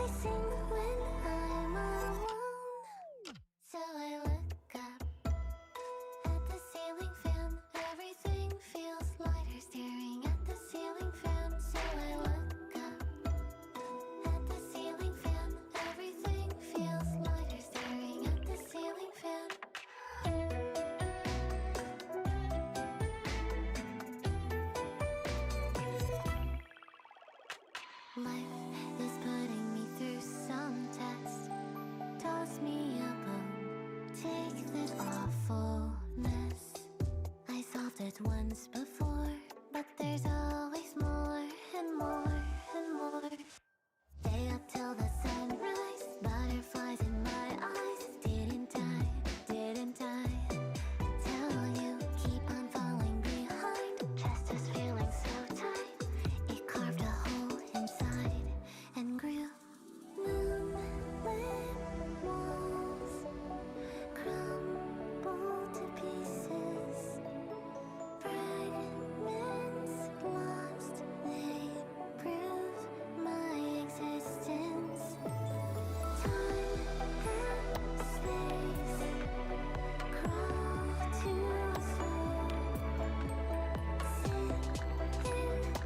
sing when I'm alone. So I look up at the ceiling fan. Everything feels lighter staring at the ceiling fan. So I look up at the ceiling fan. Everything feels lighter staring at the ceiling fan. Life is putting me through some test. Toss me a bone, take this awful mess. I solved it once before, but there's always more and more and more. Stay up till the sunrise, butterflies in my eyes. Didn't I tell you, keep on falling behind. Chest is feeling so tight, it carved a hole inside and grew. Moonlit walls crumble to pieces. Fragments lost, they prove my existence. Time and space crawl to a soul. Sit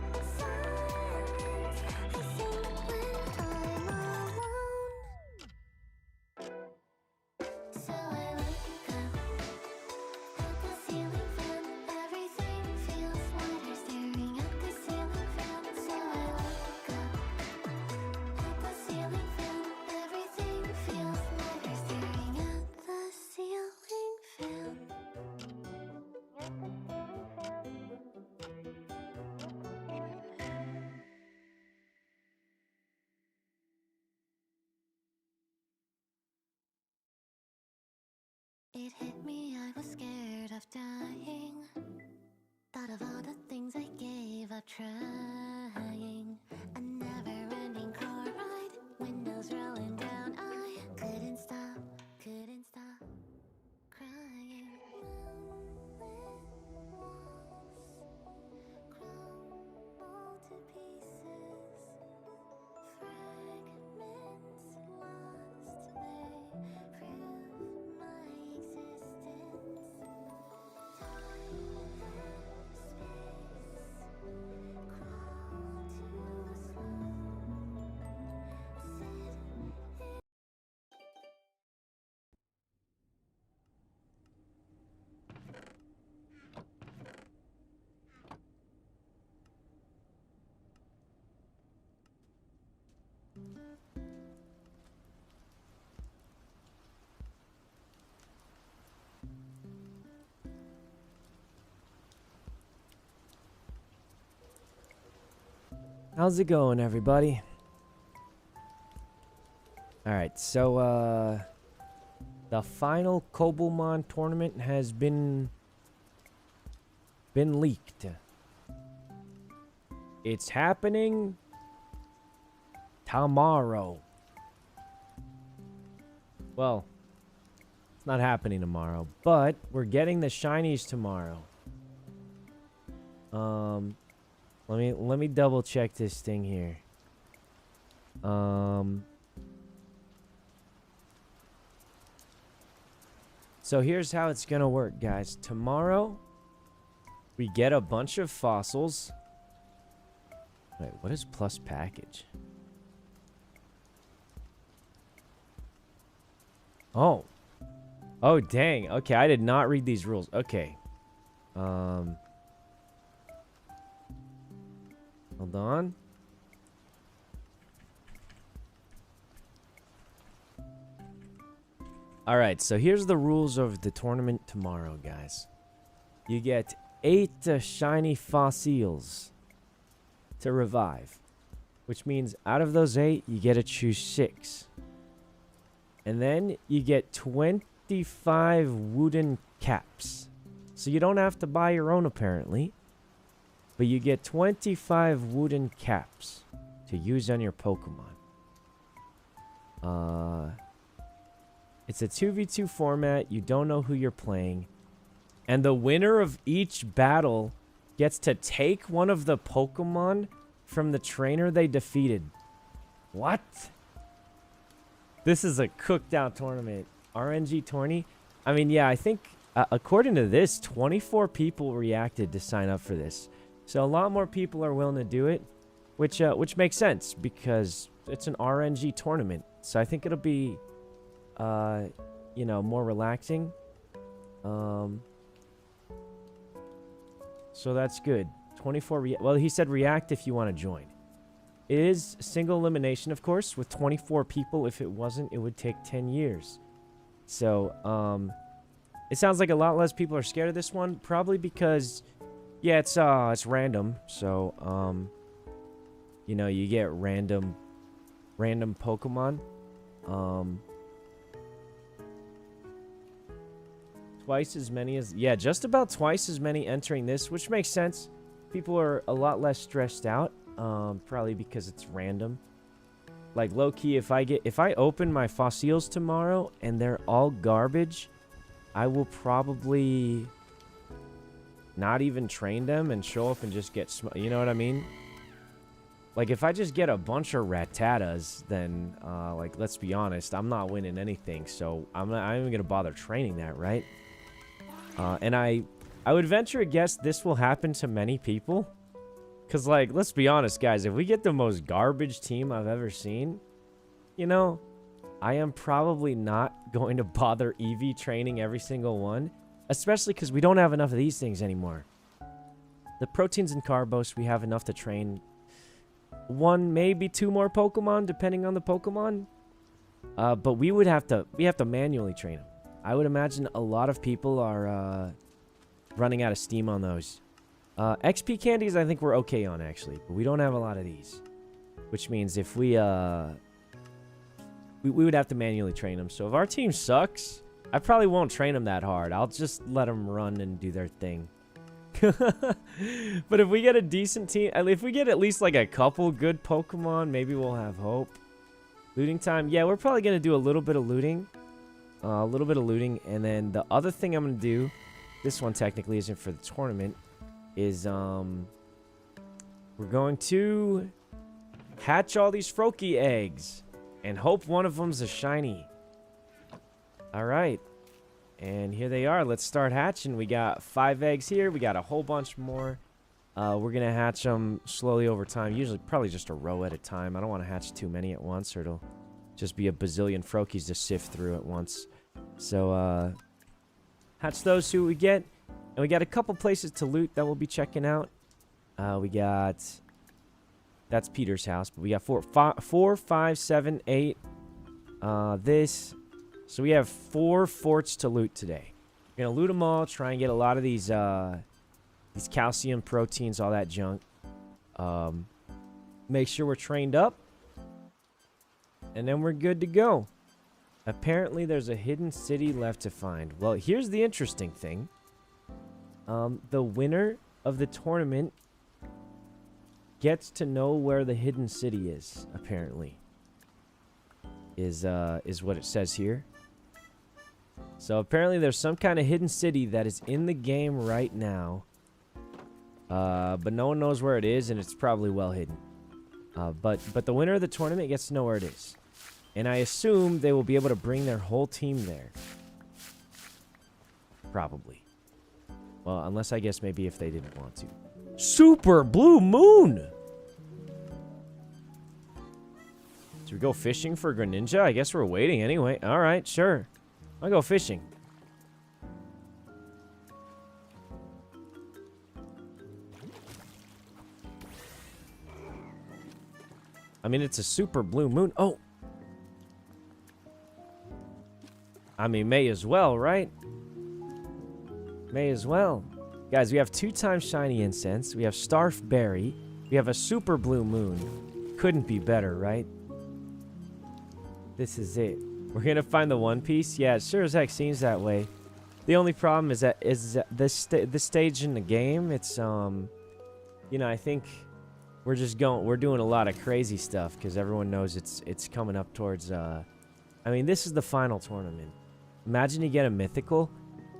in silence, I sing when I'm alone. So I look up at the ceiling fan. Everything feels lighter staring at the ceiling fan. So I look up at the ceiling fan. Everything feels lighter staring at the ceiling fan. It hit me, I was scared of dying. Thought of all the things I gave up trying. A never-ending car ride, windows rolling down. I couldn't stop crying. Moonlit walls crumble to pieces. Fragments lost, they prove my existence. Time and space crawl to a slow. Sit in. How's it going, everybody? Alright, so, the final coblemon tournament has been leaked. It's happening tomorrow. Well, it's not happening tomorrow, but we're getting the shinies tomorrow. Let me double check this thing here. So here's how it's gonna work, guys. Tomorrow, we get a bunch of fossils. Wait, what is plus package? Oh. Oh, dang. Okay, I did not read these rules. Okay. Hold on. Alright, so here's the rules of the tournament tomorrow, guys. You get 8 shiny fossils to revive. Which means out of those 8, you get to choose 6. And then you get 25 wooden caps. So you don't have to buy your own, apparently. But you get 25 wooden caps to use on your Pokemon. It's a 2v2 format. You don't know who you're playing. And the winner of each battle gets to take one of the Pokemon from the trainer they defeated. What? This is a cooked out tournament. RNG tourney. I mean, yeah, I think according to this, 24 people reacted to sign up for this. So a lot more people are willing to do it, which makes sense because it's an RNG tournament. So I think it'll be, you know, more relaxing. So that's good. 24. Well, he said react if you want to join. It is single elimination, of course, with 24 people. If it wasn't, it would take 10 years. So, it sounds like a lot less people are scared of this one. Probably because, yeah, it's random. So, you know, you get random Pokemon. Twice as many as... Yeah, just about twice as many entering this, which makes sense. People are a lot less stressed out. Probably because it's random. Like, low-key, if I open my fossils tomorrow and they're all garbage, I will probably not even train them and show up and just get... You know what I mean? Like, if I just get a bunch of Rattatas, then, like, let's be honest, I'm not winning anything. So, I'm not even going to bother training that, right? And I would venture a guess this will happen to many people. Because, like, let's be honest, guys. If we get the most garbage team I've ever seen, you know, I am probably not going to bother EV training every single one. Especially because we don't have enough of these things anymore. The proteins and carbos, we have enough to train one, maybe two more Pokemon, depending on the Pokemon. But we have to manually train them. I would imagine a lot of people are running out of steam on those. XP candies, I think we're okay on, actually. But we don't have a lot of these. Which means if we would have to manually train them. So if our team sucks, I probably won't train them that hard. I'll just let them run and do their thing. But if we get a decent team, if we get at least like a couple good Pokemon, maybe we'll have hope. Looting time. Yeah, we're probably going to do a little bit of looting. And then the other thing I'm going to do, this one technically isn't for the tournament, is we're going to hatch all these Froakie eggs and hope one of them's a shiny. All right. And here they are. Let's start hatching. We got 5 eggs here. We got a whole bunch more. We're going to hatch them slowly over time. Usually probably just a row at a time. I don't want to hatch too many at once or it'll just be a bazillion Froakies to sift through at once. So, hatch those, see what we get. And we got a couple places to loot that we'll be checking out. We got... That's Peter's house. But we got 4, 5, 7, 8. This... So we have 4 forts to loot today. We're going to loot them all. Try and get a lot of these calcium, proteins, all that junk. Make sure we're trained up. And then we're good to go. Apparently, there's a hidden city left to find. Well, here's the interesting thing. The winner of the tournament gets to know where the hidden city is, apparently. Is what it says here. So apparently there's some kind of hidden city that is in the game right now. But no one knows where it is, and it's probably well hidden. But the winner of the tournament gets to know where it is. And I assume they will be able to bring their whole team there. Probably. Well, unless I guess maybe if they didn't want to. Super Blue Moon! Should we go fishing for Greninja? I guess we're waiting anyway. Alright, sure. I'll go fishing. I mean, it's a super blue moon. Oh! I mean, may as well, right? May as well. Guys, we have 2 times shiny incense. We have Starf Berry. We have a super blue moon. Couldn't be better, right? This is it. We're going to find the One Piece? Yeah, it sure as heck seems that way. The only problem is that this stage in the game, it's, you know, I think we're doing a lot of crazy stuff because everyone knows it's coming up towards, I mean, this is the final tournament. Imagine you get a mythical.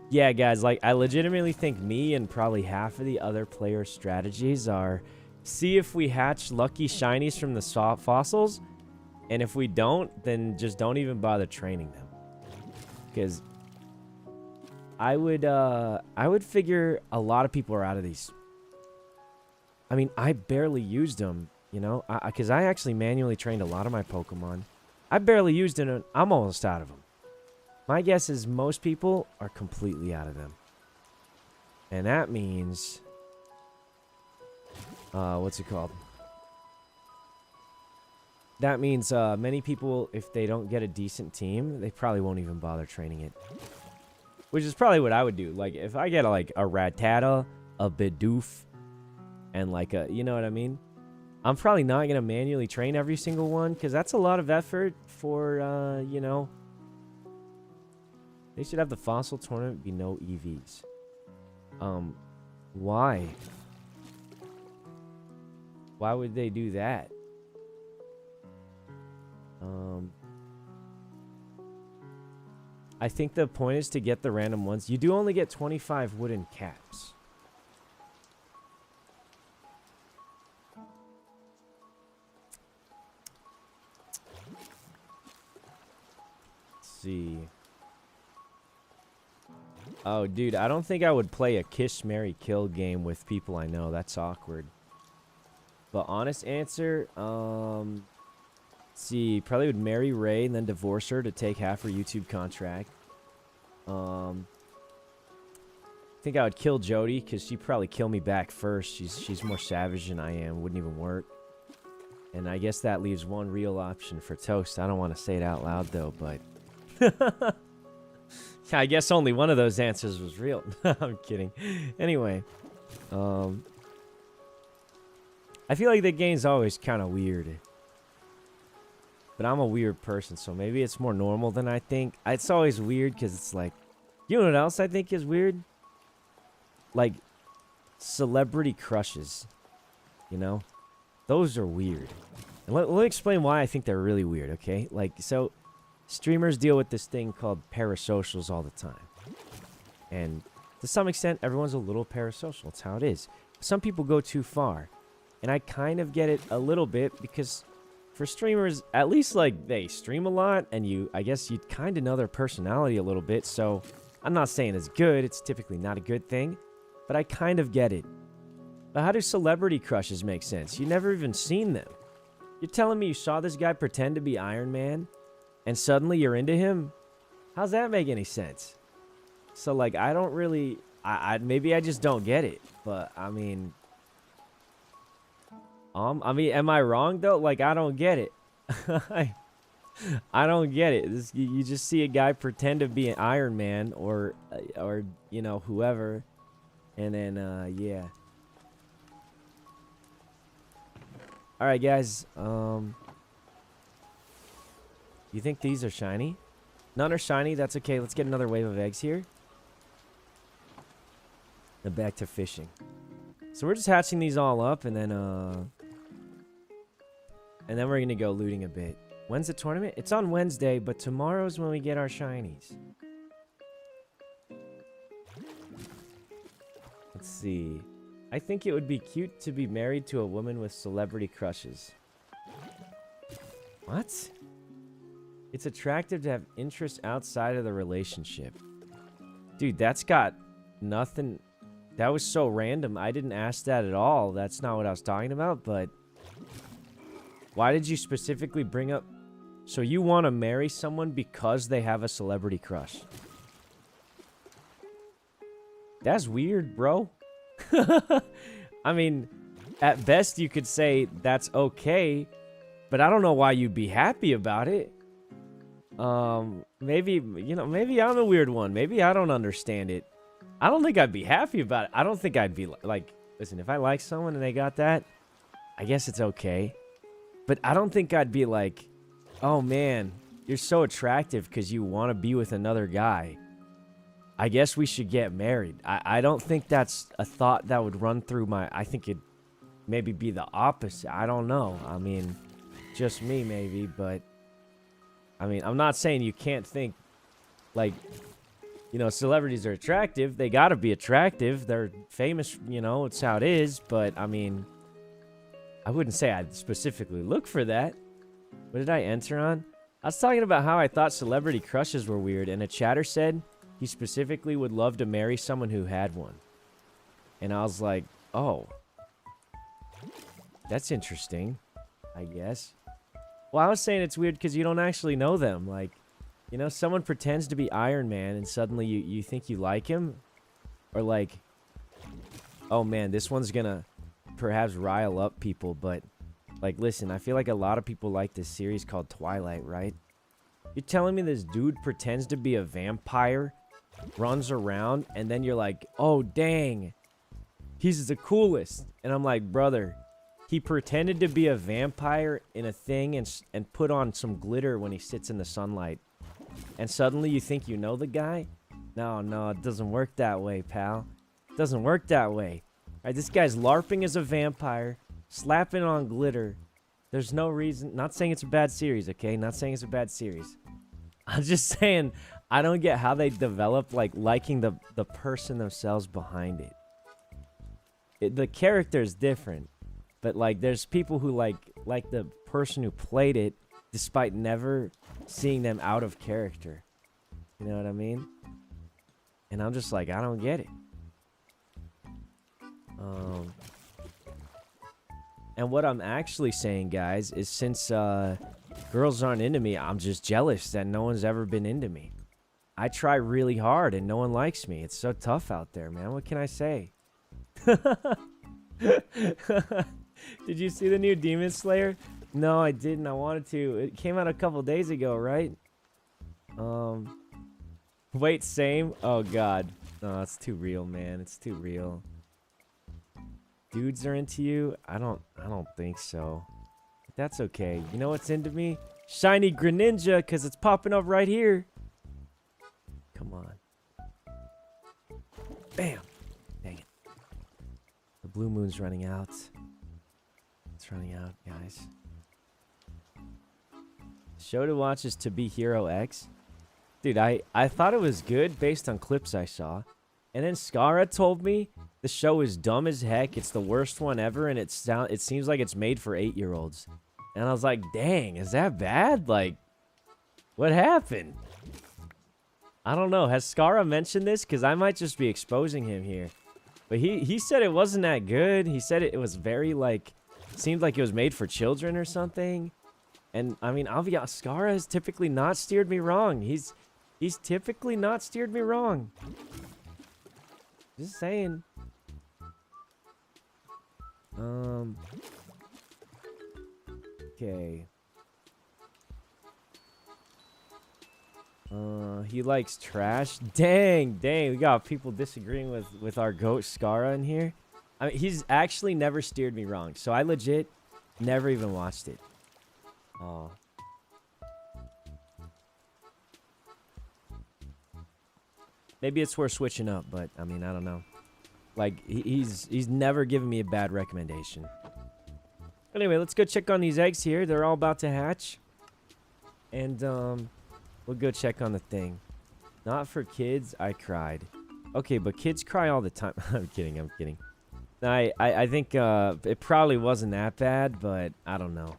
Yeah, guys, like, I legitimately think me and probably half of the other player strategies are see if we hatch lucky shinies from the fossils And if we don't, then just don't even bother training them. Because I would figure a lot of people are out of these. I mean, I barely used them, you know, because I actually manually trained a lot of my Pokemon. I barely used them, and I'm almost out of them. My guess is most people are completely out of them. And that means, what's it called? That means many people, if they don't get a decent team, they probably won't even bother training it. Which is probably what I would do. Like, if I get, like, a Rattata, a Bidoof, and, like, a... You know what I mean? I'm probably not going to manually train every single one, because that's a lot of effort for, you know... They should have the Fossil Tournament be no EVs. Why? Why would they do that? I think the point is to get the random ones. You do only get 25 wooden caps. Let's see. Oh, dude, I don't think I would play a Kiss, Marry, Kill game with people I know. That's awkward. But honest answer, let's see, probably would marry Ray and then divorce her to take half her YouTube contract. I think I would kill Jody because she'd probably kill me back first. She's more savage than I am. Wouldn't even work. And I guess that leaves one real option for Toast. I don't want to say it out loud though, but I guess only one of those answers was real. I'm kidding. Anyway, I feel like the game's always kind of weird. But I'm a weird person, so maybe it's more normal than I think. It's always weird because it's like... You know what else I think is weird? Like, celebrity crushes. You know? Those are weird. And let me explain why I think they're really weird, okay? Like, so... Streamers deal with this thing called parasocials all the time. And to some extent, everyone's a little parasocial. It's how it is. Some people go too far. And I kind of get it a little bit because... For streamers, at least, like, they stream a lot, and I guess you kind of know their personality a little bit, so I'm not saying it's good, it's typically not a good thing, but I kind of get it. But how do celebrity crushes make sense? You never even seen them. You're telling me you saw this guy pretend to be Iron Man, and suddenly you're into him? How's that make any sense? So, like, I don't really... maybe I just don't get it, but, I mean, am I wrong though? Like, I don't get it. I don't get it. You just see a guy pretend to be an Iron Man or you know, whoever, and then yeah. All right, guys. You think these are shiny? None are shiny. That's okay. Let's get another wave of eggs here. And back to fishing. So we're just hatching these all up, and then we're going to go looting a bit. When's the tournament? It's on Wednesday, but tomorrow's when we get our shinies. Let's see. I think it would be cute to be married to a woman with celebrity crushes. What? It's attractive to have interests outside of the relationship. Dude, that's got nothing... That was so random. I didn't ask that at all. That's not what I was talking about, but... Why did you specifically bring up... So you want to marry someone because they have a celebrity crush? That's weird, bro. I mean, at best you could say that's okay, but I don't know why you'd be happy about it. Maybe, you know, maybe I'm a weird one. Maybe I don't understand it. I don't think I'd be happy about it. I don't think I'd be like, listen, if I like someone and they got that, I guess it's okay. But I don't think I'd be like, oh man, you're so attractive because you want to be with another guy. I guess we should get married. I don't think that's a thought that would run through my... I think it'd maybe be the opposite. I don't know. I mean, just me maybe, but... I mean, I'm not saying you can't think, like, you know, celebrities are attractive. They gotta be attractive. They're famous, you know, it's how it is. But, I mean, I wouldn't say I'd specifically look for that. What did I enter on? I was talking about how I thought celebrity crushes were weird, and a chatter said he specifically would love to marry someone who had one. And I was like, oh. That's interesting, I guess. Well, I was saying it's weird because you don't actually know them. Like, you know, someone pretends to be Iron Man and suddenly you think you like him. Or like, oh man, this one's gonna perhaps rile up people, but like, listen, I feel like a lot of people like this series called Twilight, right? You're telling me this dude pretends to be a vampire, runs around, and then you're like, oh dang, he's the coolest. And I'm like, brother, he pretended to be a vampire in a thing and put on some glitter when he sits in the sunlight. And suddenly you think you know the guy? No, it doesn't work that way, pal. It doesn't work that way. All right, this guy's LARPing as a vampire, slapping on glitter. There's no reason. Not saying it's a bad series, okay? Not saying it's a bad series. I'm just saying I don't get how they develop like liking the person themselves behind it. The character is different, but like there's people who like the person who played it despite never seeing them out of character. You know what I mean? And I'm just like, I don't get it. And what I'm actually saying, guys, is since girls aren't into me, I'm just jealous that no one's ever been into me. I try really hard and no one likes me. It's so tough out there, man. What can I say? Did you see the new Demon Slayer? No, I didn't. I wanted to. It came out a couple days ago, right? Wait, same? Oh, God. No, it's too real, man. It's too real. Dudes are into you? I don't think so. But that's okay. You know what's into me? Shiny Greninja, because it's popping up right here. Come on. Bam. Dang it. The blue moon's running out. It's running out, guys. Show to watch is To Be Hero X. Dude, I thought it was good based on clips I saw. And then Skara told me the show is dumb as heck. It's the worst one ever, and it seems like it's made for 8-year-olds. And I was like, dang, is that bad? Like, what happened? I don't know. Has Skara mentioned this? Because I might just be exposing him here. But he said it wasn't that good. He said it was very, like, seemed like it was made for children or something. And, I mean, Skara has typically not steered me wrong. He's typically not steered me wrong. Just saying. Okay. He likes trash. Dang, we got people disagreeing with our goat Skara in here. I mean, he's actually never steered me wrong, so I legit never even watched it. Oh. Maybe it's worth switching up, but I mean, I don't know. Like, he's never given me a bad recommendation. Anyway, let's go check on these eggs here. They're all about to hatch. And, we'll go check on the thing. Not for kids, I cried. Okay, but kids cry all the time. I'm kidding. I think, it probably wasn't that bad, but I don't know.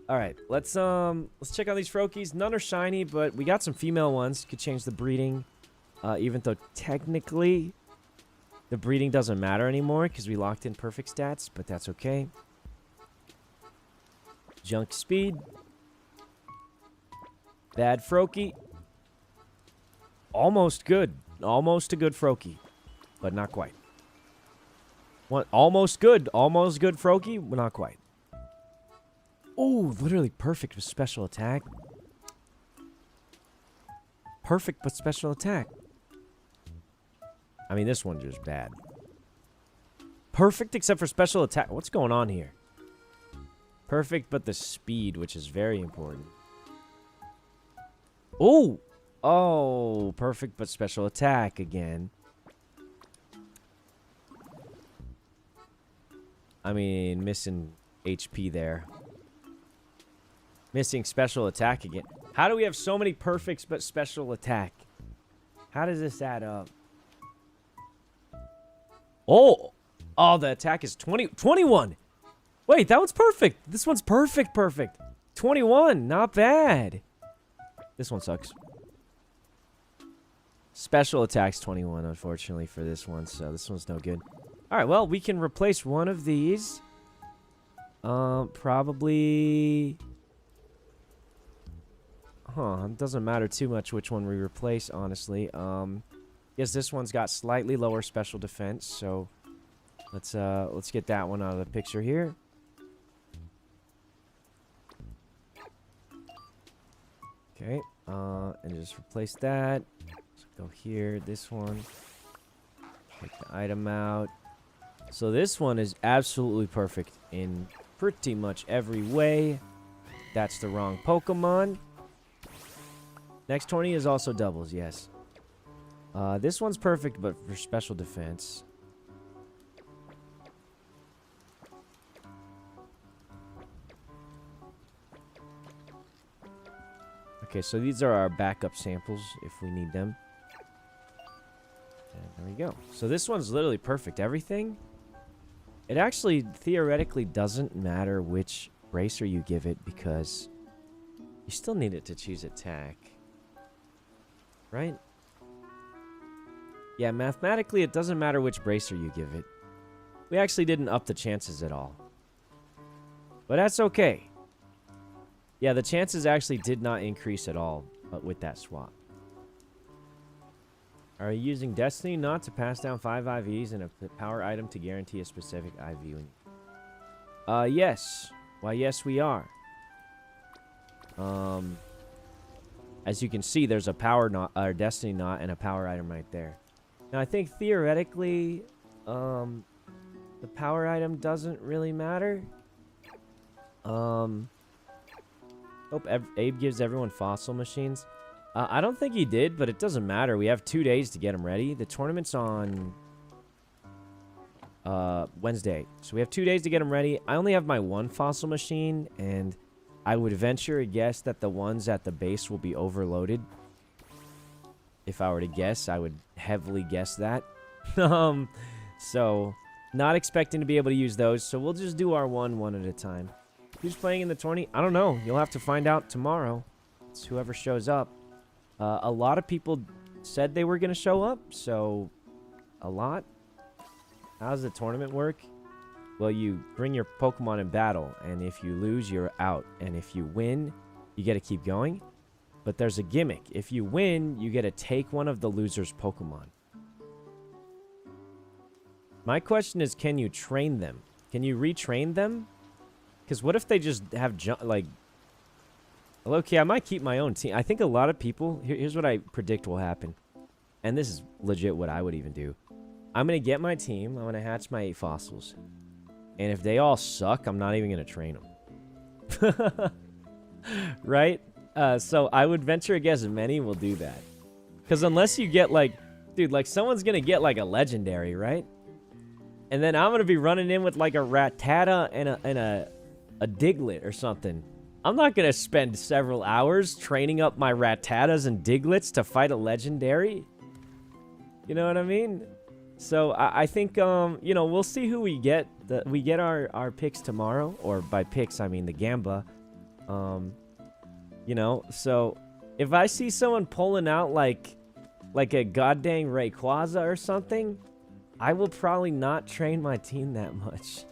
Alright, let's check on these Froakies. None are shiny, but we got some female ones. Could change the breeding. Even though technically the breeding doesn't matter anymore because we locked in perfect stats, but that's okay. Junk speed. Bad Froakie. Almost good. Almost a good Froakie, but not quite. What? Almost good Froakie, but not quite. Oh, literally perfect with special attack. Perfect but special attack. I mean, this one's just bad. Perfect except for special attack. What's going on here? Perfect but the speed, which is very important. Oh! Oh, perfect but special attack again. I mean, missing HP there. Missing special attack again. How do we have so many perfects but special attack? How does this add up? Oh! Oh, the attack is 21. Wait, that one's perfect. This one's perfect. 21, not bad. This one sucks. Special attacks 21, unfortunately, for this one, so this one's no good. Alright, well, we can replace one of these. Probably... Huh, it doesn't matter too much which one we replace, honestly. Guess this one's got slightly lower special defense, so let's get that one out of the picture here. Okay, and just replace that. So go here, this one. Take the item out. So this one is absolutely perfect in pretty much every way. That's the wrong Pokemon. Next 20 is also doubles, yes. This one's perfect, but for special defense. Okay, so these are our backup samples if we need them. And there we go. So this one's literally perfect. Everything. It actually theoretically doesn't matter which bracer you give it because you still need it to choose attack. Right? Yeah, mathematically it doesn't matter which bracer you give it. We actually didn't up the chances at all. But that's okay. Yeah, the chances actually did not increase at all with that swap. Are you using Destiny not to pass down 5 IVs and a power item to guarantee a specific IV? Yes. Why, yes, we are. As you can see, there's a power knot, or Destiny knot, and a power item right there. Now, I think theoretically, the power item doesn't really matter. Hope Abe gives everyone fossil machines. I don't think he did, but it doesn't matter. We have 2 days to get them ready. The tournament's on Wednesday, so we have 2 days to get them ready. I only have my one fossil machine, and I would venture a guess that the ones at the base will be overloaded. If I were to guess, I would heavily guess that. So, not expecting to be able to use those, so we'll just do our one at a time. Who's playing in the tourney? I don't know. You'll have to find out tomorrow. It's whoever shows up. A lot of people said they were going to show up, so a lot. How does the tournament work? Well, you bring your Pokemon in battle, and if you lose, you're out. And if you win, you get to keep going. But there's a gimmick. If you win, you get to take one of the loser's Pokemon. My question is, can you train them? Can you retrain them? Because what if they just have, like... Okay, I might keep my own team. I think a lot of people... Here's what I predict will happen. And this is legit what I would even do. I'm going to get my team. I'm going to hatch my 8 fossils. And if they all suck, I'm not even going to train them. Right? So I would venture a guess many will do that. Because unless you get, like... Dude, like, someone's going to get, like, a legendary, right? And then I'm going to be running in with, like, a Rattata and a Diglett or something. I'm not going to spend several hours training up my Rattatas and Diglets to fight a legendary. You know what I mean? So I think, you know, we'll see who we get. We get our picks tomorrow. Or by picks, I mean the Gamba. You know, so if I see someone pulling out like a goddamn Rayquaza or something, I will probably not train my team that much.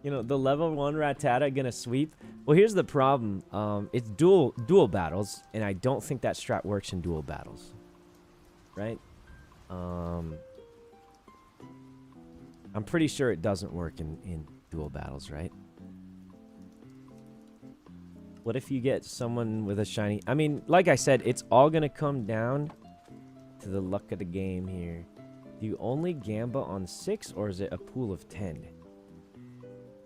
You know, the level 1 Rattata gonna sweep. Well, here's the problem. It's dual battles, and I don't think that strat works in dual battles. Right? I'm pretty sure it doesn't work in dual battles, right? What if you get someone with a shiny... I mean, like I said, it's all gonna come down to the luck of the game here. Do you only Gamba on 6, or is it a pool of 10?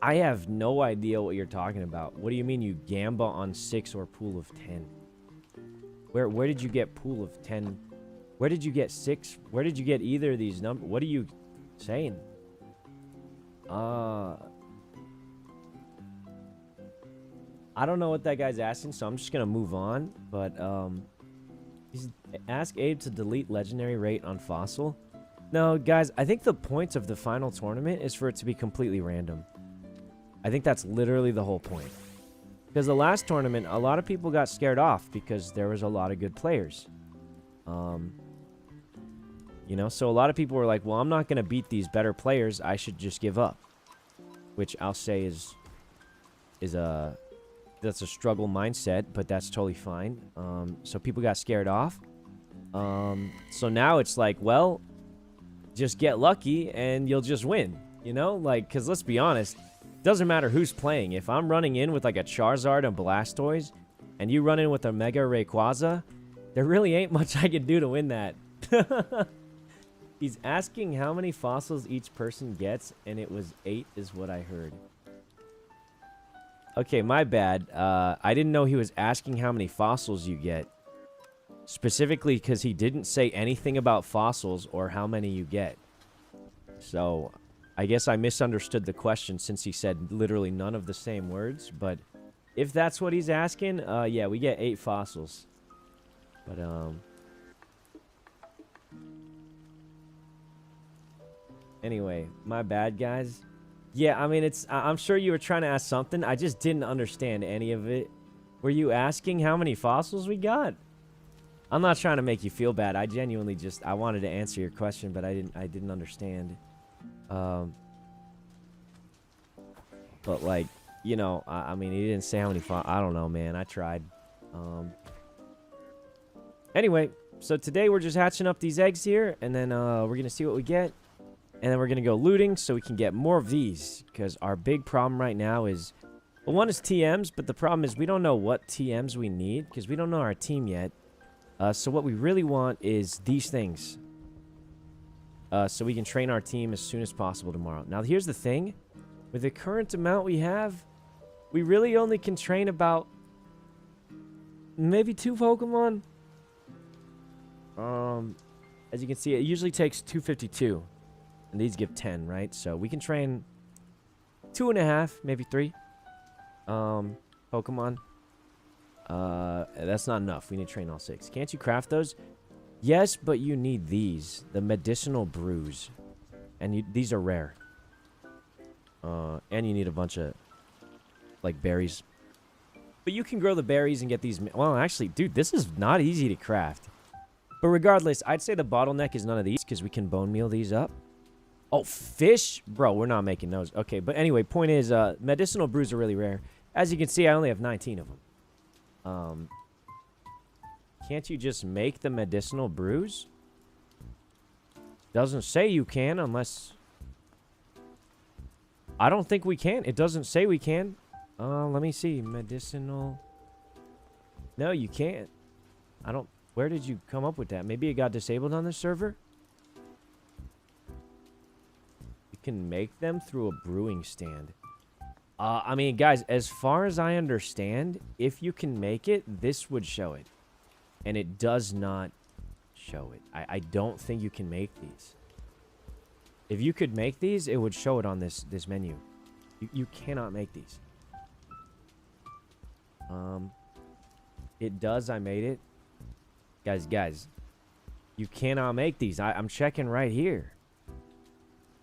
I have no idea what you're talking about. What do you mean you Gamba on 6 or pool of 10? Where did you get pool of 10? Where did you get 6? Where did you get either of these numbers? What are you saying? I don't know what that guy's asking, so I'm just gonna move on. But ask Abe to delete legendary rate on fossil. No, guys, I think the point of the final tournament is for it to be completely random. I think that's literally the whole point. Because the last tournament, a lot of people got scared off because there was a lot of good players. You know, so a lot of people were like, well, I'm not going to beat these better players. I should just give up. Which I'll say is that's a struggle mindset, but that's totally fine. So people got scared off. So now it's like, well, just get lucky and you'll just win. You know, like, because let's be honest, doesn't matter who's playing. If I'm running in with like a Charizard and Blastoise, and you run in with a Mega Rayquaza, there really ain't much I can do to win that. He's asking how many fossils each person gets, and it was 8 is what I heard. Okay, my bad. I didn't know he was asking how many fossils you get. Specifically because he didn't say anything about fossils or how many you get. So, I guess I misunderstood the question since he said literally none of the same words. But if that's what he's asking, yeah, we get 8 fossils. But, anyway, my bad, guys. Yeah, I mean, I'm sure you were trying to ask something. I just didn't understand any of it. Were you asking how many fossils we got? I'm not trying to make you feel bad. I genuinely I wanted to answer your question, but I didn't understand. But like, you know, I mean, he didn't say how many I don't know, man. I tried. Anyway, so today we're just hatching up these eggs here, and then we're going to see what we get. And then we're going to go looting so we can get more of these. Because our big problem right now is... Well, one is TMs, but the problem is we don't know what TMs we need. Because we don't know our team yet. So what we really want is these things. So we can train our team as soon as possible tomorrow. Now, here's the thing. With the current amount we have, we really only can train about... maybe 2 Pokemon. As you can see, it usually takes 252. And these give 10, right? So we can train 2.5, maybe 3 Pokemon. That's not enough. We need to train all 6. Can't you craft those? Yes, but you need these. The medicinal brews. And these are rare. And you need a bunch of, like, berries. But you can grow the berries and get these... Well, actually, dude, this is not easy to craft. But regardless, I'd say the bottleneck is none of these because we can bone meal these up. Oh, fish? Bro, we're not making those. Okay, but anyway, point is, medicinal brews are really rare. As you can see, I only have 19 of them. Can't you just make the medicinal brews? Doesn't say you can unless... I don't think we can. It doesn't say we can. Let me see. Medicinal... No, you can't. I don't... Where did you come up with that? Maybe it got disabled on the server? Can make them through a brewing stand. I mean, guys, as far as I understand, if you can make it, this would show it. And it does not show it. I don't think you can make these. If you could make these, it would show it on this menu. You cannot make these. It does. I made it. Guys, you cannot make these. I'm checking right here.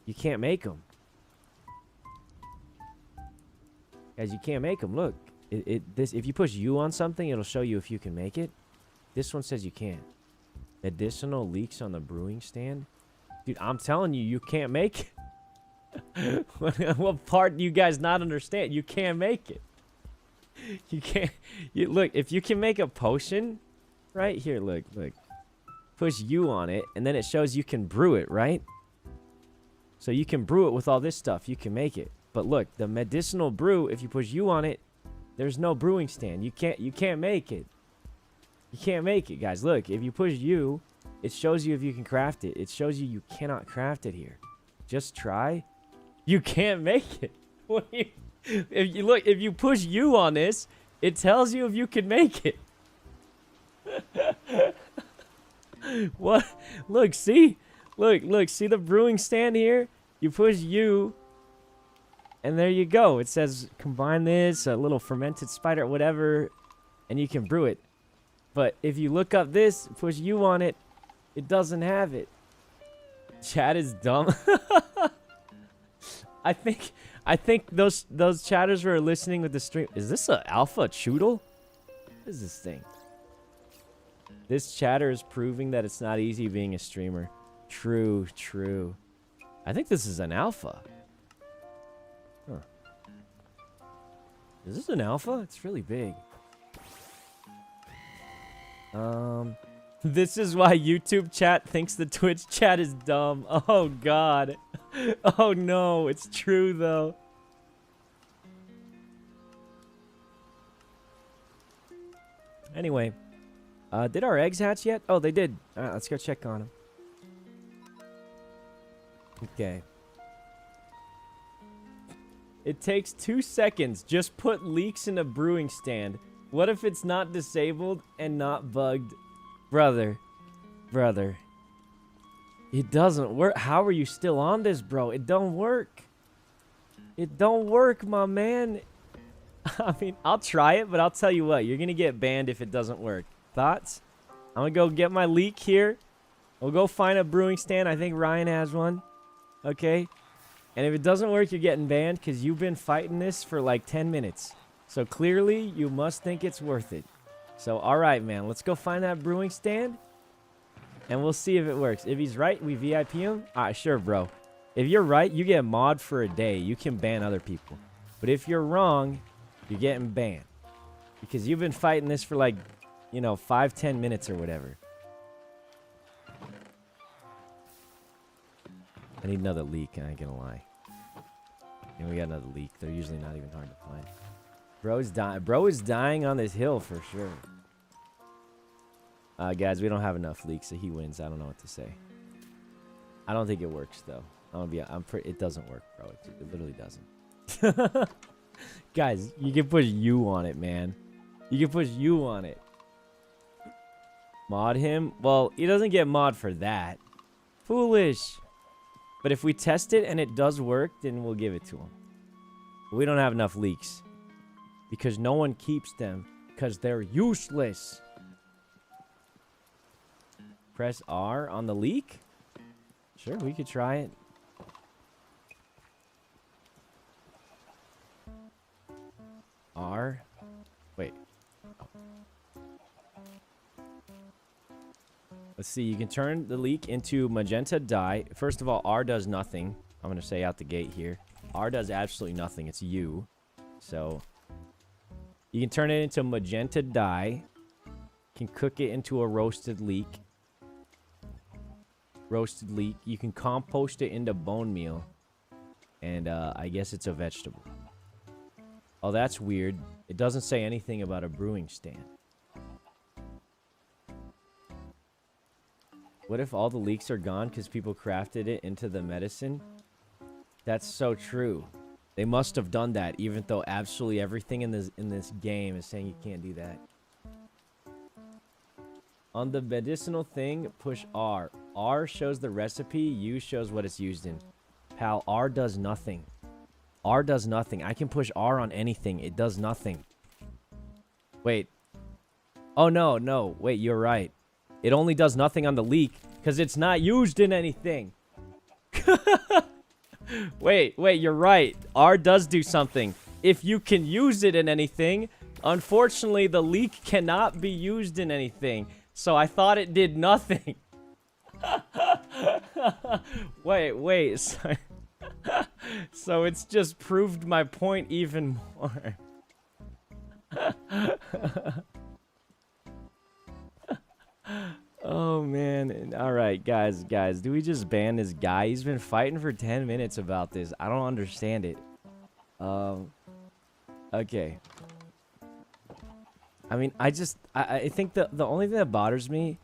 You can't make them. Guys, you can't make them. Look, if you push U on something, it'll show you if you can make it. This one says you can't. Additional leaks on the brewing stand. Dude, I'm telling you, you can't make it. What part do you guys not understand? You can't make it. You can't. Look, if you can make a potion, right here, look. Push U on it, and then it shows you can brew it, right? So you can brew it with all this stuff. You can make it. But look, the medicinal brew, if you push U on it, there's no brewing stand. You can't make it. You can't make it, guys. Look, if you push U, it shows you if you can craft it. It shows you cannot craft it here. Just try. You can't make it. If you push U on this, it tells you if you can make it. What? Look, see? Look, see the brewing stand here? You push U, and there you go. It says combine this, a little fermented spider, whatever, and you can brew it. But if you look up this, push U on it, it doesn't have it. Chat is dumb. I think I think those chatters were listening with the stream. Is this a alpha choodle? What is this thing? This chatter is proving that it's not easy being a streamer. True, true. I think this is an alpha. Huh. Is this an alpha? It's really big. This is why YouTube chat thinks the Twitch chat is dumb. Oh, God. Oh, no. It's true, though. Anyway. Did our eggs hatch yet? Oh, they did. All right, let's go check on them. Okay. It takes 2 seconds. Just put leaks in a brewing stand. What if it's not disabled and not bugged? Brother. It doesn't work. How are you still on this, bro? It don't work. It don't work, my man. I mean, I'll try it, but I'll tell you what. You're going to get banned if it doesn't work. Thoughts? I'm going to go get my leak here. We'll go find a brewing stand. I think Ryan has one. Okay? And if it doesn't work, you're getting banned because you've been fighting this for like 10 minutes. So clearly, you must think it's worth it. So, all right, man. Let's go find that brewing stand. And we'll see if it works. If he's right, we VIP him. All right, sure, bro. If you're right, you get mod for a day. You can ban other people. But if you're wrong, you're getting banned. Because you've been fighting this for like, you know, 5-10 minutes or whatever. I need another leak, I ain't gonna lie. And we got another leak. They're usually not even hard to find. Bro is dying on this hill for sure. Guys, we don't have enough leaks, so he wins. I don't know what to say. I don't think it works though. It doesn't work, bro. It literally doesn't. Guys, you can push U on it, man. You can push U on it. Mod him? Well, he doesn't get mod for that. Foolish. But if we test it and it does work, then we'll give it to him. But we don't have enough leaks. Because no one keeps them. Because they're useless. Press R on the leak? Sure, we could try it. R. Wait. Oh. Let's see. You can turn the leak into magenta dye. First of all, R does nothing. I'm going to say out the gate here. R does absolutely nothing. It's U. So, you can turn it into magenta dye. You can cook it into a roasted leek. You can compost it into bone meal. And I guess it's a vegetable. Oh, that's weird. It doesn't say anything about a brewing stand. What if all the leeks are gone because people crafted it into the medicine? That's so true. They must have done that, even though absolutely everything in this game is saying you can't do that. On the medicinal thing, push R. R shows the recipe, U shows what it's used in. Pal, R does nothing. R does nothing. I can push R on anything. It does nothing. Wait. Oh, no. Wait, you're right. It only does nothing on the leak because it's not used in anything. Wait, you're right. R does do something. If you can use it in anything, unfortunately, the leak cannot be used in anything. So I thought it did nothing. Wait. Sorry. So it's just proved my point even more. Oh, man. All right, guys. Do we just ban this guy? He's been fighting for 10 minutes about this. I don't understand it. Okay. I mean, I think the only thing that bothers me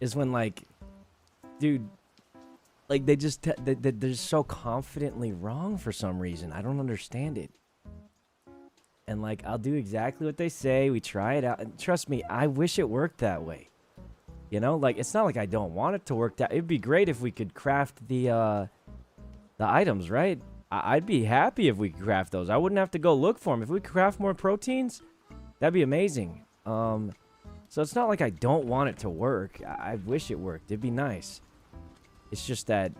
is when, like, dude, like, they're so confidently wrong for some reason. I don't understand it. And, like, I'll do exactly what they say. We try it out. And trust me, I wish it worked that way. You know, like, it's not like I don't want it to work that. It'd be great if we could craft the items, right? I'd be happy if we could craft those. I wouldn't have to go look for them. If we could craft more proteins, that'd be amazing. So it's not like I don't want it to work. I wish it worked. It'd be nice. It's just that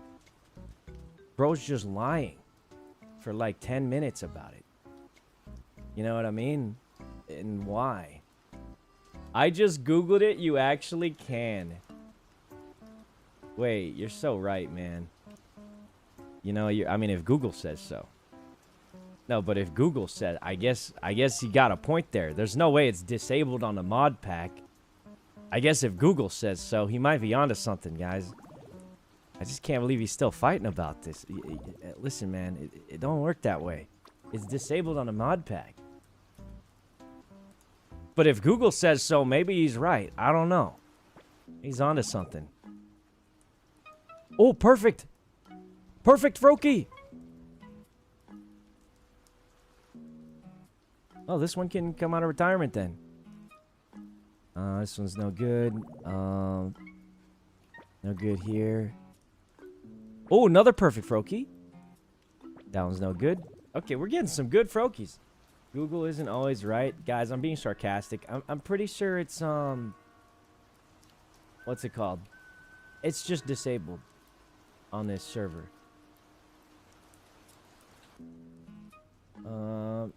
bro's just lying. for like 10 minutes about it. You know what I mean? And why? I just Googled it. You actually can. Wait, you're so right, man. You know, I mean, if Google says so. No, but if Google said, I guess you got a point there. There's no way it's disabled on the mod pack. I guess if Google says so, he might be onto something, guys. I just can't believe he's still fighting about this. Listen, man, it don't work that way. It's disabled on the mod pack. But if Google says so, maybe he's right. I don't know. He's onto something. Oh, perfect. Perfect, Froki. Oh, this one can come out of retirement then. This one's no good. No good here. Oh, another perfect Froki. That one's no good. Okay, we're getting some good Frokis. Google isn't always right. Guys, I'm being sarcastic. I'm pretty sure it's, what's it called? It's just disabled on this server.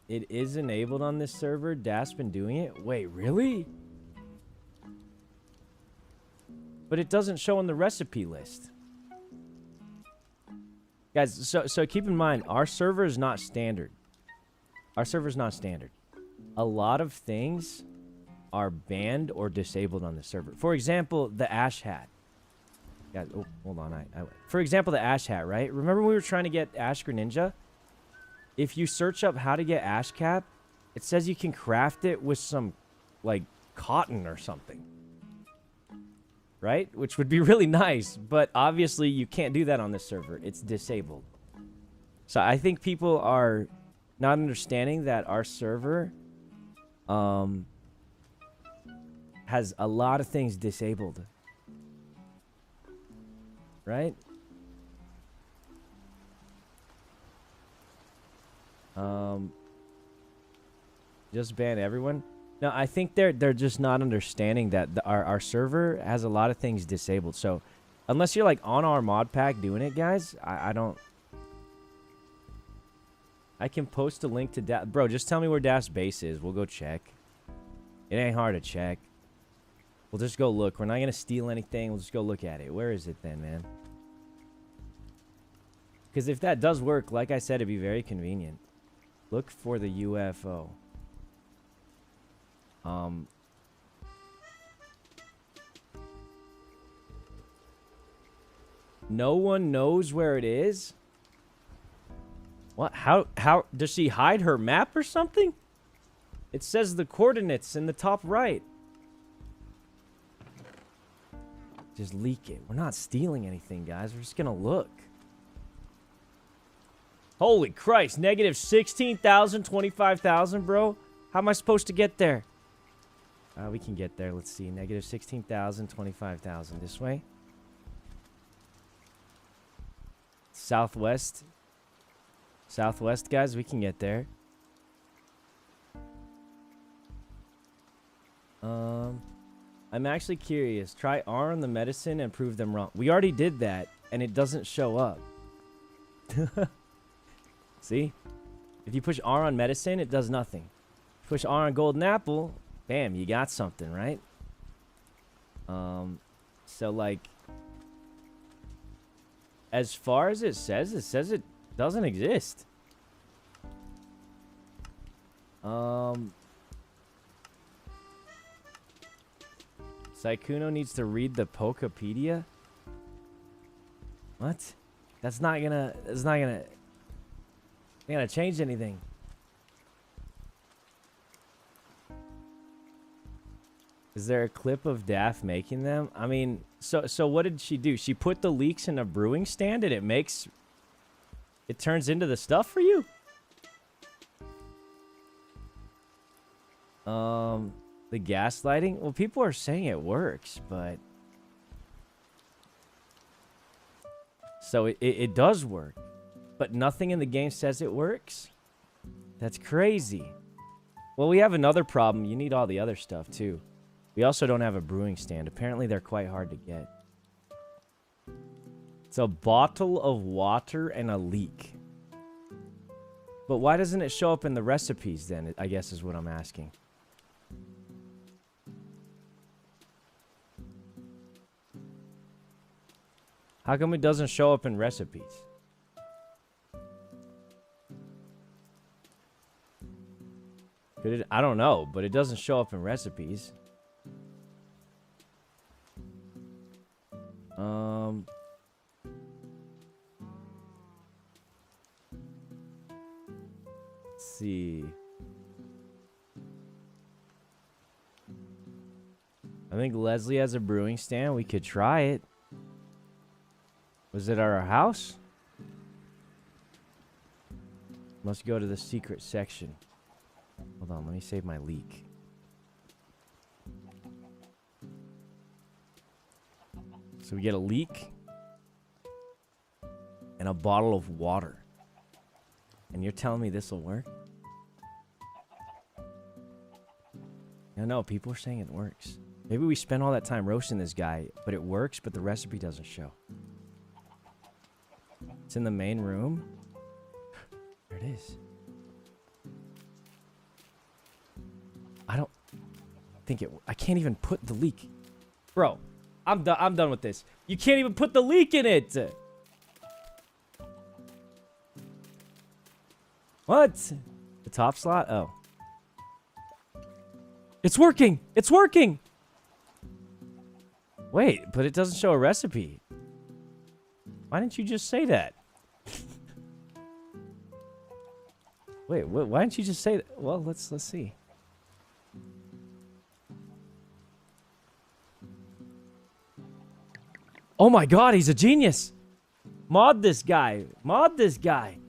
It is enabled on this server. Das been doing it. Wait, really? But it doesn't show on the recipe list. Guys, so keep in mind, our server is not standard. Our server's not standard. A lot of things are banned or disabled on the server. For example, the ash hat. Guys, oh, hold on. For example, the ash hat, right? Remember when we were trying to get Ash Greninja? If you search up how to get ash cap, it says you can craft it with some, like, cotton or something. Right? Which would be really nice, but obviously you can't do that on this server. It's disabled. So I think people are not understanding that our server has a lot of things disabled. Right? Just ban everyone. No, I think they're just not understanding that our server has a lot of things disabled. So unless you're like on our mod pack doing it, guys, I don't. I can post a link to Das. Bro, just tell me where Das base is. We'll go check. It ain't hard to check. We'll just go look. We're not gonna steal anything. We'll just go look at it. Where is it then, man? Because if that does work, like I said, it'd be very convenient. Look for the UFO. No one knows where it is? What? How does she hide her map or something? It says the coordinates in the top right. Just leak it. We're not stealing anything, guys. We're just gonna look. Holy Christ, negative 16,000, 25,000, bro. How am I supposed to get there? We can get there. Let's see. Negative 16,000, 25,000. This way. Southwest. Southwest, guys. We can get there. I'm actually curious. Try R on the medicine and prove them wrong. We already did that, and it doesn't show up. See? If you push R on medicine, it does nothing. Push R on golden apple, bam, you got something, right? So, like, as far as it says it doesn't exist. Sykkuno needs to read the Pokepedia? What? That's not gonna change anything. Is there a clip of Daff making them? I mean, so what did she do? She put the leeks in a brewing stand and it turns into the stuff for you? The gaslighting? Well, people are saying it works, but so it does work. But nothing in the game says it works? That's crazy. Well, we have another problem. You need all the other stuff, too. We also don't have a brewing stand. Apparently, they're quite hard to get. It's a bottle of water and a leek. But why doesn't it show up in the recipes then, I guess is what I'm asking. How come it doesn't show up in recipes? I don't know, but it doesn't show up in recipes. Let's see. I think Leslie has a brewing stand. We could try it. Was it at our house? Must go to the secret section. Hold on, let me save my leak. So we get a leek and a bottle of water. And you're telling me this will work? No, people are saying it works. Maybe we spent all that time roasting this guy, but it works, but the recipe doesn't show. It's in the main room. There it is. I don't think it... I can't even put the leek. Bro, I'm done with this. You can't even put the leek in it. What? The top slot? Oh. It's working! It's working! Wait, but it doesn't show a recipe. Why didn't you just say that? Wait, why didn't you just say that? Well, let's see. Oh my god, he's a genius! Mod this guy. Mod this guy.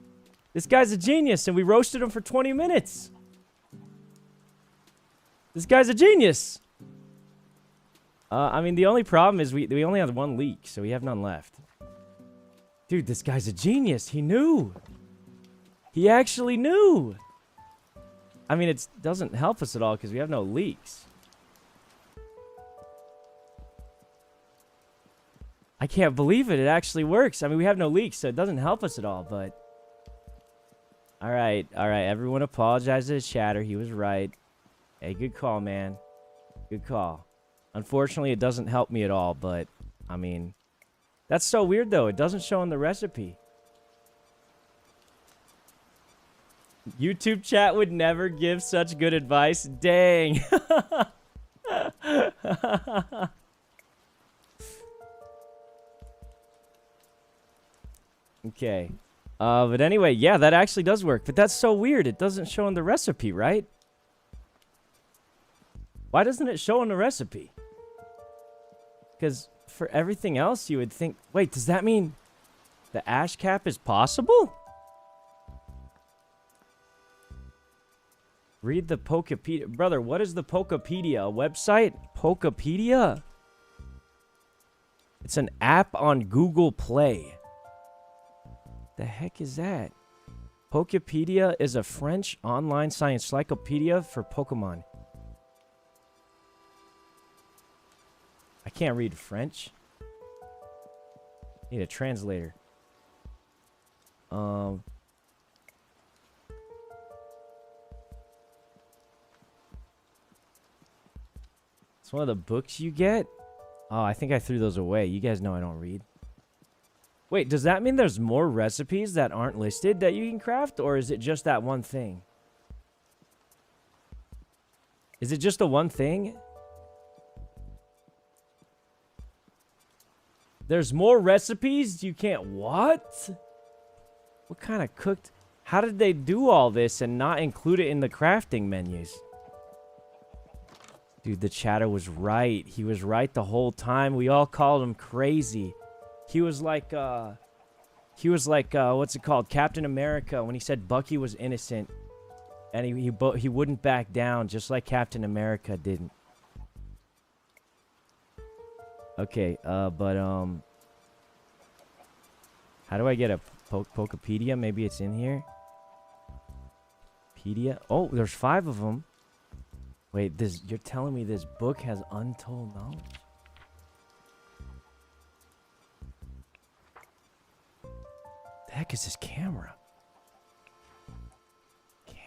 This guy's a genius, and we roasted him for 20 minutes. This guy's a genius. I mean, the only problem is we only have one leak, so we have none left. Dude, this guy's a genius. He knew. He actually knew. I mean, it doesn't help us at all because we have no leaks. I can't believe it. It actually works. I mean, we have no leaks, so it doesn't help us at all, but... All right. Everyone apologize to the chatter. He was right. Hey, good call, man. Good call. Unfortunately, it doesn't help me at all, but, I mean... That's so weird, though. It doesn't show in the recipe. YouTube chat would never give such good advice. Dang. Okay. But anyway, yeah, that actually does work. But that's so weird. It doesn't show in the recipe, right? Why doesn't it show in the recipe? Because for everything else, you would think... Wait, does that mean the ash cap is possible? Read the Pokepedia. Brother, what is the Pokepedia? A website? Pokepedia? It's an app on Google Play. The heck is that? Pokepedia is a French online science encyclopedia for Pokemon. I can't read French. Need a translator. It's one of the books you get? Oh, I think I threw those away. You guys know I don't read. Wait, does that mean there's more recipes that aren't listed that you can craft? Or is it just that one thing? Is it just the one thing? There's more recipes? You can't... What? What kind of cooked... How did they do all this and not include it in the crafting menus? Dude, the chatter was right. He was right the whole time. We all called him crazy. He was like, what's it called? Captain America when he said Bucky was innocent. And he wouldn't back down just like Captain America didn't. Okay, how do I get a Pokepedia? Maybe it's in here. Pedia? Oh, there's 5 of them. Wait, you're telling me this book has untold knowledge? The heck is this camera?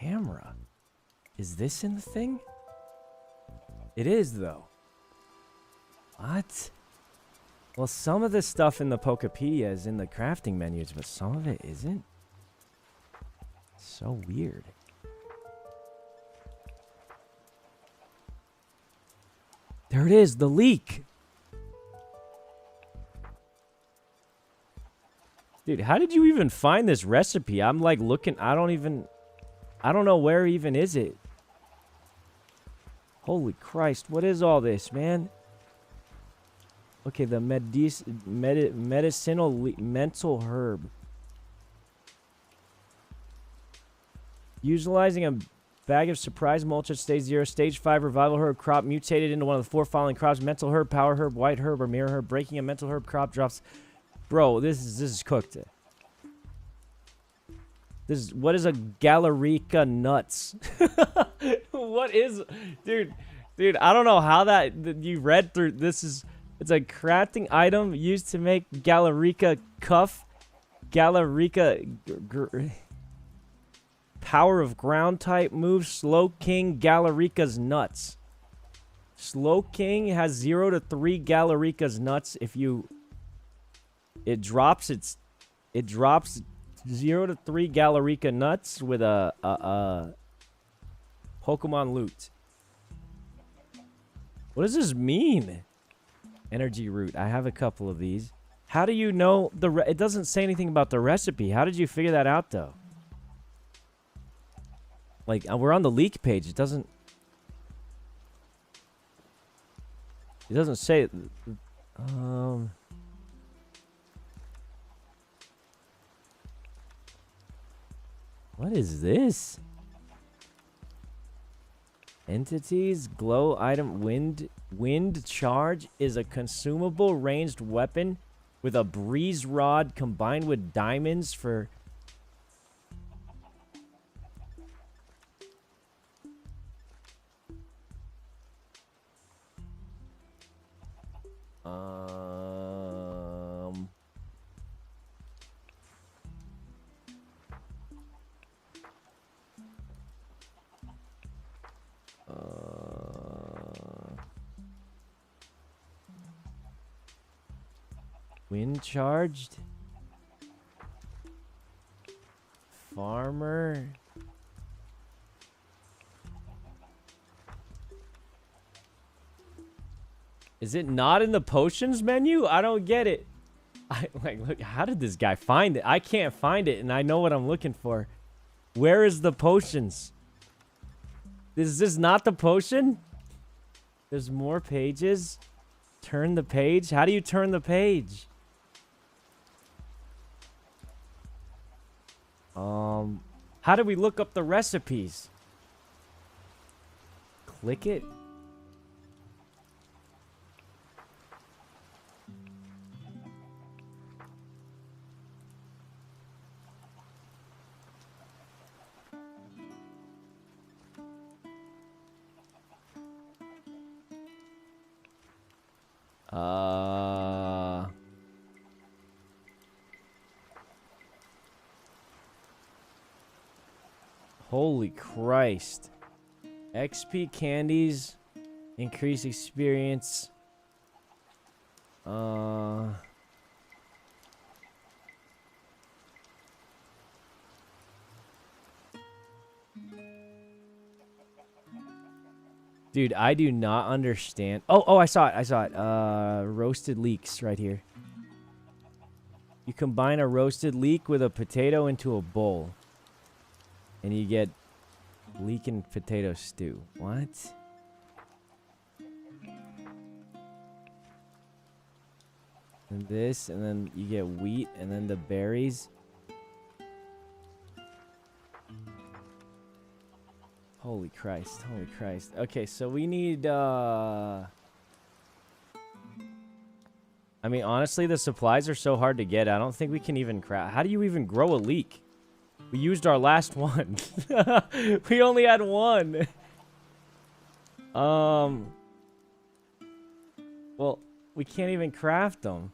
camera. Is this in the thing? It is, though. What? Well, some of the stuff in the Pokepedia is in the crafting menus, but some of it isn't. So weird. There it is, the leak. Dude, how did you even find this recipe? I'm like looking, I don't know where even is it. Holy Christ, what is all this, man? Okay, the medicinal mental herb. Utilizing a bag of surprise mulch at stage 0, stage 5 revival herb crop mutated into one of the 4 following crops: mental herb, power herb, white herb, or mirror herb. Breaking a mental herb crop drops. Bro, this is cooked. What is a Galarica nuts? What is, dude, I don't know how that you read through this. It's a crafting item used to make Galarica cuff, Galarica power of ground type move, Slow King Galarica's nuts. Slow King has 0 to 3 Galarica's nuts. If you it drops 0 to 3 Galarica nuts with a Pokemon loot. What does this mean? Energy root. I have a couple of these. How do you know it doesn't say anything about the recipe. How did you figure that out, though? Like, we're on the leak page. It doesn't say what is this? Entities, glow item, wind charge is a consumable ranged weapon with a breeze rod combined with diamonds for wind charged farmer. Is it not in the potions menu? I don't get it. Look, how did this guy find it? I can't find it, and I know what I'm looking for. Where is the potions? Is this not the potion? There's more pages. Turn the page. How do you turn the page? How do we look up the recipes? Click it. Holy Christ. XP candies. Increase experience. Dude, I do not understand. Oh, I saw it. Roasted leeks right here. You combine a roasted leek with a potato into a bowl. And you get leek and potato stew. What? And this, and then you get wheat, and then the berries. Holy Christ, holy Christ. Okay, so we need, I mean, honestly, the supplies are so hard to get. I don't think we can even craft. How do you even grow a leek? We used our last one. We only had one. Well, we can't even craft them.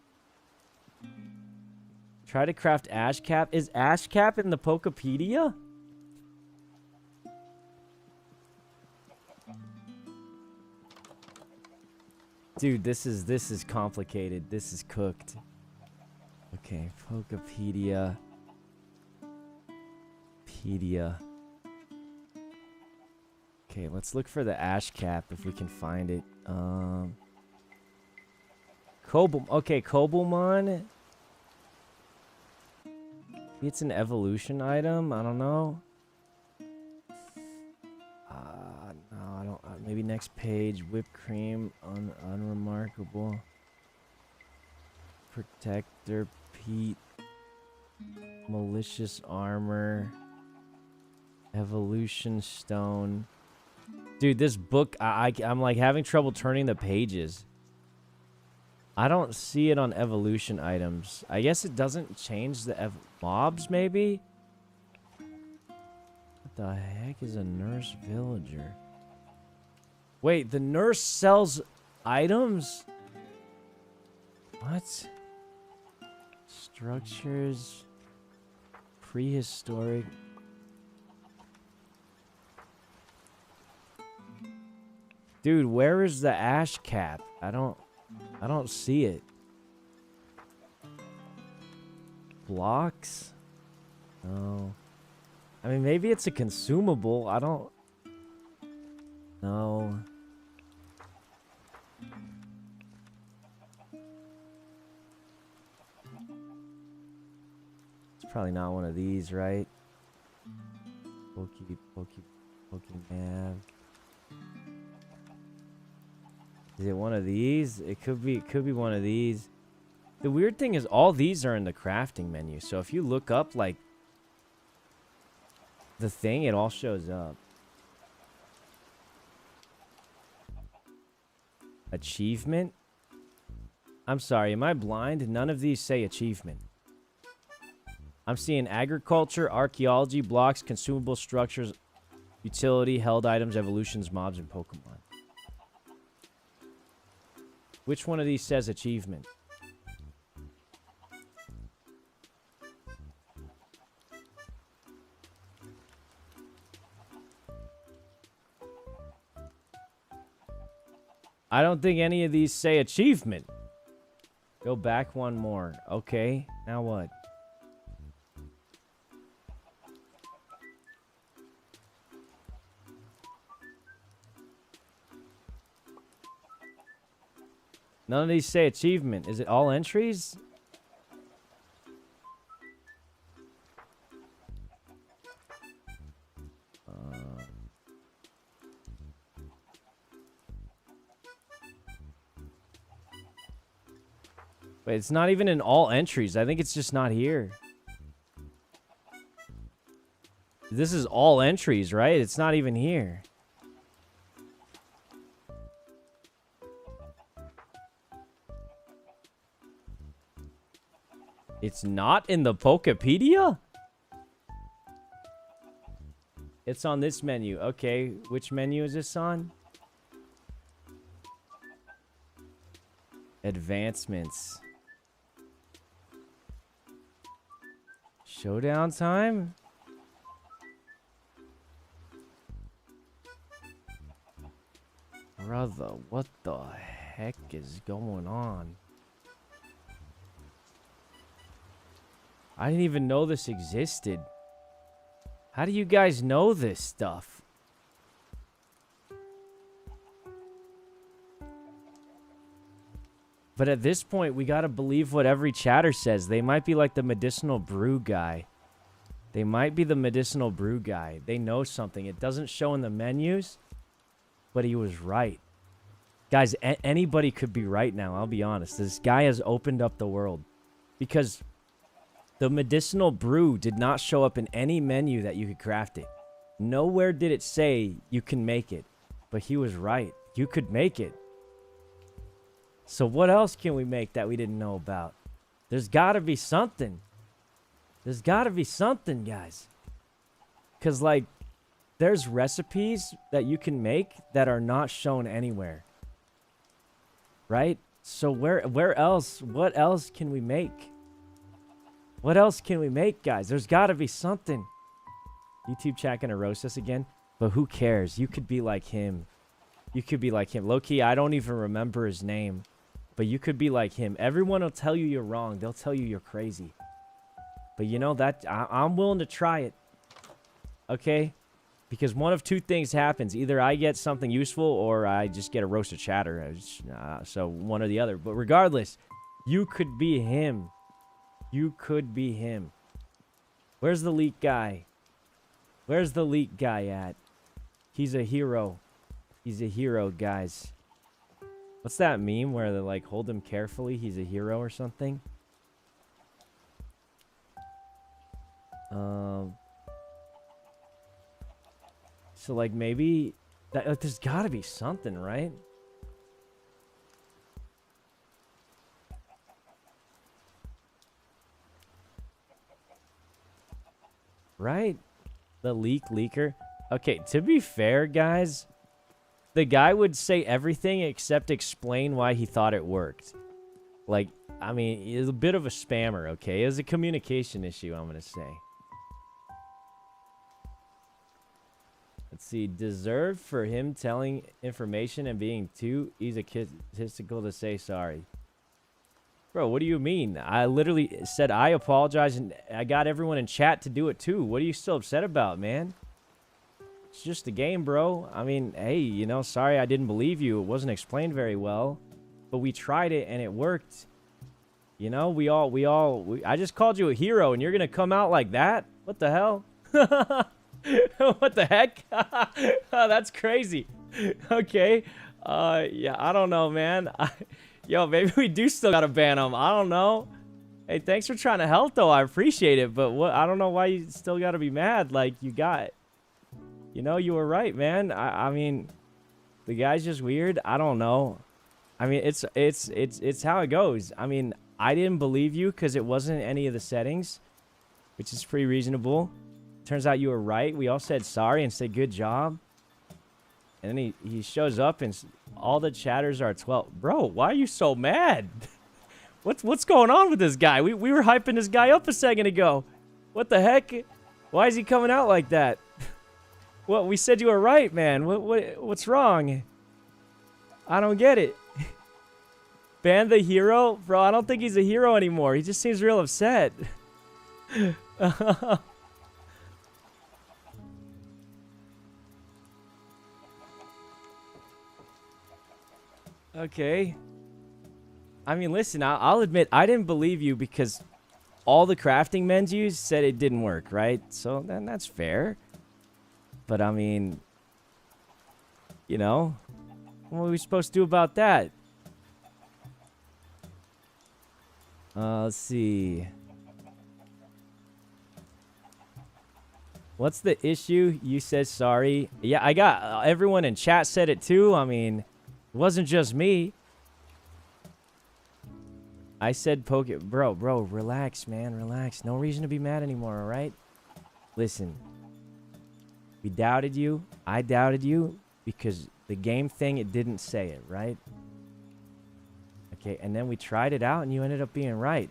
Try to craft ash cap. Is ash cap in the Pokepedia? Dude, this is complicated. This is cooked. Okay, Pokepedia. Okay, let's look for the ash cap if we can find it. Coblemon. It's an evolution item. I don't know. No, I don't. Maybe next page. Whipped cream. Unremarkable. Protector. Pete. Malicious armor. Evolution stone. Dude, this book, I'm like having trouble turning the pages. I don't see it on evolution items. I guess it doesn't change the mobs, maybe? What the heck is a nurse villager? Wait, the nurse sells items? What? Structures. Prehistoric. Dude, where is the ash cap? I don't see it. Blocks? No. I mean, maybe it's a consumable. I don't know. It's probably not one of these, right? Pokemon. Is it one of these? It could be one of these. The weird thing is all these are in the crafting menu. So if you look up like the thing, it all shows up. Achievement? I'm sorry, am I blind? None of these say achievement. I'm seeing agriculture, archaeology, blocks, consumable structures, utility, held items, evolutions, mobs, and Pokemon. Which one of these says achievement? I don't think any of these say achievement. Go back one more. Okay, now what? None of these say achievement. Is it all entries? Wait, it's not even in all entries. I think it's just not here. This is all entries, right? It's not even here. It's not in the Pokepedia? It's on this menu. Okay, which menu is this on? Advancements. Showdown time? Brother, what the heck is going on? I didn't even know this existed. How do you guys know this stuff? But at this point, we gotta believe what every chatter says. They might be like the medicinal brew guy. They might be the medicinal brew guy. They know something. It doesn't show in the menus, but he was right. Guys, anybody could be right now, I'll be honest. This guy has opened up the world. Because the medicinal brew did not show up in any menu that you could craft it. Nowhere did it say you can make it. But he was right. You could make it. So what else can we make that we didn't know about? There's got to be something. There's got to be something, guys. Because, like, there's recipes that you can make that are not shown anywhere. Right? So where else? What else can we make? What else can we make, guys? There's got to be something. YouTube chat gonna roast us again? But who cares? You could be like him. You could be like him. Low-key, I don't even remember his name. But you could be like him. Everyone will tell you you're wrong. They'll tell you you're crazy. But you know, that I'm willing to try it. Okay? Because one of two things happens. Either I get something useful or I just get a roasted chatter. So one or the other. But regardless, you could be him. You could be him. Where's the leak guy? Where's the leak guy at? He's a hero. He's a hero, guys. What's that meme where they like hold him carefully? He's a hero or something? So like maybe there's gotta be something, right? Right? The leaker. Okay, to be fair, guys, the guy would say everything except explain why he thought it worked. Like, I mean, he's a bit of a spammer, okay? It was a communication issue, I'm gonna say. Let's see. Deserved for him telling information and being too egotistical to say sorry. Bro, what do you mean? I literally said I apologize and I got everyone in chat to do it too. What are you still upset about, man? It's just a game, bro. I mean, hey, you know, sorry I didn't believe you. It wasn't explained very well. But we tried it and it worked. You know, I just called you a hero and you're going to come out like that? What the hell? What the heck? Oh, that's crazy. Okay. Yeah, I don't know, man. Yo, maybe we do still gotta ban him. I don't know. Hey, thanks for trying to help, though. I appreciate it. But what? I don't know why you still gotta be mad. Like, you know, you were right, man. I mean, the guy's just weird. I don't know. I mean, it's how it goes. I mean, I didn't believe you because it wasn't any of the settings, which is pretty reasonable. Turns out you were right. We all said sorry and said good job. And then he shows up and all the chatters are 12. Bro, why are you so mad? What's going on with this guy? We were hyping this guy up a second ago. What the heck? Why is he coming out like that? Well, we said you were right, man. What's wrong? I don't get it. Ban the hero? Bro, I don't think he's a hero anymore. He just seems real upset. Okay. I mean, listen, I'll admit, I didn't believe you because all the crafting menus said it didn't work, right? So then that's fair. But I mean, you know, what are we supposed to do about that? Let's see. What's the issue? You said sorry. Yeah, I got everyone in chat said it too. I mean, it wasn't just me. I said poke it. Bro, relax, man. Relax. No reason to be mad anymore, all right? Listen. We doubted you. I doubted you because the game thing, it didn't say it, right? Okay, and then we tried it out and you ended up being right.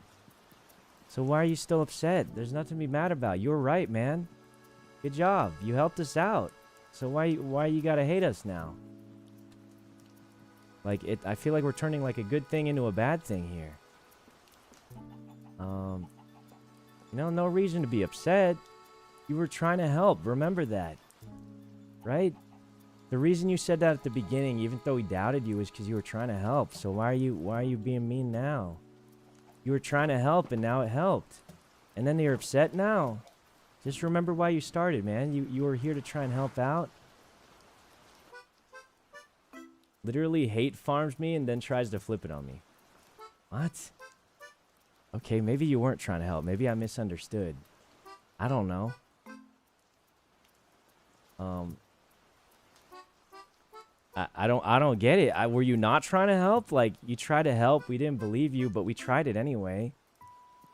So why are you still upset? There's nothing to be mad about. You were right, man. Good job. You helped us out. So why you gotta hate us now? Like, I feel like we're turning like a good thing into a bad thing here. You know, no reason to be upset. You were trying to help. Remember that. Right? The reason you said that at the beginning, even though we doubted you, is because you were trying to help. So why are you being mean now? You were trying to help and now it helped. And then you're upset now. Just remember why you started, man. You were here to try and help out. Literally hate farms me and then tries to flip it on me. What? Okay, maybe you weren't trying to help. Maybe I misunderstood. I don't know. I don't get it. Were you not trying to help? Like, you tried to help. We didn't believe you, but we tried it anyway.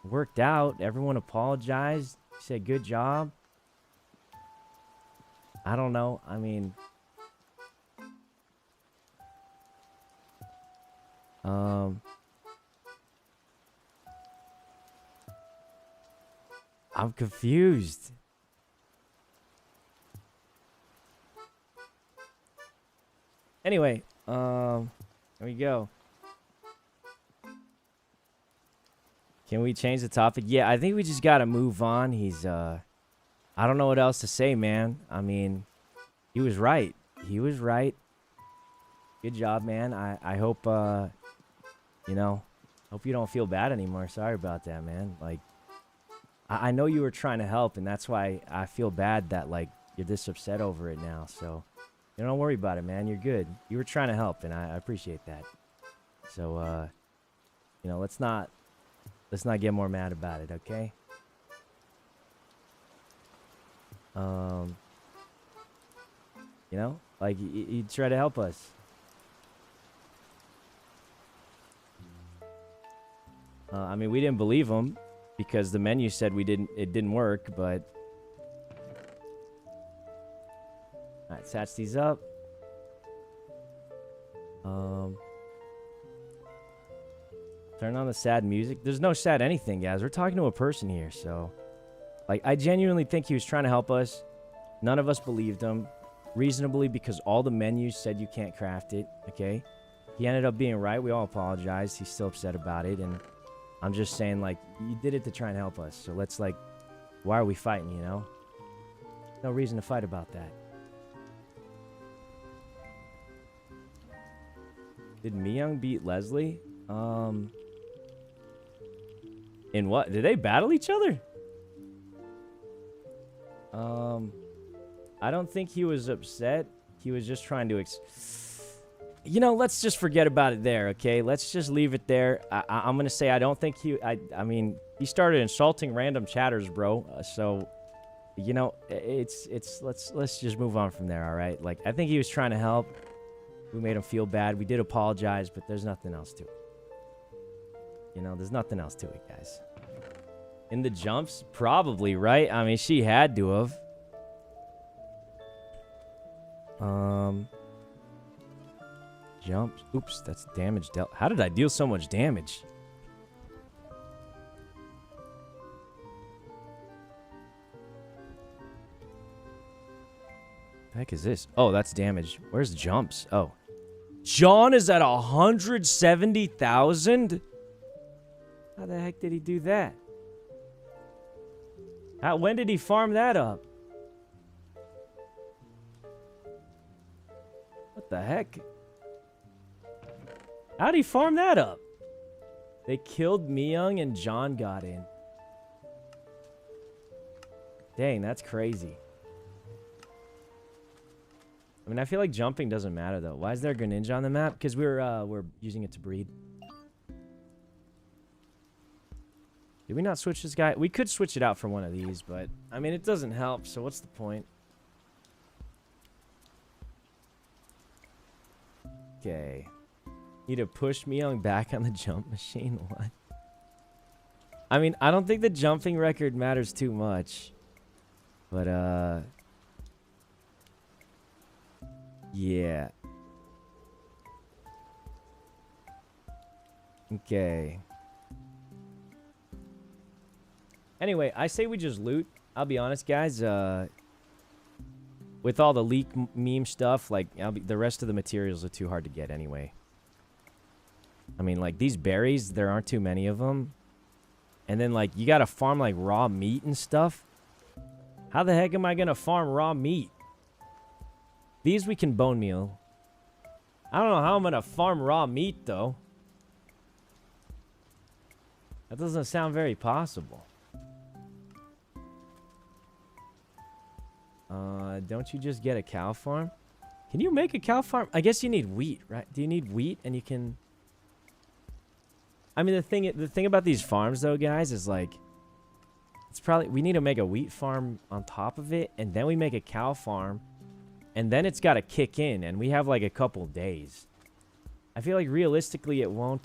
It worked out. Everyone apologized. Said good job. I don't know. I mean, I'm confused. Anyway, there we go. Can we change the topic? Yeah, I think we just gotta move on. He's, I don't know what else to say, man. I mean, he was right. He was right. Good job, man. I hope, you know, hope you don't feel bad anymore. Sorry about that, man. Like, I know you were trying to help, and that's why I feel bad that, like, you're this upset over it now. So, you know, don't worry about it, man. You're good. You were trying to help, and I appreciate that. So, you know, let's not get more mad about it, okay? You know, like, you try to help us. I mean, we didn't believe him because the menu said it didn't work, but... Alright, satch these up. Turn on the sad music. There's no sad anything, guys. We're talking to a person here, so... Like, I genuinely think he was trying to help us. None of us believed him. Reasonably, because all the menus said you can't craft it, okay? He ended up being right. We all apologized. He's still upset about it, and... I'm just saying, like, you did it to try and help us. So let's, like, why are we fighting, you know? No reason to fight about that. Did Miyoung beat Leslie? In what? Did they battle each other? I don't think he was upset. He was just trying to... You know, let's just forget about it there, okay? Let's just leave it there. I'm gonna say I don't think he... I mean, he started insulting random chatters, bro. So, you know, let's just move on from there, all right? Like, I think he was trying to help. We made him feel bad. We did apologize, but there's nothing else to it. You know, there's nothing else to it, guys. In the jumps? Probably, right? I mean, she had to have. Jumps. Oops, that's damage dealt. How did I deal so much damage? The heck is this? Oh, that's damage. Where's jumps? Oh. John is at 170,000? How the heck did he do that? When did he farm that up? What the heck? How'd he farm that up? They killed Miyoung and John got in. Dang, that's crazy. I mean, I feel like jumping doesn't matter, though. Why is there a Greninja on the map? Because we're using it to breed. Did we not switch this guy? We could switch it out for one of these, but... I mean, it doesn't help, so what's the point? Okay. Need to push Miyoung back on the jump machine. What? I mean, I don't think the jumping record matters too much. But, yeah. Okay. Anyway, I say we just loot. I'll be honest, guys. With all the leak meme stuff, like, the rest of the materials are too hard to get anyway. I mean, like, these berries, there aren't too many of them. And then, like, you gotta farm, like, raw meat and stuff. How the heck am I gonna farm raw meat? These we can bone meal. I don't know how I'm gonna farm raw meat, though. That doesn't sound very possible. Don't you just get a cow farm? Can you make a cow farm? I guess you need wheat, right? Do you need wheat and you can... I mean, the thing about these farms, though, guys, is like, it's probably, we need to make a wheat farm on top of it, and then we make a cow farm, and then it's got to kick in, and we have like a couple days. I feel like realistically, it won't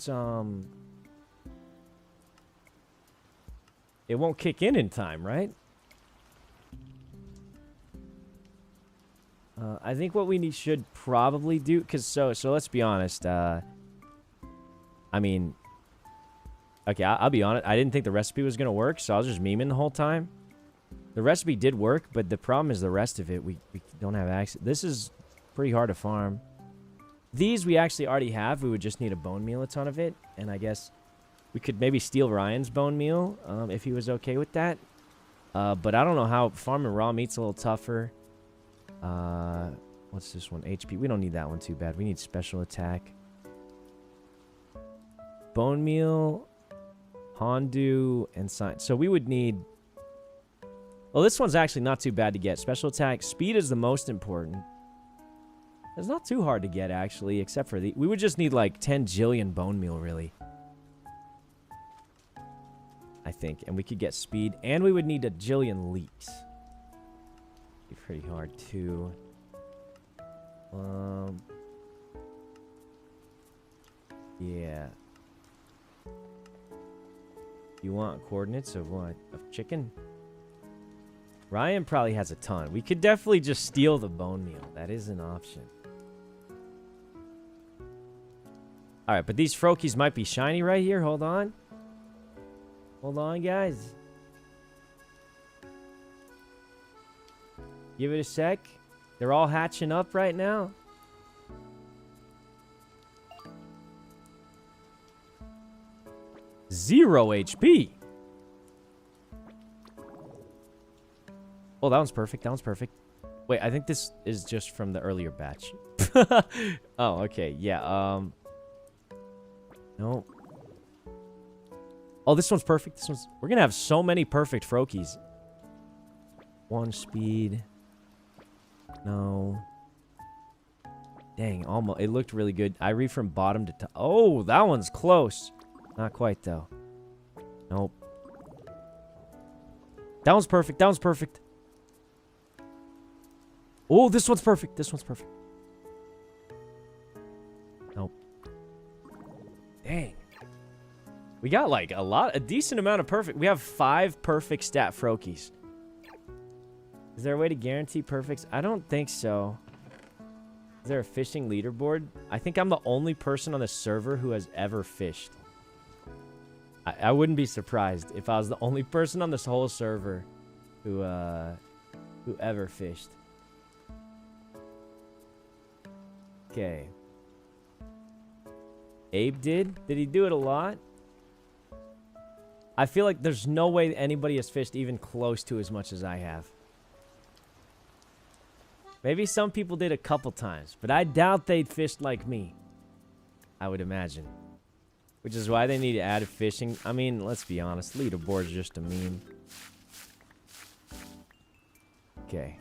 kick in time, right? I think what we should probably do, because so let's be honest. I mean. Okay, I'll be honest. I didn't think the recipe was going to work, so I was just memeing the whole time. The recipe did work, but the problem is the rest of it, we don't have access. This is pretty hard to farm. These we actually already have. We would just need a bone meal, a ton of it. And I guess we could maybe steal Ryan's bone meal if he was okay with that. But I don't know how. Farming raw meat's a little tougher. What's this one? HP. We don't need that one too bad. We need special attack. Bone meal, Hondu, and science. So we would need... Well, this one's actually not too bad to get. Special attack. Speed is the most important. It's not too hard to get, actually, except for the... We would just need, like, 10 jillion bone meal, really. I think. And we could get speed. And we would need a jillion leeks. Be pretty hard, too. Yeah. You want coordinates of what? Of chicken? Ryan probably has a ton. We could definitely just steal the bone meal. That is an option. Alright, but these Frokies might be shiny right here. Hold on. Hold on, guys. Give it a sec. They're all hatching up right now. Zero HP. Oh, that one's perfect. That one's perfect. Wait, I think this is just from the earlier batch. Oh, okay. Yeah, no. Oh, this one's perfect. This one's... We're gonna have so many perfect Frokies. 1 speed. No. Dang, almost. It looked really good. I read from bottom to top. Oh, that one's close. Not quite, though. Nope. That one's perfect. That one's perfect. Oh, this one's perfect. This one's perfect. Nope. Dang. We got, like, a decent amount of perfect. We have 5 perfect stat Frokies. Is there a way to guarantee perfects? I don't think so. Is there a fishing leaderboard? I think I'm the only person on the server who has ever fished. I wouldn't be surprised if I was the only person on this whole server who ever fished. Okay. Abe did? Did he do it a lot? I feel like there's no way anybody has fished even close to as much as I have. Maybe some people did a couple times, but I doubt they'd fished like me. I would imagine. Which is why they need to add fishing. I mean, let's be honest. Leaderboard's just a meme. Okay.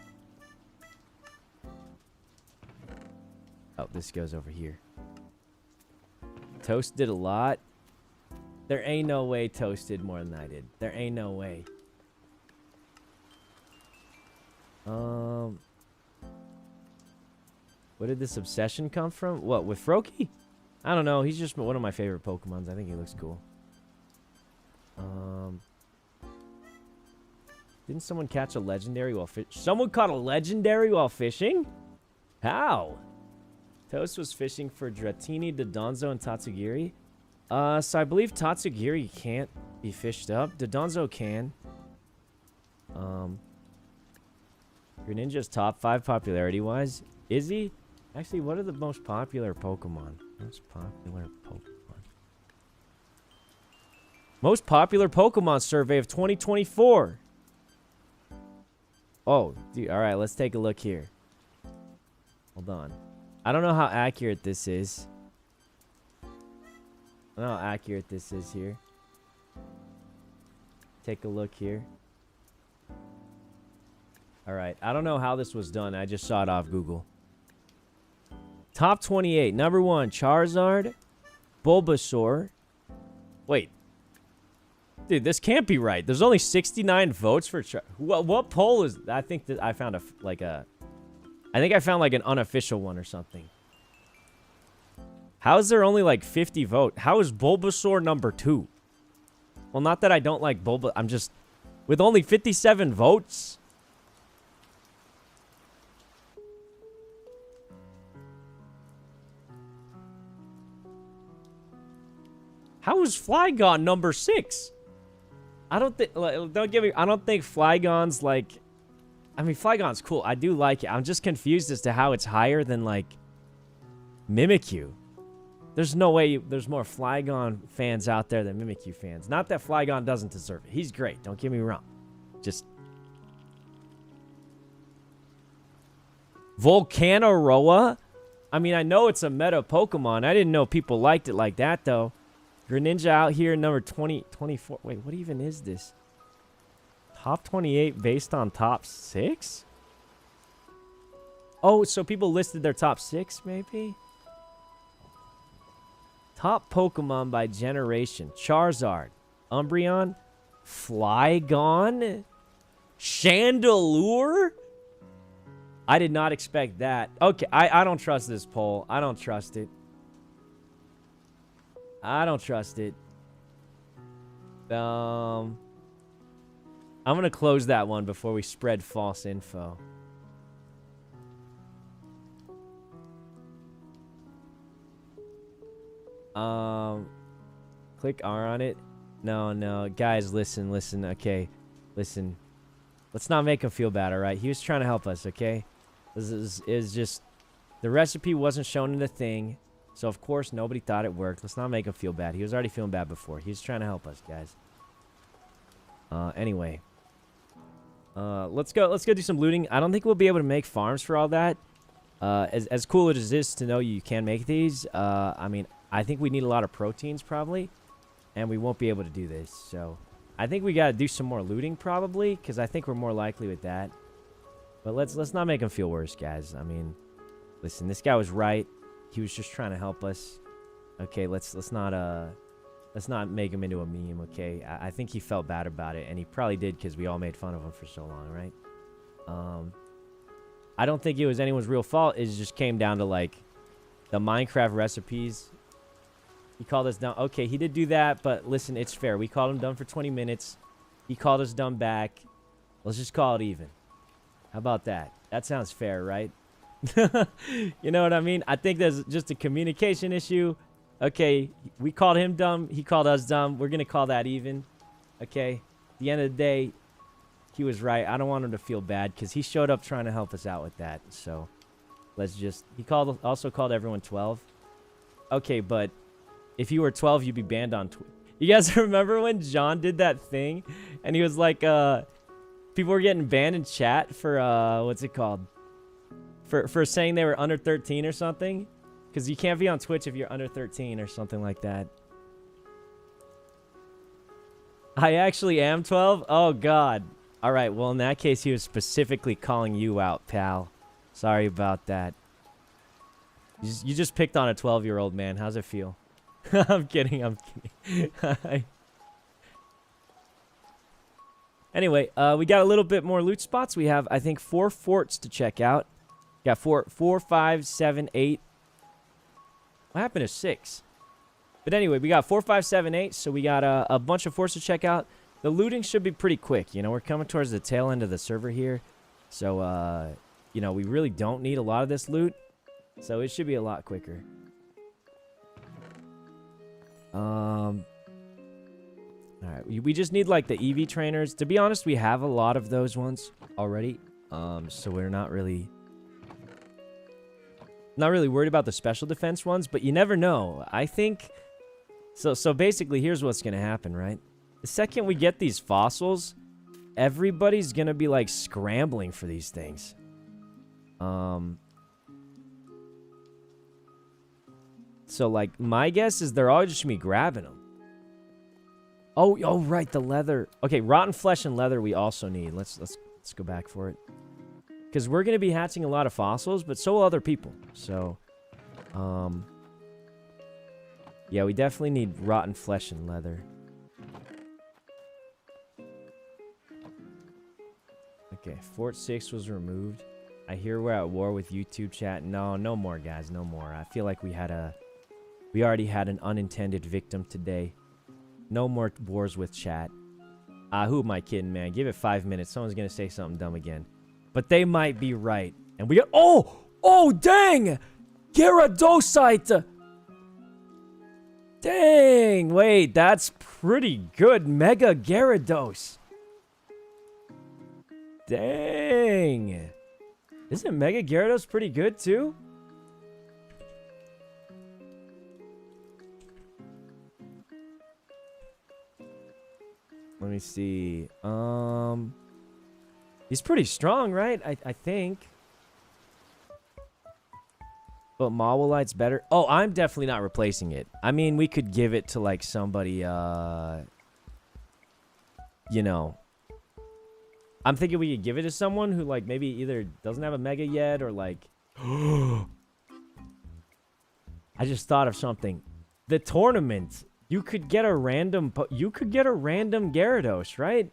Oh, this goes over here. Toast did a lot. There ain't no way Toast did more than I did. There ain't no way. Where did this obsession come from? What, with Froakie? I don't know. He's just one of my favorite Pokemons. I think he looks cool. Didn't someone catch a legendary while fishing? Someone caught a legendary while fishing? How? Toast was fishing for Dratini, Dodonzo, and Tatsugiri. So I believe Tatsugiri can't be fished up. Dodonzo can. Greninja's top 5 popularity-wise. Is he? Actually, what are the most popular Pokemon? Most popular Pokemon. Most popular Pokemon survey of 2024. Oh, dude. All right, let's take a look here. Hold on. I don't know how accurate this is. I don't know how accurate this is here. Take a look here. All right. I don't know how this was done. I just saw it off Google. Top 28. Number 1, Charizard. Bulbasaur. Wait. Dude, this can't be right. There's only 69 votes for what poll is... I think that I found I think I found like an unofficial one or something. How is there only like 50 votes? How is Bulbasaur number 2? Well, not that I don't like Bulba. I'm just... With only 57 votes... How is Flygon number 6? I don't think... Don't get me... I don't think Flygon's like... I mean, Flygon's cool. I do like it. I'm just confused as to how it's higher than like... Mimikyu. There's no way there's more Flygon fans out there than Mimikyu fans. Not that Flygon doesn't deserve it. He's great. Don't get me wrong. Just... Volcanoroa? I mean, I know it's a meta Pokemon. I didn't know people liked it like that, though. Greninja out here, number 24. Wait, what even is this? Top 28 based on top 6? Oh, so people listed their top 6, maybe? Top Pokemon by generation. Charizard. Umbreon. Flygon. Chandelure? I did not expect that. Okay, I don't trust this poll. I don't trust it. I don't trust it. I'm going to close that one before we spread false info. Click R on it. No. Guys, listen. Okay, listen. Let's not make him feel bad, all right? He was trying to help us, okay? This is just... The recipe wasn't shown in the thing, so of course nobody thought it worked. Let's not make him feel bad. He was already feeling bad before. He was trying to help us, guys. Anyway. Let's go do some looting. I don't think we'll be able to make farms for all that. As cool as it is to know you can make these, I mean, I think we need a lot of proteins probably, and we won't be able to do this. So I think we got to do some more looting probably, because I think we're more likely with that. But let's not make him feel worse, guys. I mean, listen, this guy was right. He was just trying to help us. Okay, let's not make him into a meme. Okay, I think he felt bad about it, and he probably did because we all made fun of him for so long, right? I don't think it was anyone's real fault. It just came down to like the Minecraft recipes. He called us dumb. Okay, he did do that, but listen, it's fair. We called him dumb for 20 minutes. He called us dumb back. Let's just call it even. How about that? That sounds fair, right? You know what I mean? I think there's just a communication issue. Okay, we called him dumb. He called us dumb. We're going to call that even. Okay? At the end of the day, he was right. I don't want him to feel bad because he showed up trying to help us out with that. So, let's just... He also called everyone 12. Okay, but if you were 12, you'd be banned on Twitch. You guys remember when John did that thing? And he was like, people were getting banned in chat for, what's it called? For saying they were under 13 or something. Because you can't be on Twitch if you're under 13 or something like that. I actually am 12? Oh, God. All right, well, in that case, he was specifically calling you out, pal. Sorry about that. You just picked on a 12-year-old, man. How's it feel? I'm kidding. Anyway, we got a little bit more loot spots. We have, I think, 4 forts to check out. Got 4, 5, 7, 8. What happened to 6? But anyway, we got 4, 5, 7, 8. So we got a bunch of forts to check out. The looting should be pretty quick. You know, we're coming towards the tail end of the server here. So, you know, we really don't need a lot of this loot. So it should be a lot quicker. Alright, we just need, like, the EV trainers. To be honest, we have a lot of those ones already. So we're not really worried about the special defense ones, but you never know. I think... So basically, here's what's going to happen, right? The second we get these fossils, everybody's going to be, like, scrambling for these things. So, like, my guess is they're all just going to be grabbing them. Oh, right, the leather. Okay, rotten flesh and leather we also need. Let's go back for it. Because we're going to be hatching a lot of fossils, but so will other people. So, yeah, we definitely need rotten flesh and leather. Okay, Fort 6 was removed. I hear we're at war with YouTube chat. No more, guys, no more. I feel like we already had an unintended victim today. No more wars with chat. Who am I kidding, man? Give it 5 minutes. Someone's going to say something dumb again. But they might be right. And we got... Oh, dang! Gyarados! Dang! Wait, that's pretty good. Mega Gyarados. Dang. Isn't Mega Gyarados pretty good, too? Let me see. He's pretty strong, right? I think. But Mawilite's better. Oh, I'm definitely not replacing it. I mean, we could give it to, like, somebody, you know. I'm thinking we could give it to someone who, like, maybe either doesn't have a mega yet or, like... I just thought of something. The tournament. You could get a random... You could get a random Gyarados, right?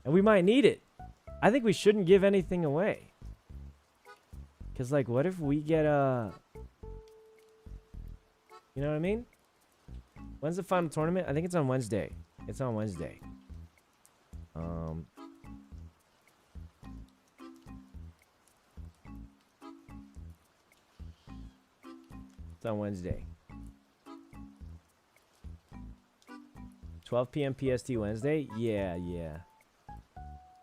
And we might need it. I think we shouldn't give anything away. Because, like, what if we get a... You know what I mean? When's the final tournament? I think it's on Wednesday. It's on Wednesday. It's on Wednesday. 12 p.m. PST Wednesday? Yeah, yeah.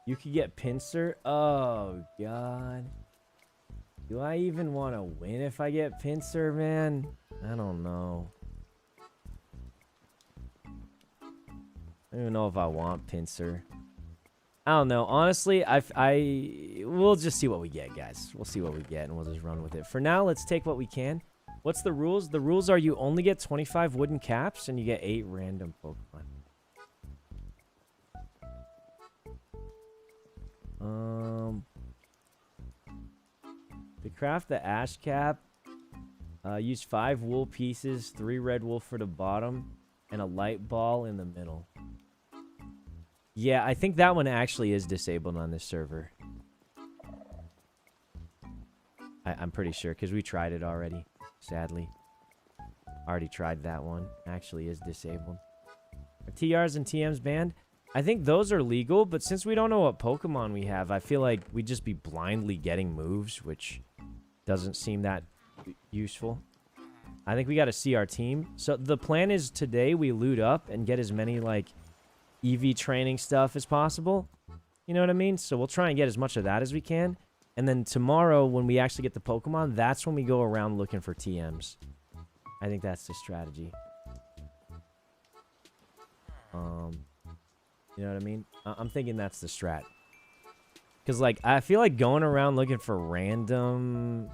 You could get Pinsir? Oh, God. Do I even want to win if I get Pinsir, man? I don't know. I don't even know if I want Pinsir. I don't know. Honestly, we'll just see what we get, guys. We'll see what we get, and we'll just run with it. For now, let's take what we can. What's the rules? The rules are you only get 25 wooden caps, and you get 8 random Pokemon. To craft the ash cap, use 5 wool pieces, 3 red wool for the bottom, and a light ball in the middle. Yeah, I think that one actually is disabled on this server. I'm pretty sure, because we tried it already, sadly. Already tried that one. Actually is disabled. Are TRs and TMs banned? I think those are legal, but since we don't know what Pokemon we have, I feel like we'd just be blindly getting moves, which doesn't seem that useful. I think we got to see our team. So the plan is today we loot up and get as many, like, EV training stuff as possible. You know what I mean? So we'll try and get as much of that as we can. And then tomorrow, when we actually get the Pokemon, that's when we go around looking for TMs. I think that's the strategy. You know what I mean? I'm thinking that's the strat. Because, like, I feel like going around looking for random,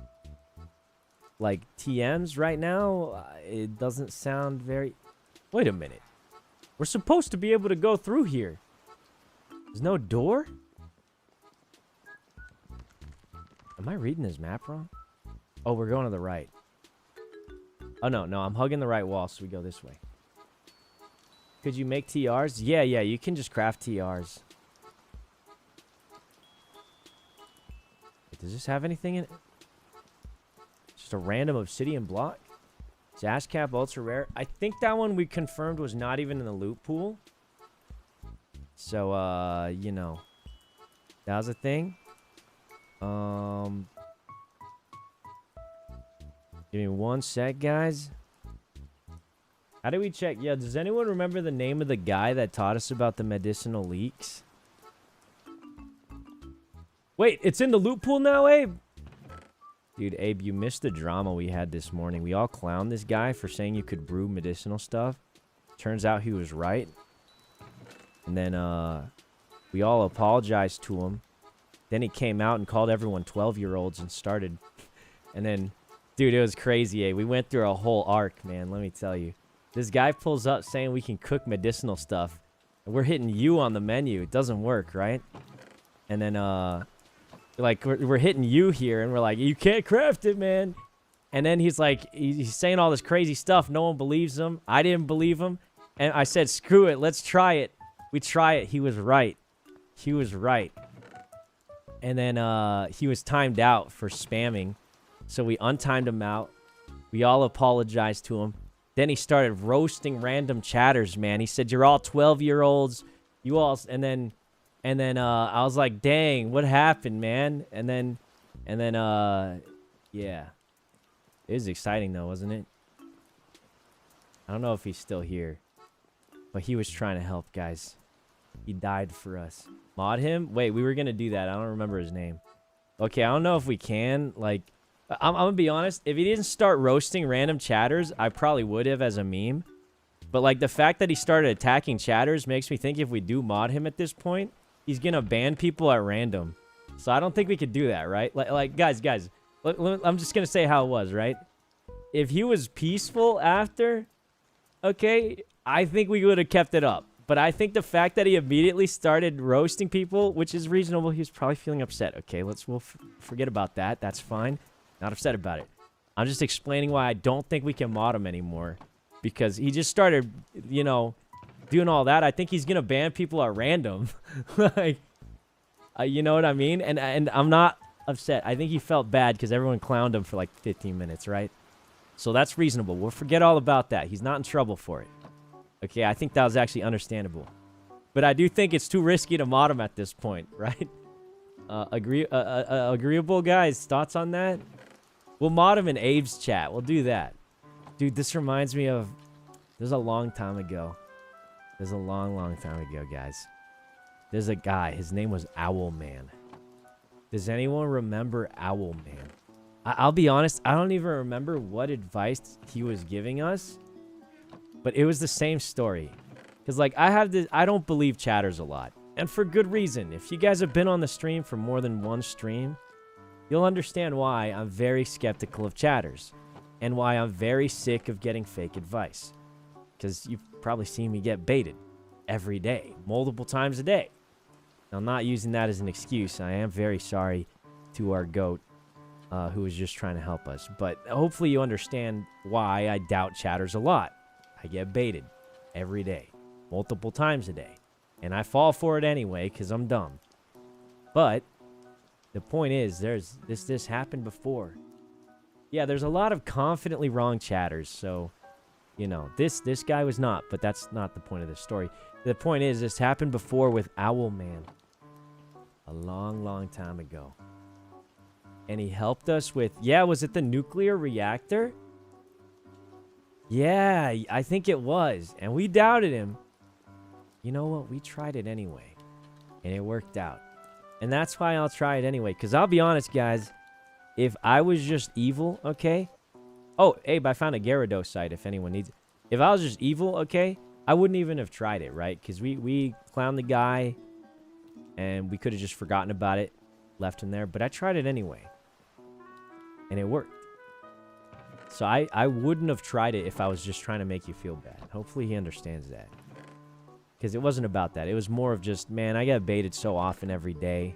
like, TMs right now, it doesn't sound very... Wait a minute. We're supposed to be able to go through here. There's no door? Am I reading this map wrong? Oh, we're going to the right. Oh, no, I'm hugging the right wall, so we go this way. Could you make TRs? Yeah, you can just craft TRs. Wait, does this have anything in it? Just a random obsidian block? Ash Cap Ultra Rare. I think that one we confirmed was not even in the loot pool. So, you know. That was a thing. Give me one sec, guys. How do we check? Yeah, does anyone remember the name of the guy that taught us about the medicinal leaks? Wait, it's in the loot pool now, Abe? Dude, Abe, you missed the drama we had this morning. We all clowned this guy for saying you could brew medicinal stuff. Turns out he was right. And then, we all apologized to him. Then he came out and called everyone 12-year-olds and started. And then, dude, it was crazy, eh? We went through a whole arc, man, let me tell you. This guy pulls up saying we can cook medicinal stuff. And we're hitting you on the menu. It doesn't work, right? And then, like, we're hitting you here, and we're like, you can't craft it, man. And then he's like, he's saying all this crazy stuff. No one believes him. I didn't believe him. And I said, screw it. Let's try it. We try it. He was right. He was right. And then he was timed out for spamming. So we untimed him out. We all apologized to him. Then he started roasting random chatters, man. He said, you're all 12-year-olds. You all... And then I was like, dang, what happened, man? And then, yeah. It was exciting, though, wasn't it? I don't know if he's still here. But he was trying to help, guys. He died for us. Mod him? Wait, we were going to do that. I don't remember his name. Okay, I don't know if we can. Like, I'm going to be honest. If he didn't start roasting random chatters, I probably would have as a meme. But, like, the fact that he started attacking chatters makes me think if we do mod him at this point, he's going to ban people at random. So I don't think we could do that, right? Like guys, I'm just going to say how it was, right? If he was peaceful after, okay, I think we would have kept it up. But I think the fact that he immediately started roasting people, which is reasonable, he was probably feeling upset. Okay, we'll forget about that. That's fine. Not upset about it. I'm just explaining why I don't think we can mod him anymore. Because he just started, you know, doing all that. I think he's going to ban people at random. Like, you know what I mean? And I'm not upset. I think he felt bad because everyone clowned him for like 15 minutes, right? So that's reasonable. We'll forget all about that. He's not in trouble for it. Okay, I think that was actually understandable. But I do think it's too risky to mod him at this point, right? Agreeable, guys? Thoughts on that? We'll mod him in Abe's chat. We'll do that. Dude, this reminds me of... There's a long time ago. There's a long time ago, guys. There's a guy. His name was Owlman. Does anyone remember Owlman? I'll be honest. I don't even remember what advice he was giving us. But it was the same story. Because, like, I don't believe chatters a lot. And for good reason. If you guys have been on the stream for more than one stream, you'll understand why I'm very skeptical of chatters. And why I'm very sick of getting fake advice. Because you've probably seen me get baited every day, multiple times a day. Now, I'm not using that as an excuse. I am very sorry to our goat who was just trying to help us. But hopefully you understand why I doubt chatters a lot. I get baited every day, multiple times a day. And I fall for it anyway because I'm dumb. But the point is, this happened before. Yeah, there's a lot of confidently wrong chatters, so, you know, this guy was not, but that's not the point of this story. The point is, this happened before with Owlman. A long time ago. And he helped us with, yeah, was it the nuclear reactor? Yeah, I think it was. And we doubted him. You know what? We tried it anyway. And it worked out. And that's why I'll try it anyway. Because I'll be honest, guys. If I was just evil, okay? Oh, Abe, I found a Gyarados site if anyone needs it. If I was just evil, okay? I wouldn't even have tried it, right? Because we clowned the guy. And we could have just forgotten about it. Left him there. But I tried it anyway. And it worked. So I wouldn't have tried it if I was just trying to make you feel bad. Hopefully he understands that. Because it wasn't about that. It was more of just, man, I get baited so often every day.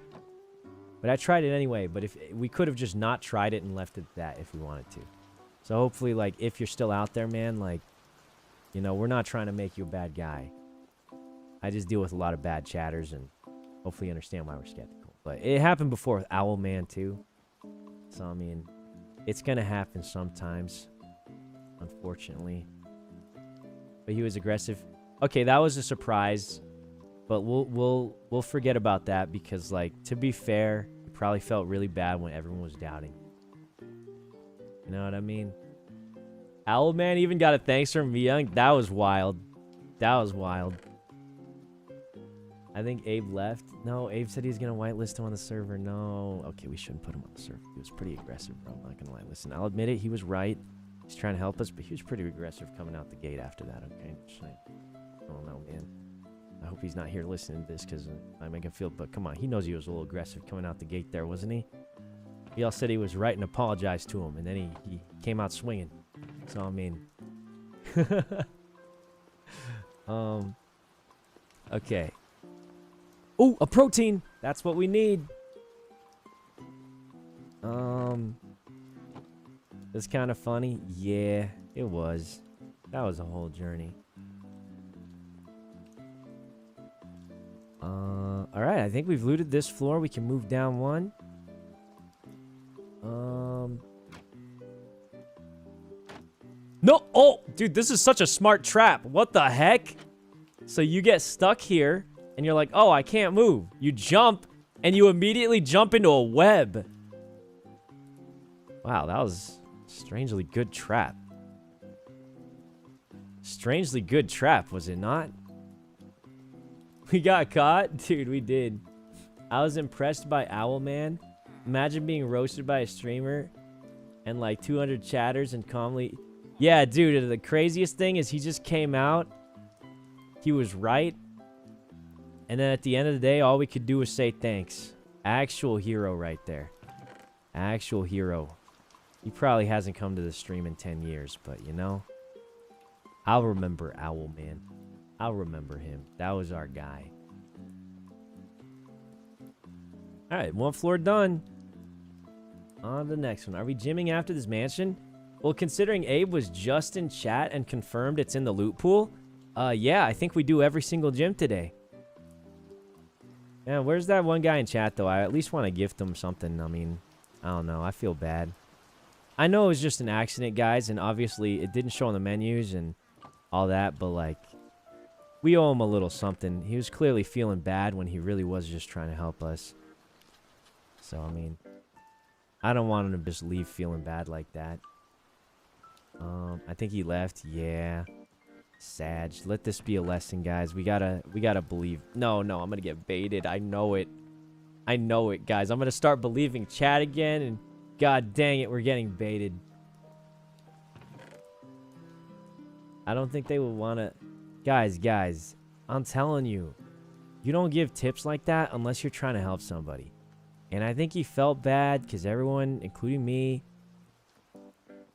But I tried it anyway. But if we could have just not tried it and left it at that if we wanted to. So hopefully, like, if you're still out there, man, like, you know, we're not trying to make you a bad guy. I just deal with a lot of bad chatters, and hopefully you understand why we're skeptical. But it happened before with Owlman, too. So, I mean, it's going to happen sometimes, unfortunately. But he was aggressive. Okay, that was a surprise. But we'll forget about that because, like, to be fair, he probably felt really bad when everyone was doubting. You know what I mean? Owlman even got a thanks from me. That was wild. That was wild. I think Abe left. No, Abe said he's going to whitelist him on the server. No. Okay, we shouldn't put him on the server. He was pretty aggressive, bro. I'm not going to lie. Listen, I'll admit it. He was right. He's trying to help us, but he was pretty aggressive coming out the gate after that, okay? Just like, I don't know, man. I hope he's not here listening to this because I make him feel... But come on, he knows he was a little aggressive coming out the gate there, wasn't he? He all said he was right and apologized to him, and then he came out swinging. So, I mean... Okay. Oh, a protein! That's what we need! It's kind of funny. Yeah, it was. That was a whole journey. Alright, I think we've looted this floor. We can move down one. No! Oh! Dude, this is such a smart trap. What the heck? So you get stuck here, and you're like, oh, I can't move. You jump, and you immediately jump into a web. Wow, that was a strangely good trap. Strangely good trap, was it not? We got caught? Dude, we did. I was impressed by Owlman. Imagine being roasted by a streamer and like 200 chatters and calmly... Yeah, dude, the craziest thing is he just came out. He was right. And then at the end of the day, all we could do was say thanks. Actual hero right there. Actual hero. He probably hasn't come to the stream in 10 years, but you know, I'll remember Owl Man. I'll remember him. That was our guy. All right, one floor done. On to the next one. Are we gymming after this mansion? Well, considering Abe was just in chat and confirmed it's in the loot pool, yeah, I think we do every single gym today. Yeah, where's that one guy in chat, though? I at least want to gift him something. I mean, I don't know. I feel bad. I know it was just an accident, guys, and obviously it didn't show on the menus and all that, but, like, we owe him a little something. He was clearly feeling bad when he really was just trying to help us. So, I mean, I don't want him to just leave feeling bad like that. I think he left. Yeah. Sag. Let this be a lesson, guys. We gotta believe. No, I'm gonna get baited. I know it. I know it, guys. I'm gonna start believing chat again, and god dang it, we're getting baited. I don't think they would wanna... Guys, I'm telling you, you don't give tips like that unless you're trying to help somebody. And I think he felt bad because everyone, including me,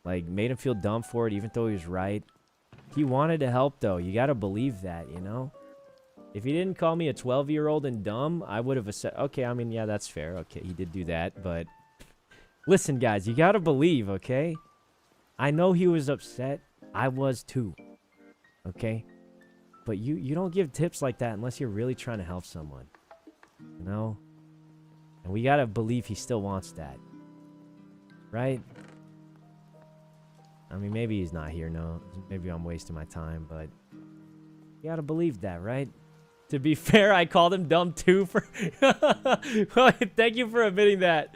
like, made him feel dumb for it, even though he was right. He wanted to help, though. You gotta believe that, you know? If he didn't call me a 12-year-old and dumb, I would have said, okay, I mean, yeah, that's fair. Okay, he did do that, but... Listen, guys, you gotta believe, okay? I know he was upset. I was, too. Okay? But you don't give tips like that unless you're really trying to help someone. You know? And we gotta believe he still wants that. Right? I mean, maybe he's not here, no. Maybe I'm wasting my time, but... You gotta believe that, right? To be fair, I called him dumb, too, for... Well, thank you for admitting that.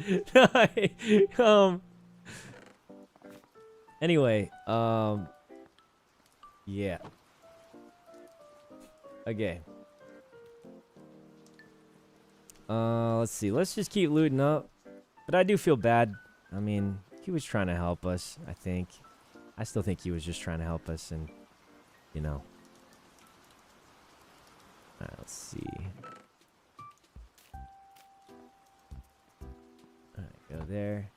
Anyway, yeah. Okay. Let's see. Let's just keep looting up. But I do feel bad. I mean, he was trying to help us, I think. I still think he was just trying to help us, and, you know. Alright, let's see. Alright, go there.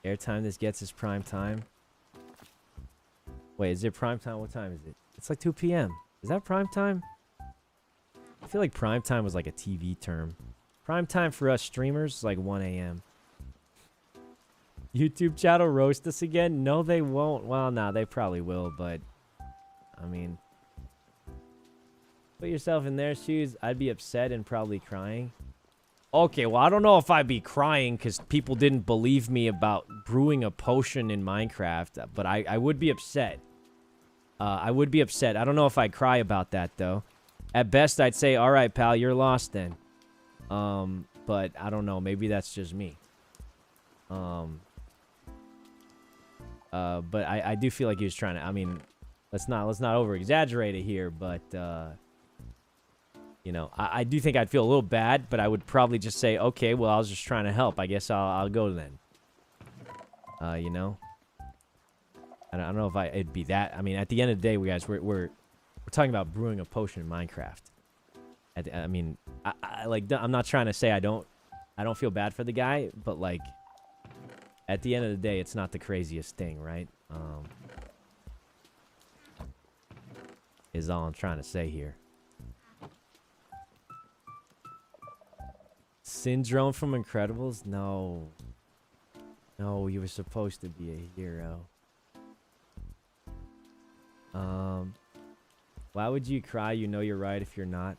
Airtime this gets is prime time. Wait, is it prime time? What time is it? It's like 2 p.m. Is that prime time? I feel like prime time was like a TV term. Prime time for us streamers is like 1 a.m. YouTube chat will roast us again? No, they won't. Well, nah, they probably will, but... I mean... Put yourself in their shoes. I'd be upset and probably crying. Okay, well, I don't know if I'd be crying because people didn't believe me about brewing a potion in Minecraft, but I would be upset. I would be upset. I don't know if I'd cry about that, though. At best, I'd say, all right, pal, you're lost then. But I don't know. Maybe that's just me. But I do feel like he was trying to... I mean, let's not over-exaggerate it here, but... You know, I do think I'd feel a little bad, but I would probably just say, okay, well, I was just trying to help. I guess I'll go then. You know? I don't know if it'd be that. I mean, at the end of the day, guys, we're talking about brewing a potion in Minecraft. I mean, I'm not trying to say I don't feel bad for the guy, but, like, at the end of the day, it's not the craziest thing, right? Is all I'm trying to say here. Syndrome from Incredibles? No. No, he was supposed to be a hero. Why would you cry? You know you're right if you're not.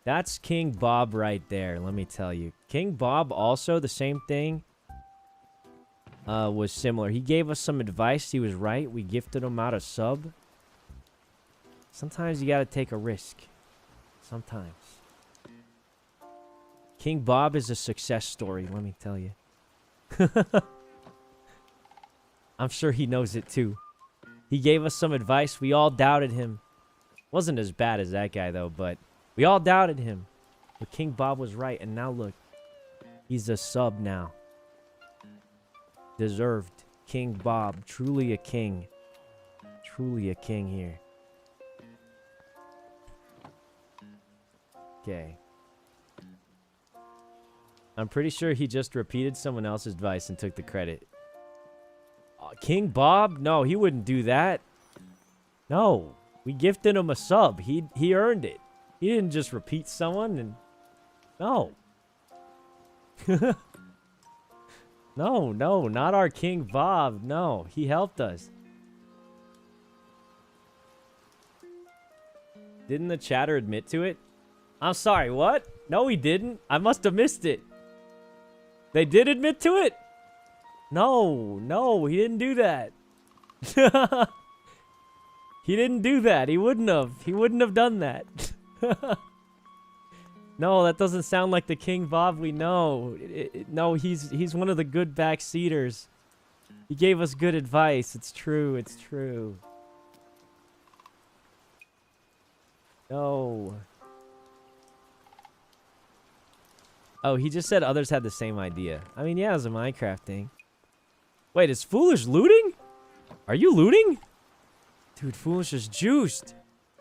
That's King Bob right there, let me tell you. King Bob also, the same thing, was similar. He gave us some advice. He was right. We gifted him out a sub. Sometimes you gotta take a risk. Sometimes. King Bob is a success story, let me tell you. I'm sure he knows it too. He gave us some advice. We all doubted him. Wasn't as bad as that guy though, but we all doubted him. But King Bob was right, and now look. He's a sub now. Deserved. King Bob. Truly a king. truly a king here. Okay. I'm pretty sure he just repeated someone else's advice and took the credit. King Bob? No, he wouldn't do that. No. We gifted him a sub. He earned it. He didn't just repeat someone and... No. No, not our King Bob. No, he helped us. Didn't the chatter admit to it? I'm sorry, what? No, he didn't. I must have missed it. They did admit to it? No, he didn't do that. He didn't do that. He wouldn't have done that. No, that doesn't sound like the King Bob we know. No, he's one of the good backseaters. He gave us good advice. It's true. It's true. No. Oh, he just said others had the same idea. I mean, yeah, it was a Minecraft thing. Wait, is Foolish looting? Are you looting? Dude, Foolish is juiced.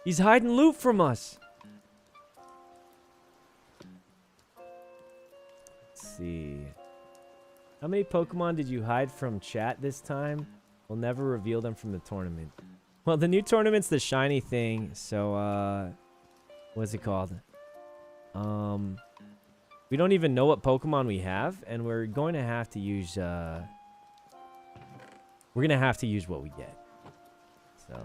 He's hiding loot from us. Let's see. How many Pokemon did you hide from chat this time? We'll never reveal them from the tournament. Well, the new tournament's the shiny thing, so, what's it called? We don't even know what Pokemon we have, and we're going to have to use, we're going to have to use what we get. So.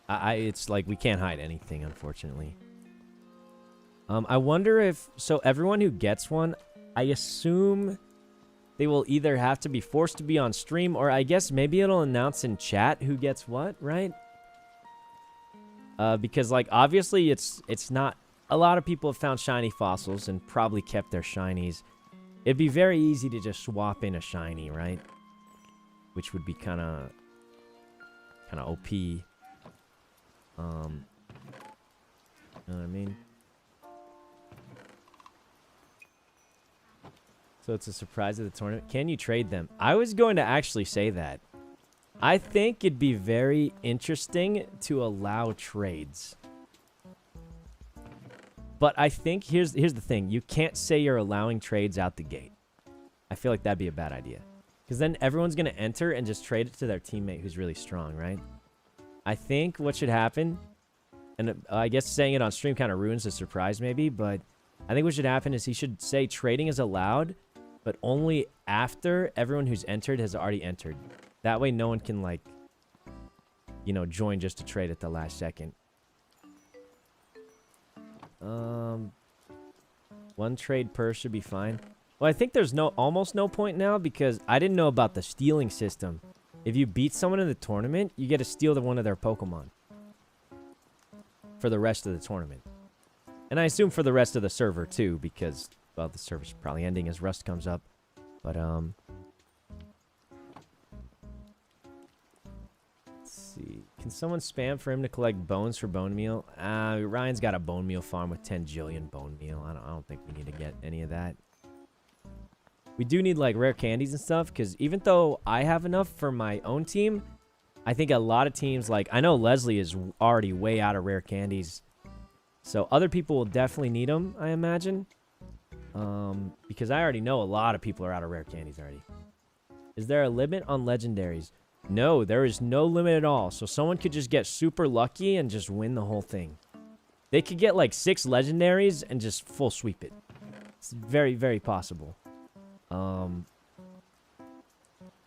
It's like we can't hide anything, unfortunately. I wonder if, so everyone who gets one, I assume they will either have to be forced to be on stream, or I guess maybe it'll announce in chat who gets what, right? Because, like, obviously it's not... A lot of people have found shiny fossils and probably kept their shinies. It'd be very easy to just swap in a shiny, right? Which would be kind of OP. You know what I mean? So it's a surprise at the tournament. Can you trade them? I was going to actually say that. I think it'd be very interesting to allow trades. But I think here's the thing. You can't say you're allowing trades out the gate. I feel like that'd be a bad idea. Because then everyone's going to enter and just trade it to their teammate who's really strong, right? I think what should happen, and I guess saying it on stream kind of ruins the surprise maybe, but I think what should happen is he should say trading is allowed, but only after everyone who's entered has already entered. That way no one can, like, you know, join just to trade at the last second. One trade per should be fine. Well, I think there's almost no point now because I didn't know about the stealing system. If you beat someone in the tournament, you get to steal one of their Pokemon for the rest of the tournament. And I assume for the rest of the server too, because, well, the server's probably ending as Rust comes up. But, let's see. Can someone spam for him to collect bones for bone meal? Ryan's got a bone meal farm with 10 jillion bone meal. I don't think we need to get any of that. We do need, like, rare candies and stuff, because even though I have enough for my own team, I think a lot of teams, like, I know Leslie is already way out of rare candies. So other people will definitely need them, I imagine. Because I already know a lot of people are out of rare candies already. Is there a limit on legendaries? No, there is no limit at all. So someone could just get super lucky and just win the whole thing. They could get like 6 legendaries and just full sweep it. It's very, very possible.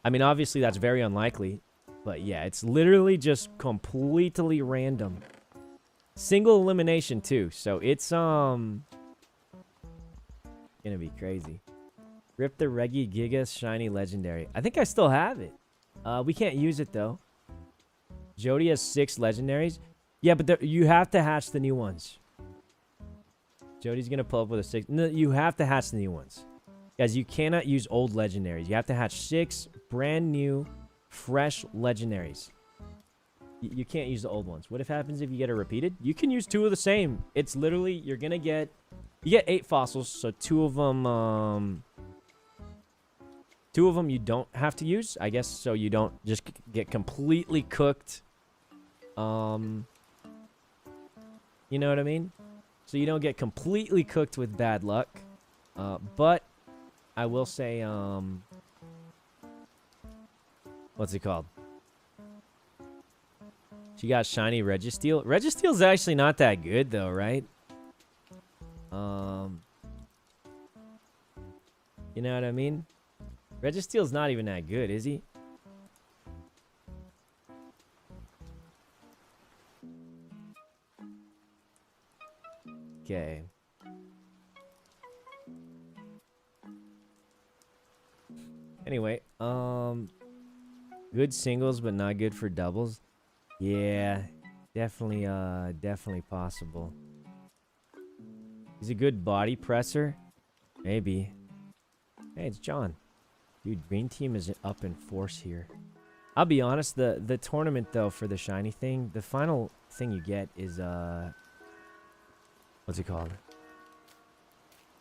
I mean, obviously that's very unlikely. But yeah, it's literally just completely random. Single elimination too. So it's gonna be crazy. Rip the Reggie Giga Shiny Legendary. I think I still have it. We can't use it though. Jody has 6 legendaries. Yeah, but you have to hatch the new ones. Jody's gonna pull up with a 6. No, you have to hatch the new ones. Guys, you cannot use old legendaries. You have to hatch 6 brand new, fresh legendaries. You can't use the old ones. What if happens if you get it repeated? You can use 2 of the same. It's literally, you're gonna get... You get 8 fossils, so 2 of them, 2 of them you don't have to use, I guess, so you don't just get completely cooked. You know what I mean? So you don't get completely cooked with bad luck. But I will say, what's it called? She got shiny Registeel. Registeel's actually not that good though, right? You know what I mean? Registeel's not even that good, is he? Okay. Anyway, good singles, but not good for doubles. Yeah, definitely possible. He's a good body presser. Maybe. Hey, it's John. Dude, green team is up in force here. I'll be honest, the tournament, though, for the shiny thing, the final thing you get is, what's it called?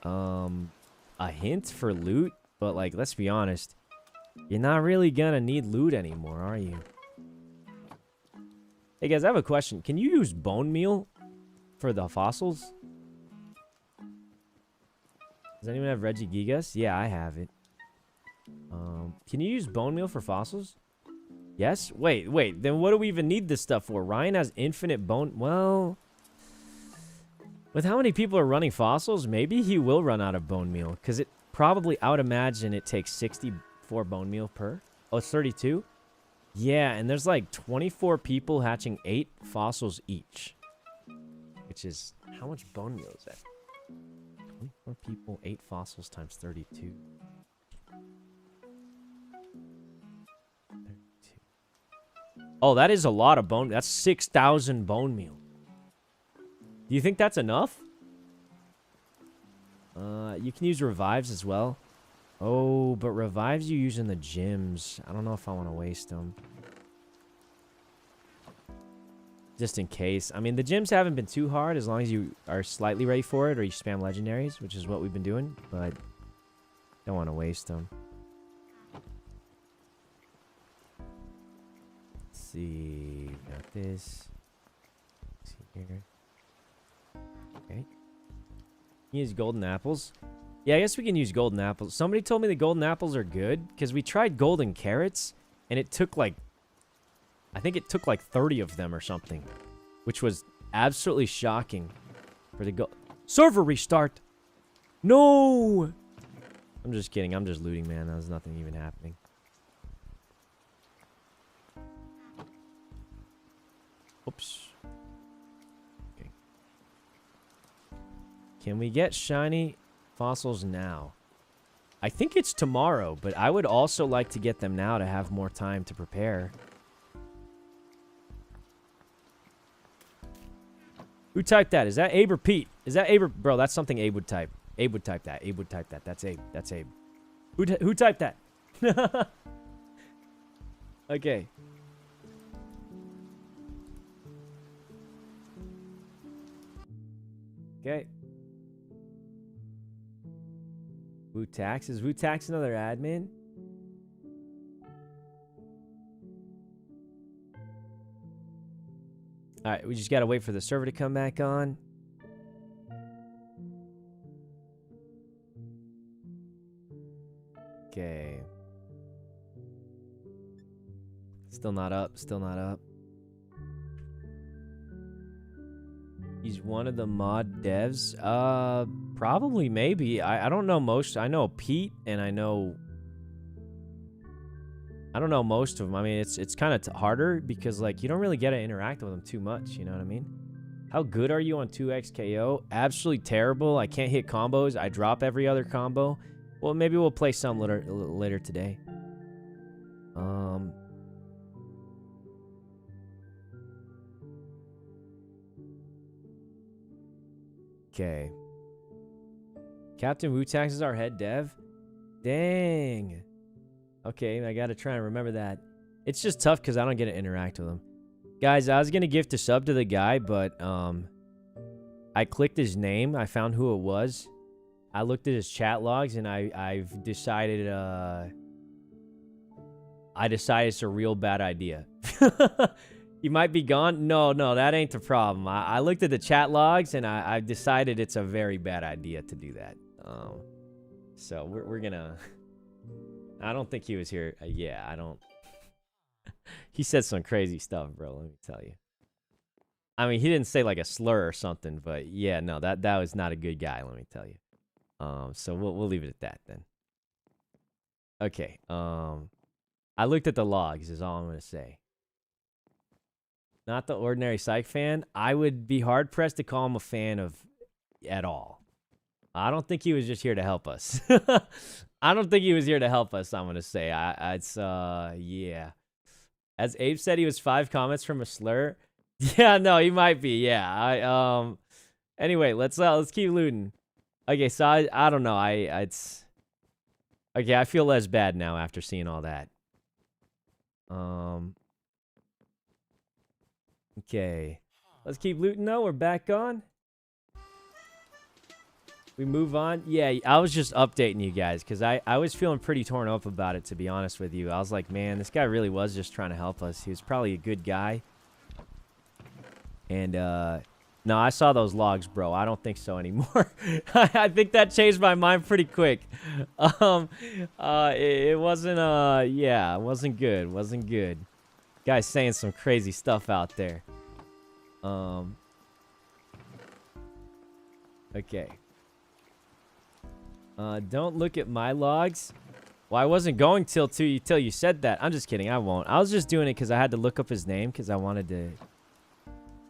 A hint for loot, but, like, let's be honest. You're not really gonna need loot anymore, are you? Hey, guys, I have a question. Can you use bone meal for the fossils? Does anyone have Regigigas? Yeah, I have it. Can you use bone meal for fossils? Yes? Wait. Then what do we even need this stuff for? Ryan has infinite bone... Well... With how many people are running fossils, maybe he will run out of bone meal. Because it probably, I would imagine it takes 64 bone meal per. Oh, it's 32? Yeah, and there's like 24 people hatching 8 fossils each. Which is... How much bone meal is that? 24 people, 8 fossils times 32. 32. Oh, that is a lot of bone. That's 6,000 bone meal. Do you think that's enough? You can use revives as well. Oh, but revives you use in the gyms. I don't know if I want to waste them. Just in case. I mean, the gyms haven't been too hard as long as you are slightly ready for it or you spam legendaries, which is what we've been doing, but don't want to waste them. Let's see. Got this. Let's see here. Okay. Use golden apples. Yeah, I guess we can use golden apples. Somebody told me the golden apples are good because we tried golden carrots and it took like... I think it took like 30 of them or something, which was absolutely shocking for the server restart. No! I'm just kidding. I'm just looting, man. There's nothing even happening. Oops. Okay. Can we get shiny fossils now? I think it's tomorrow, but I would also like to get them now to have more time to prepare. Who typed that? Is that Abe or Pete? Is that Abe or... Bro, that's something Abe would type. Abe would type that. Abe would type that. That's Abe. That's Abe. Who typed that? Okay. Okay. Wutax. Is Wutax another admin? Alright, we just gotta wait for the server to come back on. Okay. Still not up, still not up. He's one of the mod devs. Probably, maybe. I don't know most. I know Pete, and I don't know most of them. I mean, it's kind of harder because, like, you don't really get to interact with them too much. You know what I mean? How good are you on 2x KO? Absolutely terrible. I can't hit combos. I drop every other combo. Well, maybe we'll play some later today. Okay. Captain Wutax is our head dev? Dang. Okay, I gotta try and remember that. It's just tough because I don't get to interact with him. Guys, I was gonna gift a sub to the guy, but I clicked his name. I found who it was. I looked at his chat logs, and I've decided I decided it's a real bad idea. You might be gone. No, that ain't the problem. I looked at the chat logs and I decided it's a very bad idea to do that. So we're gonna. I don't think he was here. Yeah, I don't. He said some crazy stuff, bro. Let me tell you. I mean, he didn't say like a slur or something, but yeah, no, that was not a good guy. Let me tell you. So we'll leave it at that then. Okay. I looked at the logs. Is all I'm gonna say. Not the ordinary Psych fan. I would be hard pressed to call him a fan of at all. I don't think he was just here to help us. I don't think he was here to help us. I'm gonna say. It's yeah. As Abe said, he was 5 comments from a slur. Yeah, no, he might be. Yeah. Anyway, let's keep looting. Okay, so I don't know. It's okay. I feel less bad now after seeing all that. Okay, let's keep looting though. We're back on. We move on. Yeah, I was just updating you guys because I was feeling pretty torn up about it, to be honest with you. I was like, man, this guy really was just trying to help us. He was probably a good guy. And no, I saw those logs, bro. I don't think so anymore. I think that changed my mind pretty quick. It wasn't yeah, it wasn't good. Wasn't good. Guy's saying some crazy stuff out there. Okay. Don't look at my logs. Well, I wasn't going till you said that. I'm just kidding. I won't. I was just doing it because I had to look up his name because I wanted to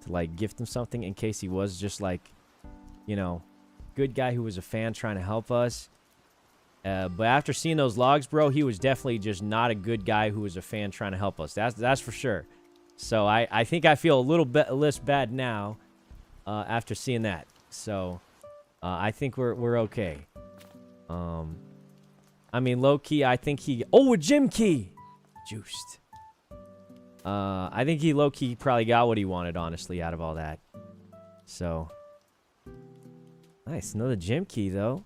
like gift him something in case he was just like, you know, good guy who was a fan trying to help us. But after seeing those logs, bro, he was definitely just not a good guy who was a fan trying to help us. That's for sure. So I think I feel a little bit less bad now after seeing that. So I think we're okay. I mean, low key, I think he. Oh, a gym key, juiced. I think he low key probably got what he wanted, honestly, out of all that. So nice, another gym key though.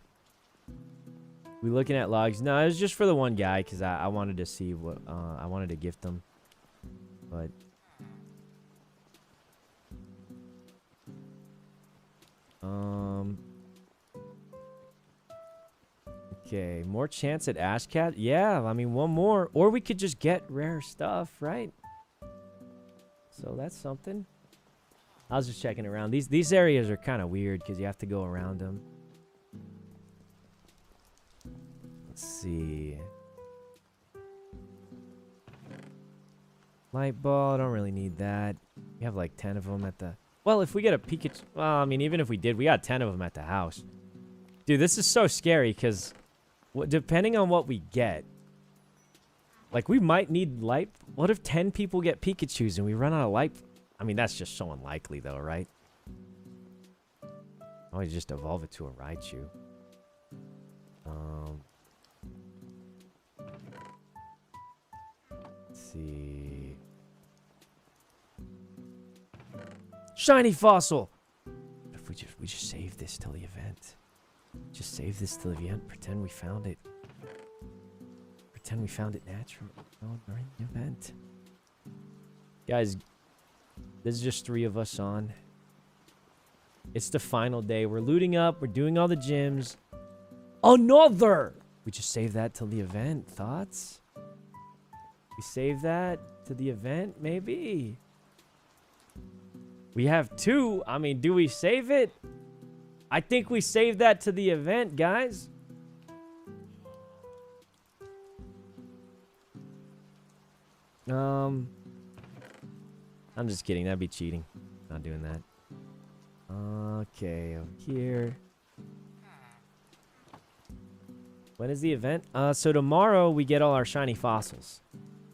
We looking at logs? No, it was just for the one guy because I wanted to see what I wanted to gift him, but. Okay, more chance at Ashcat? Yeah, I mean, one more. Or we could just get rare stuff, right? So that's something. I was just checking around. These areas are kind of weird because you have to go around them. Let's see. Light ball, I don't really need that. We have like 10 of them at the... Well, if we get a Pikachu... Well, I mean, even if we did, we got 10 of them at the house. Dude, this is so scary because... depending on what we get... Like, we might need light... What if 10 people get Pikachus and we run out of light... I mean, that's just so unlikely, though, right? Oh, you just evolve it to a Raichu. Let's see... Shiny fossil! If we just save this till the event. Just save this till the event. Pretend we found it. Pretend we found it naturally. Oh, during the event. Guys, there's just 3 of us on. It's the final day. We're looting up. We're doing all the gyms. Another! We just save that till the event. Thoughts? We save that to the event? Maybe. We have 2. I mean, do we save it? I think we save that to the event, guys. I'm just kidding. That'd be cheating. Not doing that. Okay, over here. When is the event? So tomorrow we get all our shiny fossils.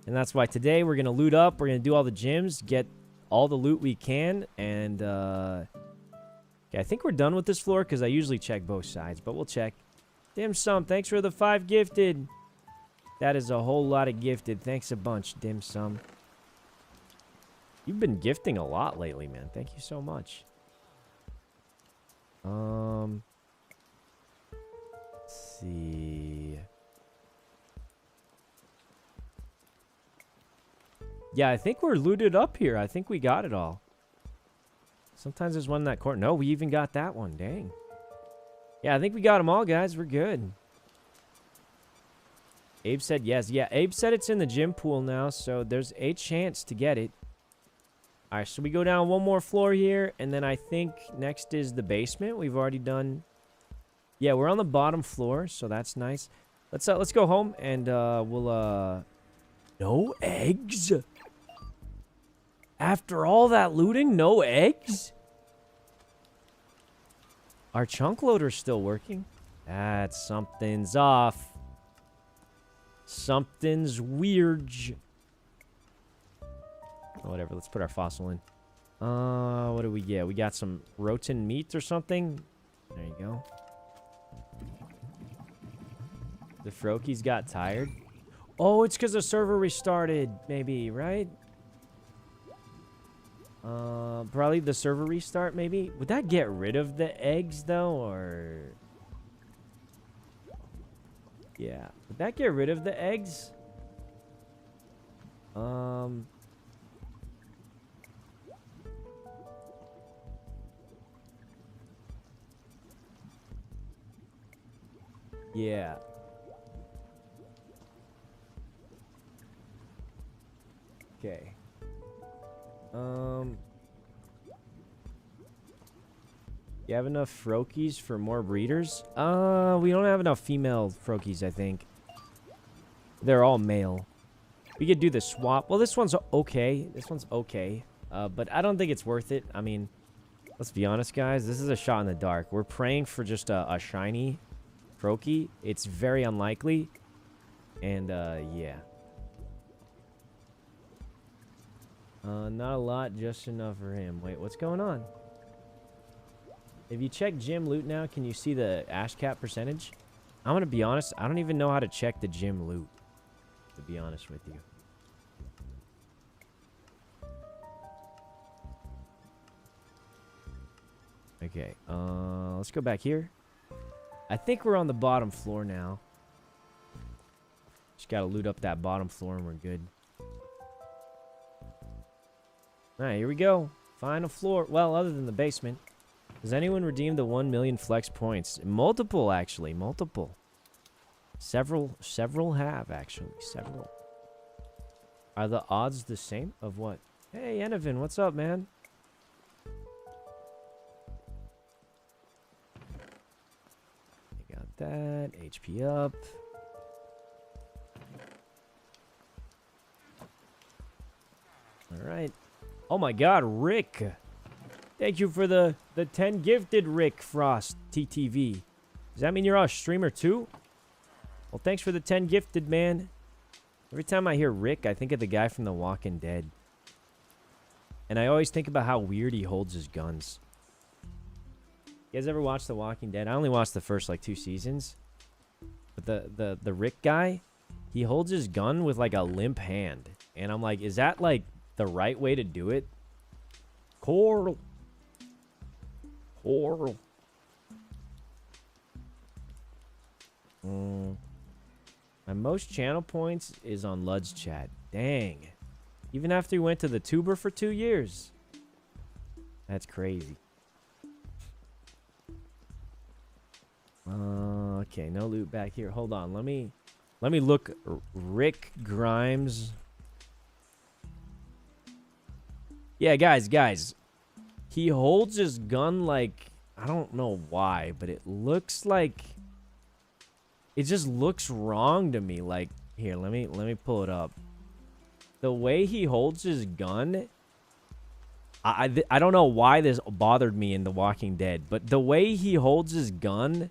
And that's why today we're going to loot up. We're going to do all the gyms, get all the loot we can, and okay, I think we're done with this floor because I usually check both sides, but we'll check. Dim Sum, thanks for the 5 gifted. That is a whole lot of gifted. Thanks a bunch, Dim Sum. You've been gifting a lot lately, man. Thank you so much. Let's see. Yeah, I think we're looted up here. I think we got it all. Sometimes there's one in that corner. No, we even got that one. Dang. Yeah, I think we got them all, guys. We're good. Abe said yes. Yeah, Abe said it's in the gym pool now, so there's a chance to get it. All right, so we go down one more floor here, and then I think next is the basement. We've already done... Yeah, we're on the bottom floor, so that's nice. Let's go home, and we'll... No eggs? After all that looting, no eggs? Our chunk loader's still working. Something's off. Something's weird. Oh, whatever, let's put our fossil in. What do we get? We got some rotten meat or something. There you go. The Frokies got tired. Oh, it's because the server restarted, maybe, right? Probably the server restart, maybe. Would that get rid of the eggs, though, or... Yeah. Would that get rid of the eggs? Yeah. Okay. You have enough Frokies for more breeders? We don't have enough female Frokies, I think. They're all male. We could do the swap. Well, this one's okay. This one's okay. But I don't think it's worth it. I mean, let's be honest, guys. This is a shot in the dark. We're praying for just a shiny Frokie. It's very unlikely. And, yeah. Not a lot, just enough for him. Wait, what's going on? If you check gym loot now, can you see the ash cap percentage? I'm gonna be honest, I don't even know how to check the gym loot, to be honest with you. Okay, let's go back here. I think we're on the bottom floor now. Just gotta loot up that bottom floor and we're good. Alright, here we go. Final floor. Well, other than the basement. Has anyone redeemed the 1 million flex points? Multiple, actually. Multiple. Several have, actually. Several. Are the odds the same? Of what? Hey, Enevin, what's up, man? You got that. HP up. Alright. Oh my god, Rick. Thank you for the 10 gifted, Rick Frost TTV. Does that mean you're a streamer too? Well, thanks for the 10 gifted, man. Every time I hear Rick, I think of the guy from The Walking Dead. And I always think about how weird he holds his guns. You guys ever watch The Walking Dead? I only watched the first, like, 2 seasons. But the Rick guy, he holds his gun with, like, a limp hand. And I'm like, is that, like, the right way to do it? Coral. My most channel points is on Lud's chat. Dang. Even after he went to the tuber for 2 years. That's crazy. Okay, no loot back here. Hold on. Let me look. Rick Grimes. Yeah, guys. He holds his gun like, I don't know why, but it looks like, it just looks wrong to me. Like, here, let me pull it up. The way he holds his gun, I don't know why this bothered me in The Walking Dead, but the way he holds his gun,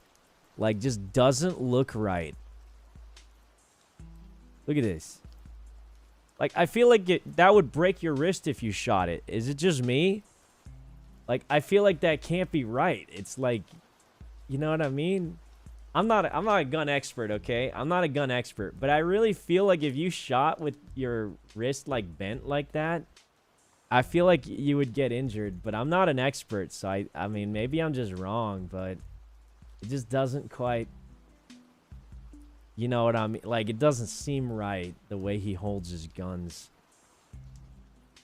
like, just doesn't look right. Look at this. Like, I feel like that would break your wrist if you shot it. Is it just me? Like, I feel like that can't be right. It's like, you know what I mean? I'm not a gun expert, okay? I'm not a gun expert, but I really feel like if you shot with your wrist, like, bent like that, I feel like you would get injured, but I'm not an expert, so I mean, maybe I'm just wrong, but it just doesn't quite, you know what I mean? Like, it doesn't seem right the way he holds his guns.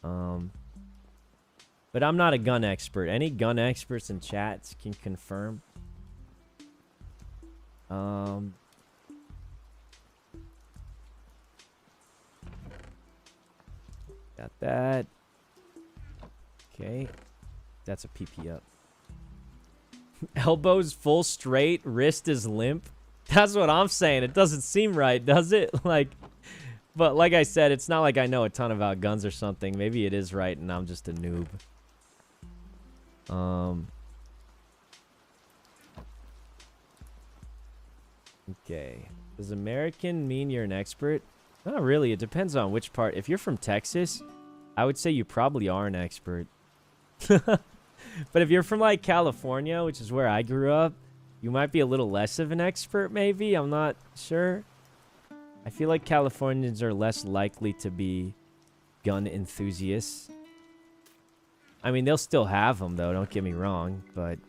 But I'm not a gun expert. Any gun experts in chats can confirm. Got that. Okay. That's a PP up. Elbows full straight, wrist is limp. That's what I'm saying. It doesn't seem right, does it? Like, but like I said, it's not like I know a ton about guns or something. Maybe it is right and I'm just a noob. Okay. Does American mean you're an expert? Not really. It depends on which part. If you're from Texas, I would say you probably are an expert. But if you're from like California, which is where I grew up, you might be a little less of an expert maybe. I'm not sure. I feel like Californians are less likely to be gun enthusiasts. I mean, they'll still have them though, don't get me wrong, but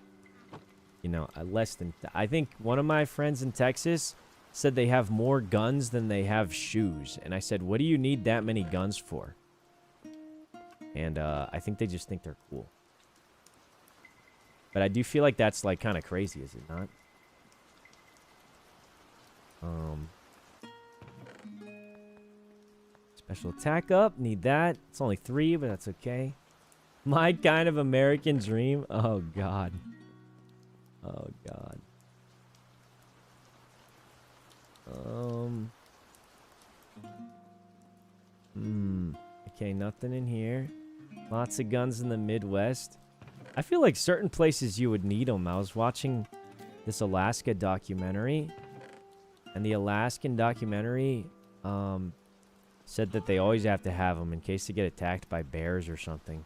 you know, less than I think one of my friends in Texas said they have more guns than they have shoes. And I said, "What do you need that many guns for?" And I think they just think they're cool. But I do feel like that's like kind of crazy, is it not? Special attack up, need that. It's only 3, but that's okay. My kind of American dream. Oh god. Oh god. Okay, nothing in here. Lots of guns in the Midwest. I feel like certain places you would need them. I was watching this Alaska documentary, and the Alaskan documentary said that they always have to have them in case they get attacked by bears or something.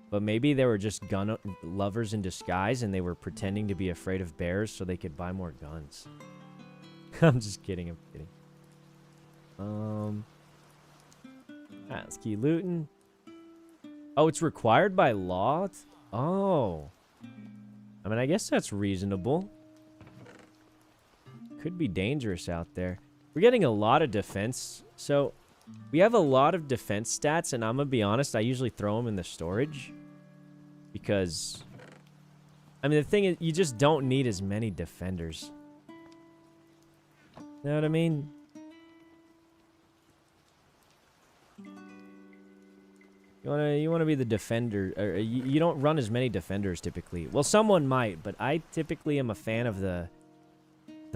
But maybe they were just gun lovers in disguise, and they were pretending to be afraid of bears so they could buy more guns. I'm just kidding. I'm kidding. Let's keep looting. Oh, it's required by law? Oh. I mean, I guess that's reasonable. Could be dangerous out there. We're getting a lot of defense. So, we have a lot of defense stats, and I'm going to be honest, I usually throw them in the storage. Because, I mean, the thing is, you just don't need as many defenders. You know what I mean? You want to be the defender, or you don't run as many defenders typically. Well, someone might, but I typically am a fan of the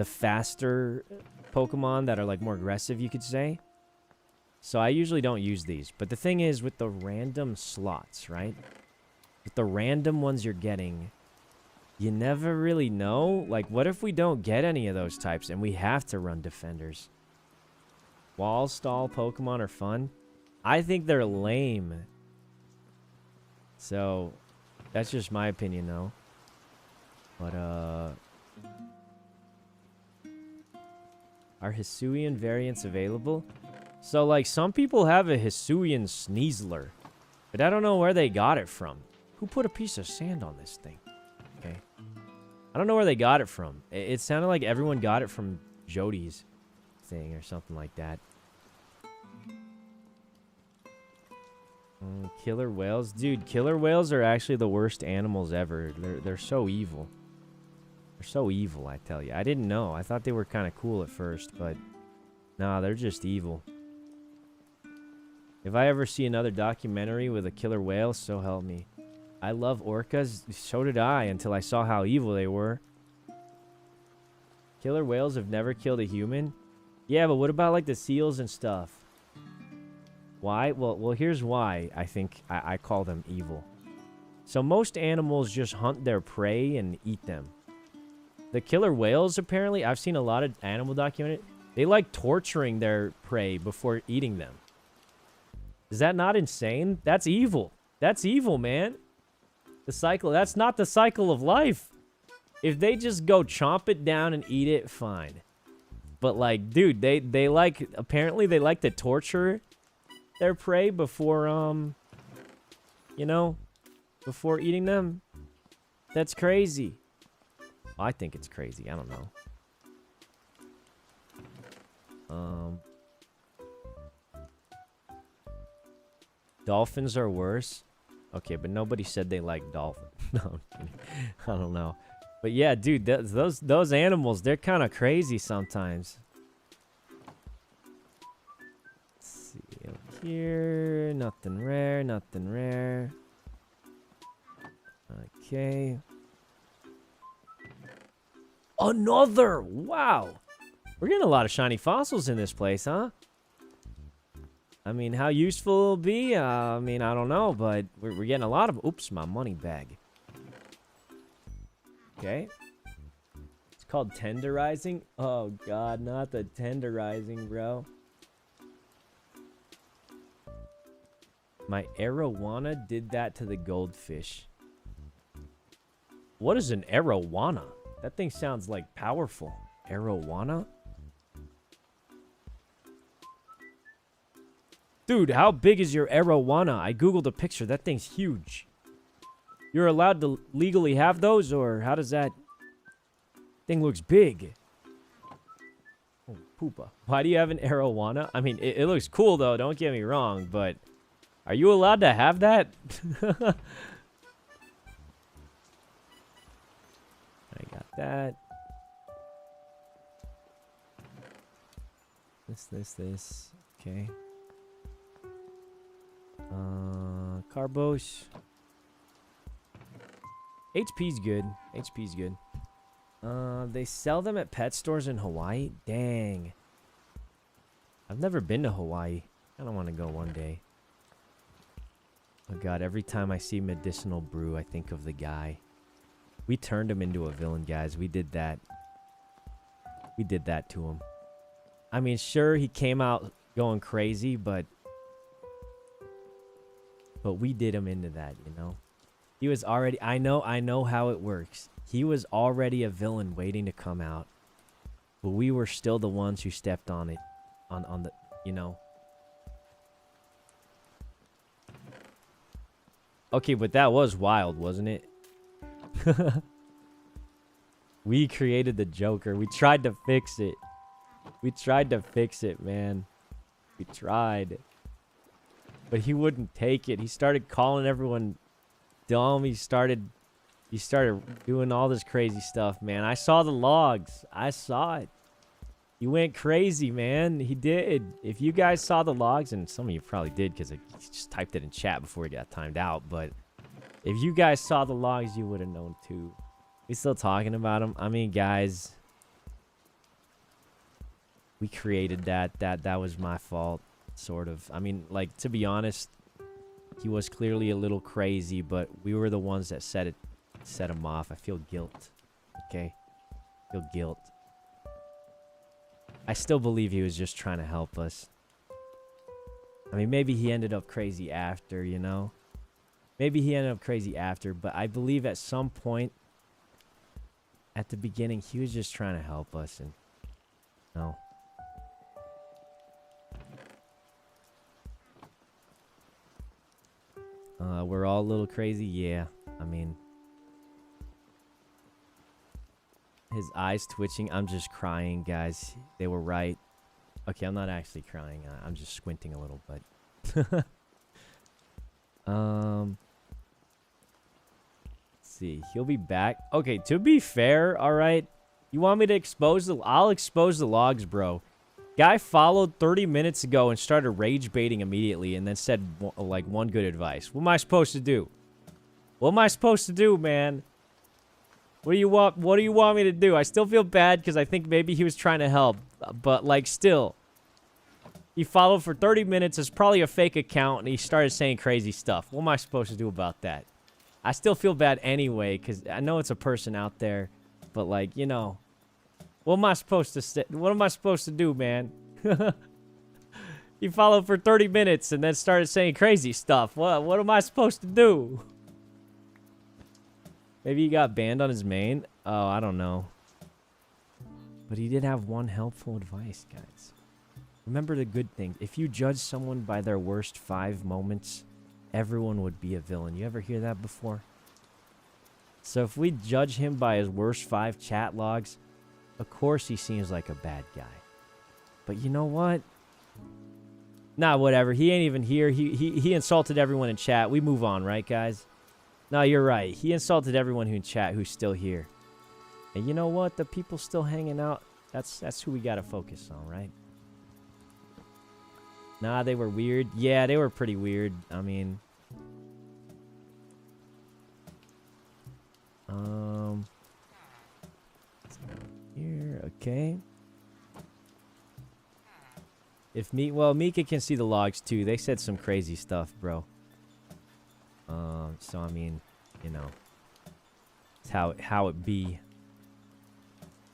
faster Pokemon that are like more aggressive, you could say. So I usually don't use these. But the thing is, with the random slots, right? With the random ones you're getting, you never really know. Like, what if we don't get any of those types and we have to run defenders? Wall stall Pokemon are fun. I think they're lame. So, that's just my opinion, though. But, are Hisuian variants available? So, like, some people have a Hisuian Sneasler. But I don't know where they got it from. Who put a piece of sand on this thing? Okay. I don't know where they got it from. It sounded like everyone got it from Jody's thing or something like that. Killer whales. Dude, killer whales are actually the worst animals ever. They're so evil. They're so evil, I tell you. I didn't know. I thought they were kind of cool at first, but nah, they're just evil. If I ever see another documentary with a killer whale, so help me. I love orcas. So did I until I saw how evil they were. Killer whales have never killed a human? Yeah, but what about like the seals and stuff? Why? Well, here's why I think I call them evil. So most animals just hunt their prey and eat them. The killer whales, apparently, I've seen a lot of animal documentaries. They like torturing their prey before eating them. Is that not insane? That's evil. That's evil, man. The cycle, that's not the cycle of life. If they just go chomp it down and eat it, fine. But like, dude, they like, apparently they like to torture their prey before, you know, before eating them. That's crazy. I think it's crazy. I don't know. Dolphins are worse. Okay, but nobody said they like dolphins. No, I'm kidding. I don't know. But yeah, dude, those animals, they're kind of crazy sometimes. Let's see up here. Nothing rare, nothing rare. Okay. Another! Wow! We're getting a lot of shiny fossils in this place, huh? I mean, how useful it'll be? I mean, I don't know, but we're getting a lot of... Oops, my money bag. Okay. It's called tenderizing. Oh, God, not the tenderizing, bro. My arowana did that to the goldfish. What is an arowana? That thing sounds like powerful. Arowana? Dude, how big is your arowana? I googled a picture. That thing's huge. You're allowed to legally have those, or how does that... Thing looks big. Oh, poopa. Why do you have an arowana? I mean, it looks cool, though. Don't get me wrong, but... Are you allowed to have that? I got that. This. Okay. Carbos. HP's good. HP's good. They sell them at pet stores in Hawaii? Dang. I've never been to Hawaii. I don't want to go one day. Oh god, every time I see medicinal brew, I think of the guy. We turned him into a villain, guys. We did that. We did that to him. I mean, sure, he came out going crazy, but we did him into that, you know? He was already... I know how it works. He was already a villain waiting to come out. But we were still the ones who stepped on it. On the... You know? Okay, but that was wild, wasn't it? We created the Joker. We tried to fix it. We tried to fix it, man. We tried. But he wouldn't take it. He started calling everyone dumb. He started doing all this crazy stuff, man. I saw the logs. I saw it. He went crazy, man. He did. If you guys saw the logs, and some of you probably did because I just typed it in chat before he got timed out, but if you guys saw the logs, you would have known too. We still talking about him? I mean, guys, we created that. That was my fault, sort of. I mean, like, to be honest, he was clearly a little crazy, but we were the ones that set him off. I feel guilt. Okay? I feel guilt. I still believe he was just trying to help us. I mean, maybe he ended up crazy after, you know? Maybe he ended up crazy after, but I believe at some point at the beginning, he was just trying to help us, and no. We're all a little crazy, yeah. I mean, his eyes twitching. I'm just crying, guys. They were right. Okay, I'm not actually crying. I'm just squinting a little bit. Let's see. He'll be back. Okay, to be fair, all right. You want me to expose the... I'll expose the logs, bro. Guy followed 30 minutes ago and started rage baiting immediately and then said, like, one good advice. What am I supposed to do? What am I supposed to do, man? What do you want me to do? I still feel bad because I think maybe he was trying to help. But, like, still. He followed for 30 minutes. It's probably a fake account, and he started saying crazy stuff. What am I supposed to do about that? I still feel bad anyway because I know it's a person out there. But, like, you know. What am I supposed to say? What am I supposed to do, man? He followed for 30 minutes and then started saying crazy stuff. What am I supposed to do? Maybe he got banned on his main? Oh, I don't know. But he did have one helpful advice, guys. Remember the good thing. If you judge someone by their worst 5 moments, everyone would be a villain. You ever hear that before? So if we judge him by his worst 5 chat logs, of course he seems like a bad guy. But you know what? Nah, whatever. He ain't even here. He insulted everyone in chat. We move on, right, guys? No, you're right. He insulted everyone who in chat who's still here. And you know what? The people still hanging out, that's who we got to focus on, right? Nah, they were weird. Yeah, they were pretty weird. I mean... Here, okay. If well, Mika can see the logs too. They said some crazy stuff, bro. So I mean, you know, it's how it be.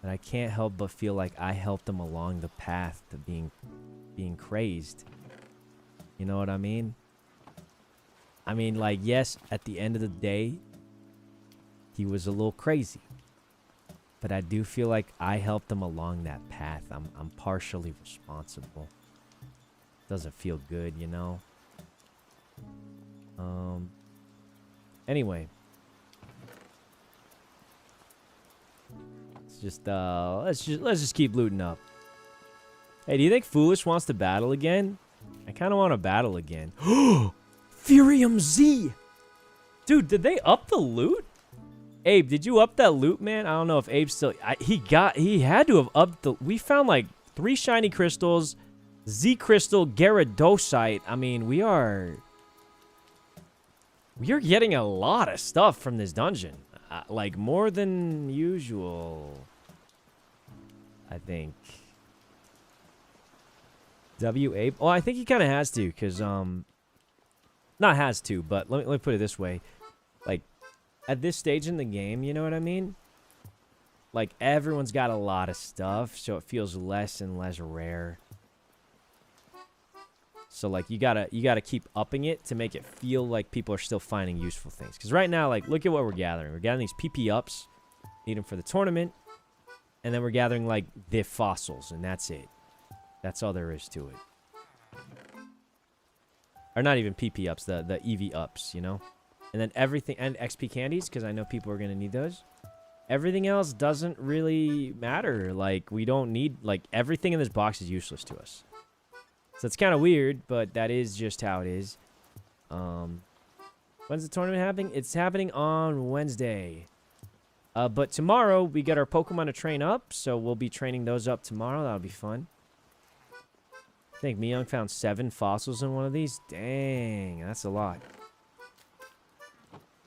But I can't help but feel like I helped them along the path to being crazed. You know what I mean? I mean, like, yes, at the end of the day, he was a little crazy. But I do feel like I helped him along that path. I'm partially responsible. Doesn't feel good, you know? Anyway. Let's just keep looting up. Hey, do you think Foolish wants to battle again? I kind of want to battle again. Furium Z! Dude, did they up the loot? Abe, did you up that loot, man? I don't know if Abe still... He had to have upped the... We found, like, 3 shiny crystals, Z crystal, Gyarados. I mean, we are getting a lot of stuff from this dungeon. Like, more than usual, I think. Abe? Oh, I think he kind of has to, because, not has to, but let me put it this way. Like, at this stage in the game, you know what I mean? Like, everyone's got a lot of stuff, so it feels less and less rare. So, like, you gotta keep upping it to make it feel like people are still finding useful things. Because right now, like, look at what we're gathering. We're gathering these PP ups, need them for the tournament, and then we're gathering, like, the fossils, and that's it. That's all there is to it. Or not even PP ups, the EV ups, you know? And then everything, and XP candies, because I know people are going to need those. Everything else doesn't really matter. Like, we don't need, like, everything in this box is useless to us. So it's kind of weird, but that is just how it is. When's the tournament happening? It's happening on Wednesday. But tomorrow, we get our Pokemon to train up, so we'll be training those up tomorrow. That'll be fun. I think Miyung found 7 fossils in one of these. Dang, that's a lot.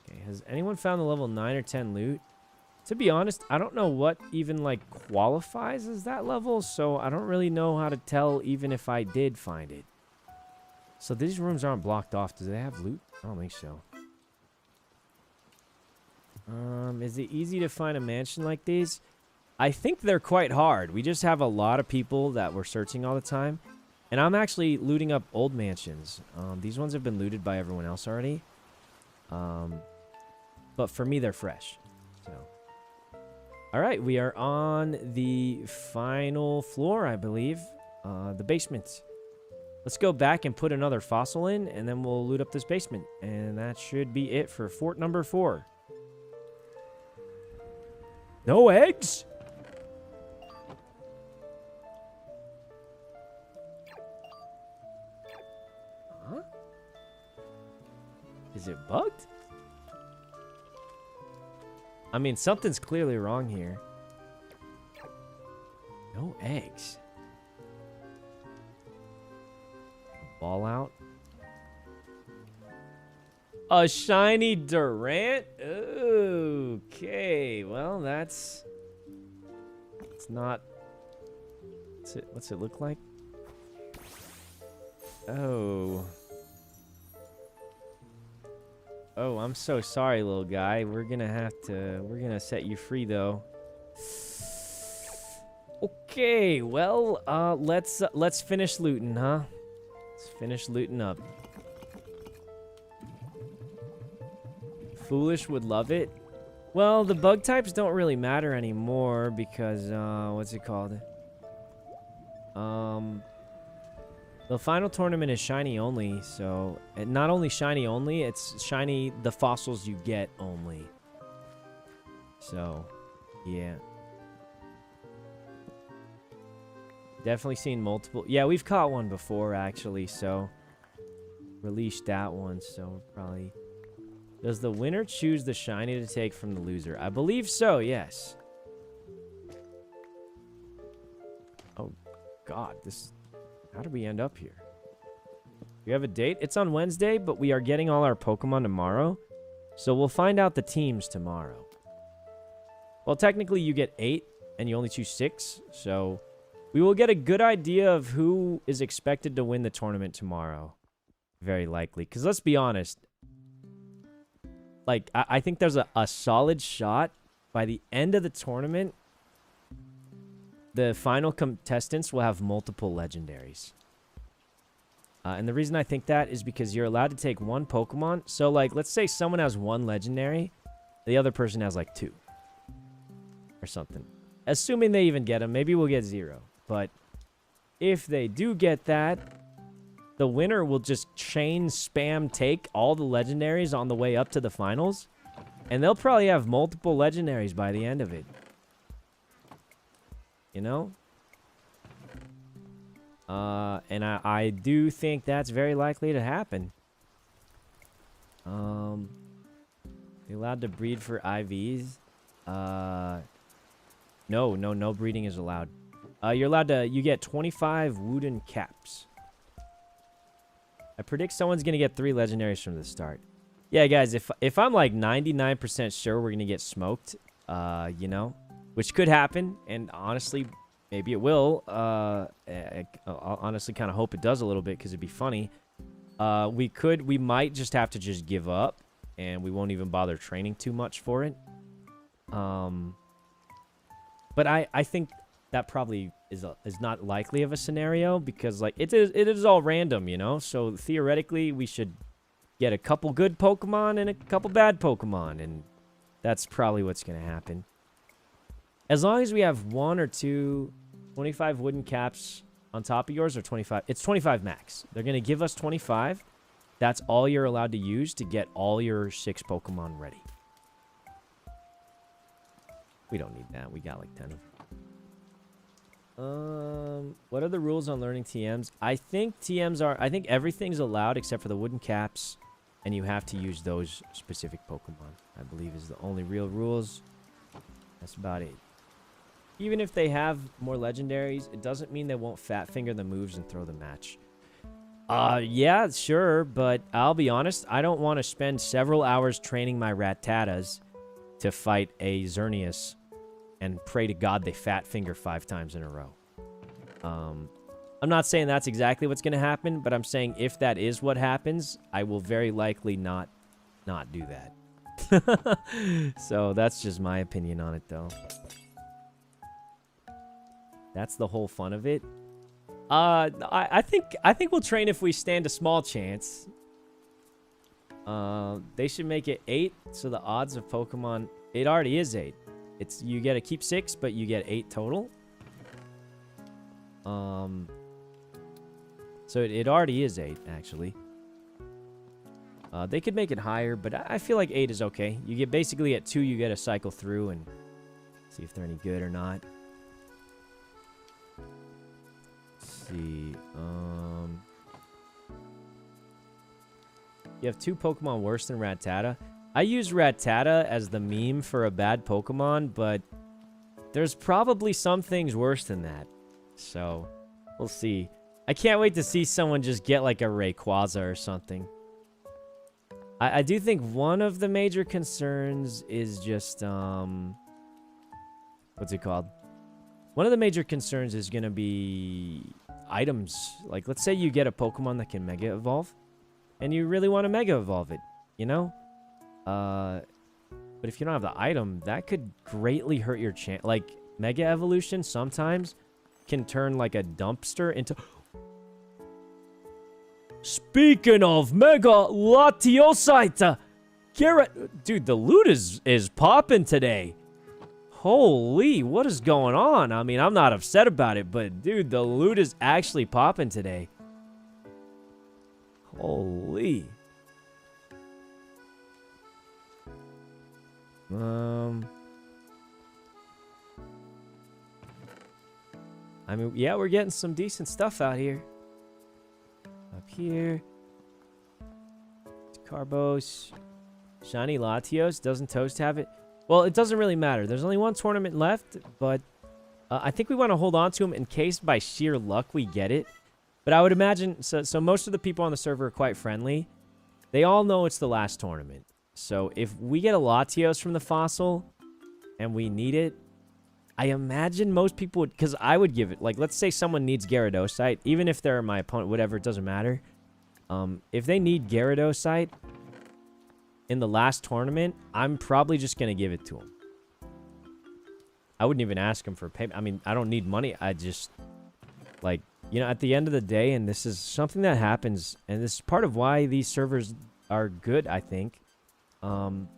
Okay, has anyone found the level 9 or 10 loot? To be honest, I don't know what even, like, qualifies as that level, so I don't really know how to tell even if I did find it. So these rooms aren't blocked off. Do they have loot? I don't think so. Is it easy to find a mansion like these? I think they're quite hard. We just have a lot of people that we're searching all the time. And I'm actually looting up old mansions. These ones have been looted by everyone else already. But for me, they're fresh. So, all right, we are on the final floor, I believe. The basement. Let's go back and put another fossil in, and then we'll loot up this basement. And that should be it for fort number 4. No eggs? Huh? Is it bugged? I mean, something's clearly wrong here. No eggs. Ball out. A shiny Durant? Okay. Well, that's... It's not... What's it look like? Oh. Oh, I'm so sorry, little guy. We're gonna set you free, though. Okay, well, let's finish looting, huh? Let's finish looting up. Foolish would love it. Well, the bug types don't really matter anymore because, what's it called? The final tournament is shiny only, so not only shiny only, it's shiny the fossils you get only. So, yeah. Definitely seen multiple. Yeah, we've caught one before, actually, so... Released that one, so probably... Does the winner choose the shiny to take from the loser? I believe so, yes. Oh, God, this... How did we end up here? We have a date. It's on Wednesday, but we are getting all our Pokemon tomorrow. So we'll find out the teams tomorrow. Well, technically you get 8, and you only choose 6. So we will get a good idea of who is expected to win the tournament tomorrow. Very likely. Because let's be honest. Like, I think there's a solid shot by the end of the tournament. The final contestants will have multiple legendaries. And the reason I think that is because you're allowed to take one Pokemon. So, like, let's say someone has 1 legendary. The other person has, like, 2. Or something. Assuming they even get them. Maybe we'll get 0. But if they do get that, the winner will just chain spam take all the legendaries on the way up to the finals. And they'll probably have multiple legendaries by the end of it. You know? And I do think that's very likely to happen. You're allowed to breed for IVs. No breeding is allowed. You're allowed to, you get 25 wooden caps. I predict someone's going to get 3 legendaries from the start. Yeah, guys, if I'm like 99% sure we're going to get smoked, you know, which could happen, and honestly, maybe it will. I honestly kind of hope it does a little bit because it'd be funny. We might just have to just give up, and we won't even bother training too much for it. But I think that probably is not likely of a scenario because like it is all random, you know. So theoretically, we should get a couple good Pokemon and a couple bad Pokemon, and that's probably what's gonna happen. As long as we have 1 or 2 25 wooden caps on top of yours, or 25. It's 25 max. They're going to give us 25. That's all you're allowed to use to get all your 6 Pokemon ready. We don't need that. We got like 10 of them. What are the rules on learning TMs? I think I think everything's allowed except for the wooden caps. And you have to use those specific Pokemon. I believe is the only real rules. That's about it. Even if they have more legendaries, it doesn't mean they won't fat finger the moves and throw the match. Yeah, sure, but I'll be honest, I don't want to spend several hours training my Rattatas to fight a Xerneas and pray to God they fat finger 5 times in a row. I'm not saying that's exactly what's going to happen, but I'm saying if that is what happens, I will very likely not do that. So that's just my opinion on it, though. That's the whole fun of it. I think we'll train if we stand a small chance. They should make it 8, so the odds of Pokemon... It already is 8. You get to keep 6, but you get 8 total. So it already is 8, actually. They could make it higher, but I feel like 8 is okay. You get basically at 2, you get to cycle through and see if they're any good or not. See, you have 2 Pokemon worse than Rattata. I use Rattata as the meme for a bad Pokemon, but there's probably some things worse than that. So, we'll see. I can't wait to see someone just get like a Rayquaza or something. I do think one of the major concerns is just, what's it called? One of the major concerns is going to be items. Like, let's say you get a Pokemon that can Mega Evolve, and you really want to Mega Evolve it, you know? But if you don't have the item, that could greatly hurt your chance. Like, Mega Evolution sometimes can turn, like, a dumpster into... Speaking of Mega Latiosite, Garrett... Dude, the loot is popping today. Holy, what is going on? I mean, I'm not upset about it, but dude, the loot is actually popping today. Holy. I mean, yeah, we're getting some decent stuff out here. Up here. Carbos. Shiny Latios. Doesn't Toast have it? Well, it doesn't really matter. There's only one tournament left, but I think we want to hold on to him in case by sheer luck we get it. But I would imagine, so most of the people on the server are quite friendly. They all know it's the last tournament. So if we get a Latios from the fossil and we need it, I imagine most people would, because I would give it, like, let's say someone needs Gyarados, even if they're my opponent, whatever, it doesn't matter. If they need Gyarados in the last tournament, I'm probably just going to give it to them. I wouldn't even ask them for payment. I mean, I don't need money. I just, like, you know, at the end of the day, and this is something that happens, and this is part of why these servers are good, I think. You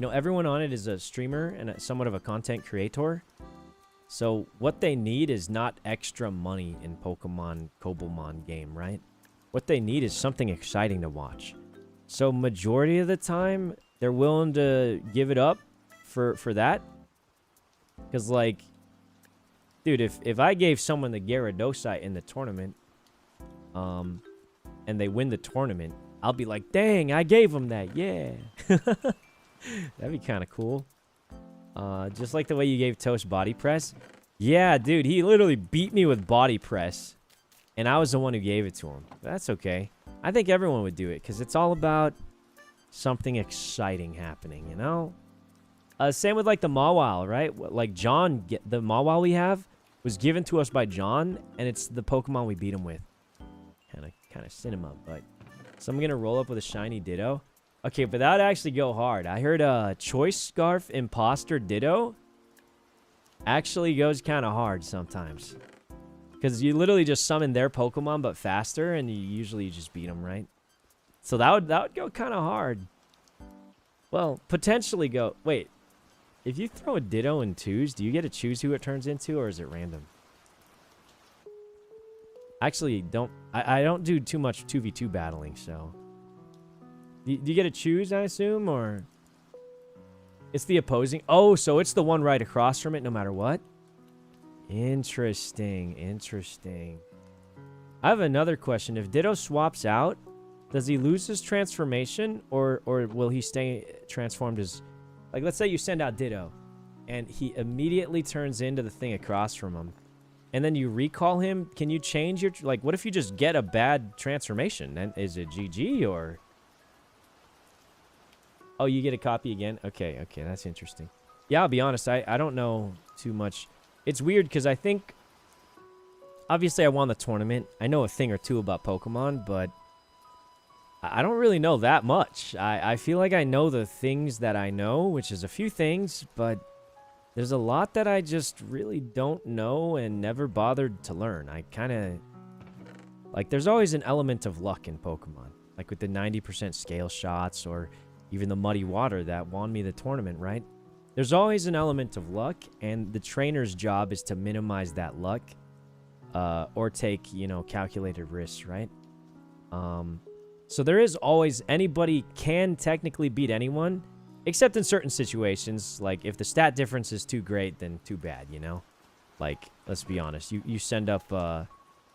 know, everyone on it is a streamer and somewhat of a content creator. So what they need is not extra money in Pokemon coblemon game, right? What they need is something exciting to watch. So majority of the time, they're willing to give it up for that. Because, like, dude, if I gave someone the Gyarados in the tournament, and they win the tournament, I'll be like, dang, I gave them that, yeah. That'd be kind of cool. Just like the way you gave Toast body press. Yeah, dude, he literally beat me with body press. And I was the one who gave it to him. That's okay. I think everyone would do it. Because it's all about something exciting happening, you know? Same with like the Mawile, right? Like John, the Mawile we have was given to us by John. And it's the Pokemon we beat him with. Kind of cinema, but... So I'm going to roll up with a shiny Ditto. Okay, but that would actually go hard. I heard Choice Scarf Imposter Ditto actually goes kind of hard sometimes. Because you literally just summon their Pokemon, but faster, and you usually just beat them, right? So that would go kind of hard. Well, potentially go... Wait. If you throw a Ditto in 2s, do you get to choose who it turns into, or is it random? Actually, I don't do too much 2v2 battling, so... Do you get to choose, I assume, or... It's the opposing... Oh, so it's the one right across from it no matter what? Interesting, interesting. I have another question. If Ditto swaps out, does he lose his transformation, or will he stay transformed as... Like, let's say you send out Ditto, and he immediately turns into the thing across from him. And then you recall him. Can you change your... Like, what if you just get a bad transformation? Then is it GG, or... Oh, you get a copy again? Okay, that's interesting. Yeah, I'll be honest, I don't know too much. It's weird, because I think... Obviously, I won the tournament. I know a thing or two about Pokemon, but... I don't really know that much. I feel like I know the things that I know, which is a few things, but... There's a lot that I just really don't know and never bothered to learn. I kind of... Like, there's always an element of luck in Pokemon. Like with the 90% scale shots, or... Even the muddy water that won me the tournament, right? There's always an element of luck, and the trainer's job is to minimize that luck, or take, you know, calculated risks, right? So there is always... Anybody can technically beat anyone, except in certain situations. Like, if the stat difference is too great, then too bad, you know? Like, let's be honest. You send up Rattata,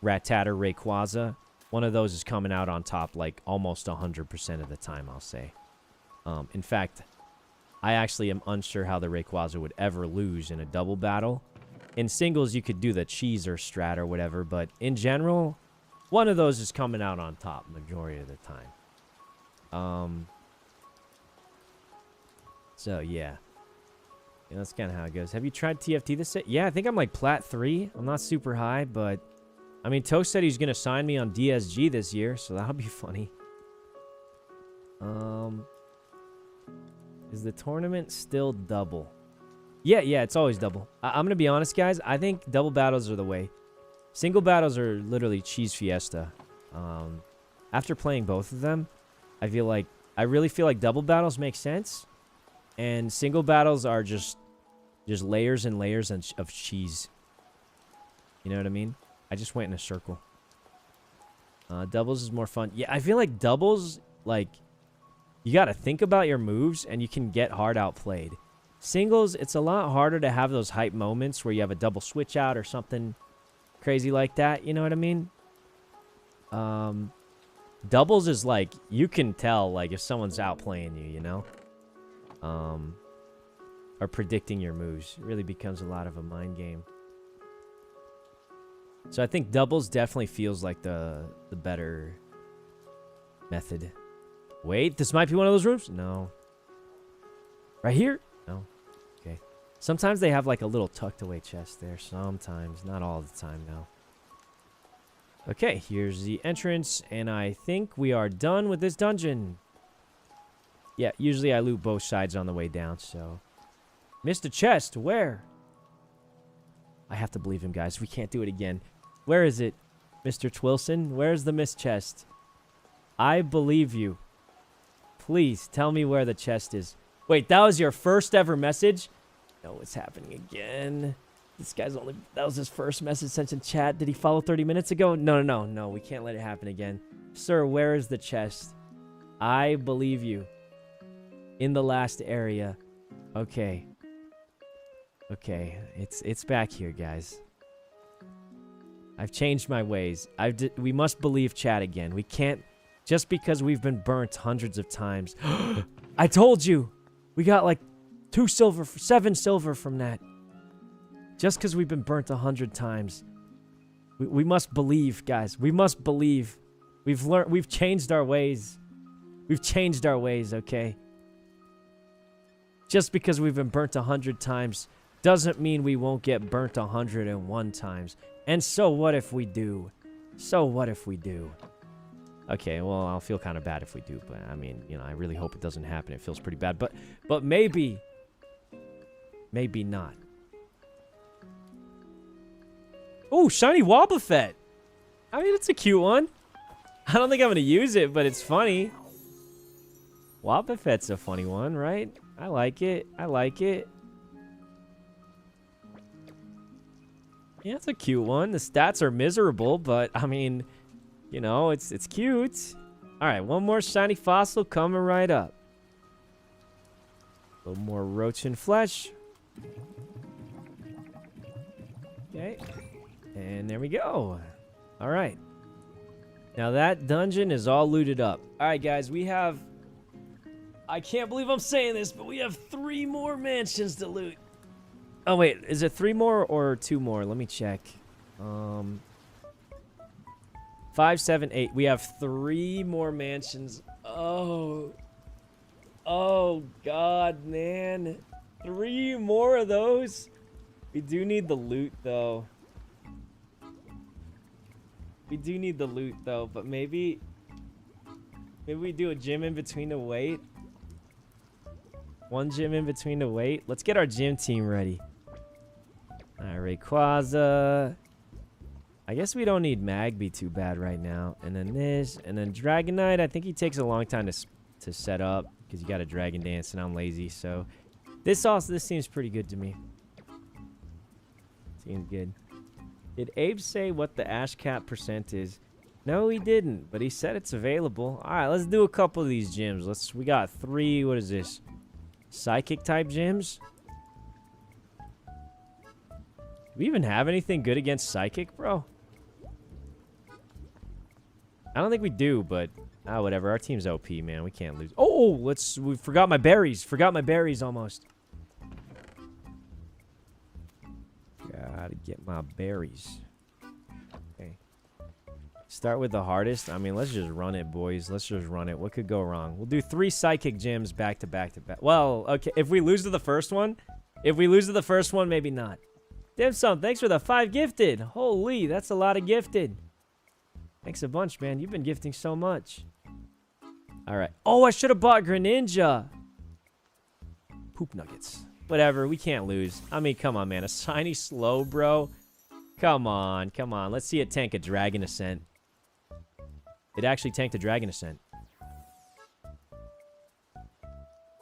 Rayquaza. One of those is coming out on top, like, almost 100% of the time, I'll say. In fact, I actually am unsure how the Rayquaza would ever lose in a double battle. In singles, you could do the cheese or strat or whatever, but in general, one of those is coming out on top majority of the time. So, yeah. That's kind of how it goes. Have you tried TFT this set? Yeah, I think I'm like Plat 3. I'm not super high, but... I mean, Toast said he's going to sign me on DSG this year, so that'll be funny. Is the tournament still double? Yeah, it's always double. I'm going to be honest, guys. I think double battles are the way. Single battles are literally cheese fiesta. After playing both of them, I really feel like double battles make sense. And single battles are just layers and layers of cheese. You know what I mean? I just went in a circle. Doubles is more fun. Yeah, I feel like doubles, like... You got to think about your moves, and you can get hard outplayed. Singles, it's a lot harder to have those hype moments where you have a double switch out or something crazy like that. You know what I mean? Doubles is like, you can tell, like, if someone's outplaying you, you know? Or predicting your moves. It really becomes a lot of a mind game. So I think doubles definitely feels like the better method. Wait, this might be one of those rooms? No. Right here? No. Okay. Sometimes they have like a little tucked away chest there. Sometimes. Not all the time, no. Okay, here's the entrance. And I think we are done with this dungeon. Yeah, usually I loot both sides on the way down, so... Missed a chest. Where? I have to believe him, guys. We can't do it again. Where is it? Mr. Twilson? Where's the missed chest? I believe you. Please, tell me where the chest is. Wait, that was your first ever message? No, it's happening again. This guy's only... That was his first message sent in chat. Did he follow 30 minutes ago? No. We can't let it happen again. Sir, where is the chest? I believe you. In the last area. Okay. Okay, it's back here, guys. I've changed my ways. We must believe chat again. We can't, just because we've been burnt hundreds of times. I told you! We got like 7 silver from that. Just because we've been burnt 100 times. We must believe, guys. We must believe. We've changed our ways. We've changed our ways, okay? Just because we've been burnt 100 times doesn't mean we won't get burnt 101 times. And so what if we do? So what if we do? Okay, well, I'll feel kind of bad if we do, but I mean, you know, I really hope it doesn't happen. It feels pretty bad, but maybe not. Oh, shiny Wobbuffet. I mean, it's a cute one. I don't think I'm going to use it, but it's funny. Wobbuffet's a funny one, right? I like it. I like it. Yeah, it's a cute one. The stats are miserable, but I mean, you know, it's cute. All right, one more shiny fossil coming right up. A little more roach and flesh. Okay. And there we go. All right. Now that dungeon is all looted up. All right, guys, we have... I can't believe I'm saying this, but we have 3 more mansions to loot. Oh, wait. Is it 3 more or 2 more? Let me check. 5, 7, 8. We have 3 more mansions. Oh. Oh, God, man. 3 more of those? We do need the loot, though. We do need the loot, though. But maybe we do a gym in between to wait. 1 gym in between to wait. Let's get our gym team ready. Alright, Rayquaza. I guess we don't need Magby too bad right now. And then this. And then Dragonite. I think he takes a long time to set up. Because you got a Dragon Dance and I'm lazy. So this seems pretty good to me. Seems good. Did Abe say what the Ashcat percent is? No, he didn't. But he said it's available. Alright, let's do a couple of these gyms. We got 3. What is this? Psychic type gyms? Do we even have anything good against Psychic, bro? I don't think we do, but whatever. Our team's OP, man. We can't lose. Oh, we forgot my berries. Forgot my berries almost. Gotta get my berries. Okay. Start with the hardest. I mean, let's just run it, boys. Let's just run it. What could go wrong? We'll do 3 Psychic gyms back to back to back. Well, okay. If we lose to the first one, maybe not. Dim Sum, thanks for the 5 gifted. Holy, that's a lot of gifted. Thanks a bunch, man. You've been gifting so much. All right. Oh, I should have bought Greninja. Poop nuggets. Whatever, we can't lose. I mean, come on, man. A shiny slow, bro. Come on, come on. Let's see it tank a Dragon Ascent. It actually tanked a Dragon Ascent.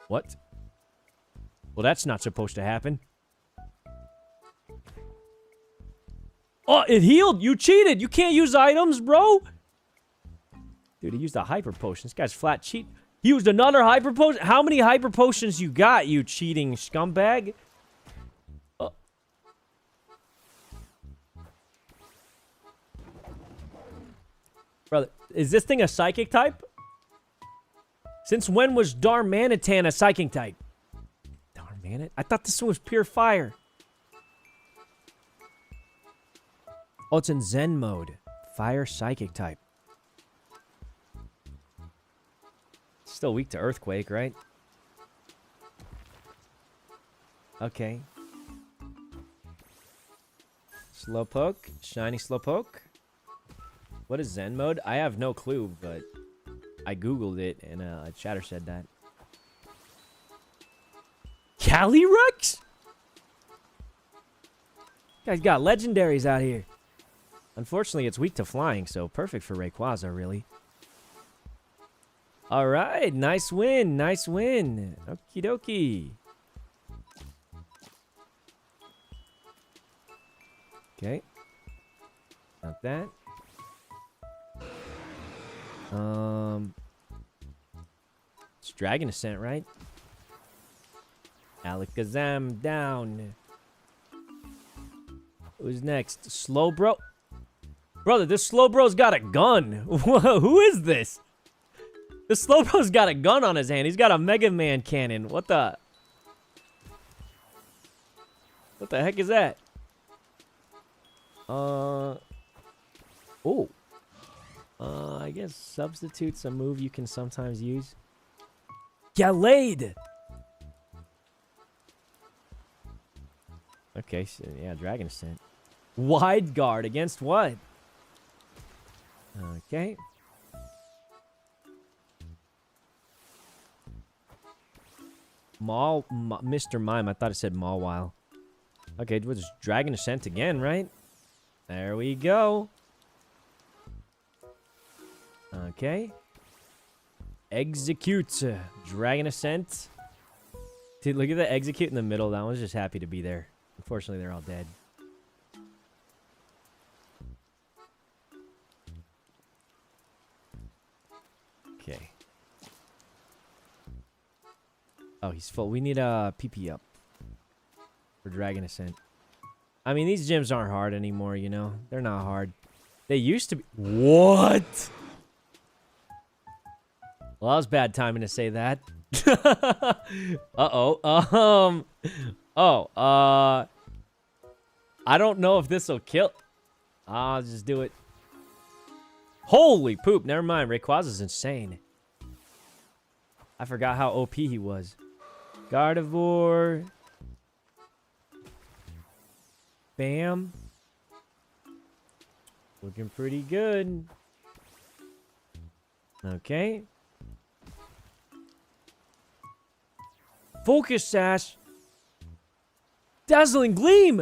What? Well, that's not supposed to happen. Oh, it healed! You cheated! You can't use items, bro! Dude, he used a hyper potion. This guy's flat cheat. He used another hyper potion? How many hyper potions you got, you cheating scumbag? Brother, is this thing a psychic type? Since when was Darmanitan a psychic type? Darmanit? I thought this was pure fire. Oh, it's in Zen mode. Fire psychic type. Still weak to earthquake, right? Okay. Slowpoke. Shiny Slowpoke. What is Zen mode? I have no clue, but I googled it and chatter said that. Calyrex? Guys got legendaries out here. Unfortunately, it's weak to flying, so perfect for Rayquaza, really. All right, nice win, nice win. Okie dokie. Okay. Not that. It's Dragon Ascent, right? Alakazam down. Who's next? Slowbro. Brother, this Slowbro's got a gun. Who is this? The Slowbro's got a gun on his hand. He's got a Mega Man cannon. What the heck is that? Oh. I guess substitute's a move you can sometimes use. Gallade! Okay, so yeah, Dragon Ascent. Wide guard against what? Okay. Mr. Mime. I thought it said Mawile. Okay, it was Dragon Ascent again, right? There we go. Okay. Execute. Dragon Ascent. Dude, look at the execute in the middle. That one's just happy to be there. Unfortunately, they're all dead. Okay. Oh, he's full. We need a PP up for Dragon Ascent. I mean, these gyms aren't hard anymore, you know? They're not hard. They used to be. What? Well, that was bad timing to say that. Uh-oh. I don't know if this will kill. I'll just do it. Holy poop. Never mind. Rayquaza's insane. I forgot how OP he was. Gardevoir. Bam. Looking pretty good. Okay. Focus Sash. Dazzling Gleam.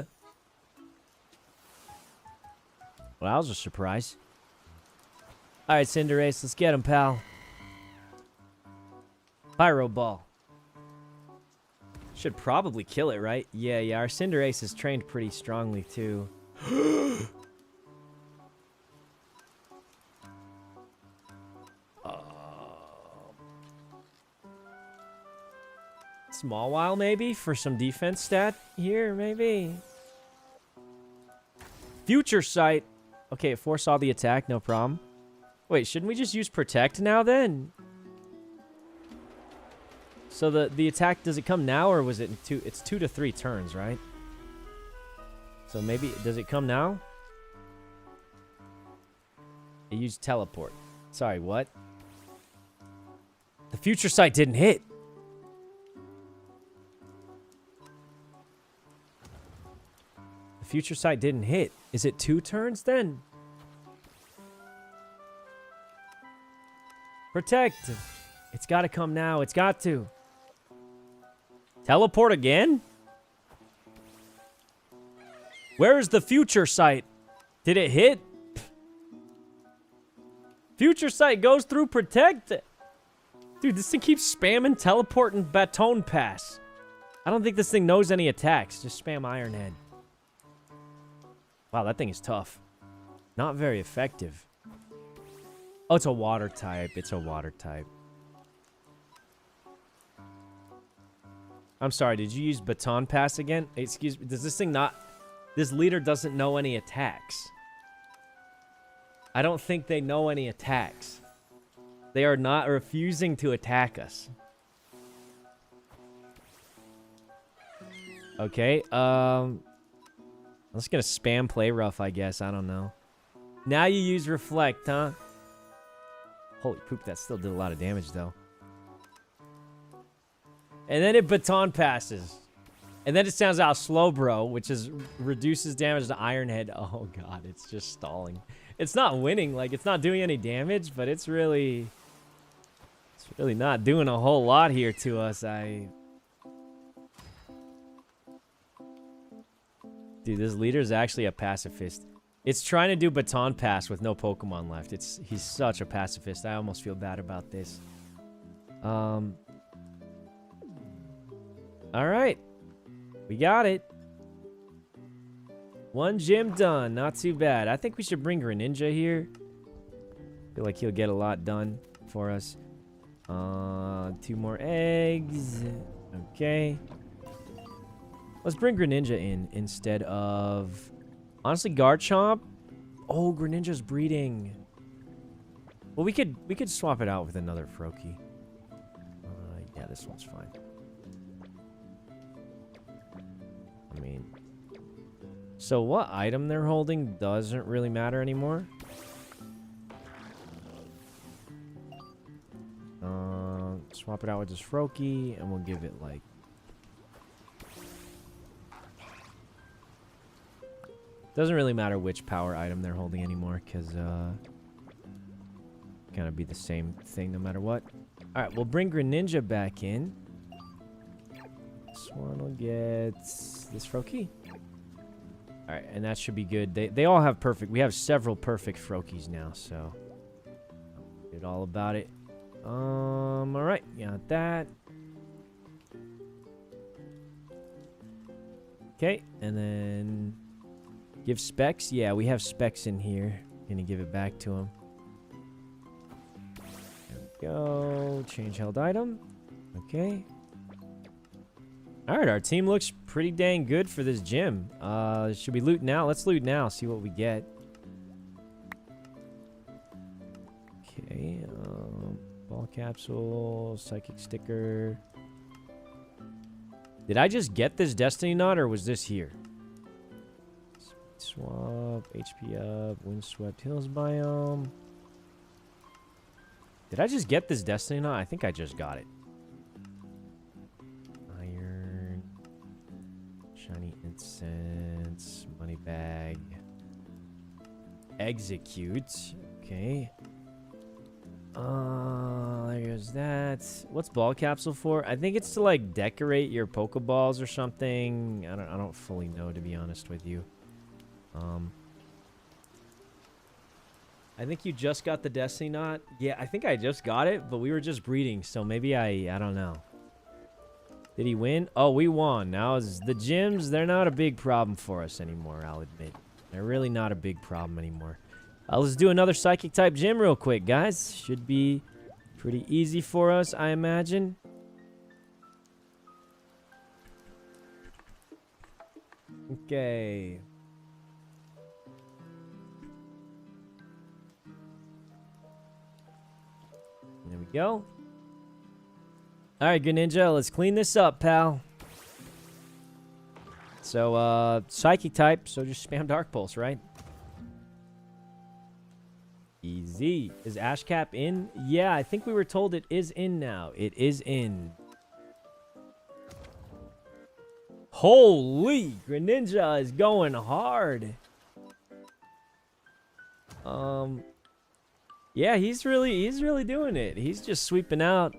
Well, that was a surprise. All right, Cinderace, let's get him, pal. Pyro Ball. Should probably kill it, right? Yeah, our Cinderace is trained pretty strongly, too. Small while, maybe? For some defense stat here, maybe? Future Sight. Okay, it foresaw the attack, no problem. Wait, shouldn't we just use Protect now, then? So the attack, does it come now, or was it in two? It's 2 to 3 turns, right? So maybe, does it come now? It used Teleport. Sorry, what? The Future Sight didn't hit. The Future Sight didn't hit. Is it 2 turns, then? Protect. It's got to come now. It's got to. Teleport again? Where's the Future Sight? Did it hit? Future Sight goes through Protect. Dude, this thing keeps spamming Teleport and Baton Pass. I don't think this thing knows any attacks. Just spam Iron Head. Wow, that thing is tough. Not very effective. Oh, it's a water type. It's a water type. I'm sorry, did you use baton pass again? Excuse me, does this thing not... This leader doesn't know any attacks. I don't think they know any attacks. They are not refusing to attack us. Okay, I'm just gonna spam play rough, I guess. I don't know. Now you use reflect, huh? Holy poop, that still did a lot of damage, though. And then it baton passes. And then it sounds out slow, bro, which is reduces damage to Iron Head. Oh, God, it's just stalling. It's not winning. Like, it's not doing any damage, but it's really not doing a whole lot here to us. Dude, this leader is actually a pacifist. It's trying to do baton pass with no Pokemon left. He's such a pacifist. I almost feel bad about this. All right. We got it. One gym done. Not too bad. I think we should bring Greninja here. Feel like he'll get a lot done for us. 2 more eggs. Okay. Let's bring Greninja in instead of... Honestly, Garchomp. Oh, Greninja's breeding. Well, we could swap it out with another Froakie. Yeah, this one's fine. I mean, so what item they're holding doesn't really matter anymore. Swap it out with this Froakie, and we'll give it like... Doesn't really matter which power item they're holding anymore, because gonna be the same thing no matter what. All right, we'll bring Greninja back in. This one will get this Froakie. All right, and that should be good. They all have perfect. We have several perfect Froakies now, so get all about it. All right, got that. Okay, and then give specs. Yeah, we have specs in here. Gonna give it back to him. There we go. Change held item. Okay. All right, our team looks pretty dang good for this gym. Should we loot now? Let's loot now, see what we get. Okay, ball capsule, psychic sticker. Did I just get this Destiny Knot, or was this here? Swap, HP up, windswept hills biome. Did I just get this Destiny Knot? I think I just got it. Shiny incense, money bag, execute. Okay. There goes that. What's ball capsule for? I think it's to like decorate your Pokeballs or something. I don't fully know, to be honest with you. I think you just got the Destiny Knot. Yeah, I think I just got it, but we were just breeding, so maybe I don't know. Did he win? Oh, we won. Now, the gyms, they're not a big problem for us anymore, I'll admit. They're really not a big problem anymore. Let's do another Psychic-type gym real quick, guys. Should be pretty easy for us, I imagine. Okay. There we go. All right, Greninja, let's clean this up, pal. So, Psychic type, so just spam Dark Pulse, right? Easy. Is Ash Cap in? Yeah, I think we were told it is in now. It is in. Holy, Greninja is going hard. Yeah, he's really doing it. He's just sweeping out.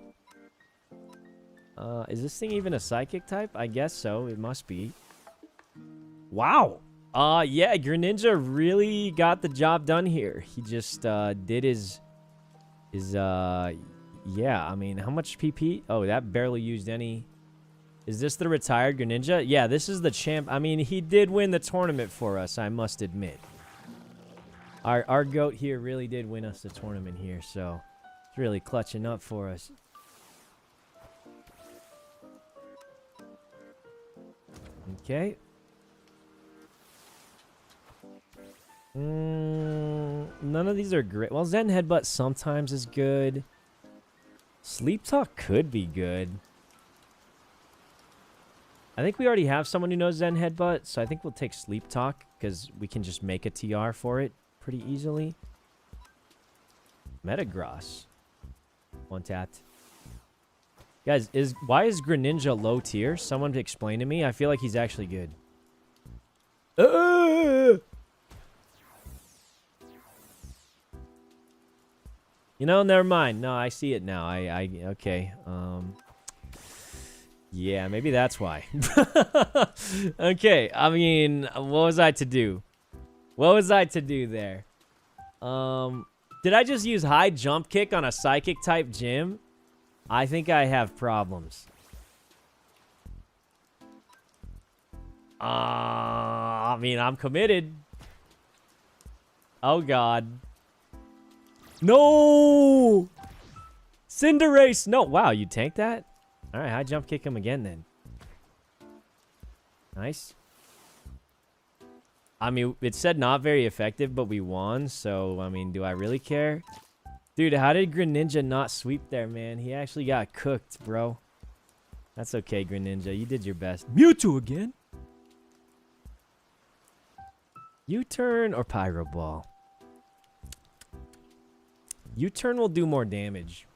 Is this thing even a Psychic type? I guess so. It must be. Wow. Yeah, Greninja really got the job done here. He just did his yeah, I mean, how much PP? Oh, that barely used any. Is this the retired Greninja? Yeah, this is the champ. I mean, he did win the tournament for us, I must admit. Our GOAT here really did win us the tournament here, so it's really clutching up for us. Okay. None of these are great. Well, Zen Headbutt sometimes is good. Sleep Talk could be good. I think we already have someone who knows Zen Headbutt, so I think we'll take Sleep Talk because we can just make a TR for it pretty easily. Metagross. One tapped. Guys, why is Greninja low tier? Someone to explain to me. I feel like he's actually good. You know, never mind. No, I see it now. Okay. Yeah, maybe that's why. Okay, I mean, what was I to do? What was I to do there? Did I just use high jump kick on a psychic type gym? I think I have problems. I mean, I'm committed. Oh, God. No! Cinderace! No, wow, you tanked that? All right, high jump kick him again then. Nice. I mean, it said not very effective, but we won. So, I mean, do I really care? Dude, how did Greninja not sweep there, man? He actually got cooked, bro. That's okay, Greninja. You did your best. Mewtwo again? U-turn or Pyro Ball? U-turn will do more damage.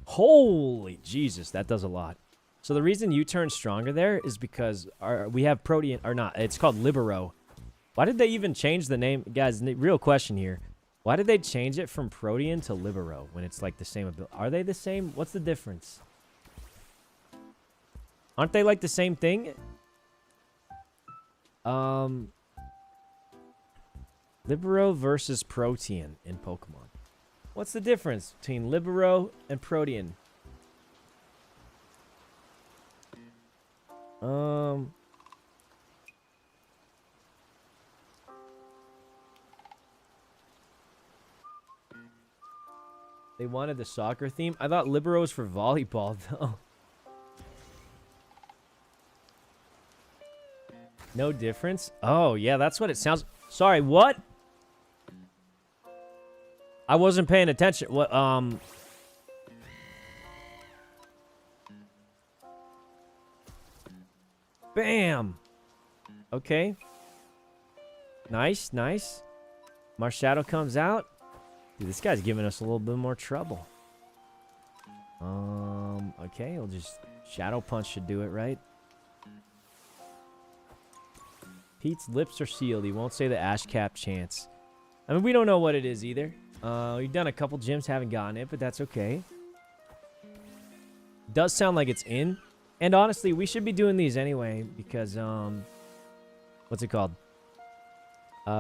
Holy Jesus, that does a lot. So the reason U-turn's stronger there is because we have Protean, or not, it's called Libero. Why did they even change the name? Guys, real question here. Why did they change it from Protean to Libero when it's like the same ability? Are they the same? What's the difference? Aren't they like the same thing? Libero versus Protean in Pokemon. What's the difference between Libero and Protean? They wanted the soccer theme. I thought Libero was for volleyball, though. No difference? Oh, yeah, that's what it sounds... Sorry, what? I wasn't paying attention. What, Bam! Okay. Nice, nice. Marshadow comes out. Dude, this guy's giving us a little bit more trouble. Okay, we'll just... Shadow Punch should do it, right? Pete's lips are sealed. He won't say the Ash Cap chance. I mean, we don't know what it is either. We've done a couple gyms, haven't gotten it, but that's okay. Does sound like it's in. And honestly, we should be doing these anyway because, what's it called?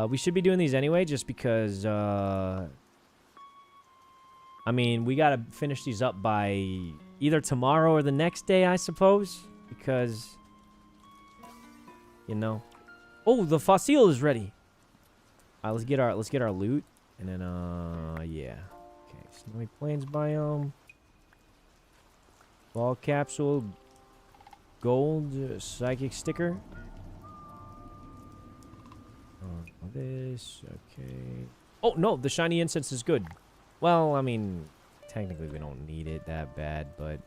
We should be doing these anyway just because, I mean, we gotta finish these up by either tomorrow or the next day, I suppose. Because, you know. Oh, the Fossil is ready. All right, let's get our loot. And then, yeah. Okay, Snowy Plains biome. Ball capsule. Gold psychic sticker. This, okay. Oh, no, the shiny incense is good. Well, I mean, technically we don't need it that bad, but...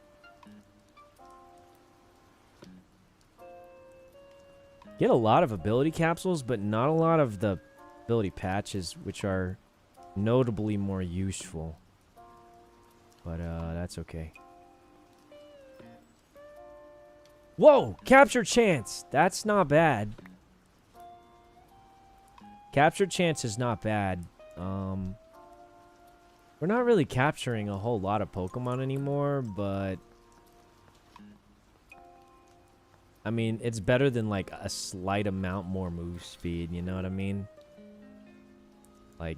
Get a lot of ability capsules, but not a lot of the ability patches, which are notably more useful. But, that's okay. Whoa! Capture chance! That's not bad. Capture chance is not bad. We're not really capturing a whole lot of Pokemon anymore, but... I mean, it's better than, like, a slight amount more move speed, you know what I mean? Like...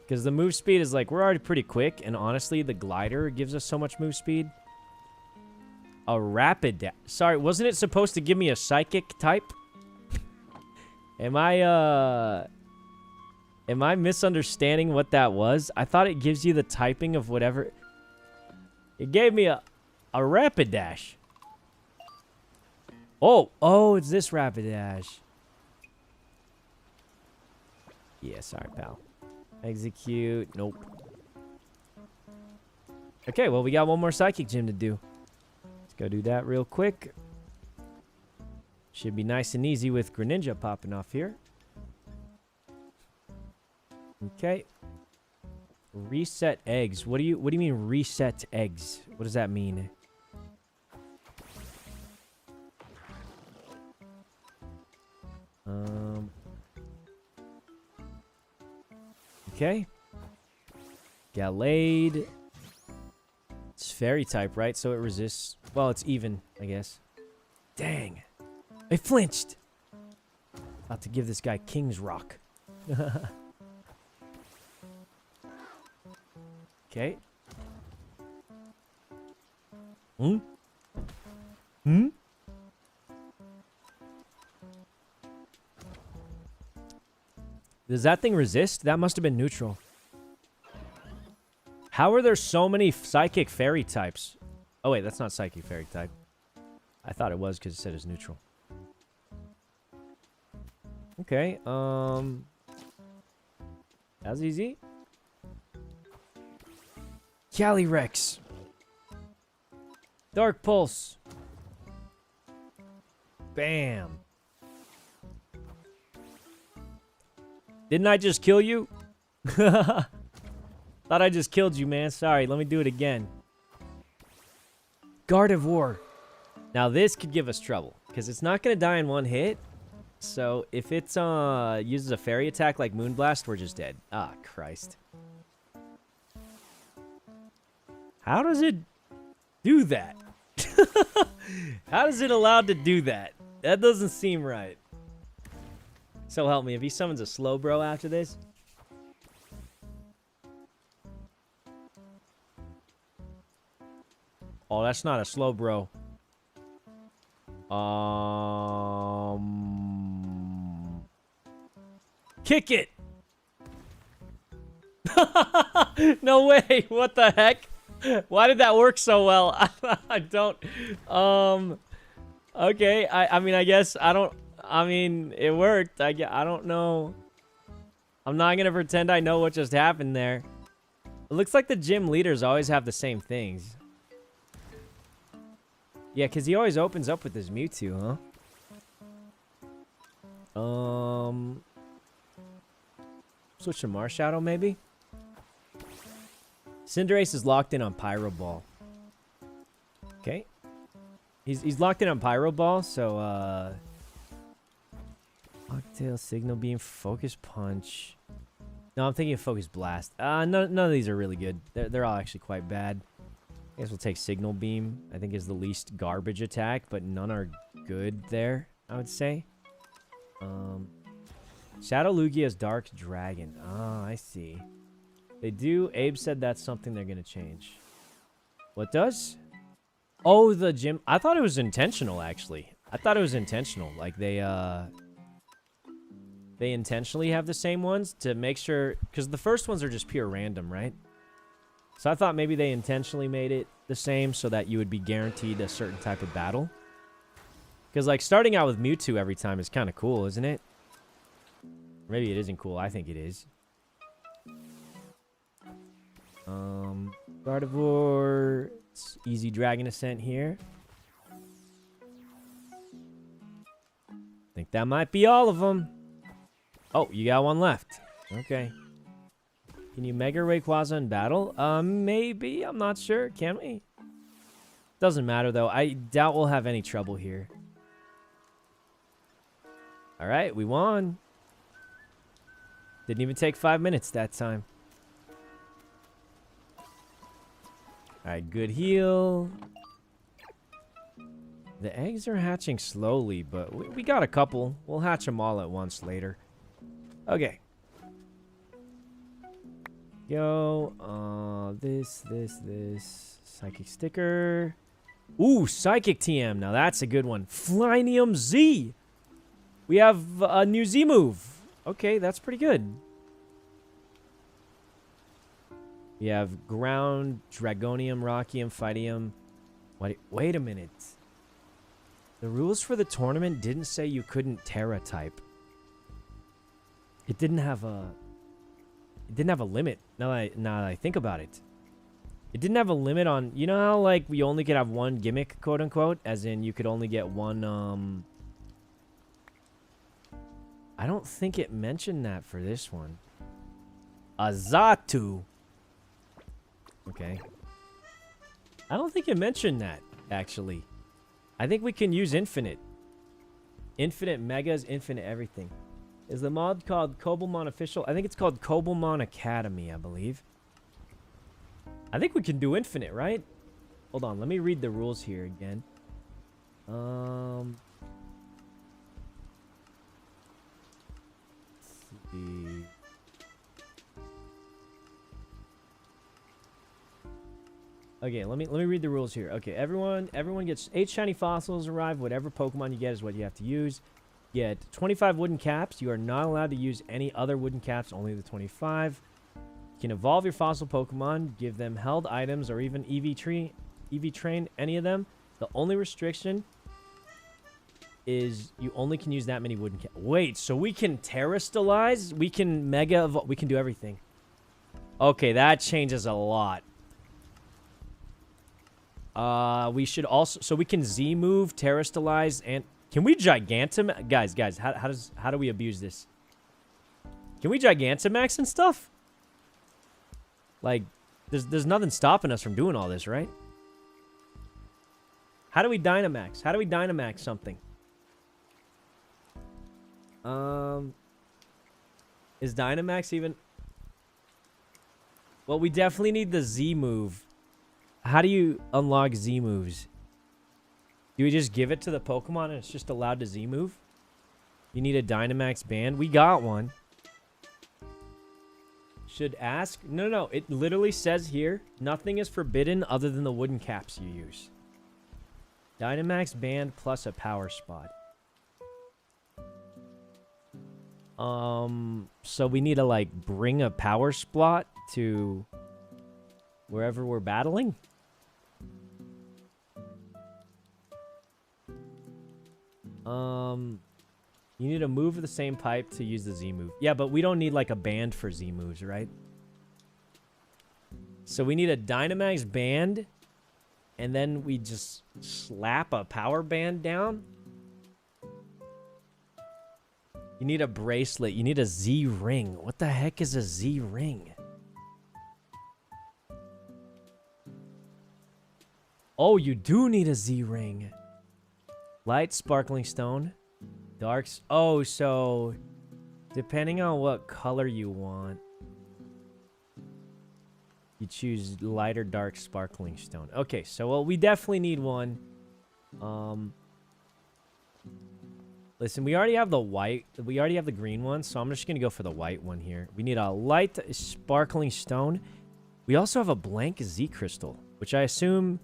Because the move speed is, like, we're already pretty quick, and honestly, the glider gives us so much move speed. A rapid dash. Sorry, wasn't it supposed to give me a psychic type? Am I misunderstanding what that was? I thought it gives you the typing of whatever. It gave me a rapid dash. Oh, it's this Rapidash. Yeah, sorry, pal. Execute. Nope. Okay, well, we got one more Psychic Gym to do. Let's go do that real quick. Should be nice and easy with Greninja popping off here. Okay. Reset eggs. What do you mean reset eggs? What does that mean? Okay. Gallade. It's fairy type, right? So it resists. Well, it's even, I guess. Dang. I flinched. About to give this guy King's Rock. Okay. Hmm? Does that thing resist? That must have been neutral. How are there so many psychic fairy types? Oh, wait, that's not psychic fairy type. I thought it was because it said it's neutral. Okay, that's easy. Calyrex. Dark Pulse. Bam. Didn't I just kill you? Thought I just killed you, man. Sorry, let me do it again. Gardevoir. Now this could give us trouble, because it's not going to die in one hit. So if it uses a fairy attack like Moonblast, we're just dead. Ah, Christ. How does it do that? How is it allowed to do that? That doesn't seem right. So help me, if he summons a slow bro after this. Oh, that's not a slow bro. Kick it! No way! What the heck? Why did that work so well? I don't... Okay, I mean, I guess I don't... I mean, it worked. I don't know. I'm not gonna pretend I know what just happened there. It looks like the gym leaders always have the same things. Yeah, because he always opens up with his Mewtwo, huh? Switch to Marshadow, maybe? Cinderace is locked in on Pyro Ball. Okay. He's locked in on Pyro Ball, so, Octail, Signal Beam, Focus Punch. No, I'm thinking of Focus Blast. None of these are really good. They're all actually quite bad. I guess we'll take Signal Beam. I think is the least garbage attack, but none are good there, I would say. Shadow Lugia's Dark Dragon. Ah, I see. They do. Abe said that's something they're going to change. What does? Oh, the gym. I thought it was intentional, actually. I thought it was intentional. Like, they intentionally have the same ones to make sure... Because the first ones are just pure random, right? So I thought maybe they intentionally made it the same so that you would be guaranteed a certain type of battle. Because, like, starting out with Mewtwo every time is kind of cool, isn't it? Maybe it isn't cool. I think it is. Gardevoir. It's easy Dragon Ascent here. Think that might be all of them. Oh, you got one left. Okay. Can you Mega Rayquaza in battle? Maybe. I'm not sure. Can we? Doesn't matter, though. I doubt we'll have any trouble here. All right, we won. Didn't even take 5 minutes that time. All right, good heal. The eggs are hatching slowly, but we got a couple. We'll hatch them all at once later. Okay. Go. This. Psychic sticker. Ooh, Psychic TM. Now that's a good one. Flynium Z. We have a new Z move. Okay, that's pretty good. We have Ground, Dragonium, Rockium, Fightium. Wait a minute. The rules for the tournament didn't say you couldn't Terra type. It didn't have a limit. Now that I think about it. It didn't have a limit on, you know how like we only could have one gimmick, quote unquote, as in you could only get one I don't think it mentioned that for this one. Azatu. Okay. I don't think it mentioned that, actually. I think we can use infinite. Infinite megas, infinite everything. Is the mod called Coblemon Official? I think it's called Coblemon Academy, I believe. I think we can do infinite, right? Hold on, let me read the rules here again. Let's see. Okay, let me read the rules here. Okay, everyone gets 8 shiny fossils arrive. Whatever Pokemon you get is what you have to use. Get 25 wooden caps. You are not allowed to use any other wooden caps, only the 25. You can evolve your fossil Pokemon, give them held items, or even EV train any of them. The only restriction is you only can use that many wooden caps. Wait, so we can terrestrialize? We can mega evolve? We can do everything. Okay, that changes a lot. We should also, so we can Z move, terrestrialize, and can we Gigantamax? Guys, how do we abuse this? Can we Gigantamax and stuff? Like, there's nothing stopping us from doing all this, right? How do we Dynamax? How do we Dynamax something? Is Dynamax even? Well, we definitely need the Z move. How do you unlock Z moves? Do we just give it to the Pokemon and it's just allowed to Z move? You need a Dynamax band? We got one. Should ask? No. It literally says here, nothing is forbidden other than the wooden caps you use. Dynamax band plus a power spot. So we need to, like, bring a power spot to wherever we're battling? You need to move the same pipe to use the Z move. Yeah, but we don't need like a band for Z moves, right? So we need a Dynamax band, and then we just slap a power band down. You need a bracelet. You need a Z ring. What the heck is a Z ring? Oh, you do need a Z ring. Light sparkling stone. Darks. Oh, so depending on what color you want, you choose light or dark sparkling stone. Okay, so well, we definitely need one. Listen, we already have the white. We already have the green one, so I'm just gonna go for the white one here. We need a light sparkling stone. We also have a blank Z crystal, which I assume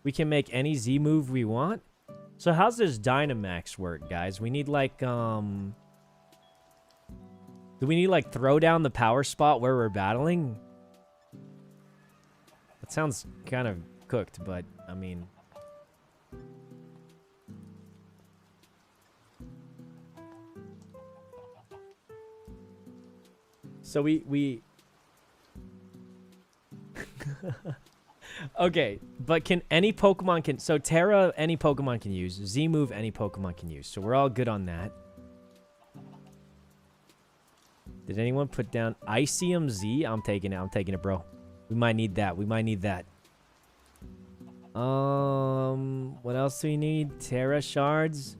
we can make any Z move we want. So how's this Dynamax work, guys? We need like, do we need like throw down the power spot where we're battling? That sounds kind of cooked, but I mean. So we okay, but can any Pokemon can... So Terra, any Pokemon can use. Z-move, any Pokemon can use. So we're all good on that. Did anyone put down Icium Z? I'm taking it. I'm taking it, bro. We might need that. We might need that. What else do we need? Terra Shards.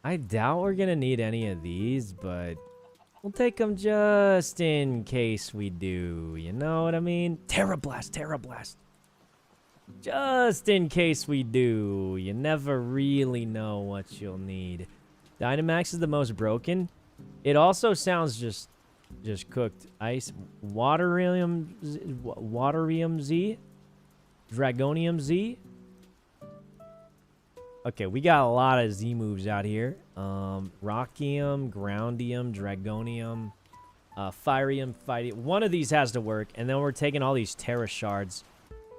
I doubt we're gonna need any of these, but we'll take them just in case we do. You know what I mean? Terra Blast, Terra Blast. Just in case we do. You never really know what you'll need. Dynamax is the most broken. It also sounds just cooked. Ice, Waterium Z, Dragonium Z. Okay, we got a lot of Z moves out here. Rockium, Groundium, Dragonium, Firium, Fightium. One of these has to work, and then we're taking all these Terra Shards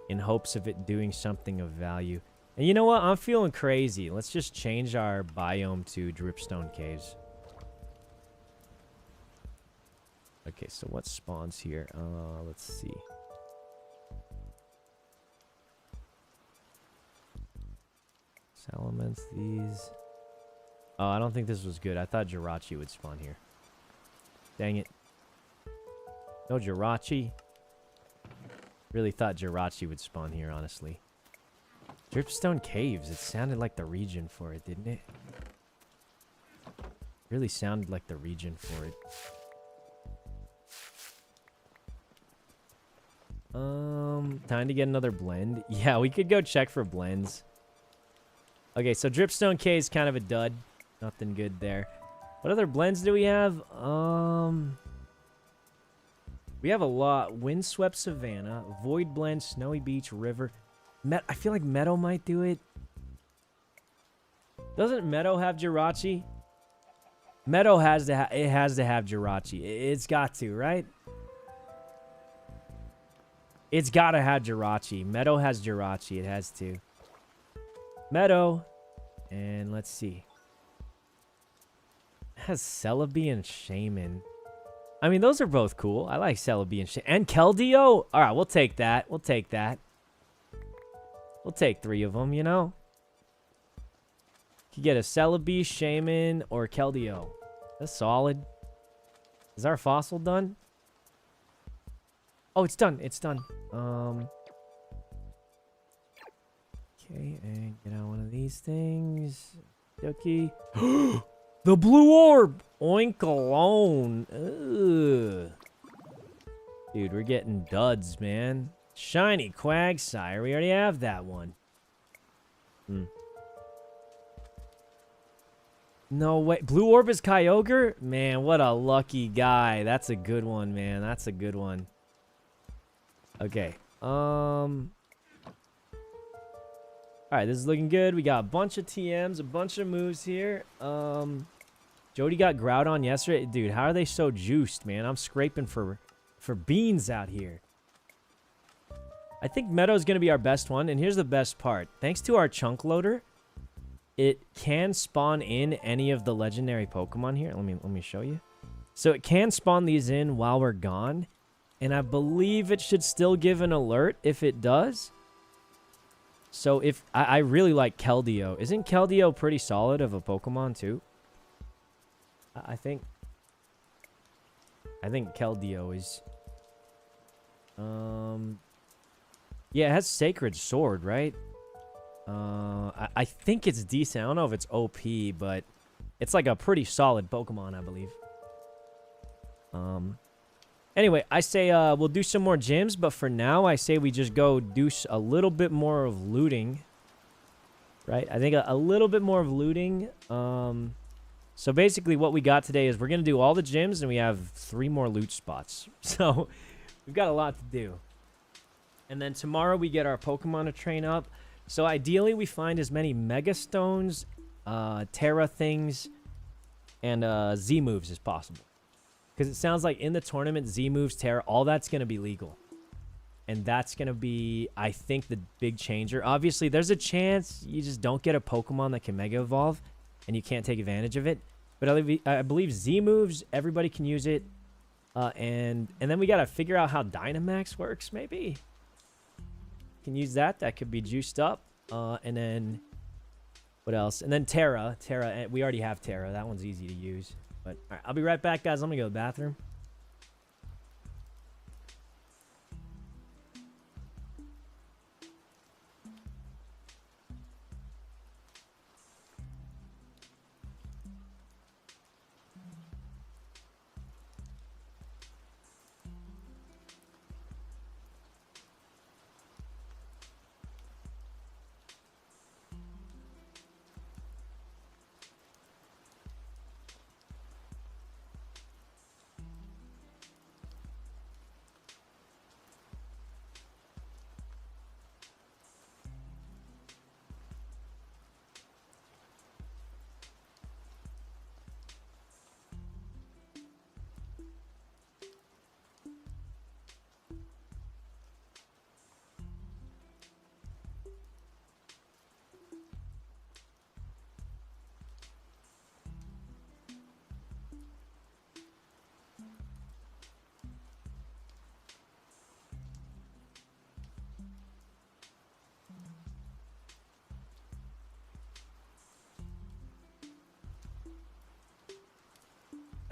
in hopes of it doing something of value. And you know what? I'm feeling crazy. Let's just change our biome to dripstone caves. Okay, so what spawns here? Let's see. Salamence, these. Oh, I don't think this was good. I thought Jirachi would spawn here. Dang it. No Jirachi. Really thought Jirachi would spawn here, honestly. Dripstone Caves. It sounded like the region for it, didn't it? Really sounded like the region for it. Time to get another blend. Yeah, we could go check for blends. Okay, so Dripstone Cave's kind of a dud. Nothing good there. What other blends do we have? We have a lot. Windswept Savannah, Void Blend, Snowy Beach, River. I feel like Meadow might do it. Doesn't Meadow have Jirachi? Meadow has to it has to have Jirachi. It's got to, right? It's got to have Jirachi. Meadow has Jirachi. It has to. Meadow. And let's see. It has Celebi and Shaman. I mean, those are both cool. I like Celebi and Shaman. And Keldeo? All right, we'll take that. We'll take that. We'll take 3 of them, you know? You could get a Celebi, Shaman, or Keldeo. That's solid. Is our fossil done? Oh, it's done. It's done. Okay, and get out one of these things. Ducky. The blue orb! Oink alone. Ugh. Dude, we're getting duds, man. Shiny Quagsire. We already have that one. No way. Blue orb is Kyogre? Man, what a lucky guy. That's a good one, man. That's a good one. Okay. Alright, this is looking good. We got a bunch of TMs, a bunch of moves here. Jody got Groudon yesterday. Dude, how are they so juiced, man? I'm scraping for beans out here. I think Meadow's going to be our best one. And here's the best part. Thanks to our chunk loader, it can spawn in any of the legendary Pokemon here. Let me show you. So it can spawn these in while we're gone. And I believe it should still give an alert if it does. So if I really like Keldeo. Isn't Keldeo pretty solid of a Pokemon too? I think Keldeo is yeah, it has Sacred Sword, right? I think it's decent. I don't know if it's OP, but it's like a pretty solid Pokemon, I believe. Anyway, I say we'll do some more gyms, but for now, I say we just go do a little bit more of looting. Right? I think a little bit more of looting. So basically what we got today is we're going to do all the gyms, and we have 3 more loot spots. So we've got a lot to do. And then tomorrow we get our Pokemon to train up. So ideally we find as many Mega Stones, Terra things, and Z moves as possible. Because it sounds like in the tournament, Z moves, Terra, all that's going to be legal. And that's going to be, I think, the big changer. Obviously, there's a chance you just don't get a Pokemon that can Mega Evolve, and you can't take advantage of it. But I believe Z moves, everybody can use it. And then we got to figure out how Dynamax works, maybe. Can use that. That could be juiced up. And then, what else? And then Terra. Terra, we already have Terra. That one's easy to use. But all right, I'll be right back, guys. I'm going to go to the bathroom.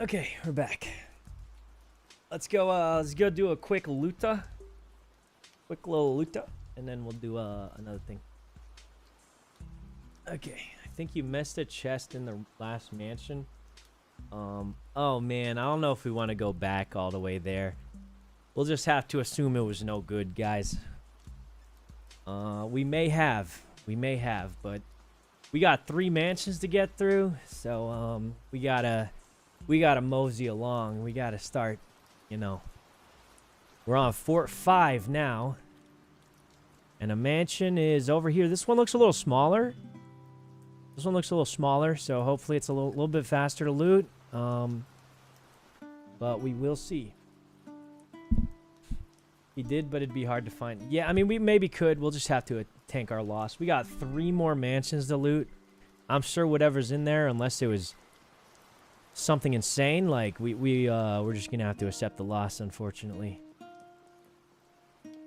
Okay, we're back. Let's go do a quick luta. Quick little luta. And then we'll do another thing. Okay, I think you missed a chest in the last mansion. Oh man, I don't know if we want to go back all the way there. We'll just have to assume it was no good, guys. We may have, but we got 3 mansions to get through, so we gotta mosey along. We gotta start, you know. We're on Fort 5 now, and a mansion is over here. This one looks a little smaller. This one looks a little smaller, so hopefully it's a little bit faster to loot. But we will see. He did, but it'd be hard to find. Yeah, I mean, we maybe could. We'll just have to tank our loss. We got 3 more mansions to loot. I'm sure whatever's in there, unless it was something insane, like we're just gonna have to accept the loss, unfortunately.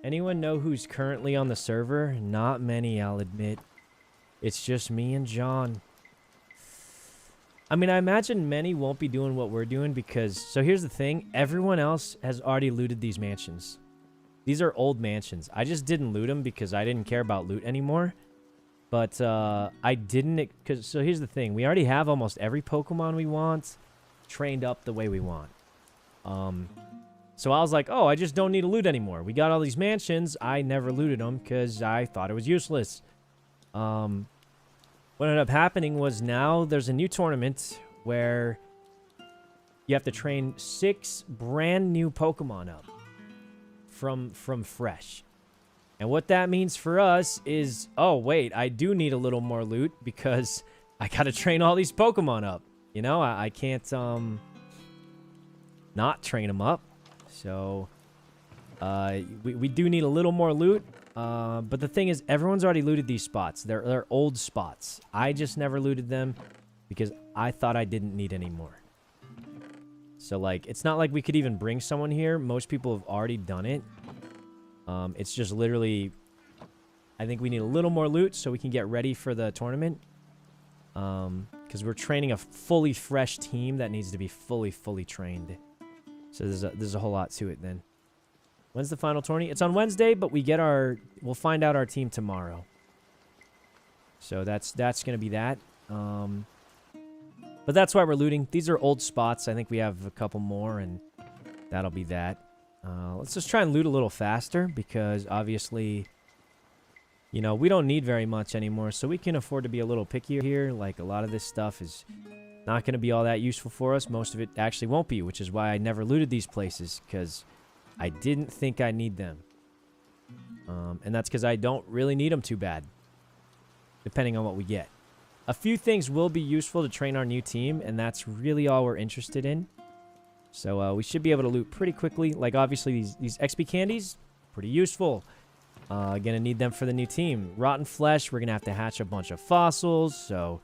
Anyone know who's currently on the server? Not many, I'll admit. It's just me and John. I mean, I imagine many won't be doing what we're doing because... So here's the thing. Everyone else has already looted these mansions. These are old mansions. I just didn't loot them because I didn't care about loot anymore. But I didn't... So here's the thing. We already have almost every Pokemon we want trained up the way we want. So I was like, oh, I just don't need to loot anymore. We got all these mansions. I never looted them because I thought it was useless. What ended up happening was now there's a new tournament where you have to train 6 brand new Pokemon up from fresh. And what that means for us is, oh, wait, I do need a little more loot because I got to train all these Pokemon up. You know, I can't not train them up. So we do need a little more loot. But the thing is, everyone's already looted these spots. They're old spots. I just never looted them because I thought I didn't need any more. So, like, it's not like we could even bring someone here. Most people have already done it. It's just literally, I think we need a little more loot so we can get ready for the tournament. Because we're training a fully fresh team that needs to be fully trained. So there's a whole lot to it then. When's the final tourney? It's on Wednesday, but we'll find out our team tomorrow. So that's going to be that. But that's why we're looting. These are old spots. I think we have a couple more, and that'll be that. Let's just try and loot a little faster, because obviously, you know, we don't need very much anymore, so we can afford to be a little pickier here. Like, a lot of this stuff is not going to be all that useful for us. Most of it actually won't be, which is why I never looted these places, because I didn't think I need them. And that's because I don't really need them too bad, depending on what we get. A few things will be useful to train our new team, and that's really all we're interested in. So we should be able to loot pretty quickly. Like, obviously, these XP candies, pretty useful. Gonna need them for the new team. Rotten flesh, we're gonna have to hatch a bunch of fossils, so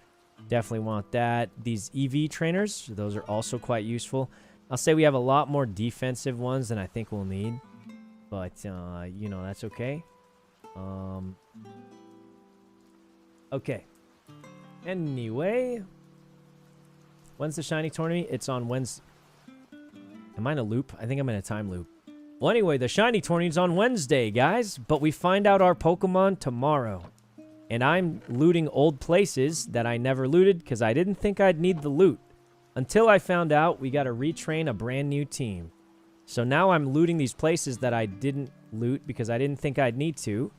definitely want that. These EV trainers, those are also quite useful. I'll say we have a lot more defensive ones than I think we'll need. But, you know, that's okay. Okay. Anyway. When's the shiny tournament? It's on Wednesday. Am I in a loop? I think I'm in a time loop. Well, anyway, the shiny tournament's on Wednesday, guys. But we find out our Pokemon tomorrow. And I'm looting old places that I never looted because I didn't think I'd need the loot. Until I found out we got to retrain a brand new team. So now I'm looting these places that I didn't loot because I didn't think I'd need to.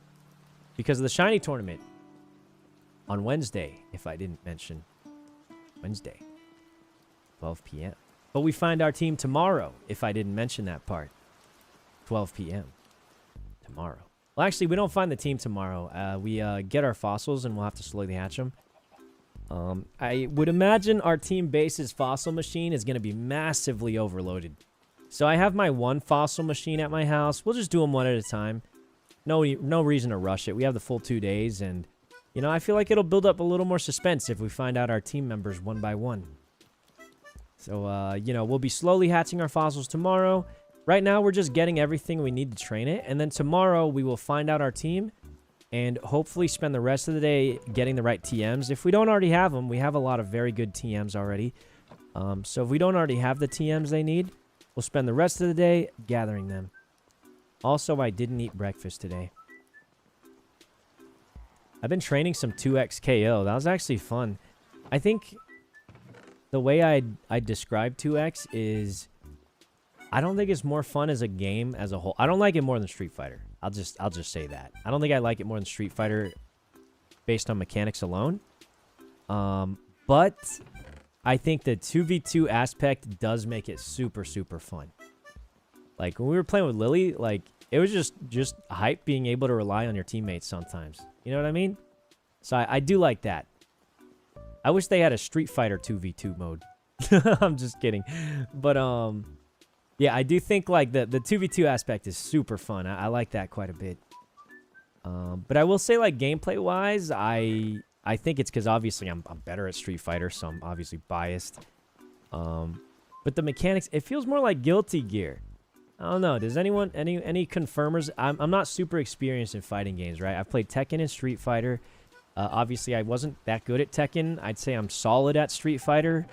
Because of the shiny tournament. On Wednesday, if I didn't mention. Wednesday. 12 p.m. But we find our team tomorrow, if I didn't mention that part. 12 p.m. Tomorrow. Well, actually, we don't find the team tomorrow. We get our fossils, and we'll have to slowly hatch them. I would imagine our team base's fossil machine is going to be massively overloaded. So I have my 1 fossil machine at my house. We'll just do them one at a time. No reason to rush it. We have the full 2 days, and, you know, I feel like it'll build up a little more suspense if we find out our team members one by one. So, you know, we'll be slowly hatching our fossils tomorrow. Right now, we're just getting everything we need to train it. And then tomorrow, we will find out our team and hopefully spend the rest of the day getting the right TMs. If we don't already have them, we have a lot of very good TMs already. So if we don't already have the TMs they need, we'll spend the rest of the day gathering them. Also, I didn't eat breakfast today. I've been training some 2x KO. That was actually fun. I think the way I describe 2x is I don't think it's more fun as a game as a whole. I don't like it more than Street Fighter. I'll just say that. I don't think I like it more than Street Fighter based on mechanics alone. But I think the 2v2 aspect does make it super, super fun. Like, when we were playing with Lily, like, it was just hype being able to rely on your teammates sometimes. You know what I mean? So I do like that. I wish they had a Street Fighter 2v2 mode. I'm just kidding. But, yeah, I do think, like, the 2v2 aspect is super fun. I like that quite a bit. But I will say, like, gameplay-wise, I think it's because, obviously, I'm better at Street Fighter, so I'm obviously biased. But the mechanics, it feels more like Guilty Gear. I don't know. Does anyone, any confirmers? I'm not super experienced in fighting games, right? I've played Tekken and Street Fighter. Obviously, I wasn't that good at Tekken. I'd say I'm solid at Street Fighter.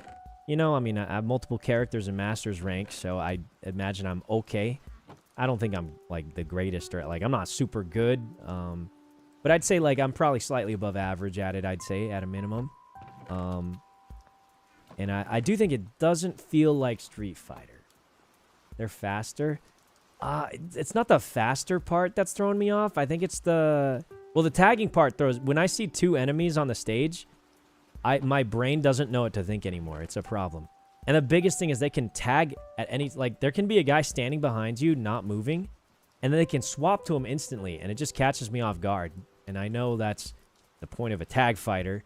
You know, I mean, I have multiple characters in Master's rank, so I imagine I'm okay. I don't think I'm, like, the greatest, or, like, I'm not super good. But I'd say, like, I'm probably slightly above average at it, I'd say, at a minimum. And I do think it doesn't feel like Street Fighter. They're faster. It's not the faster part that's throwing me off. I think it's the... Well, the tagging part throws... When I see two enemies on the stage, my brain doesn't know what to think anymore. It's a problem. And the biggest thing is they can tag at any... Like, there can be a guy standing behind you, not moving, and then they can swap to him instantly, and it just catches me off guard. And I know that's the point of a tag fighter,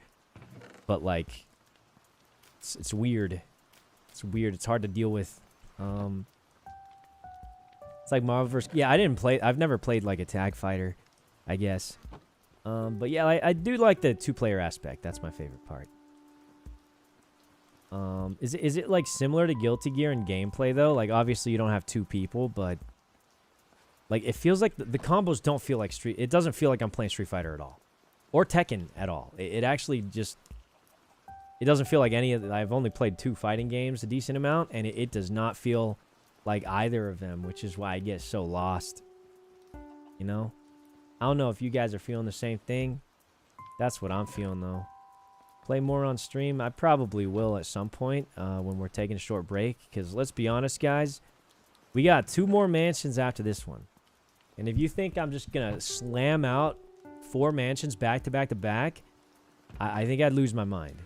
but, like, it's weird. It's weird. It's hard to deal with. It's like Marvel vs. Yeah, I've never played, like, a tag fighter, I guess. But yeah, I do like the two-player aspect. That's my favorite part. Is it like similar to Guilty Gear in gameplay though? Like, obviously you don't have two people, but like it feels like the combos don't feel like It doesn't feel like I'm playing Street Fighter at all, or Tekken at all. It actually just it doesn't feel like any of. I've only played 2 fighting games a decent amount, and it does not feel like either of them, which is why I get so lost. You know, I don't know if you guys are feeling the same thing. That's what I'm feeling though. Play more on stream. I probably will at some point when we're taking a short break. Because let's be honest, guys. We got 2 more mansions after this one. And if you think I'm just going to slam out 4 mansions back to back to back, I think I'd lose my mind.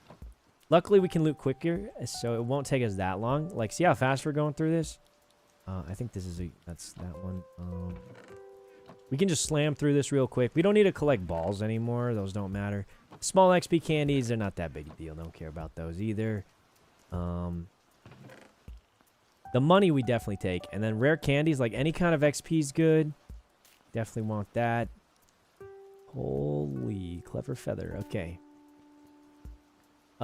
Luckily, we can loot quicker, so it won't take us that long. Like, see how fast we're going through this? I think this is that's that one. We can just slam through this real quick. We don't need to collect balls anymore. Those don't matter. Small XP candies, they're not that big a deal. Don't care about those either. The money we definitely take. And then rare candies, like any kind of XP is good. Definitely want that. Holy, clever feather. Okay.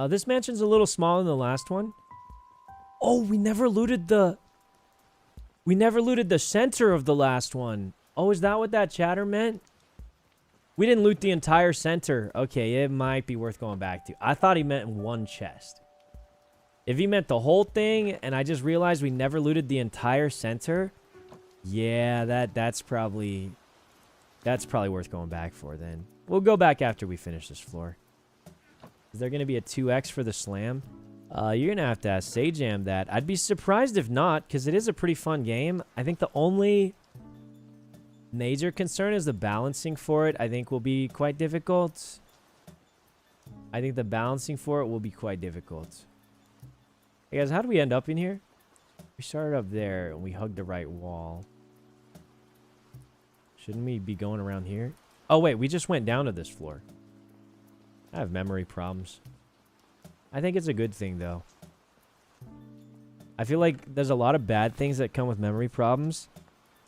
This mansion's a little smaller than the last one. Oh, we never looted the center of the last one. Oh, is that what that chatter meant? We didn't loot the entire center. Okay, it might be worth going back to. I thought he meant in one chest. If he meant the whole thing, and I just realized we never looted the entire center, yeah, that's probably worth going back for then. We'll go back after we finish this floor. Is there going to be a 2x for the slam? You're going to have to ask Sajam that. I'd be surprised if not, because it is a pretty fun game. I think the only major concern is the balancing for it. I think will be quite difficult. I think the balancing for it will be quite difficult. Hey guys, how do we end up in here? We started up there and we hugged the right wall. Shouldn't we be going around here? Oh wait, we just went down to this floor. I have memory problems. I think it's a good thing though. I feel like there's a lot of bad things that come with memory problems.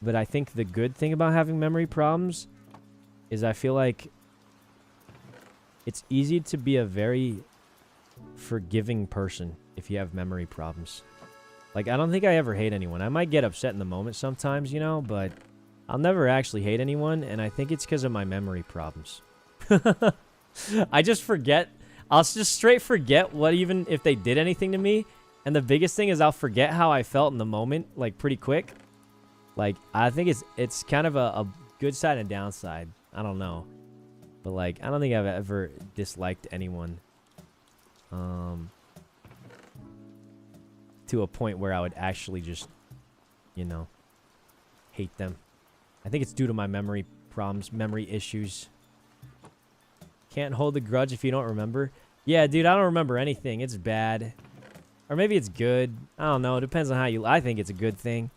But I think the good thing about having memory problems is I feel like it's easy to be a very forgiving person if you have memory problems. Like, I don't think I ever hate anyone. I might get upset in the moment sometimes, you know, but I'll never actually hate anyone, and I think it's because of my memory problems. I just forget. I'll just straight forget what even if they did anything to me, And the biggest thing is I'll forget how I felt in the moment, like, pretty quick. Like, I think it's kind of a good side and downside. I don't know. But, like, I don't think I've ever disliked anyone. To a point where I would actually just, you know, hate them. I think it's due to my memory problems, memory issues. Can't hold a grudge if you don't remember. Yeah, dude, I don't remember anything. It's bad. Or maybe it's good. I don't know. It depends on how you... I think it's a good thing.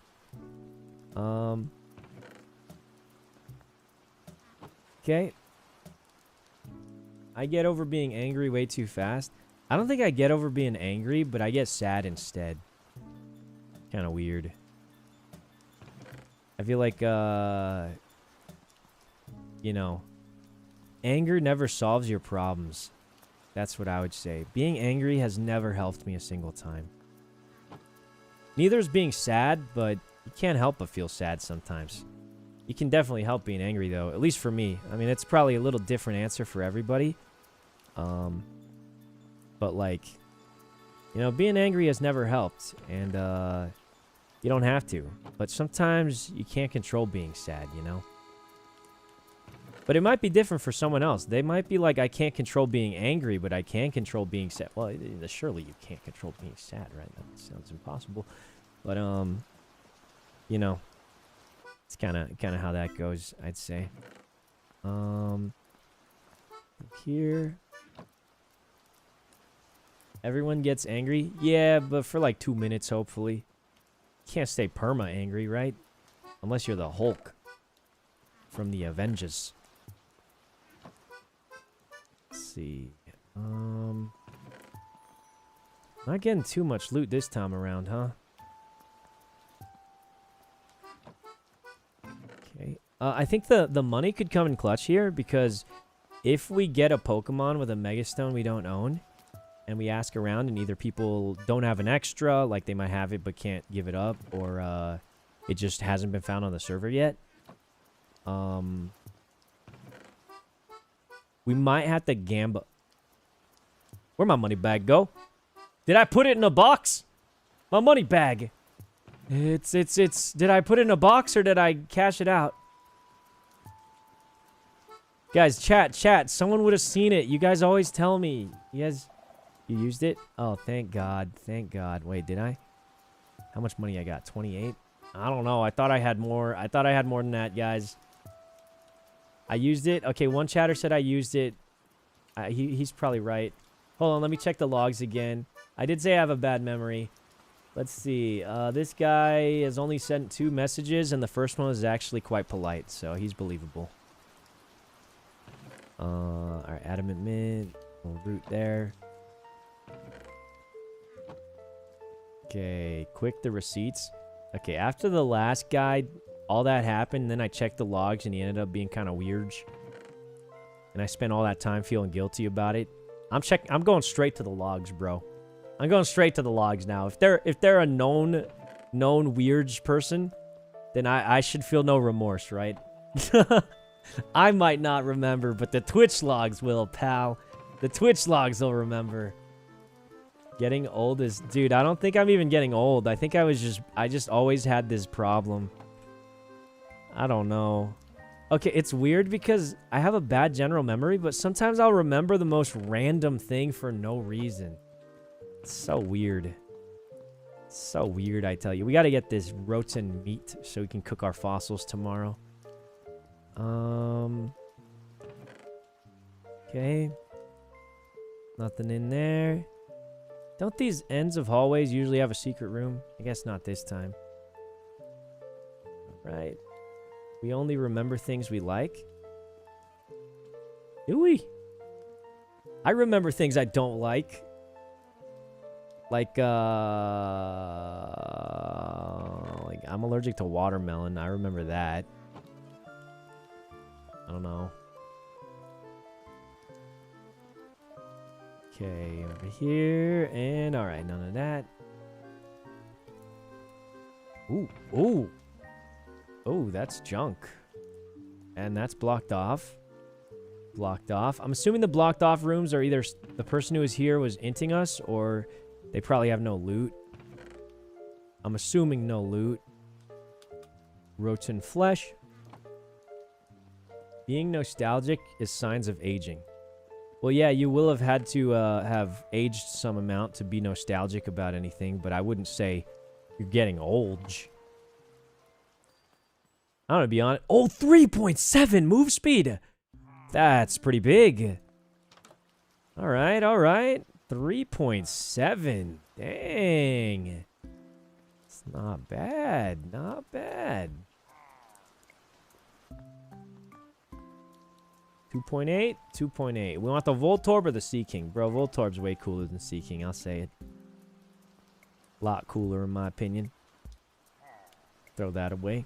Okay. I get over being angry way too fast. I don't think I get over being angry, but I get sad instead. Kind of weird. I feel like, you know, anger never solves your problems. That's what I would say. Being angry has never helped me a single time. Neither is being sad, but you can't help but feel sad sometimes. You can definitely help being angry, though, at least for me. I mean, it's probably a little different answer for everybody. But, like, you know, being angry has never helped, and you don't have to. But sometimes you can't control being sad, you know? But it might be different for someone else. They might be like, I can't control being angry, but I can control being sad. Well, surely you can't control being sad, right? That sounds impossible. But, you know, it's kind of how that goes, I'd say. Here. Everyone gets angry? Yeah, but for like 2 minutes, hopefully. Can't stay perma-angry, right? Unless you're the Hulk from the Avengers. Let's see. Not getting too much loot this time around, huh? Okay. I think the money could come in clutch here, because if we get a Pokemon with a Megastone we don't own, and we ask around, and either people don't have an extra, like they might have it but can't give it up, or it just hasn't been found on the server yet, we might have to gamble. Where'd my money bag go? Did I put it in a box? My money bag. It's. Did I put it in a box or did I cash it out? Guys, chat. Someone would have seen it. You guys always tell me. You used it? Oh, thank God. Thank God. Wait, did I? How much money I got? 28? I don't know. I thought I had more. I thought I had more than that, guys. I used it. Okay, one chatter said I used it. He's probably right. Hold on, let me check the logs again. I did say I have a bad memory. Let's see. This guy has only sent 2 messages, and the first one was actually quite polite, so he's believable. Alright, adamant mint. We'll root there. Okay, quick the receipts. Okay, after the last guy, all that happened, and then I checked the logs, and he ended up being kind of weird. And I spent all that time feeling guilty about it. I'm going straight to the logs, bro. I'm going straight to the logs now. If they're a known weird person, then I should feel no remorse, right? I might not remember, but the Twitch logs will, pal. The Twitch logs will remember. Getting old is... Dude, I don't think I'm even getting old. I think I just always had this problem. I don't know. Okay, it's weird because I have a bad general memory, but sometimes I'll remember the most random thing for no reason. It's so weird. So weird, I tell you. We got to get this rotten meat so we can cook our fossils tomorrow. Okay. Nothing in there. Don't these ends of hallways usually have a secret room? I guess not this time. Right. We only remember things we like? Do we? I remember things I don't like. Like I'm allergic to watermelon. I remember that. I don't know. Okay, over here. And alright, none of that. Ooh, ooh. Oh, that's junk. And that's blocked off. Blocked off. I'm assuming the blocked off rooms are either the person who was here was inting us, or They probably have no loot. I'm assuming no loot. Rotten flesh. Being nostalgic is signs of aging. Well, yeah, you will have had to have aged some amount to be nostalgic about anything, but I wouldn't say you're getting old. I'm gonna be honest. Oh, 3.7 move speed. That's pretty big. All right, all right. 3.7. Dang. It's not bad. Not bad. 2.8. 2.8. We want the Voltorb or the Sea King? Bro, Voltorb's way cooler than Sea King. I'll say it. A lot cooler, in my opinion. Throw that away.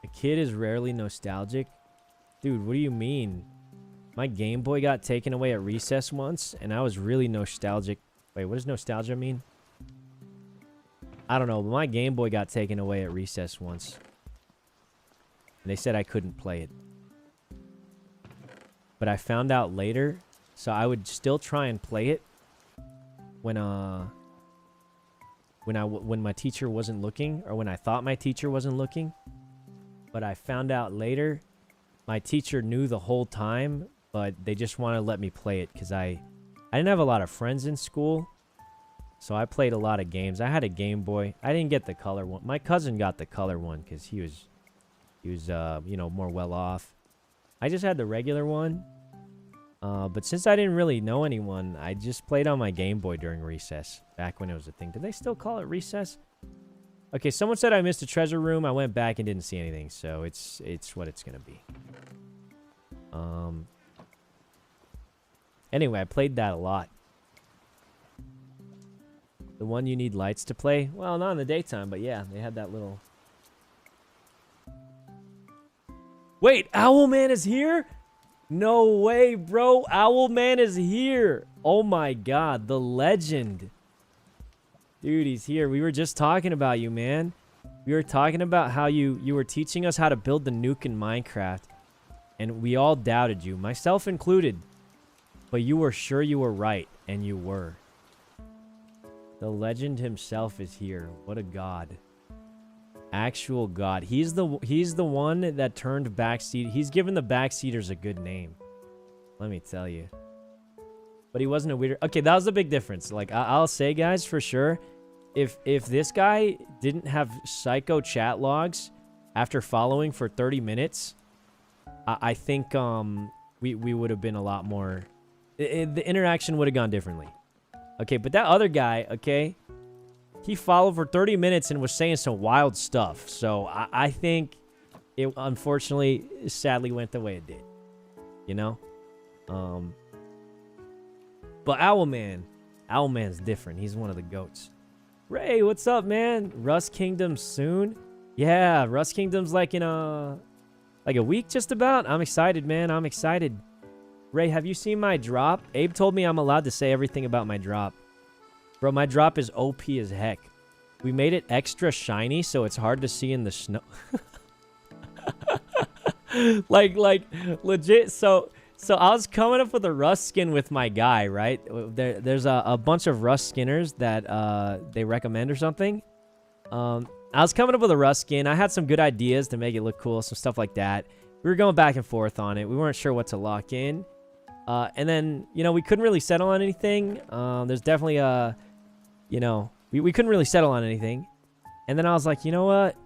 A kid is rarely nostalgic. Dude, what do you mean? My Game Boy got taken away at recess once, and I was really nostalgic. Wait, what does nostalgia mean? I don't know, but my Game Boy got taken away at recess once. And they said I couldn't play it. But I found out later, so I would still try and play it when my teacher wasn't looking, or when I thought my teacher wasn't looking. But I found out later, my teacher knew the whole time, but they just want to let me play it because I didn't have a lot of friends in school. So I played a lot of games. I had a Game Boy. I didn't get the color one. My cousin got the color one because he was you know, more well off. I just had the regular one. But since I didn't really know anyone, I just played on my Game Boy during recess, back when it was a thing. Do they still call it recess? Okay, someone said I missed a treasure room. I went back and didn't see anything, so it's what it's gonna be. Anyway, I played that a lot. The one you need lights to play? Well, not in the daytime, but yeah, they had that little... Wait, Owlman is here? No way, bro. Owlman is here. Oh my god, the legend. Dude, he's here. We were just talking about you, man. We were talking about how you were teaching us how to build the nuke in Minecraft. And we all doubted you, myself included. But you were sure you were right, and you were. The legend himself is here. What a god. Actual god. He's the one that turned backseat. He's given the backseaters a good name. Let me tell you. But he wasn't a weird... Okay, that was the big difference. Like, I'll say, guys, for sure, if this guy didn't have psycho chat logs after following for 30 minutes, I think we would have been a lot more... the interaction would have gone differently. Okay, but that other guy, okay, he followed for 30 minutes and was saying some wild stuff. So I think it, unfortunately, sadly went the way it did. You know? But Owlman's different. He's one of the goats. Ray, what's up, man? Rust Kingdom soon? Yeah, Rust Kingdom's like in a week just about. I'm excited, man. I'm excited. Ray, have you seen my drop? Abe told me I'm allowed to say everything about my drop. Bro, my drop is OP as heck. We made it extra shiny, so it's hard to see in the snow. like legit. So I was coming up with a rust skin with my guy, right? There's a bunch of rust skinners that they recommend or something. I was coming up with a rust skin. I had some good ideas to make it look cool, some stuff like that. We were going back and forth on it. We weren't sure what to lock in. And then, you know, we couldn't really settle on anything. There's definitely a, you know, we couldn't really settle on anything. And then I was like, you know what?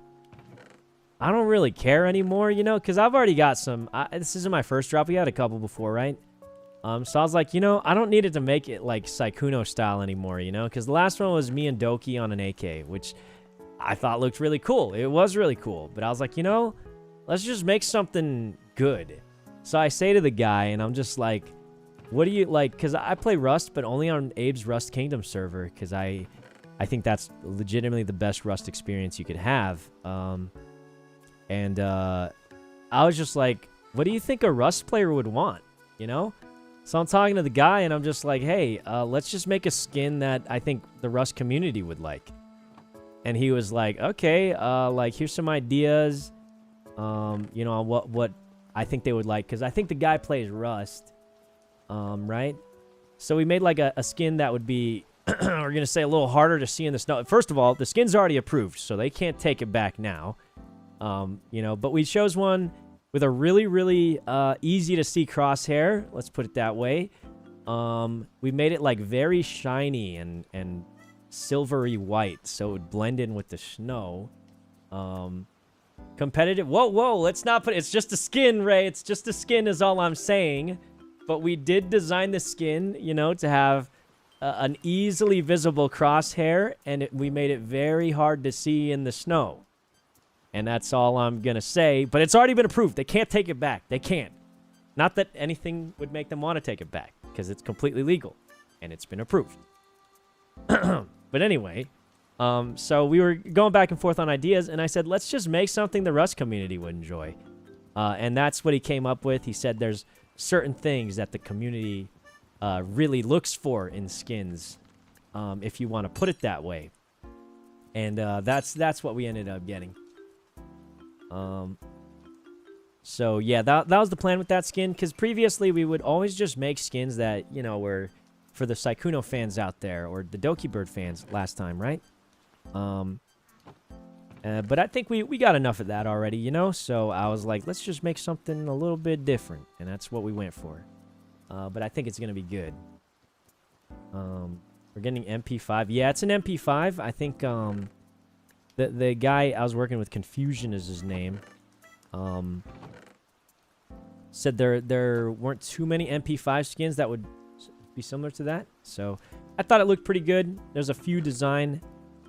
I don't really care anymore, you know, because I've already got some. This isn't my first drop. We had a couple before, right? So I was like, you know, I don't need it to make it like Sykkuno style anymore, you know, because the last one was me and Doki on an AK, which I thought looked really cool. It was really cool. But I was like, you know, let's just make something good. So I say to the guy, and I'm just like, what do you like? Because I play Rust, but only on Abe's Rust Kingdom server, because I think that's legitimately the best Rust experience you could have. And I was just like, what do you think a Rust player would want? You know? So I'm talking to the guy, and I'm just like, hey, let's just make a skin that I think the Rust community would like. And he was like, okay, like, here's some ideas, you know, on what I think they would like. Because I think the guy plays Rust, right? So we made like a skin that would be, we're going to say, a little harder to see in the snow. First of all, the skin's already approved, so they can't take it back now. You know, but we chose one with a really, really easy to see crosshair. Let's put it that way. We made it like very shiny and silvery white, so it would blend in with the snow. Competitive. Whoa, let's not put, it's just a skin, Ray. It's just a skin is all I'm saying. But we did design the skin, you know, to have an easily visible crosshair, and we made it very hard to see in the snow. And that's all I'm going to say. But it's already been approved. They can't take it back. They can't. Not that anything would make them want to take it back, because it's completely legal, and it's been approved. But anyway, so we were going back and forth on ideas, and I said, let's just make something the Rust community would enjoy. And that's what he came up with. He said there's certain things that the community really looks for in skins, if you want to put it that way. And that's what we ended up getting. So yeah, that was the plan with that skin, because previously we would always just make skins that, you know, were for the Sykkuno fans out there, or the Doki Bird fans last time, right? But I think we got enough of that already, you know? So I was like, let's just make something a little bit different, and that's what we went for. But I think it's going to be good. We're getting MP5. Yeah, it's an MP5. I think the guy I was working with, Confusion is his name, said there weren't too many MP5 skins that would be similar to that. So I thought it looked pretty good. There's a few design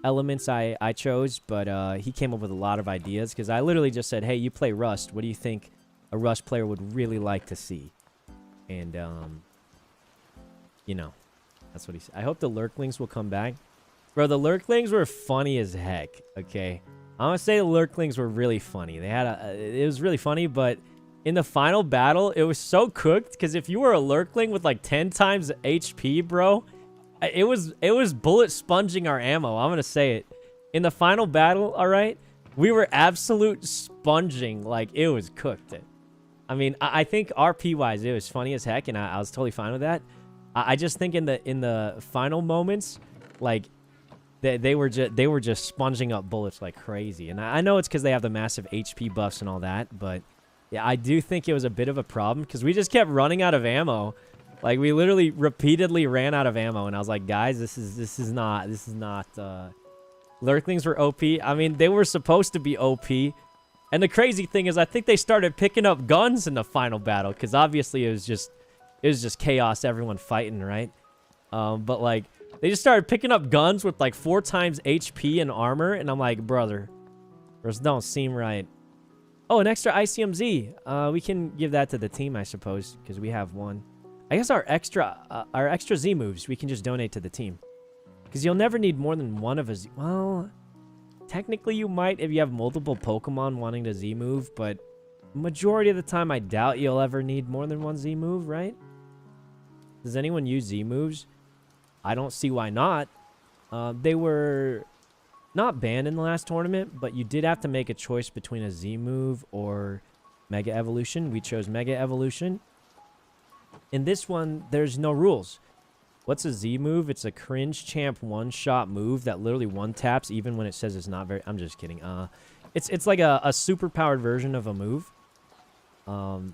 elements I chose, but he came up with a lot of ideas, because I literally just said, hey, you play Rust. What do you think a Rust player would really like to see? And, you know, that's what he said. I hope the Lurklings will come back. Bro, the Lurklings were funny as heck, okay? I'm gonna say the Lurklings were really funny. They had it was really funny, but in the final battle, it was so cooked, because if you were a Lurkling with like 10 times HP, bro, it was bullet sponging our ammo. I'm gonna say it. In the final battle, all right, we were absolute sponging. Like, it was cooked. I mean, I think RP-wise, it was funny as heck, and I was totally fine with that. I just think in the final moments, like, they were just sponging up bullets like crazy. And I know it's because they have the massive HP buffs and all that, but yeah, I do think it was a bit of a problem, because we just kept running out of ammo. Like, we literally repeatedly ran out of ammo, and I was like, guys, this is not Lurklings were OP. I mean, they were supposed to be OP. And the crazy thing is, I think they started picking up guns in the final battle, because obviously it was just chaos, everyone fighting, right? But like, they just started picking up guns with like 4 times HP and armor, and I'm like, brother, those don't seem right. Oh, an extra ICMZ. We can give that to the team, I suppose, because we have one. I guess our extra Z moves, we can just donate to the team, because you'll never need more than one of a Z. Well, technically you might if you have multiple Pokemon wanting to Z move, but majority of the time I doubt you'll ever need more than one Z move, right? Does anyone use Z moves? I don't see why not. They were not banned in the last tournament, but you did have to make a choice between a Z move or Mega Evolution. We chose Mega Evolution. In this one, there's no rules. What's a Z move? It's a cringe champ one-shot move that literally one-taps even when it says it's not very... I'm just kidding. It's like a super-powered version of a move. And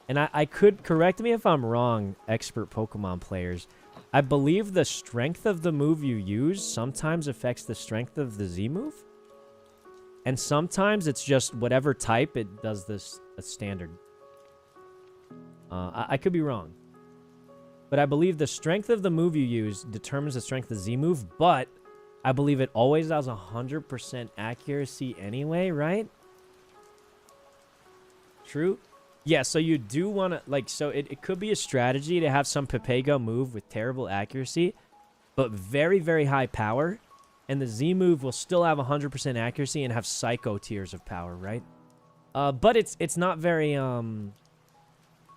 I could... Correct me if I'm wrong, expert Pokemon players. I believe the strength of the move you use sometimes affects the strength of the Z move. And sometimes it's just whatever type, it does this a standard. I could be wrong. But I believe the strength of the move you use determines the strength of the Z move, but I believe it always has 100% accuracy anyway, right? True? Yeah, so you do want to, like, so it could be a strategy to have some Pepego move with terrible accuracy, but very, very high power, and the Z move will still have 100% accuracy and have Psycho tiers of power, right? But it's not very,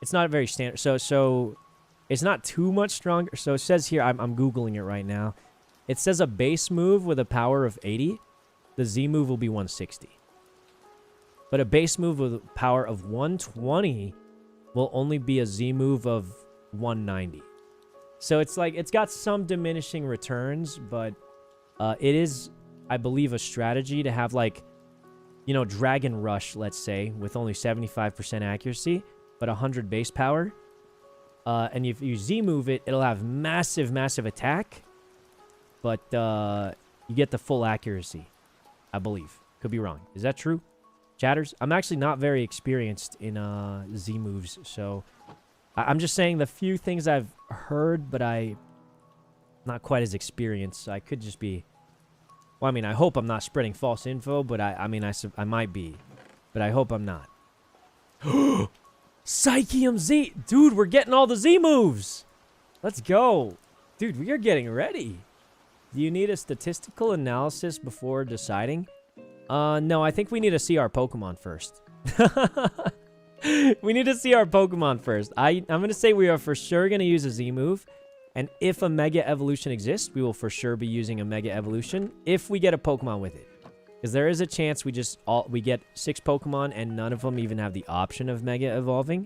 it's not very standard. So it's not too much stronger. So it says here, I'm Googling it right now. It says a base move with a power of 80. The Z move will be 160. But a base move with a power of 120 will only be a Z move of 190. So it's like, it's got some diminishing returns, but it is, I believe, a strategy to have like, you know, Dragon Rush, let's say, with only 75% accuracy, but 100 base power. And if you Z-move it, it'll have massive, massive attack, but you get the full accuracy, I believe. Could be wrong. Is that true? Chatters? I'm actually not very experienced in Z-moves, so I'm just saying the few things I've heard, but I'm not quite as experienced, so I could just be... Well, I mean, I hope I'm not spreading false info, but I might be. But I hope I'm not. Sykkuno Z! Dude, we're getting all the Z moves! Let's go. Dude, we are getting ready. Do you need a statistical analysis before deciding? No, I think we need to see our Pokemon first. We need to see our Pokemon first. I'm going to say we are for sure going to use a Z move. And if a Mega Evolution exists, we will for sure be using a Mega Evolution if we get a Pokemon with it. Because there is a chance we get 6 Pokemon and none of them even have the option of Mega Evolving.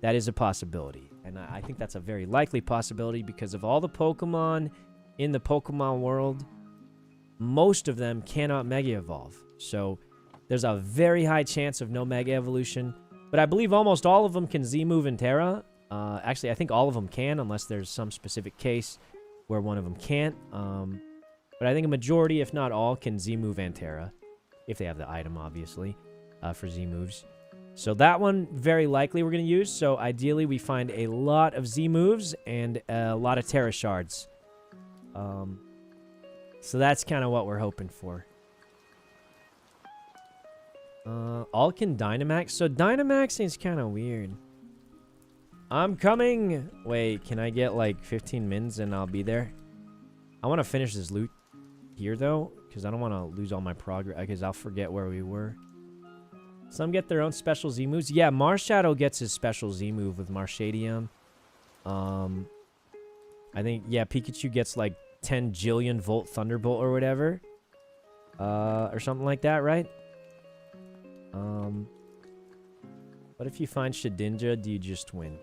That is a possibility. And I think that's a very likely possibility because of all the Pokemon in the Pokemon world, most of them cannot Mega Evolve. So there's a very high chance of no Mega Evolution. But I believe almost all of them can Z-move in Terra. Actually, I think all of them can, unless there's some specific case where one of them can't. But I think a majority, if not all, can Z-move Antera. If they have the item, obviously, for Z-moves. So that one, very likely we're going to use. So ideally, we find a lot of Z-moves and a lot of Terra Shards. So that's kind of what we're hoping for. All can Dynamax. So Dynamaxing is kind of weird. I'm coming! Wait, can I get like 15 mins and I'll be there? I want to finish this loot here though, because I don't want to lose all my progress, because I'll forget where we were. Some get their own special Z moves. Yeah, Marshadow gets his special Z move with Marshadium. I think, yeah, Pikachu gets like 10 jillion volt Thunderbolt or whatever. Or something like that, right? What if you find Shedinja, do you just win?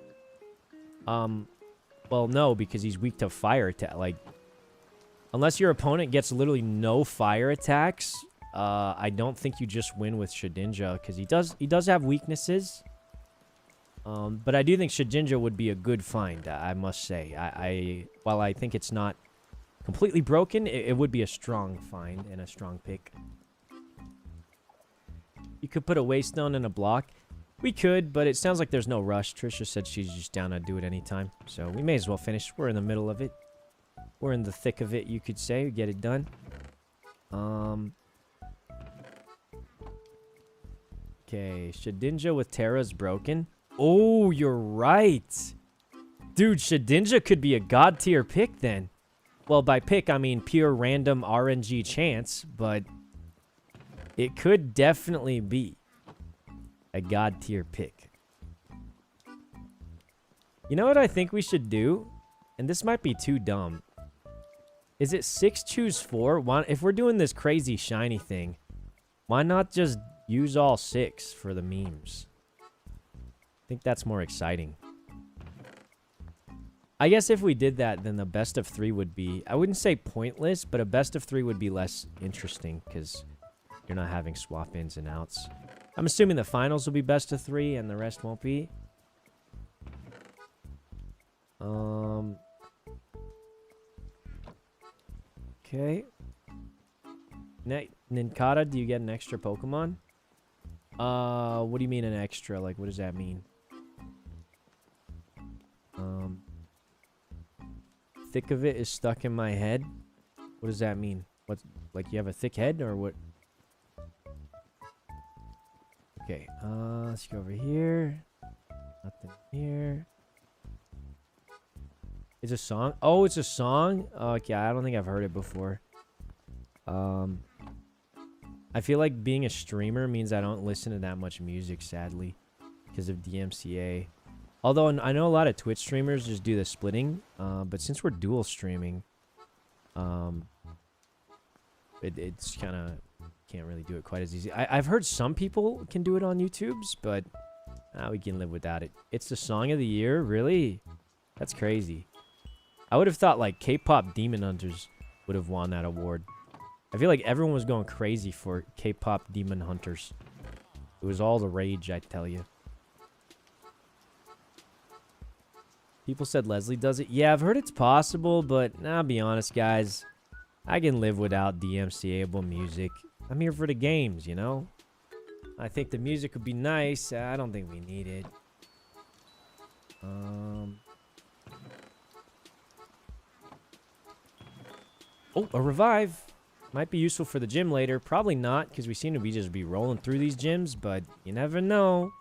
Well, no, because he's weak to fire attack. Like, unless your opponent gets literally no fire attacks, I don't think you just win with Shedinja, because he does have weaknesses. But I do think Shedinja would be a good find, I must say. While I think it's not completely broken, it would be a strong find and a strong pick. You could put a Waystone in a block. We could, but it sounds like there's no rush. Trisha said she's just down to do it anytime. So we may as well finish. We're in the middle of it. We're in the thick of it, you could say. Get it done. Okay, Shedinja with Terra's broken. Oh, you're right. Dude, Shedinja could be a god tier pick then. Well, by pick, I mean pure random RNG chance, but it could definitely be a god tier pick. You know what I think we should do? And this might be too dumb. Is it 6 choose 4? If we're doing this crazy shiny thing, why not just use all 6 for the memes? I think that's more exciting. I guess if we did that, then the best of 3 would be... I wouldn't say pointless, but a best of 3 would be less interesting because you're not having swap ins and outs. I'm assuming the finals will be best of 3 and the rest won't be. Okay. Ninkata, do you get an extra Pokemon? What do you mean an extra? Like, what does that mean? Thick of it is stuck in my head. What does that mean? What, like you have a thick head or what? Okay, let's go over here. Nothing here. It's a song? Oh, it's a song? Okay, I don't think I've heard it before. I feel like being a streamer means I don't listen to that much music, sadly, because of DMCA. Although I know a lot of Twitch streamers just do the splitting, but since we're dual streaming, it's kind of can't really do it quite as easy. I've heard some people can do it on YouTube's, but we can live without it. It's the song of the year, really? That's crazy. I would have thought like K-pop Demon Hunters would have won that award. I feel like everyone was going crazy for K-pop Demon Hunters. It was all the rage, I tell you. People said Leslie does it. Yeah, I've heard it's possible, but I'll be honest, guys. I can live without DMCA-able music. I'm here for the games, you know? I think the music would be nice. I don't think we need it. Oh, a revive. Might be useful for the gym later. Probably not, because we seem to be rolling through these gyms, but you never know.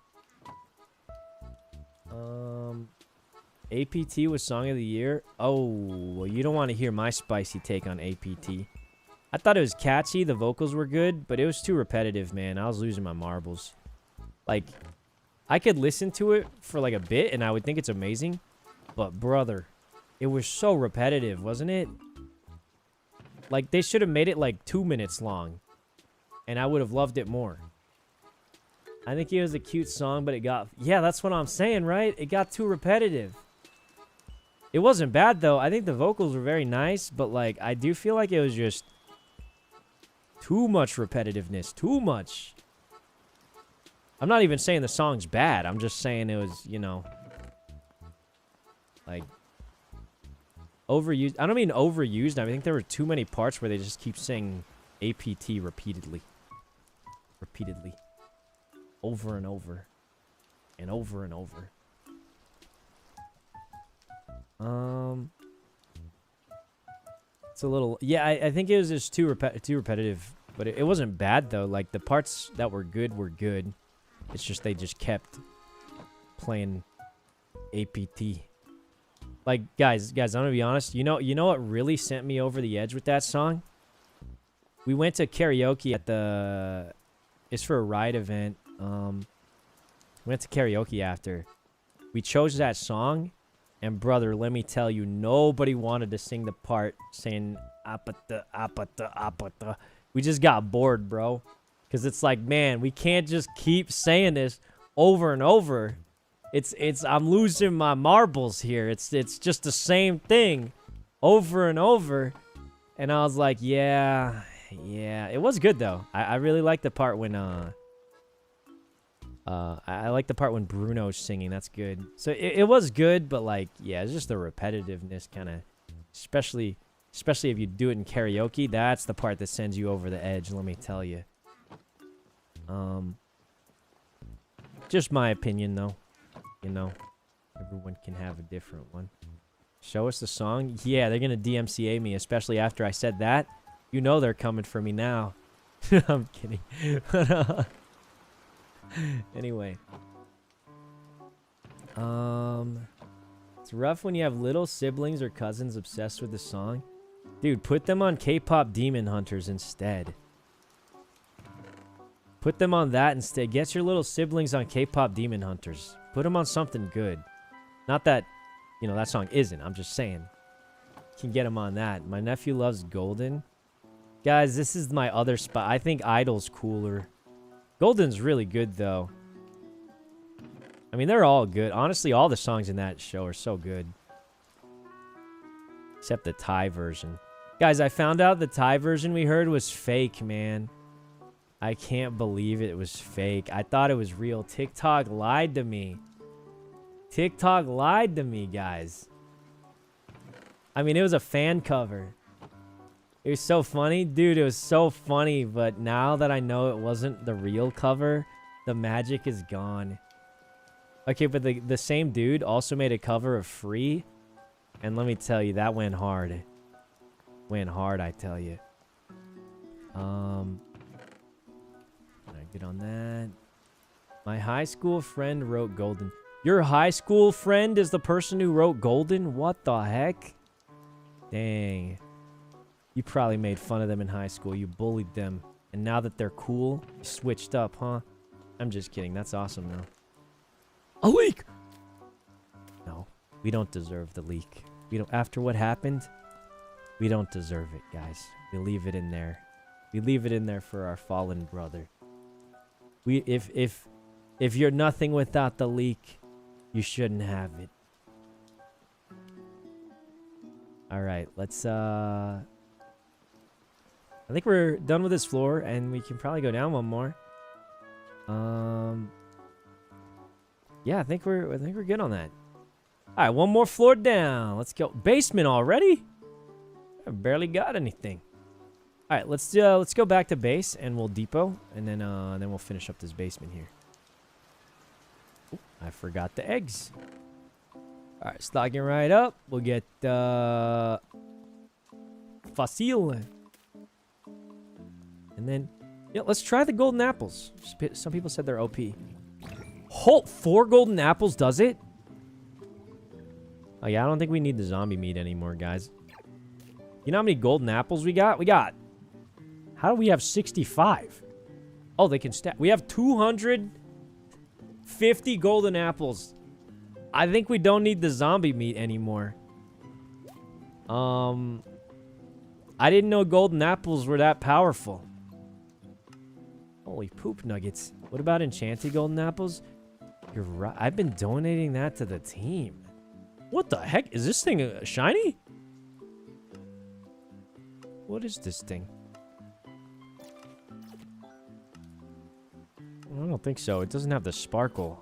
APT was Song of the Year. Oh, well, you don't want to hear my spicy take on APT. I thought it was catchy. The vocals were good, but it was too repetitive, man. I was losing my marbles. Like, I could listen to it for like a bit, and I would think it's amazing. But, brother, it was so repetitive, wasn't it? Like, they should have made it like 2 minutes long. And I would have loved it more. I think it was a cute song, but it got... Yeah, that's what I'm saying, right? It got too repetitive. It wasn't bad, though. I think the vocals were very nice, but, like, I do feel like it was just too much repetitiveness. Too much. I'm not even saying the song's bad. I'm just saying it was, you know, like, overused. I don't mean overused. I think there were too many parts where they just keep saying APT repeatedly. Repeatedly. Over and over. And over and over. It's a little... Yeah, I think it was just too repetitive. But it wasn't bad, though. Like, the parts that were good were good. It's just they just kept playing APT. Like, guys, I'm gonna be honest. You know what really sent me over the edge with that song? We went to karaoke at the... It's for a ride event. We went to karaoke after. We chose that song. And, brother, let me tell you, nobody wanted to sing the part saying apata, apata, apata. We just got bored, bro. Because it's like, man, we can't just keep saying this over and over. I'm losing my marbles here. It's just the same thing over and over. And I was like, yeah. It was good, though. I really liked the part when, I like the part when Bruno's singing. That's good. So it was good, but like, yeah, it's just the repetitiveness kind of, especially if you do it in karaoke. That's the part that sends you over the edge. Let me tell you. Just my opinion, though. You know, everyone can have a different one. Show us the song. Yeah, they're gonna DMCA me, especially after I said that. You know they're coming for me now. I'm kidding. Anyway. It's rough when you have little siblings or cousins obsessed with the song. Dude, put them on K-pop Demon Hunters instead. Put them on that instead. Get your little siblings on K-pop Demon Hunters. Put them on something good. Not that, you know, that song isn't. I'm just saying. You can get them on that. My nephew loves Golden. Guys, this is my other spot. I think Idol's cooler. Golden's really good, though. I mean, they're all good. Honestly, all the songs in that show are so good. Except the Thai version. Guys, I found out the Thai version we heard was fake, man. I can't believe it was fake. I thought it was real. TikTok lied to me. TikTok lied to me, guys. I mean, it was a fan cover. It was so funny. Dude, it was so funny. But now that I know it wasn't the real cover, the magic is gone. Okay, but the same dude also made a cover of Free. And let me tell you, that went hard. Went hard, I tell you. Can I get on that? My high school friend wrote Golden. Your high school friend is the person who wrote Golden? What the heck? Dang. You probably made fun of them in high school. You bullied them. And now that they're cool, you switched up, huh? I'm just kidding. That's awesome, though. A leak! No, we don't deserve the leak. We don't. After what happened, we don't deserve it, guys. We leave it in there. We leave it in there for our fallen brother. If you're nothing without the leak, you shouldn't have it. All right, let's I think we're done with this floor, and we can probably go down one more. Yeah, I think we're good on that. All right, one more floor down. Let's go. Basement already? I barely got anything. All right, let's go back to base, and we'll depot, and then we'll finish up this basement here. Ooh, I forgot the eggs. All right, stocking right up. We'll get Facile. And then, yeah, let's try the golden apples. Some people said they're OP. Oh, 4 golden apples does it? Oh, yeah, I don't think we need the zombie meat anymore, guys. You know how many golden apples we got? How do we have 65? Oh, they can stack. We have 250 golden apples. I think we don't need the zombie meat anymore. I didn't know golden apples were that powerful. Holy poop nuggets. What about enchanted golden apples? You're right. I've been donating that to the team. What the heck? Is this thing shiny? What is this thing? I don't think so. It doesn't have the sparkle.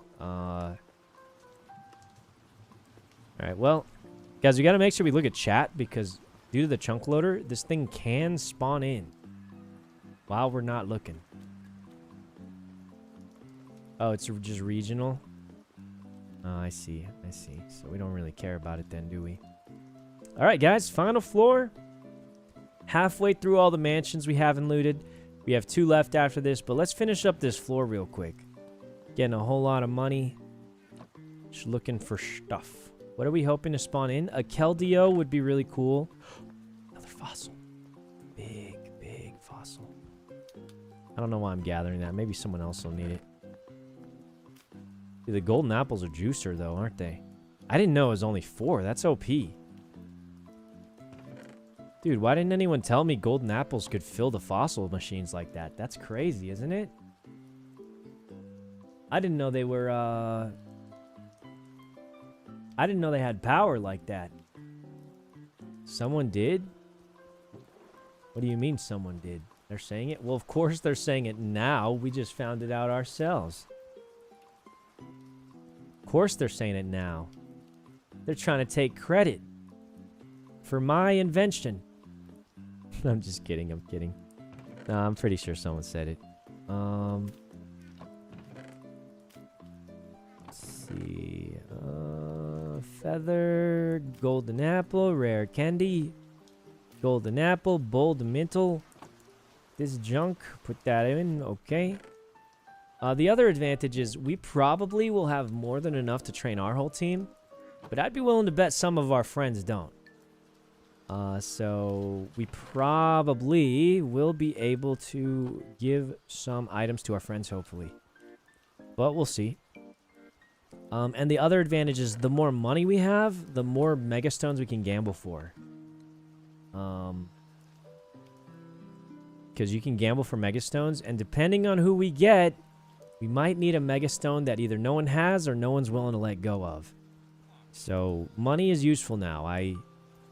Alright, well, guys, we gotta make sure we look at chat because due to the chunk loader, this thing can spawn in while we're not looking. Oh, it's just regional? Oh, I see. So we don't really care about it then, do we? Alright, guys, final floor. Halfway through all the mansions we haven't looted. We have 2 left after this, but let's finish up this floor real quick. Getting a whole lot of money. Just looking for stuff. What are we hoping to spawn in? A Keldeo would be really cool. Another fossil. Big fossil. I don't know why I'm gathering that. Maybe someone else will need it. Dude, the golden apples are juicer, though, aren't they? I didn't know it was only 4. That's OP. Dude, why didn't anyone tell me golden apples could fill the fossil machines like that? That's crazy, isn't it? I didn't know they were, I didn't know they had power like that. Someone did? What do you mean someone did? They're saying it? Well, of course they're saying it now. We just found it out ourselves. Of course they're saying it now. They're trying to take credit for my invention. I'm just kidding. I'm kidding. No, I'm pretty sure someone said it. Let's see. Feather, golden apple, rare candy, golden apple, bold mintle. This junk, put that in. Okay. The other advantage is we probably will have more than enough to train our whole team, but I'd be willing to bet some of our friends don't. So we probably will be able to give some items to our friends, hopefully. But we'll see. And the other advantage is the more money we have, the more megastones we can gamble for. Because you can gamble for megastones, and depending on who we get, we might need a megastone that either no one has or no one's willing to let go of. So money is useful now. I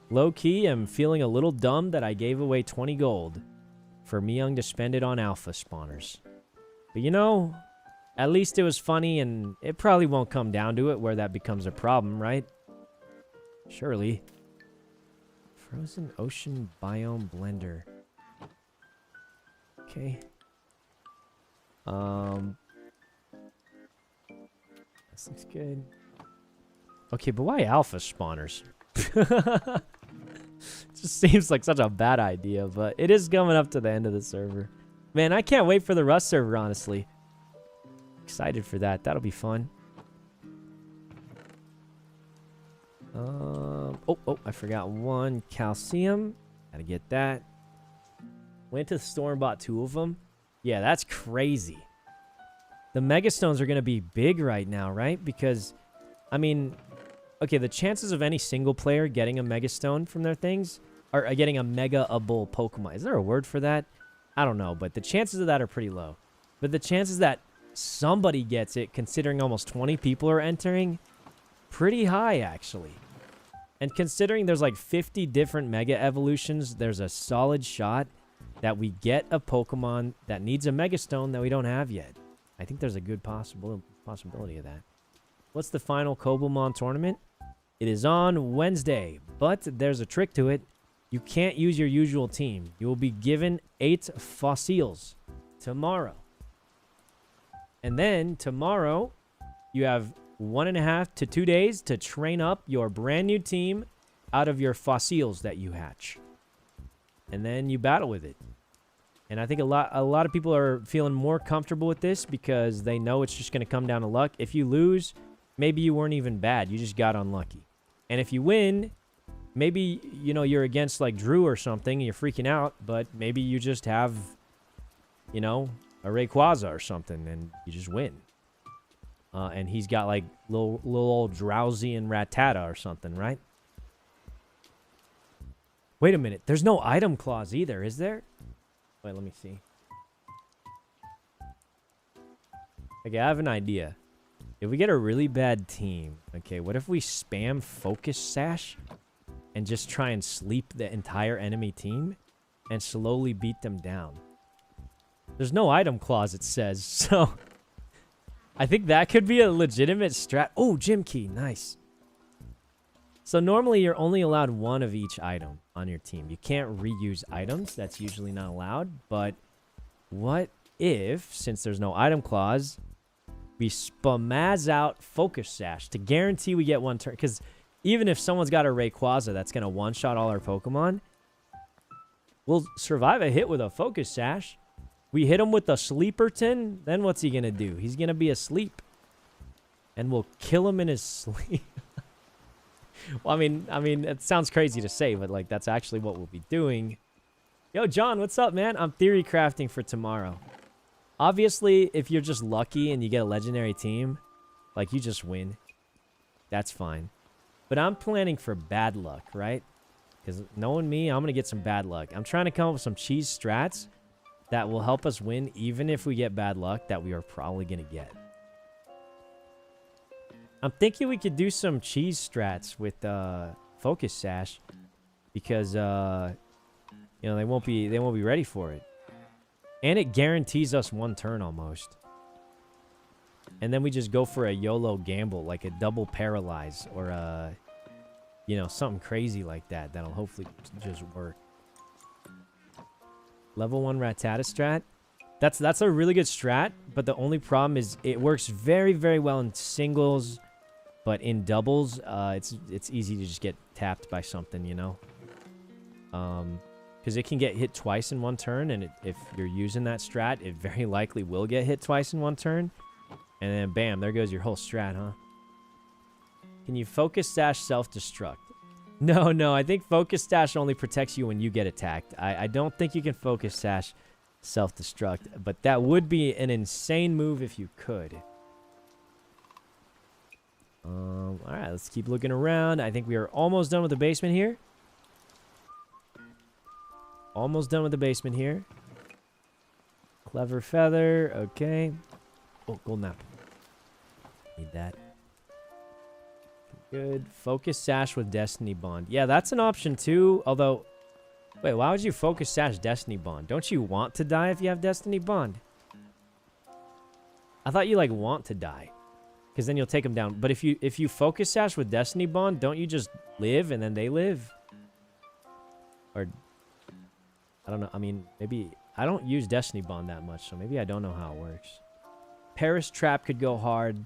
low-key am feeling a little dumb that I gave away 20 gold for Myung to spend it on alpha spawners. But you know, at least it was funny, and it probably won't come down to it where that becomes a problem, right? Surely. Frozen ocean biome blender. Okay. This looks good. Okay, but why alpha spawners? It just seems like such a bad idea, but it is coming up to the end of the server. Man, I can't wait for the Rust server, honestly. Excited for that. That'll be fun. Oh, I forgot 1 calcium. Gotta get that. Went to the store and bought 2 of them. Yeah, that's crazy. The megastones are going to be big right now, right? Because, I mean, okay, the chances of any single player getting a megastone from their things, or getting a mega-able Pokemon. Is there a word for that? I don't know, but the chances of that are pretty low. But the chances that somebody gets it, considering almost 20 people are entering, pretty high, actually. And considering there's like 50 different Mega Evolutions, there's a solid shot that we get a Pokemon that needs a Mega Stone that we don't have yet. I think there's a good possibility of that. What's the final coblemon tournament? It is on Wednesday, but there's a trick to it. You can't use your usual team. You will be given 8 fossils tomorrow. And then tomorrow, you have 1.5 to 2 days to train up your brand new team out of your fossils that you hatch. And then you battle with it. And I think a lot of people are feeling more comfortable with this because they know it's just going to come down to luck. If you lose, maybe you weren't even bad. You just got unlucky. And if you win, maybe, you know, you're against like Drew or something and you're freaking out, but maybe you just have, you know, a Rayquaza or something and you just win. And he's got like little old Drowsy and Rattata or something, right? Wait a minute. There's no item clause either, is there? Wait, let me see. Okay, I have an idea. If we get a really bad team, okay, what if we spam Focus Sash and just try and sleep the entire enemy team and slowly beat them down? There's no item clause, it says, so I think that could be a legitimate strat. Oh, gym key, nice. So normally you're only allowed 1 of each item on your team. You can't reuse items. That's usually not allowed. But what if, since there's no item clause, we spamaz out Focus Sash to guarantee we get 1 turn? Because even if someone's got a Rayquaza that's going to one-shot all our Pokemon, we'll survive a hit with a Focus Sash. We hit him with a Sleeperton, then what's he going to do? He's going to be asleep. And we'll kill him in his sleep. Well, I mean, it sounds crazy to say, but like that's actually what we'll be doing. Yo, John, what's up, man? I'm theory crafting for tomorrow. Obviously, if you're just lucky and you get a legendary team, like you just win. That's fine. But I'm planning for bad luck, right? Because knowing me, I'm going to get some bad luck. I'm trying to come up with some cheese strats that will help us win even if we get bad luck that we are probably going to get. I'm thinking we could do some cheese strats with Focus Sash because you know they won't be ready for it. And it guarantees us 1 turn almost. And then we just go for a YOLO gamble, like a double paralyze or a, you know, something crazy like that that'll hopefully just work. Level 1 Rattata strat. That's a really good strat, but the only problem is it works very, very well in singles. But in doubles, it's easy to just get tapped by something, you know? Because it can get hit twice in 1 turn, and if you're using that strat, it very likely will get hit twice in 1 turn. And then, bam, there goes your whole strat, huh? Can you Focus Sash self-destruct? No, I think Focus Sash only protects you when you get attacked. I don't think you can Focus Sash self-destruct, but that would be an insane move if you could. Alright, let's keep looking around. I think we are almost done with the basement here. Almost done with the basement here. Clever Feather, okay. Oh, Golden Apple. Need that. Good. Focus Sash with Destiny Bond. Yeah, that's an option too, although... Wait, why would you Focus Sash Destiny Bond? Don't you want to die if you have Destiny Bond? I thought you, like, want to die. Because then you'll take them down. But if you Focus Sash with Destiny Bond, don't you just live and then they live? Or... I don't know. I mean, maybe... I don't use Destiny Bond that much, so maybe I don't know how it works. Paris Trap could go hard.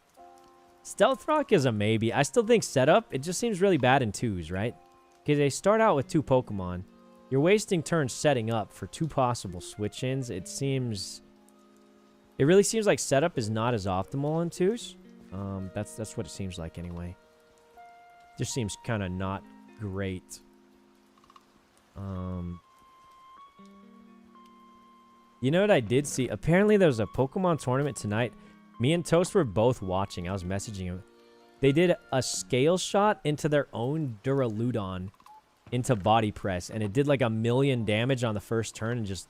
Stealth Rock is a maybe. I still think Setup, it just seems really bad in 2s, right? Because they start out with 2 Pokemon. You're wasting turns setting up for 2 possible switch-ins. It really seems like Setup is not as optimal in 2s. That's what it seems like anyway. Just seems kind of not great. You know what I did see? Apparently there was a Pokemon tournament tonight. Me and Toast were both watching. I was messaging him. They did a scale shot into their own Duraludon into body press. And it did like 1,000,000 damage on the first turn and just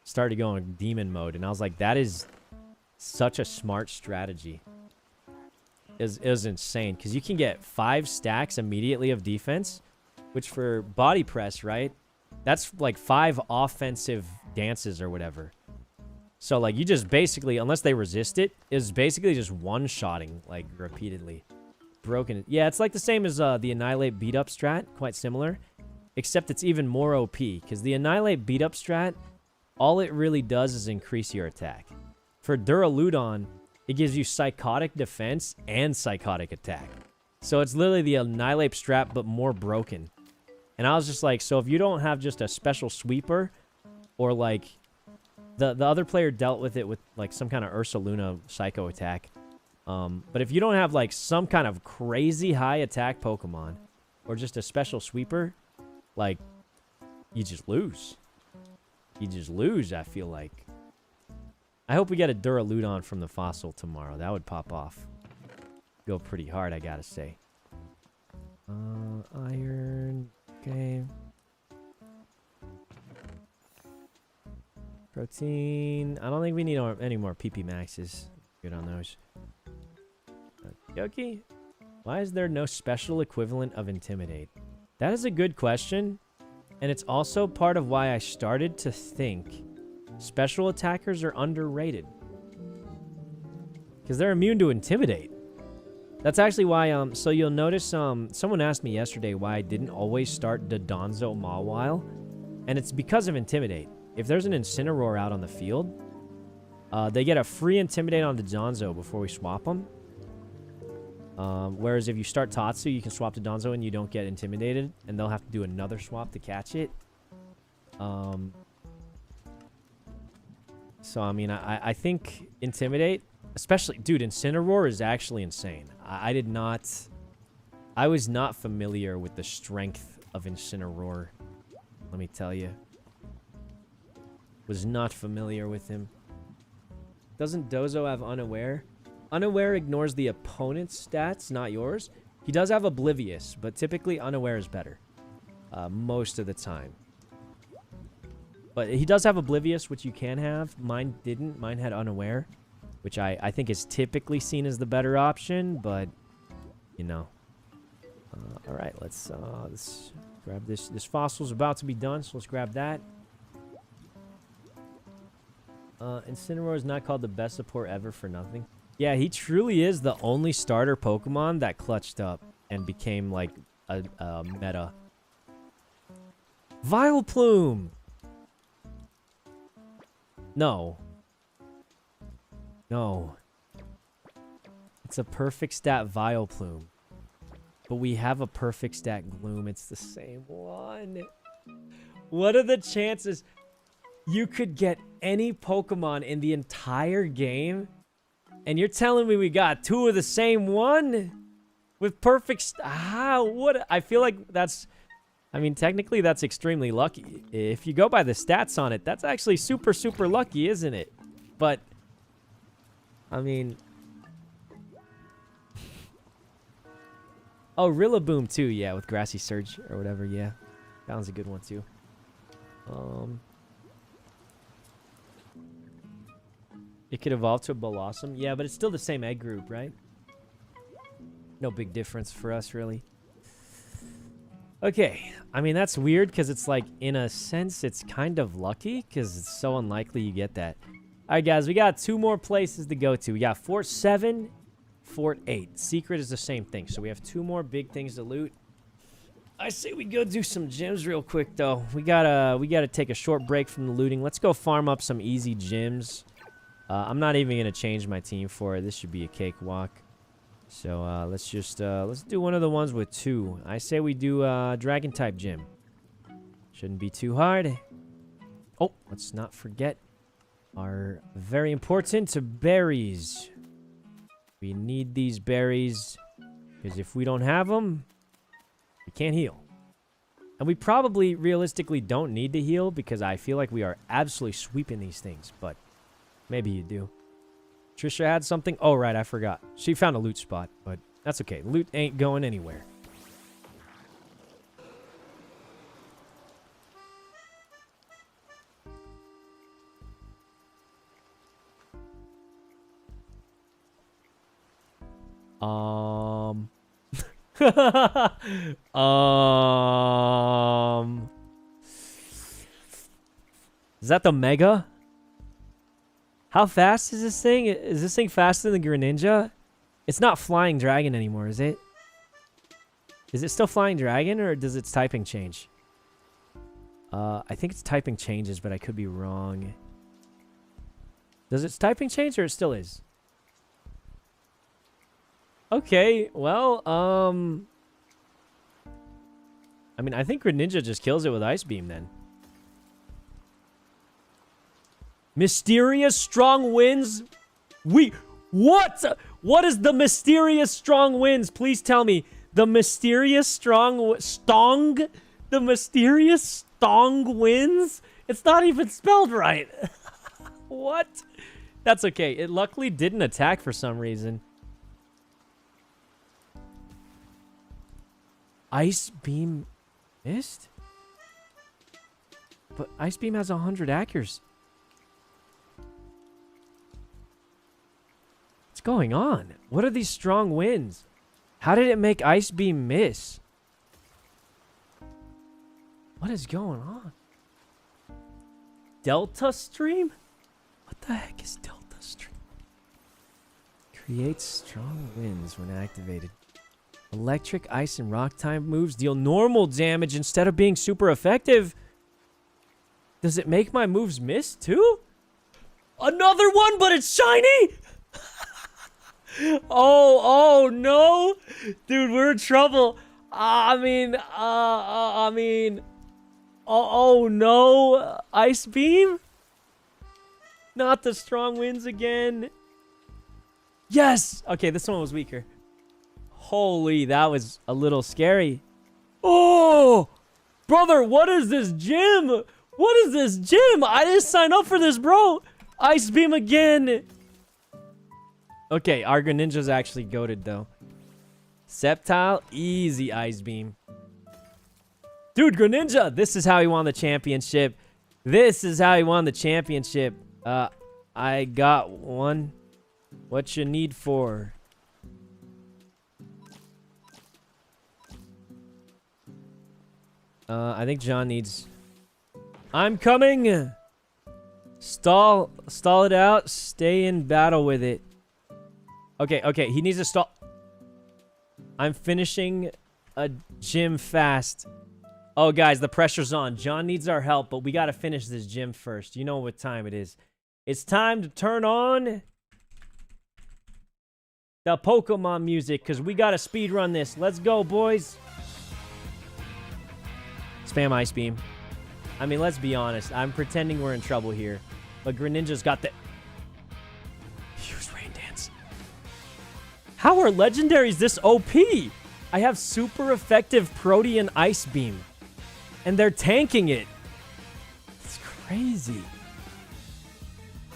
started going demon mode. And I was like, that is such a smart strategy. is insane. Because you can get 5 stacks immediately of defense, which for body press, right? That's like 5 offensive dances or whatever. So, like, you just basically, unless they resist it, is basically just one-shotting, like, repeatedly. Broken. Yeah, it's like the same as the Annihilate beat-up strat. Quite similar. Except it's even more OP. Because the Annihilate beat-up strat, all it really does is increase your attack. For Duraludon, it gives you psychotic defense and psychotic attack. So it's literally the Annihilate strat, but more broken. And I was just like, so if you don't have just a special sweeper, or like, the other player dealt with it with like some kind of Ursaluna psycho attack. But if you don't have like some kind of crazy high attack Pokemon, or just a special sweeper, like, you just lose. You just lose, I feel like. I hope we get a Duraludon from the fossil tomorrow. That would pop off. Go pretty hard, I gotta say. Iron. Okay. Protein. I don't think we need any more PP Maxes. Good on those. Yoki, why is there no special equivalent of Intimidate? That is a good question. And it's also part of why I started to think special attackers are underrated. Because they're immune to Intimidate. That's actually why, so you'll notice, someone asked me yesterday why I didn't always start Dodonzo Mawile. And it's because of Intimidate. If there's an Incineroar out on the field, they get a free Intimidate on Dodonzo before we swap them. Whereas if you start Tatsu, you can swap to Donzo and you don't get intimidated, and they'll have to do another swap to catch it. So, I mean, I think Intimidate, especially, dude, Incineroar is actually insane. I was not familiar with the strength of Incineroar, let me tell you. Was not familiar with him. Doesn't Dozo have Unaware? Unaware ignores the opponent's stats, not yours. He does have Oblivious, but typically Unaware is better. Most of the time. But he does have Oblivious, which you can have. Mine didn't. Mine had Unaware, which I think is typically seen as the better option, but, you know. Alright, let's grab this. This fossil's about to be done, so let's grab that. Incineroar is not called the best support ever for nothing. Yeah, he truly is the only starter Pokemon that clutched up and became, like, a meta. Vileplume! No. No. It's a perfect stat Vileplume. But we have a perfect stat Gloom. It's the same one. What are the chances you could get any Pokemon in the entire game? And you're telling me we got 2 of the same one? With perfect... How? What? I feel like that's... I mean, technically, that's extremely lucky. If you go by the stats on it, that's actually super, super lucky, isn't it? But... I mean... Oh, Rillaboom, too. Yeah, with Grassy Surge or whatever. Yeah. That one's a good one, too. It could evolve to a Blossom. Yeah, but it's still the same egg group, right? No big difference for us, really. Okay. I mean, that's weird because it's like, in a sense, it's kind of lucky because it's so unlikely you get that. All right, guys. We got 2 more places to go to. We got Fort 7, Fort 8. Secret is the same thing. So we have 2 more big things to loot. I say we go do some gyms real quick, though. We gotta take a short break from the looting. Let's go farm up some easy gyms. I'm not even going to change my team for it. This should be a cakewalk. So, let's do one of the ones with 2. I say we do, Dragon-type gym. Shouldn't be too hard. Oh, let's not forget our very important berries. We need these berries, because if we don't have them, we can't heal. And we probably, realistically, don't need to heal, because I feel like we are absolutely sweeping these things, but... Maybe you do. Trisha had something. Oh, right. I forgot. She found a loot spot, but that's okay. Loot ain't going anywhere. Um. Is that the Mega? How fast is this thing? Is this thing faster than the Greninja? It's not Flying Dragon anymore, is it? Is it still Flying Dragon, or does its typing change? I think its typing changes, but I could be wrong. Does its typing change, or it still is? Okay, well, I mean, I think Greninja just kills it with Ice Beam, then. Mysterious Strong Winds? What? What is the Mysterious Strong Winds? Please tell me. The Mysterious The Mysterious Stong Winds? It's not even spelled right. What? That's okay. It luckily didn't attack for some reason. Ice Beam missed? But Ice Beam has 100 accuracy. What's going on? What are these strong winds? How did it make Ice Beam miss? What is going on? Delta Stream? What the heck is Delta Stream? Creates strong winds when activated. Electric, ice, and rock type moves deal normal damage instead of being super effective. Does it make my moves miss too? Another one, but it's shiny? Oh no. Dude, we're in trouble. Oh no. Ice Beam? Not the strong winds again. Yes. Okay, this one was weaker. Holy, that was a little scary. Oh, brother, what is this gym? What is this gym? I didn't sign up for this, bro. Ice Beam again. Okay, our Greninja's actually goated, though. Sceptile, easy Ice Beam. Dude, Greninja, this is how he won the championship. This is how he won the championship. I got one. What you need for? I think John needs... I'm coming! Stall it out. Stay in battle with it. Okay, he needs to stall... I'm finishing a gym fast. Oh, guys, the pressure's on. John needs our help, but we gotta finish this gym first. You know what time it is. It's time to turn on the Pokemon music, because we gotta speedrun this. Let's go, boys. Spam Ice Beam. I mean, let's be honest. I'm pretending we're in trouble here. But Greninja's got the... Use Rain Dance. How are legendaries this OP? I have super effective Protean Ice Beam. And they're tanking it. It's crazy.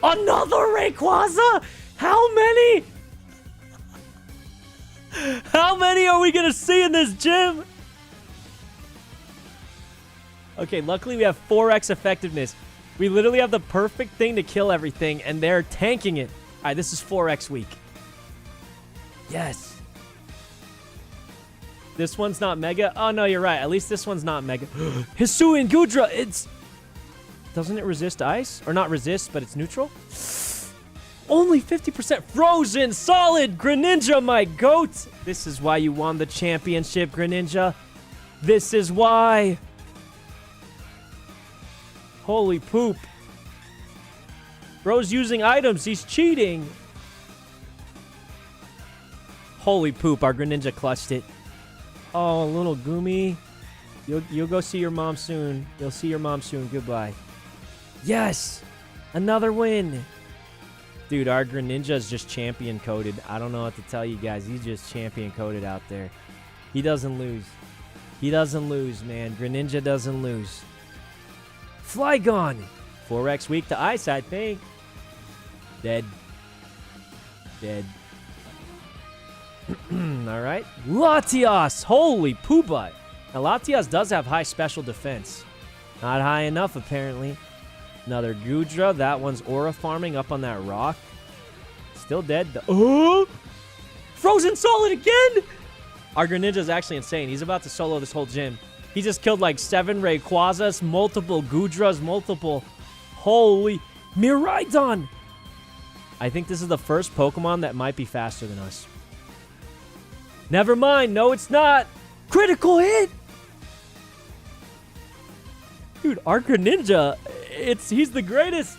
Another Rayquaza? How many? How many are we going to see in this gym? Okay, luckily we have 4x effectiveness. We literally have the perfect thing to kill everything, and they're tanking it. All right, this is 4x weak. Yes. This one's not Mega. Oh, no, you're right. At least this one's not Mega. Hisui Gudra, it's... Doesn't it resist ice? Or not resist, but it's neutral? Only 50% frozen. Solid. Greninja, my goat. This is why you won the championship, Greninja. This is why... Holy poop. Bro's using items. He's cheating. Holy poop. Our Greninja clutched it. Oh, little Goomy. You'll go see your mom soon. You'll see your mom soon. Goodbye. Yes. Another win. Dude, our Greninja is just champion coded. I don't know what to tell you guys. He's just champion coded out there. He doesn't lose. He doesn't lose, man. Greninja doesn't lose. Flygon. 4x weak to ice, I think. Dead. Dead. All right. Latias. Holy poop-butt. Now, Latias does have high special defense. Not high enough, apparently. Another Gudra. That one's aura farming up on that rock. Still dead. Oh! frozen solid again. Our Greninja's actually insane. He's about to solo this whole gym. He just killed like 7 Rayquazas, multiple Gudras, multiple... Holy... Miraidon! I think this is the first Pokemon that might be faster than us. Never mind. No, it's not. Critical hit! Dude, our Greninja, he's the greatest.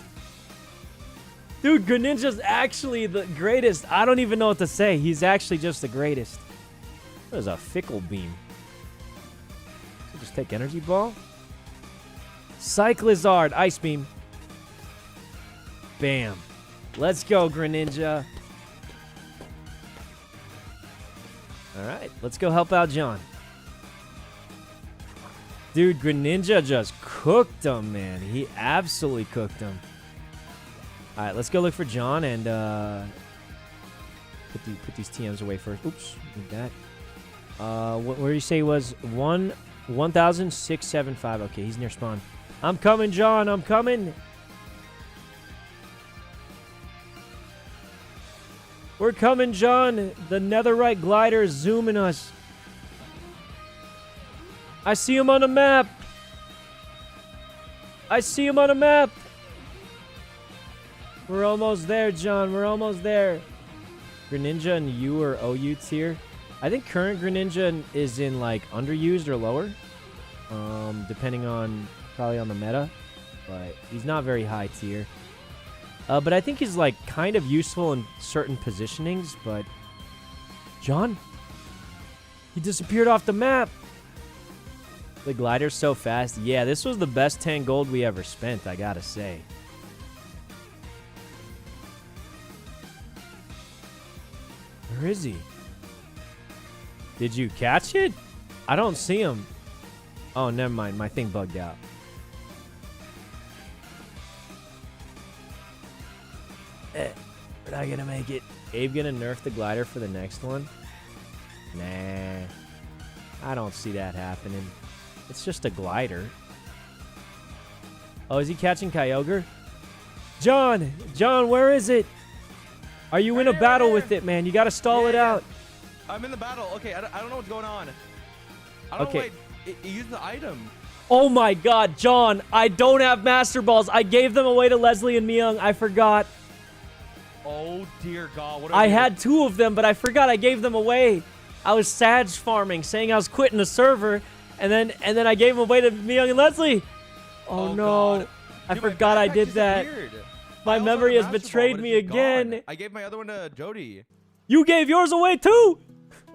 Dude, Greninja's actually the greatest. I don't even know what to say. He's actually just the greatest. That is a fickle beam. So just take energy ball. Cyclizard, ice beam. Bam. Let's go, Greninja. All right, let's go help out John. Dude, Greninja just cooked him, man. He absolutely cooked him. All right, let's go look for John and put these TMs away first. Oops, need that. Where you say was 1,675. Okay, he's near spawn. I'm coming, John. I'm coming. We're coming, John. The netherite glider is zooming us. I see him on the map. I see him on the map. We're almost there, John. We're almost there. Greninja and U or OU tier. I think current Greninja is in like underused or lower. Depending on probably on the meta. But he's not very high tier. But I think he's like kind of useful in certain positionings, but John? He disappeared off the map. The glider's so fast. Yeah, this was the best 10 gold we ever spent, I gotta say. Where is he? Did you catch it? I don't see him. Oh, never mind. My thing bugged out. We're not gonna make it. Abe gonna nerf the glider for the next one? Nah. I don't see that happening. It's just a glider. Oh, is he catching Kyogre? John! John, where is it? Are you in a battle with it, man? You gotta stall it out. I'm in the battle. Okay, I don't know what's going on. I don't know why it used the item. Oh my god, John! I don't have Master Balls. I gave them away to Leslie and Myung. I forgot. Oh dear God! What I had 2 of them, but I forgot I gave them away. I was Sag farming, saying I was quitting the server, and then I gave them away to Myung and Leslie. Oh no! God. I Dude, forgot I did that. My memory has Master betrayed Ball, me again. Gone. I gave my other one to Jody. You gave yours away too?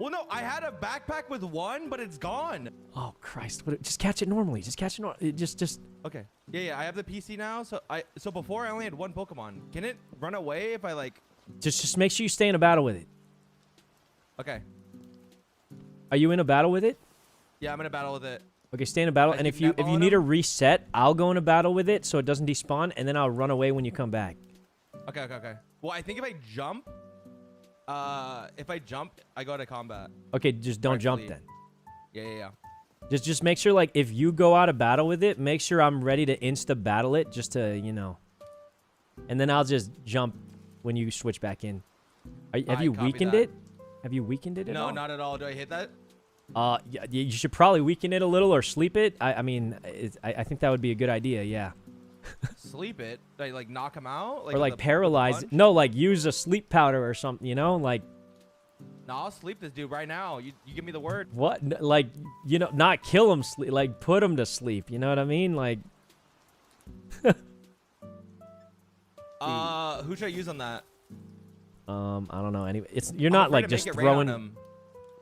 Well, no, I had a backpack with 1, but it's gone. Oh Christ! Just catch it normally. Just catch it. Just. Okay. Yeah. I have the PC now. So before I only had 1 Pokemon. Can it run away if I like? Just make sure you stay in a battle with it. Okay. Are you in a battle with it? Yeah, I'm in a battle with it. Okay, stay in a battle, and if you need a reset, I'll go in a battle with it so it doesn't despawn, and then I'll run away when you come back. Okay. Well, I think if I jump, I go to combat. Okay, just don't jump then. Yeah. Just make sure, like, if you go out of battle with it, make sure I'm ready to insta-battle it just to, you know. And then I'll just jump when you switch back in. Have you weakened it? Have you weakened it at all? No, not at all. Do I hit that? Yeah, you should probably weaken it a little or sleep it. I mean, I think that would be a good idea, yeah. Sleep it? Like knock him out? Or like paralyze it. No, like use a sleep powder or something, you know? Like... No, I'll sleep this dude right now. You give me the word. What? Like, you know, not kill him, like put him to sleep. You know what I mean? Like... Who should I use on that? I don't know. Anyway, you're not like just throwing...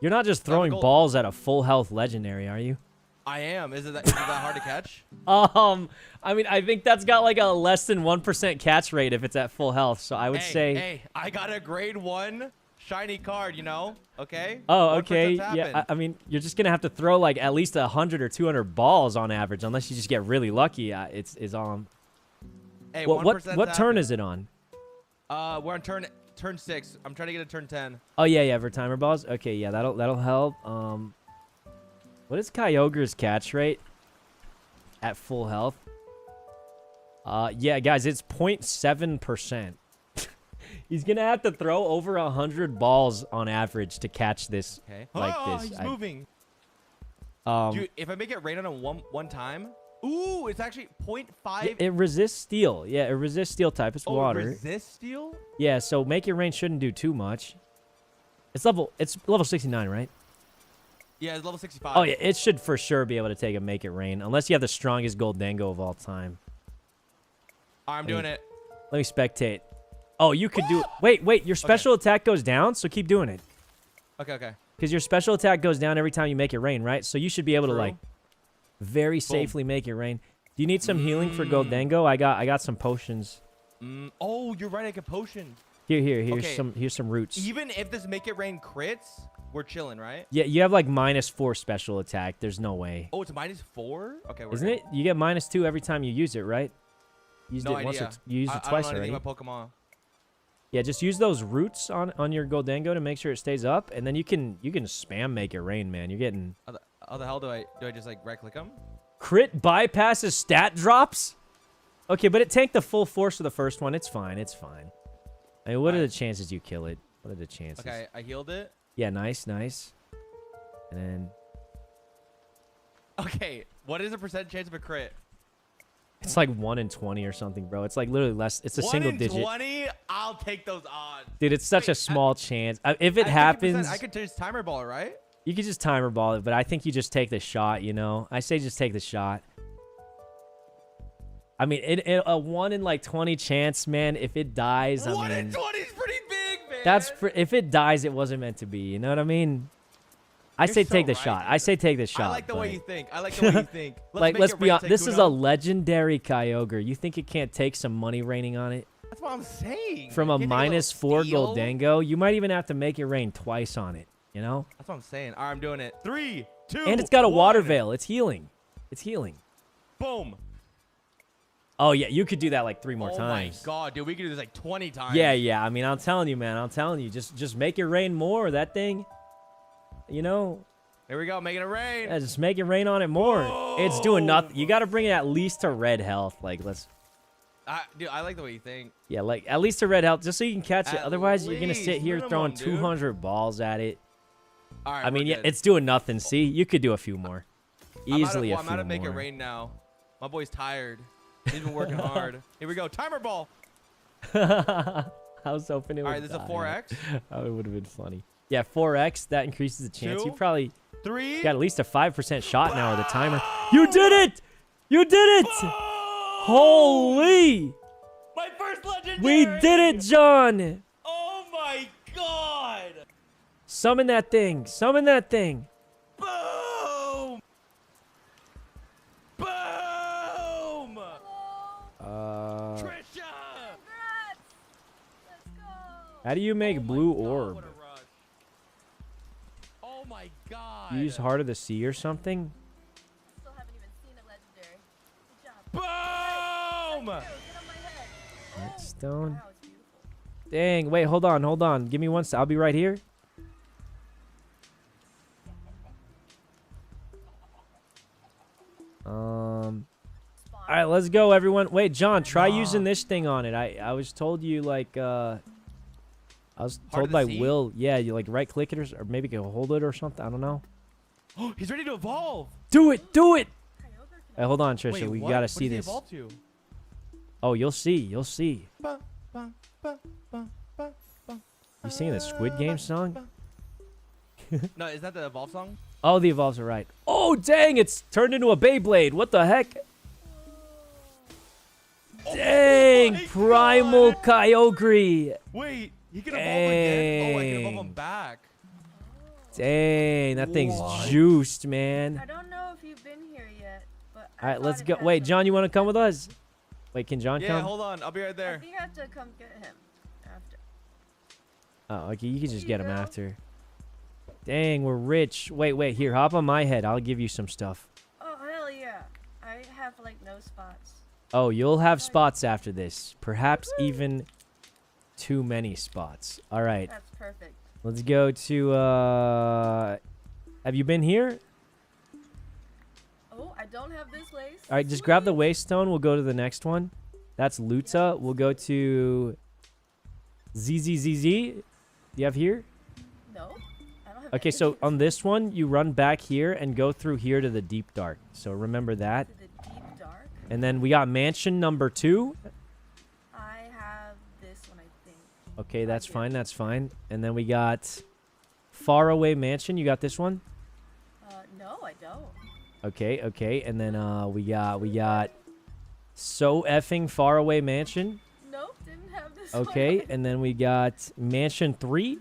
You're not just throwing goal. Balls at a full health legendary, are you? I am. Is it that hard to catch? I mean, I think that's got like a less than 1% catch rate if it's at full health. So I would say. Hey, I got a grade 1 shiny card. You know? Okay. Oh, okay. Yeah. I mean, you're just gonna have to throw like at least 100 or 200 balls on average, unless you just get really lucky. It's on. Hey, what turn is it on? We're on turn 6. I'm trying to get a turn 10. Oh yeah, for timer balls. Okay, yeah, that'll help. What is Kyogre's catch rate at full health? Yeah, guys, it's 0.7%. He's gonna have to throw over 100 balls on average to catch this. Okay. Like oh, this. he's moving. Um, Dude, if I make it rain on him one time, ooh, it's actually 0.5. it resists steel. Yeah, it resists steel type. It's water. Resist steel? Yeah, so make it rain shouldn't do too much. It's level 69, right? Yeah, it's level 65. Oh yeah, it should for sure be able to take a make it rain, unless you have the strongest Goldango of all time. I'm doing it. Let me spectate. Oh, you could do. Wait, your special attack goes down, so keep doing it. Okay. Because your special attack goes down every time you make it rain, right? So you should be able to like very safely make it rain. Do you need some healing for Goldango? I got some potions. Oh, you're right. I get potion. Here's some roots. Even if this make it rain crits, we're chilling, right? Yeah, you have like -4 special attack. There's no way. Oh, it's -4. Okay, Isn't it? You get -2 every time you use it, right? You used No it once idea. you used it twice I don't know already. anything about Pokemon. Yeah, just use those roots on your Goldango to make sure it stays up, and then you can spam make it rain, man. You're getting How the hell do I just like right click them? crit bypasses stat drops. Okay, but it tanked the full force of the first one. It's fine. It's fine. I mean, what are the chances you kill it? What are the chances? Okay, I healed it. Yeah, nice. And then Okay, what is the percent chance of a crit? it's like 1 in 20 or something, bro. It's like literally less. It's a single digit. 1 in 20? I'll take those odds. Dude, it's such a small chance. If it happens, I could just timer ball it, right? you could just timer ball it, but I think you just take the shot, you know? I say just take the shot. I mean, a 1 in like 20 chance, man, if it dies, I mean... 1 in 20 is pretty big, man. If it dies, it wasn't meant to be, you know what I mean? I say take the shot. I say take the shot. I like the way you think. I like the way you think. Let's be honest. This is a legendary Kyogre. You think it can't take some money raining on it? That's what I'm saying. From a Can't take little -4 steel? Goldango, you might even have to make it rain twice on it, you know? That's what I'm saying. All right, I'm doing it. 3, 2, And it's got a water 1. veil. It's healing. It's healing. Boom. Oh, yeah. You could do that like 3 more times. Oh, my God, dude. We could do this like 20 times. Yeah. I mean, I'm telling you, man. I'm telling you. Just make it rain more. That thing, you know... Here we go, making it rain. Yeah, just make it rain on it more. It's doing nothing. You got to bring it at least to red health. Like, let's... Dude, I like the way you think. Yeah, like, at least to red health, just so you can catch it. At Otherwise, you're going to sit least, here throwing minimum, dude. 200 balls at it. All right, I mean, we're yeah, good. it's doing nothing. See? You could do a few more. Easily a few I'm out of make it more. rain now. My boy's tired. He's been working hard. Here we go. Timer ball. I was hoping it would All right, this is a 4x. Oh, it would have been funny. Yeah, 4x, that increases the chance. 2, You probably 3. got at least a 5% shot now with the timer. You did it! You did it! Holy! My first legendary. We did it, John! Oh my God! Summon that thing. Summon that thing. Boom! Boom! Trisha! How do you make blue God, orb? what a rush. Oh my God! You use Heart of the Sea or something? Still haven't even seen a legendary. Good job. Boom! Get on my head. Redstone. Wow, it's beautiful. Dang, wait, hold on. Give me one sec. I'll be right here. All right, let's go, everyone. Wait, John, try using this thing on it. I was told you like I was Heart told of the by Sea? Will. Yeah, you like right click it or maybe you can hold it or something. I don't know. Oh, he's ready to evolve. Do it. Do it. Kyogre can Hey, hold on, Trisha. Wait, we what? gotta What see does he this. evolve to? Oh, you'll see. You'll see. Ba, ba, ba, ba, ba, ba, You singing the Squid Game song? No, is that the evolve song? Oh, the evolves are right. Oh, dang! It's turned into a Beyblade. What the heck? Dang! my Primal God. Kyogre. Wait, he can evolve again. Oh, I can evolve Dang. him back. Dang, that thing's What? juiced, man. I don't know if you've been here yet, but All right, let's go. Wait, John, you want to come with us? Wait, can John Yeah, come? hold on. I'll be right I there. think I have to come get him after. Oh, okay. You can just Here get you him go. after. Dang, we're rich. Wait. Here, hop on my head. I'll give you some stuff. Oh hell yeah! I have like no spots. Oh, you'll have spots after this. Perhaps even too many spots. All right. That's perfect. Let's go to, have you been here? Oh, I don't have this lace. All right, just grab the waste stone. We'll go to the next one. That's Luta. We'll go to ZZZZ. You have here? No, I don't have. Okay, so on this one, you run back here and go through here to the deep dark. So remember that. To the deep dark. And then we got mansion number 2. I have this one, I think. Okay, that's fine. That's fine. And then we got faraway mansion. You got this one? No, I don't. Okay, okay. And then we got so effing faraway mansion. Nope, didn't have this Okay, one. and then we got mansion 3.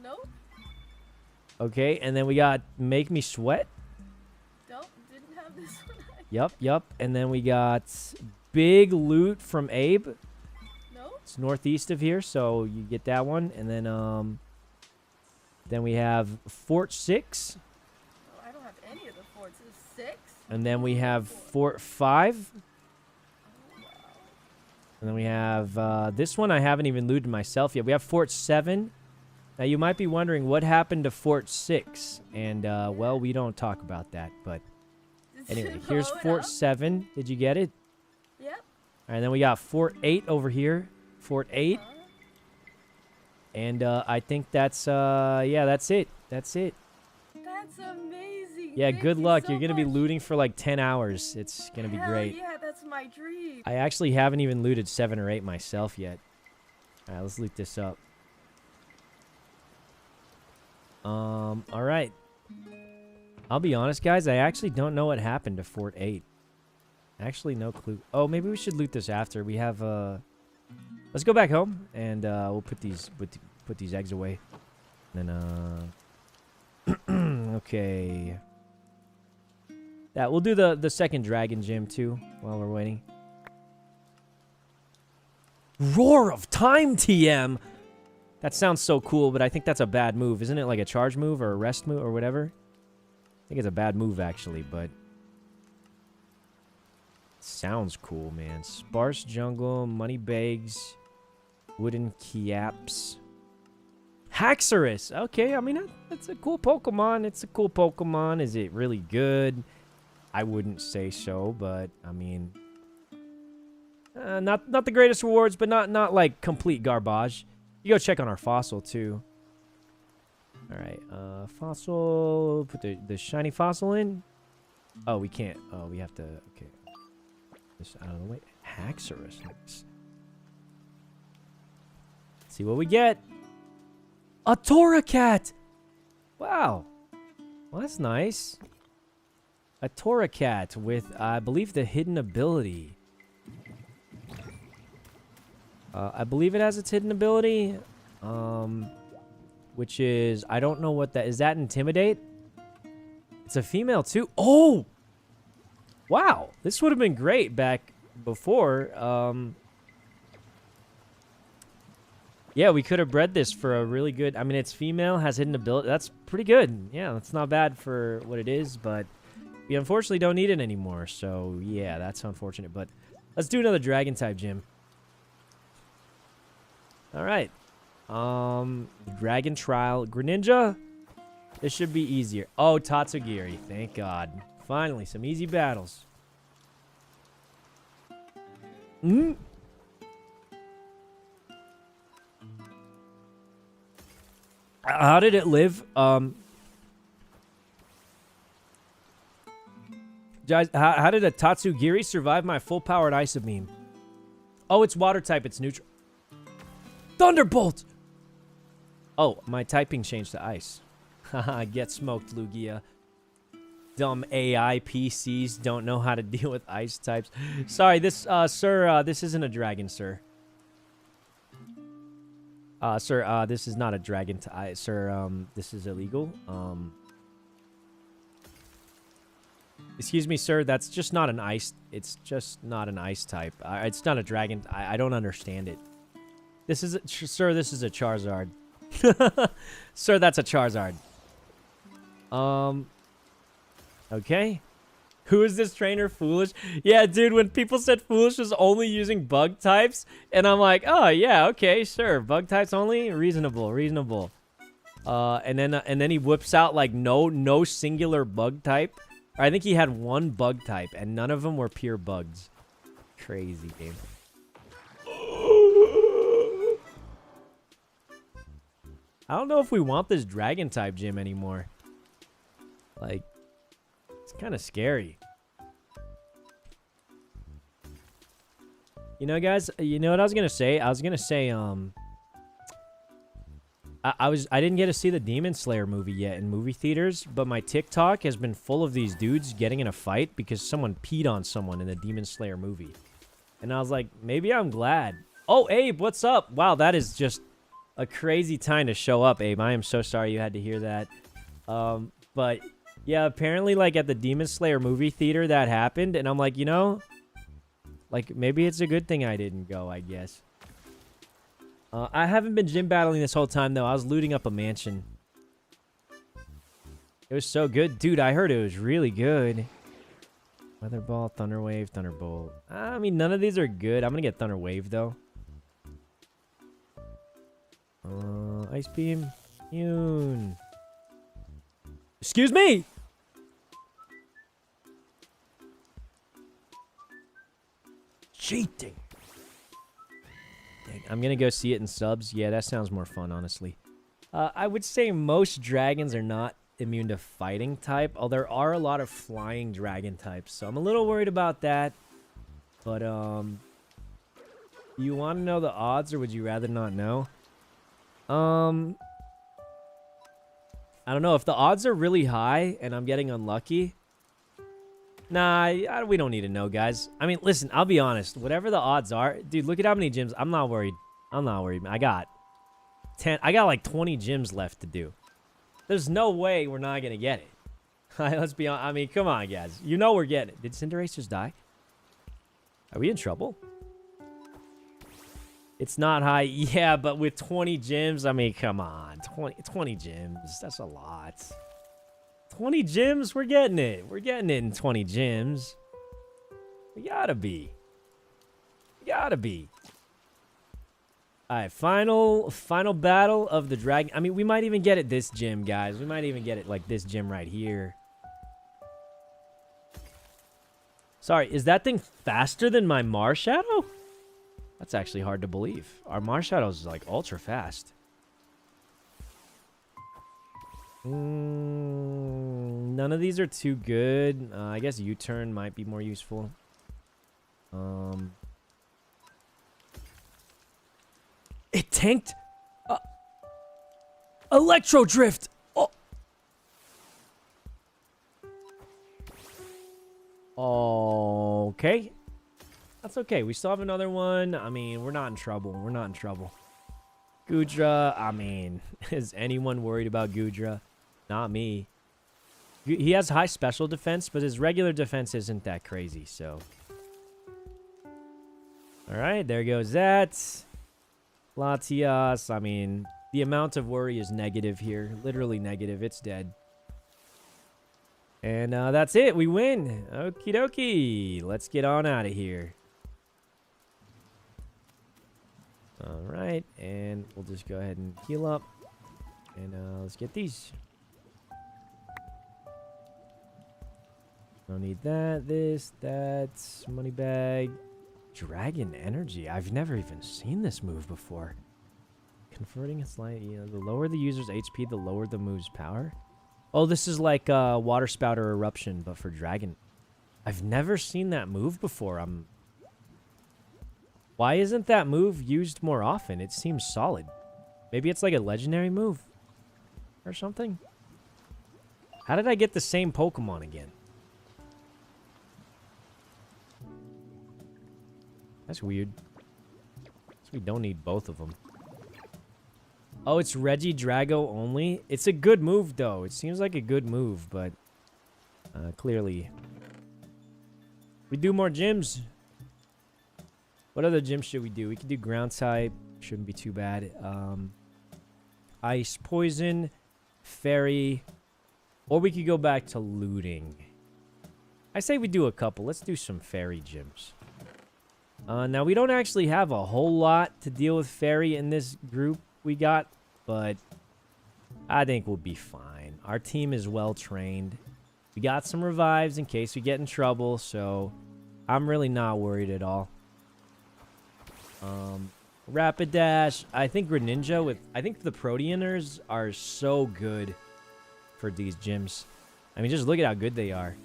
Nope, Okay, and then we got make me sweat. nope, didn't have this one. Yep, yep. And then we got big loot from Abe. Nope. It's northeast of here, so you get that one. And then we have Fort 6. Oh, I don't have any of the forts. This is 6. And then we have Fort 5. And then we have this one I haven't even looted myself yet. We have Fort 7. Now, you might be wondering what happened to Fort 6. And, well, we don't talk about that. But anyway, here's Fort 7. Did you get it? Yep. All right, and then we got Fort 8 over here. Fort 8. And I think that's, yeah, that's it. That's it. That's amazing. Yeah, Thank good you luck. so You're going to be much. looting for like 10 hours. It's going to be Hell great. Yeah, that's my dream. I actually haven't even looted 7 or 8 myself yet. All right, let's loot this up. All right. I'll be honest, guys. I actually don't know what happened to Fort 8. Actually, no clue. Oh, maybe we should loot this after. We have, let's go back home, and we'll put these eggs away. And then, okay. Yeah, we'll do the second dragon gym, too, while we're waiting. Roar of Time TM! That sounds so cool, but I think that's a bad move. Isn't it like a charge move or a rest move or whatever? I think it's a bad move, actually, but... sounds cool, man. Sparse jungle, money bags, wooden Kiaps. Haxorus! Okay, I mean, that's a cool Pokemon. It's a cool Pokemon. Is it really good? I wouldn't say so, but, I mean... not the greatest rewards, but not like complete garbage. You go check on our fossil, too. Alright, fossil... put the shiny fossil in. Oh, we can't. Oh, we have to... okay. This out of the way. Haxorus. Let's see what we get. A Torracat! Wow. Well, that's nice. A Torracat with, I believe, the hidden ability. I believe it has its hidden ability. Which is, I don't know what that is. That Intimidate? It's a female too. Oh! Wow. This would have been great back before. Yeah, we could have bred this for a really good... I mean, it's female, has hidden ability. That's pretty good. Yeah, that's not bad for what it is, but we unfortunately don't need it anymore. So, yeah, that's unfortunate. But let's do another dragon type gym. All right. Dragon trial. Greninja. This should be easier. Oh, Tatsugiri. Thank God. Finally, some easy battles. How did it live? Guys, how did a Tatsugiri survive my full-powered Ice Beam? Oh, it's water type. It's neutral. Thunderbolt! Oh, my typing changed to ice. Haha, get smoked, Lugia. Dumb AI PCs don't know how to deal with ice types. Sorry, this, sir, this isn't a dragon, sir. Sir, this is not a dragon. Sir, this is illegal. Excuse me, sir, that's just not an ice. It's just not an ice type. It's not a dragon. I don't understand it. This is, sir, this is a Charizard. Sir, that's a Charizard. Okay. Who is this trainer? Foolish? Yeah, dude, when people said Foolish was only using bug types, and I'm like, oh, yeah, okay, sure. Bug types only? Reasonable, reasonable. And then he whips out, like, no singular bug type. I think he had one bug type, and none of them were pure bugs. Crazy game. I don't know if we want this dragon type gym anymore. Like, it's kind of scary. You know, guys, you know what I was gonna say? I was gonna say, I didn't get to see the Demon Slayer movie yet in movie theaters, but my TikTok has been full of these dudes getting in a fight because someone peed on someone in the Demon Slayer movie. And I was like, maybe I'm glad. Oh, Abe, what's up? Wow, that is just a crazy time to show up, Abe. I am so sorry you had to hear that. But yeah, apparently, like, at the Demon Slayer movie theater, that happened. And I'm like, you know, like, maybe it's a good thing I didn't go, I guess. I haven't been gym battling this whole time, though. I was looting up a mansion. It was so good. Dude, I heard it was really good. Weather Ball, Thunder Wave, Thunderbolt. I mean, none of these are good. I'm going to get Thunder Wave, though. Ice Beam. Yoon. Excuse me! Cheating. Dang, I'm gonna go see it in subs. Yeah, that sounds more fun, honestly. I would say most dragons are not immune to fighting type. Oh, there are a lot of flying dragon types, so I'm a little worried about that. But, you want to know the odds, or would you rather not know? I don't know. If the odds are really high and I'm getting unlucky... Nah, we don't need to know, guys. I mean, listen, I'll be honest. Whatever the odds are... Dude, look at how many gyms. I'm not worried. I'm not worried. I got 10... I got like 20 gyms left to do. There's no way we're not going to get it. Let's be honest. I mean, come on, guys. You know we're getting it. Did Cinderace die? Are we in trouble? It's not high. Yeah, but with 20 gyms, I mean, come on. 20 gyms. That's a lot. 20 gyms? We're getting it. We're getting it in 20 gyms. We gotta be. We gotta be. Alright, final battle of the dragon. I mean, we might even get it this gym, guys. We might even get it like this gym right here. Sorry, is that thing faster than my Marshadow? That's actually hard to believe. Our Marshadow is like ultra fast. None of these are too good. I guess U-turn might be more useful. It tanked. Electro Drift. Oh. Okay. That's okay. We still have another one. I mean, we're not in trouble. We're not in trouble. Gudra. I mean, is anyone worried about Gudra? Not me. He has high special defense, but his regular defense isn't that crazy, so. Alright, there goes that. Latias. I mean, the amount of worry is negative here. Literally negative. It's dead. And that's it. We win. Okie dokie. Let's get on out of here. Alright, and we'll just go ahead and heal up. And let's get these. Don't need that, this, that, money bag. Dragon energy. I've never even seen this move before. Converting its light, you know, the lower the user's HP, the lower the move's power. Oh, this is like water spout or eruption, but for dragon. I've never seen that move before. Why isn't that move used more often? It seems solid. Maybe it's like a legendary move or something. How did I get the same Pokemon again? That's weird. So we don't need both of them. Oh, it's Regidrago only? It's a good move, though. It seems like a good move, but clearly. We do more gyms. What other gyms should we do? We could do ground type. Shouldn't be too bad. Ice, poison, fairy. Or we could go back to looting. I say we do a couple. Let's do some fairy gyms. Now, we don't actually have a whole lot to deal with fairy in this group we got, but I think we'll be fine. Our team is well trained. We got some revives in case we get in trouble, so I'm really not worried at all. Rapidash. I think Greninja with... I think the Proteaners are so good for these gyms. I mean, just look at how good they are.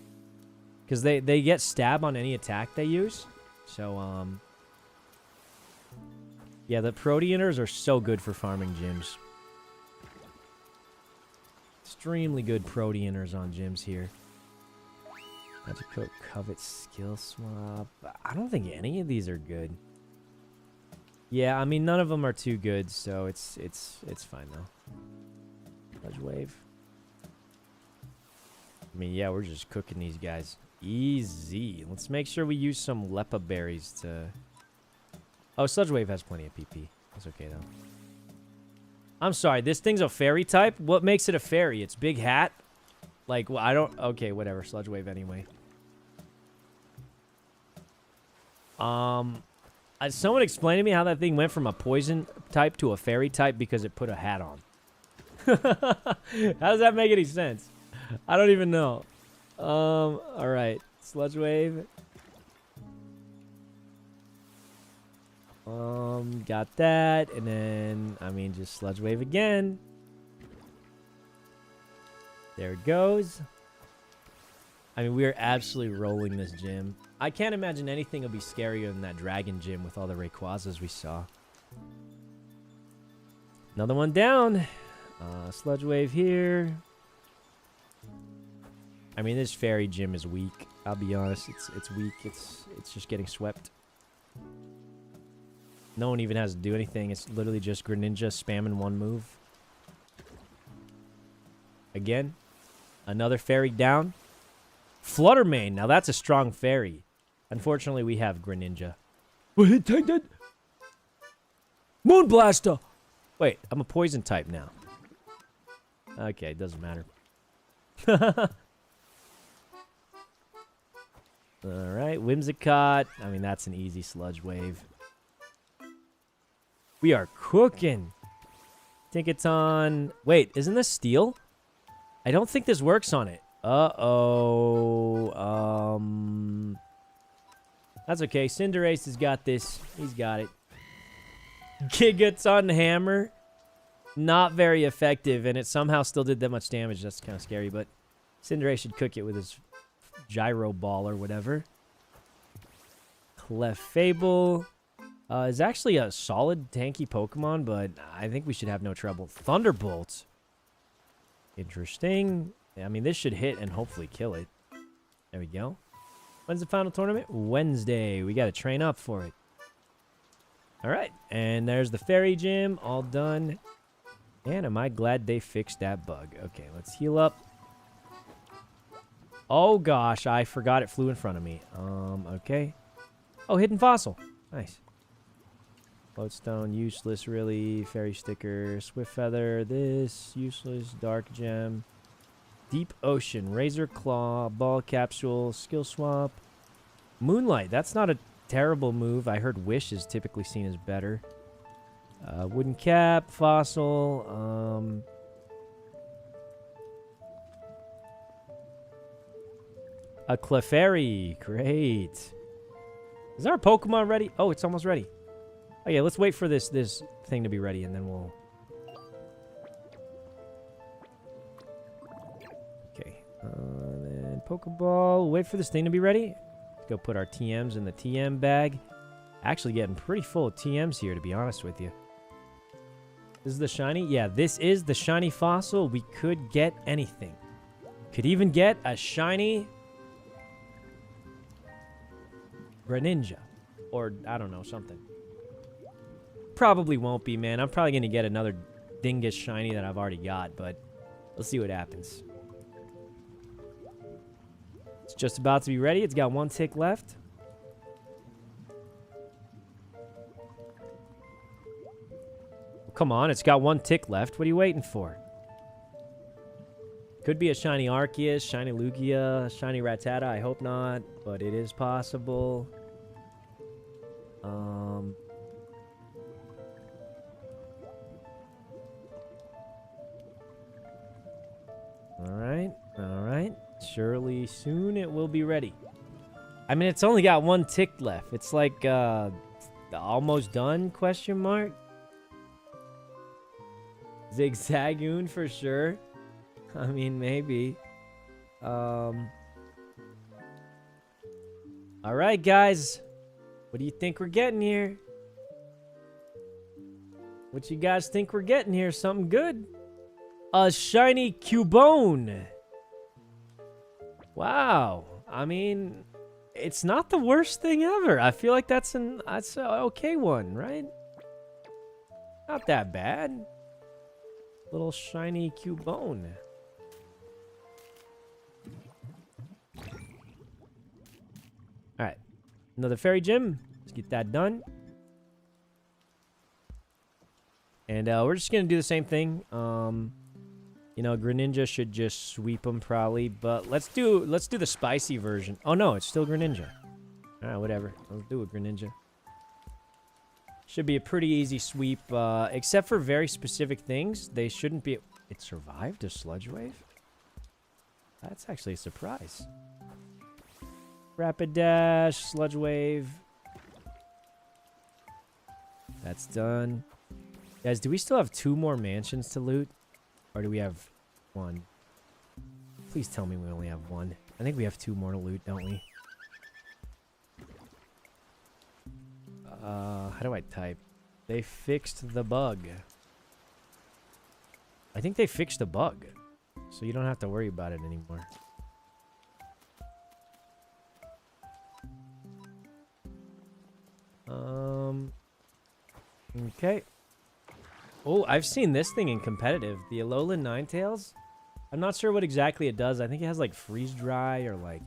Because they get stab on any attack they use. So, yeah, the Proteaners are so good for farming gyms. Extremely good Proteaners on gyms here. Magic Covet Skill Swap. I don't think any of these are good. Yeah, I mean, none of them are too good, so it's fine, though. Sludge Wave. I mean, yeah, we're just cooking these guys. Easy. Let's make sure we use some Lepa Berries to... Oh, Sludge Wave has plenty of PP. That's okay, though. I'm sorry, this thing's a fairy type? What makes it a fairy? It's Big Hat? Like, well, I don't... Okay, whatever. Sludge Wave anyway. Someone explained to me how that thing went from a poison type to a fairy type because it put a hat on. How does that make any sense? I don't even know. Alright. Sludge Wave. Got that. And then, I mean, just Sludge Wave again. There it goes. I mean, we are absolutely rolling this gym. I can't imagine anything will be scarier than that dragon gym with all the Rayquazas we saw. Another one down. Sludge Wave here. I mean, this fairy gym is weak. I'll be honest, it's weak. It's just getting swept. No one even has to do anything. It's literally just Greninja spamming one move. Again, another fairy down. Fluttermane. Now that's a strong fairy. Unfortunately, we have Greninja. Wait, take that. Moonblaster. Wait, I'm a poison type now. Okay, doesn't matter. Alright, Whimsicott. I mean, that's an easy Sludge Wave. We are cooking. Tinkaton. Wait, isn't this steel? I don't think this works on it. Uh-oh. That's okay. Cinderace has got this. He's got it. Gigaton Hammer. Not very effective, and it somehow still did that much damage. That's kind of scary, but Cinderace should cook it with his gyro ball or whatever. Clefable is actually a solid tanky Pokemon, but I think we should have no trouble. Thunderbolt. Interesting. I mean, this should hit and hopefully kill it. There we go. When's the final tournament? Wednesday. We got to train up for it. All right. And there's the fairy gym. All done. And am I glad they fixed that bug. Okay, let's heal up. Oh, gosh. I forgot it flew in front of me. Okay. Oh, hidden fossil. Nice. Lodestone, useless, really. Fairy sticker, Swift Feather, this, useless, Dark Gem. Deep Ocean, Razor Claw, Ball Capsule, Skill Swap. Moonlight, that's not a terrible move. I heard Wish is typically seen as better. Wooden Cap, Fossil, a Clefairy, great. Is our Pokemon ready? Oh, it's almost ready. Oh yeah, let's wait for this thing to be ready, and then we'll... Okay. Then Pokeball. Wait for this thing to be ready. Let's go put our TMs in the TM bag. Actually getting pretty full of TMs here, to be honest with you. This is the shiny? Yeah, this is the shiny fossil. We could get anything. Could even get a shiny... Greninja. Or, I don't know, something. Probably won't be, man. I'm probably going to get another dingus shiny that I've already got, but let's see what happens. It's just about to be ready. It's got one tick left. Come on, it's got one tick left. What are you waiting for? Could be a shiny Arceus, shiny Lugia, shiny Rattata. I hope not, but it is possible. Alright. Surely soon it will be ready. I mean, it's only got one tick left. It's like, Almost done? Question mark. Zigzagoon for sure. I mean, maybe. All right, guys. What do you think we're getting here? What you guys think we're getting here? Something good? A shiny Cubone. Wow. I mean, it's not the worst thing ever. I feel like that's an okay one, right? Not that bad. Little shiny Cubone. Alright. Another fairy gym. Let's get that done. And we're just going to do the same thing. You know, Greninja should just sweep them probably. But let's do the spicy version. Oh, no. It's still Greninja. Alright, whatever. Let's do it, Greninja. Should be a pretty easy sweep. Except for very specific things. They shouldn't be... It survived a sludge wave? That's actually a surprise. Rapid dash, sludge wave. That's done. Guys, do we still have 2 more mansions to loot? Or do we have 1? Please tell me we only have 1. I think we have 2 more to loot, don't we? How do I type? They fixed the bug. I think they fixed the bug. So you don't have to worry about it anymore. Okay. Oh, I've seen this thing in competitive. The Alolan Ninetales. I'm not sure what exactly it does. I think it has like freeze dry or like...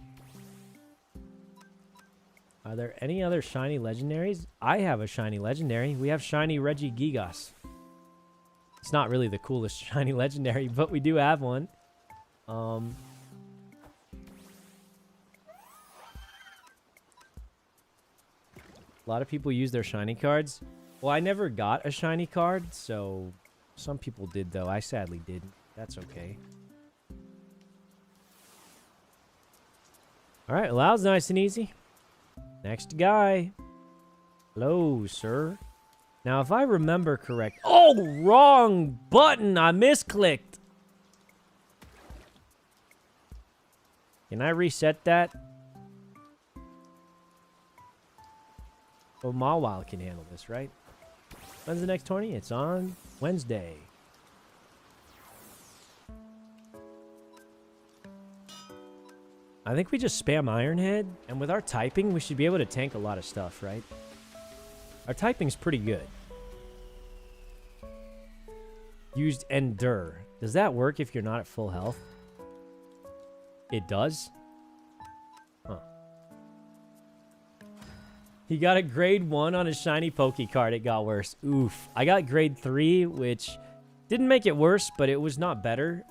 Are there any other shiny legendaries? I have a shiny legendary. We have shiny Regigigas. It's not really the coolest shiny legendary, but we do have one. A lot of people use their shiny cards. Well, I never got a shiny card, so some people did, though. I sadly didn't. That's okay. All right, well, that was nice and easy. Next guy. Hello, sir. Now, if I remember correct... Oh, wrong button! I misclicked! Can I reset that? Well, Mawile can handle this, right? When's the next tourney? It's on Wednesday. I think we just spam Ironhead, and with our typing, we should be able to tank a lot of stuff, right? Our typing's pretty good. Used Endure. Does that work if you're not at full health? It does? Huh. He got a grade 1 on his shiny Poke card. It got worse. Oof. I got grade 3, which didn't make it worse, but it was not better.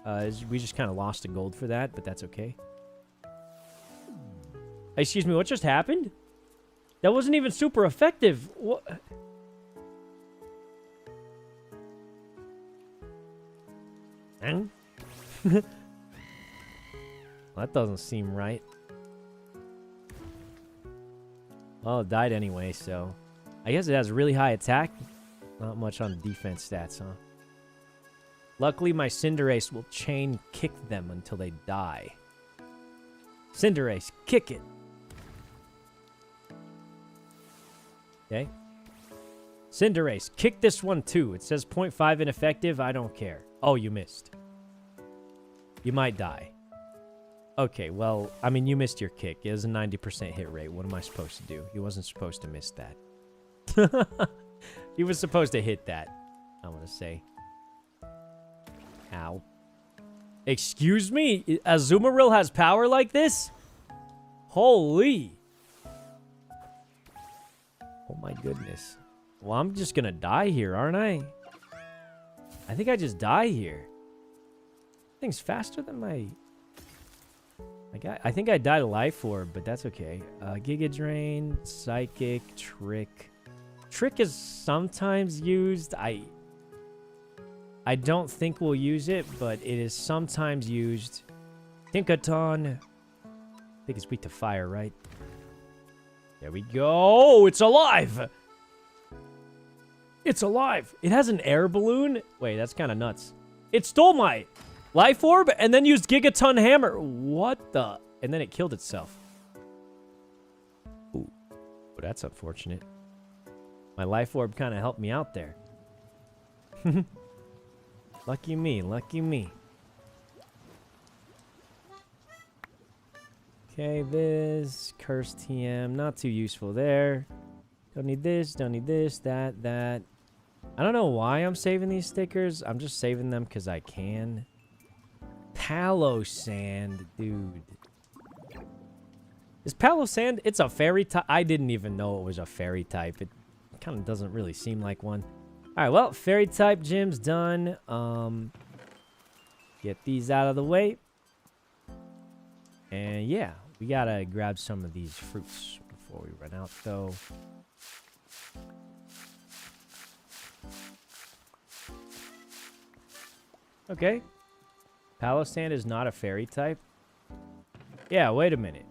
We just kind of lost a gold for that, but that's okay. Excuse me, what just happened? That wasn't even super effective. What? Well, that doesn't seem right. Well, it died anyway, so... I guess it has really high attack. Not much on defense stats, huh? Luckily, my Cinderace will chain kick them until they die. Cinderace, kick it! Okay. Cinderace, kick this one too. It says 0.5 ineffective. I don't care. Oh, you missed. You might die. Okay, well, I mean, you missed your kick. It was a 90% hit rate. What am I supposed to do? He wasn't supposed to miss that. He was supposed to hit that, I want to say. Ow. Excuse me? Azumarill has power like this? Holy. Oh my goodness. Well, I'm just gonna die here, aren't I? I think I just die here. Thing's faster than my... I think I died a Life Orb, but that's okay. Giga Drain, Psychic, Trick. Trick is sometimes used. I don't think we'll use it, but it is sometimes used. Tinkaton. I think it's weak to fire, right? There we go. Oh, it's alive! It's alive. It has an air balloon. Wait, that's kind of nuts. It stole my life orb and then used Gigaton Hammer. What the? And then it killed itself. Ooh, well, that's unfortunate. My life orb kind of helped me out there. Lucky me, lucky me. Okay, Viz, Curse TM, not too useful there. Don't need this, that. I don't know why I'm saving these stickers. I'm just saving them because I can. Parasocial, dude. Is Parasocial? It's a fairy type. I didn't even know it was a fairy type. It kind of doesn't really seem like one. All right, well, fairy type gym's done. Get these out of the way. And yeah, we gotta grab some of these fruits before we run out, though. Okay. Parasocial is not a fairy type. Yeah, wait a minute.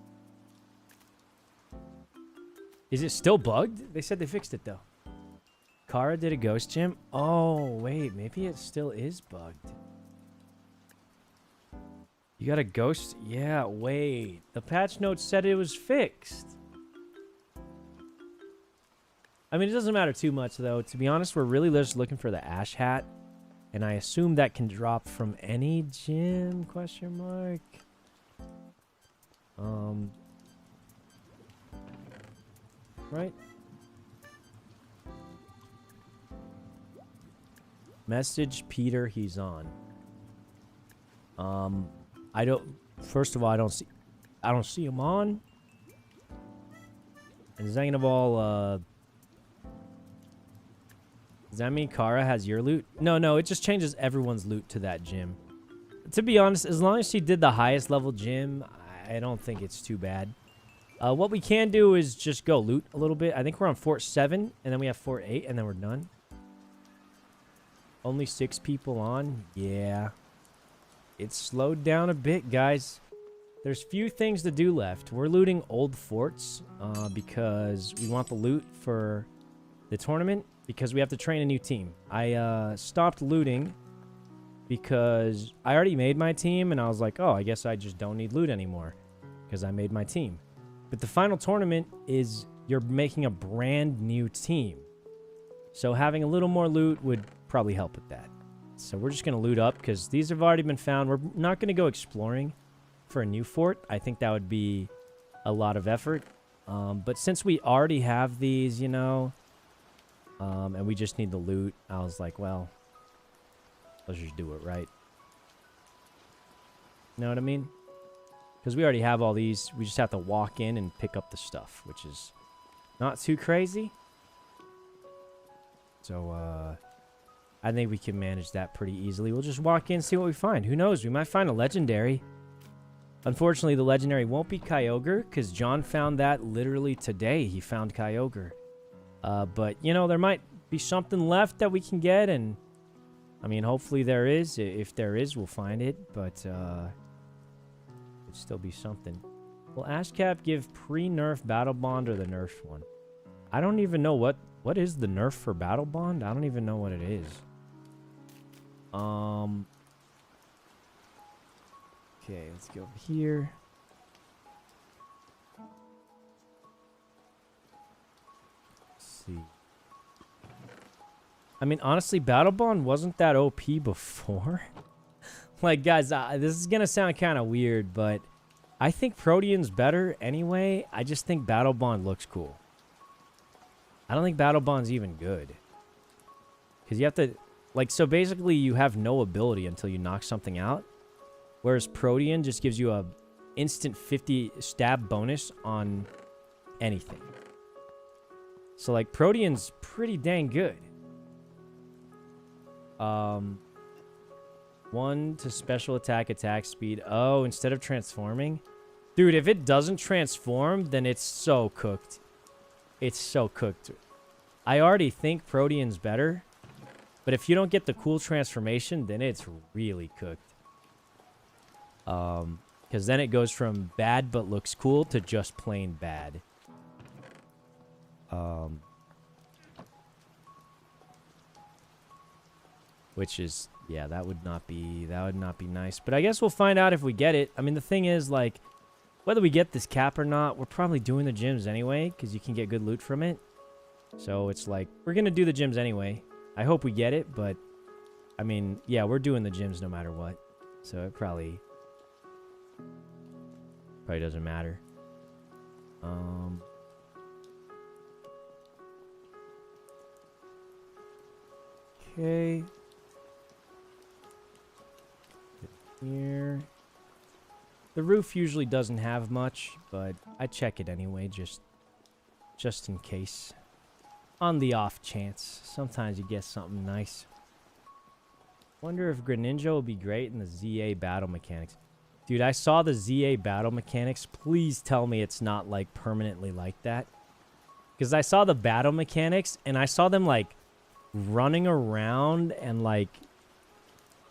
Is it still bugged? They said they fixed it, though. Kara did a ghost gym? Oh, wait. Maybe it still is bugged. You got a ghost? Yeah, wait. The patch notes said it was fixed. I mean, it doesn't matter too much, though. To be honest, we're really just looking for the ash hat. And I assume that can drop from any gym, question mark. Right? Message Peter, he's on. I don't, first of all, I don't see him on. And second of all, does that mean Kara has your loot? No, it just changes everyone's loot to that gym. To be honest, as long as she did the highest level gym, I don't think it's too bad. What we can do is just go loot a little bit. I think we're on Fort 7, and then we have Fort 8, and then we're done. Only 6 people on? Yeah. It's slowed down a bit, guys. There's few things to do left. We're looting old forts because we want the loot for the tournament because we have to train a new team. I stopped looting because I already made my team, and I was like, oh, I guess I just don't need loot anymore because I made my team. But the final tournament is you're making a brand new team. So having a little more loot would probably help with that. So we're just going to loot up because these have already been found. We're not going to go exploring for a new fort. I think that would be a lot of effort. But since we already have these, you know, and we just need the loot, I was like, well, let's just do it, right? You know what I mean? Because we already have all these. We just have to walk in and pick up the stuff, which is not too crazy. So, I think we can manage that pretty easily. We'll just walk in and see what we find. Who knows? We might find a legendary. Unfortunately, the legendary won't be Kyogre, because John found that literally today. He found Kyogre. But, you know, there might be something left that we can get, and, I mean, hopefully there is. If there is, we'll find it, but, it'd still be something. Will Ashcap give pre-nerf Battle Bond or the nerfed one? I don't even know what is the nerf for Battle Bond? I don't even know what it is. Okay, let's go over here. Let's see. I mean, honestly, Battle Bond wasn't that OP before. Like, guys, this is gonna sound kind of weird, but I think Protean's better anyway. I just think Battle Bond looks cool. I don't think Battle Bond's even good. Because you have to... Like, so basically you have no ability until you knock something out. Whereas Protean just gives you a instant 50 stab bonus on anything. So, like, Protean's pretty dang good. 1 to special attack speed. Oh, instead of transforming? Dude, if it doesn't transform, then it's so cooked. It's so cooked. I already think Protean's better. But if you don't get the cool transformation, then it's really cooked. Because then it goes from bad but looks cool to just plain bad. Which is, yeah, that would not be nice. But I guess we'll find out if we get it. I mean, the thing is, like, whether we get this cap or not, we're probably doing the gyms anyway, because you can get good loot from it. So it's like, we're going to do the gyms anyway. I hope we get it, but, I mean, yeah, we're doing the gyms no matter what. So it probably doesn't matter. Okay. Here. The roof usually doesn't have much, but I check it anyway, just in case. On the off chance. Sometimes you get something nice. Wonder if Greninja will be great in the ZA battle mechanics. Dude, I saw the ZA battle mechanics. Please tell me it's not, like, permanently like that. Because I saw the battle mechanics, and I saw them, like, running around and, like...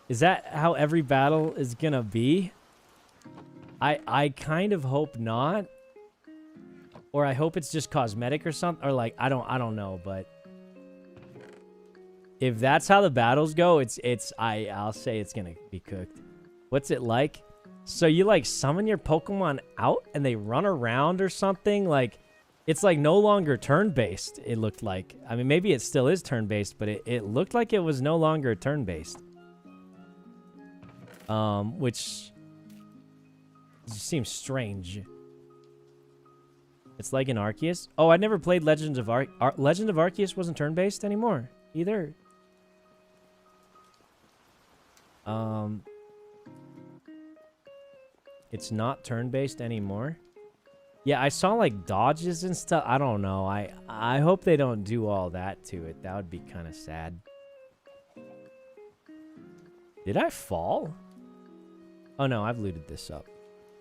Is that how every battle is gonna be? I kind of hope not. Or I hope it's just cosmetic or something. Or, like, I don't know, but... If that's how the battles go, I'll say it's gonna be cooked. What's it like? So you, like, summon your Pokemon out and they run around or something? Like, it's, like, no longer turn-based, it looked like. I mean, maybe it still is turn-based, but it looked like it was no longer turn-based. Which seems strange. It's like an Arceus. Oh, I never played Legend of Arceus wasn't turn-based anymore, either. It's not turn-based anymore. Yeah, I saw, like, dodges and stuff. I don't know. I hope they don't do all that to it. That would be kind of sad. Did I fall? Oh, no, I've looted this up.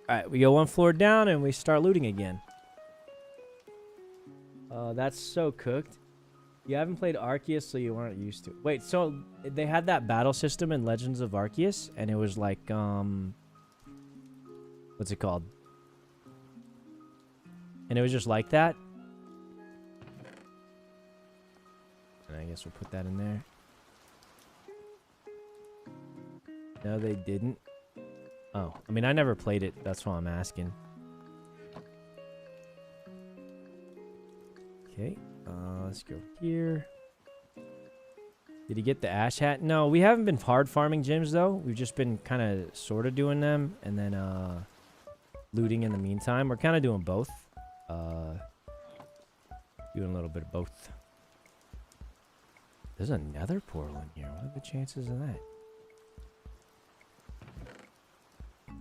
All right, we go one floor down and we start looting again. That's so cooked. You haven't played Arceus, so you weren't used to it. Wait, so they had that battle system in Legends of Arceus, and it was like, what's it called? And it was just like that? And I guess we'll put that in there. No, they didn't. Oh, I mean, I never played it. That's why I'm asking. Okay, let's go here. Did he get the Ash Hat? No, we haven't been hard farming gyms, though. We've just been kind of sort of doing them and then looting in the meantime. We're kind of doing both. Doing a little bit of both. There's a nether portal in here. What are the chances of that?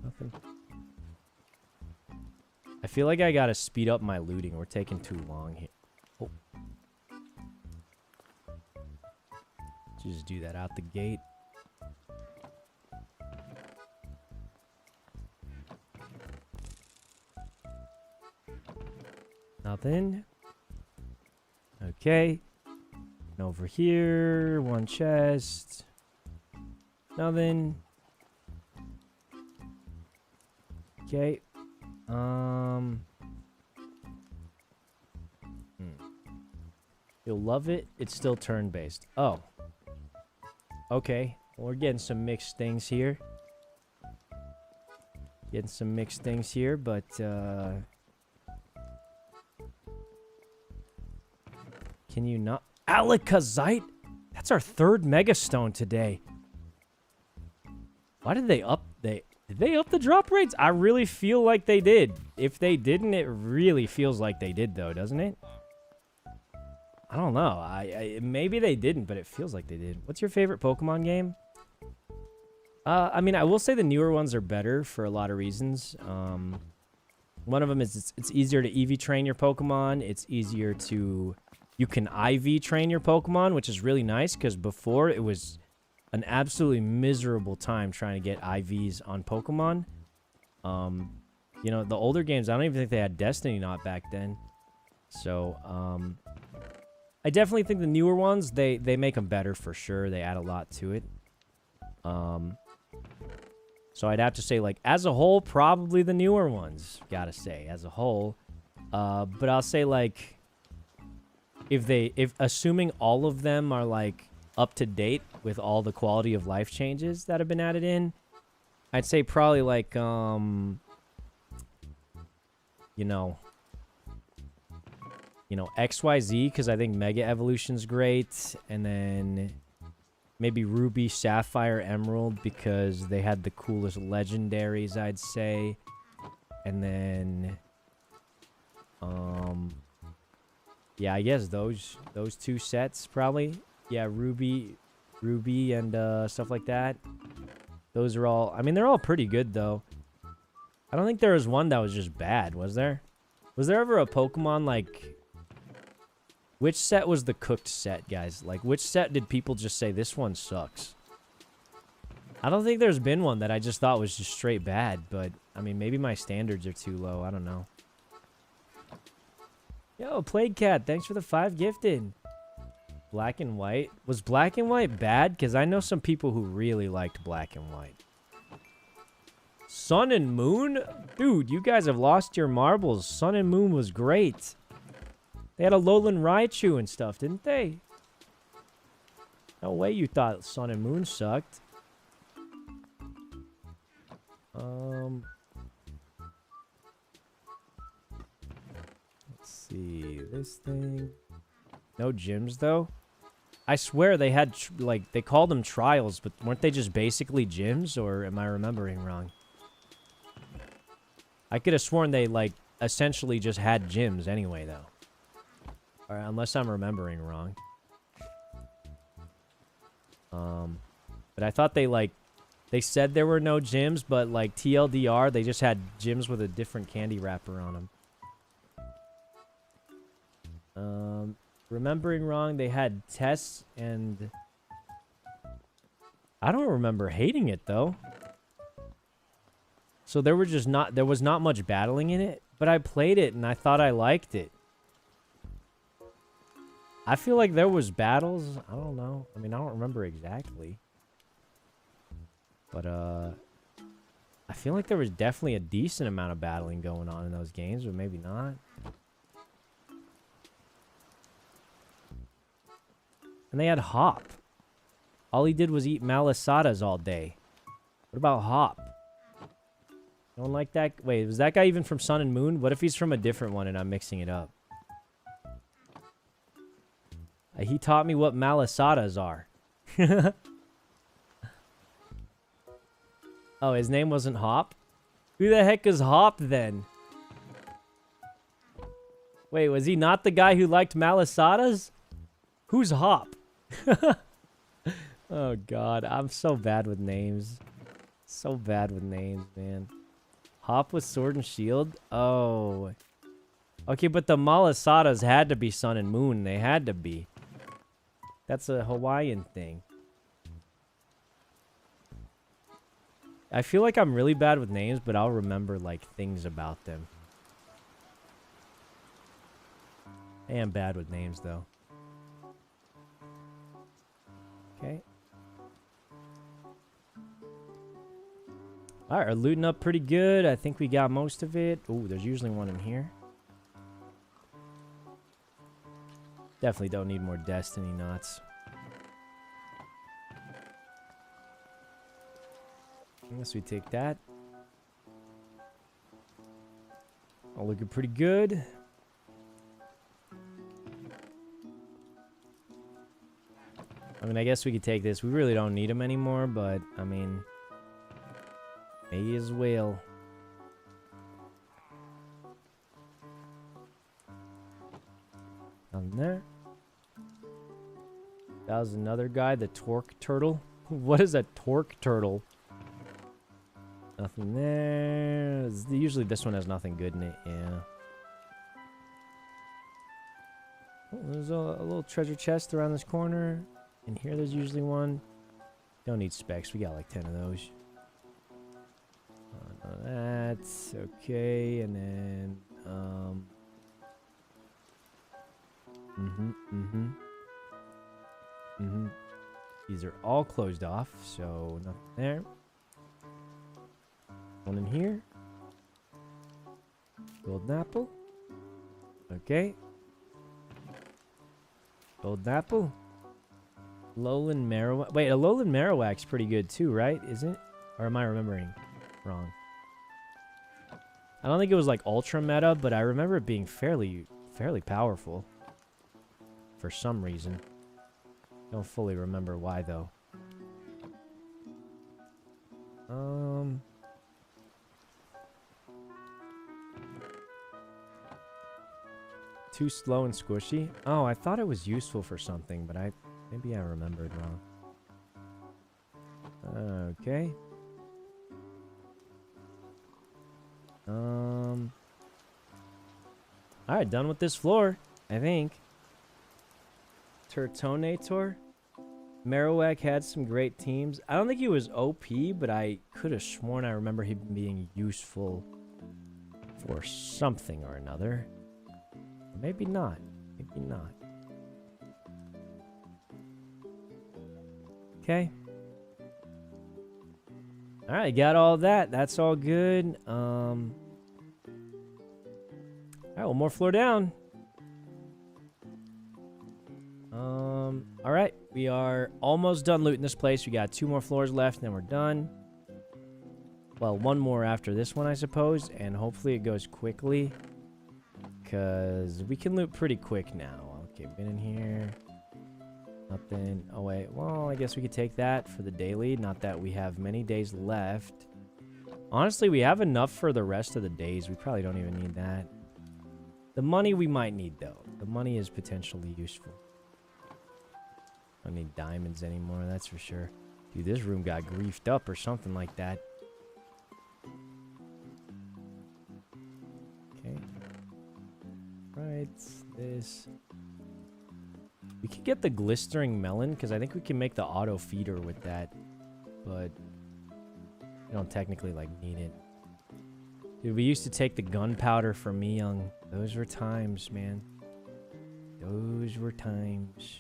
Nothing. I feel like I gotta speed up my looting. We're taking too long here. Oh. Just do that out the gate. Nothing. Okay. And over here, one chest. Nothing. Okay. You'll love it. It's still turn-based. Oh. Okay. Well, we're getting some mixed things here. But, can you not? Alakazite? That's our third Megastone today. Why did they up... Did they up the drop rates? I really feel like they did. If they didn't, it really feels like they did, though, doesn't it? I don't know. Maybe they didn't, but it feels like they did. What's your favorite Pokemon game? I mean, I will say the newer ones are better for a lot of reasons. One of them is it's easier to EV train your Pokemon. It's easier to... You can IV train your Pokemon, which is really nice, because before it was an absolutely miserable time trying to get IVs on Pokemon. You know, the older games, I don't even think they had Destiny Knot back then. So, I definitely think the newer ones, they make them better for sure. They add a lot to it. So I'd have to say, like, as a whole, probably the newer ones, gotta say, as a whole. But I'll say, like, if assuming all of them are, like, up to date with all the quality of life changes that have been added in, I'd say probably like, you know, XYZ, because I think Mega Evolution's great, and then maybe Ruby, Sapphire, Emerald, because they had the coolest legendaries, I'd say. And then, yeah, I guess those two sets probably. Yeah, Ruby, and stuff like that. Those are all. I mean, they're all pretty good though. I don't think there was one that was just bad, was there? Was there ever a Pokemon like? Which set was the cooked set, guys? Like, which set did people just say this one sucks? I don't think there's been one that I just thought was just straight bad, but I mean, maybe my standards are too low. I don't know. Yo, Plague Cat, thanks for the 5 gifted. Black and White. Was Black and White bad? Because I know some people who really liked Black and White. Sun and Moon? Dude, you guys have lost your marbles. Sun and Moon was great. They had a Alolan Raichu and stuff, didn't they? No way you thought Sun and Moon sucked. Let's see. This thing. No gyms, though? I swear they had, like, they called them trials, but weren't they just basically gyms, or am I remembering wrong? I could have sworn they, like, essentially just had gyms anyway, though. Or unless I'm remembering wrong. But I thought they, like, they said there were no gyms, but, like, TLDR, they just had gyms with a different candy wrapper on them. Remembering wrong, they had tests, and I don't remember hating it, though. So there was not much battling in it, but I played it, and I thought I liked it. I feel like there was battles. I don't know. I mean, I don't remember exactly. But, I feel like there was definitely a decent amount of battling going on in those games, but maybe not. And they had Hop. All he did was eat malasadas all day. What about Hop? No one like that? Wait, was that guy even from Sun and Moon? What if he's from a different one and I'm mixing it up? He taught me what malasadas are. Oh, his name wasn't Hop? Who the heck is Hop then? Wait, was he not the guy who liked malasadas? Who's Hop? Oh, God. I'm so bad with names. So bad with names, man. Hop with Sword and Shield? Oh. Okay, but the malasadas had to be Sun and Moon. They had to be. That's a Hawaiian thing. I feel like I'm really bad with names, but I'll remember, like, things about them. I am bad with names, though. Okay. Alright, we're looting up pretty good. I think we got most of it. Ooh, there's usually one in here. Definitely don't need more Destiny nuts. Unless we take that. All looking pretty good. I mean, I guess we could take this. We really don't need them anymore, but, I mean, may as well. Nothing there. That was another guy, the Torque Turtle. What is a Torque Turtle? Nothing there. Usually this one has nothing good in it, yeah. Oh, there's a little treasure chest around this corner. In here there's usually one. Don't need specs, we got like 10 of those. That's okay, and then, These are all closed off, so nothing there. One in here. Golden apple. Okay. Golden apple. Lowland Marowak. Wait, a Lowland Marowak's pretty good too, right? Isn't it? Or am I remembering wrong? I don't think it was like ultra meta, but I remember it being fairly powerful. For some reason. Don't fully remember why though. Too slow and squishy? Oh, I thought it was useful for something, but maybe I remembered wrong. Okay. Alright, done with this floor, I think. Turtonator? Marowak had some great teams. I don't think he was OP, but I could have sworn I remember him being useful for something or another. Maybe not. Maybe not. Okay. Alright, got all that. That's all good. Alright, one more floor down. Alright, we are almost done looting this place. We got 2 more floors left, and then we're done. Well, 1 more after this one, I suppose, and hopefully it goes quickly. Because we can loot pretty quick now. Okay, been in here. Nothing. Oh, wait. Well, I guess we could take that for the daily. Not that we have many days left. Honestly, we have enough for the rest of the days. We probably don't even need that. The money we might need, though. The money is potentially useful. I don't need diamonds anymore, that's for sure. Dude, this room got griefed up or something like that. Okay. Right, this. We could get the glistering melon, because I think we can make the auto feeder with that. But we don't technically, like, need it. Dude, we used to take the gunpowder from me young. Those were times, man. Those were times.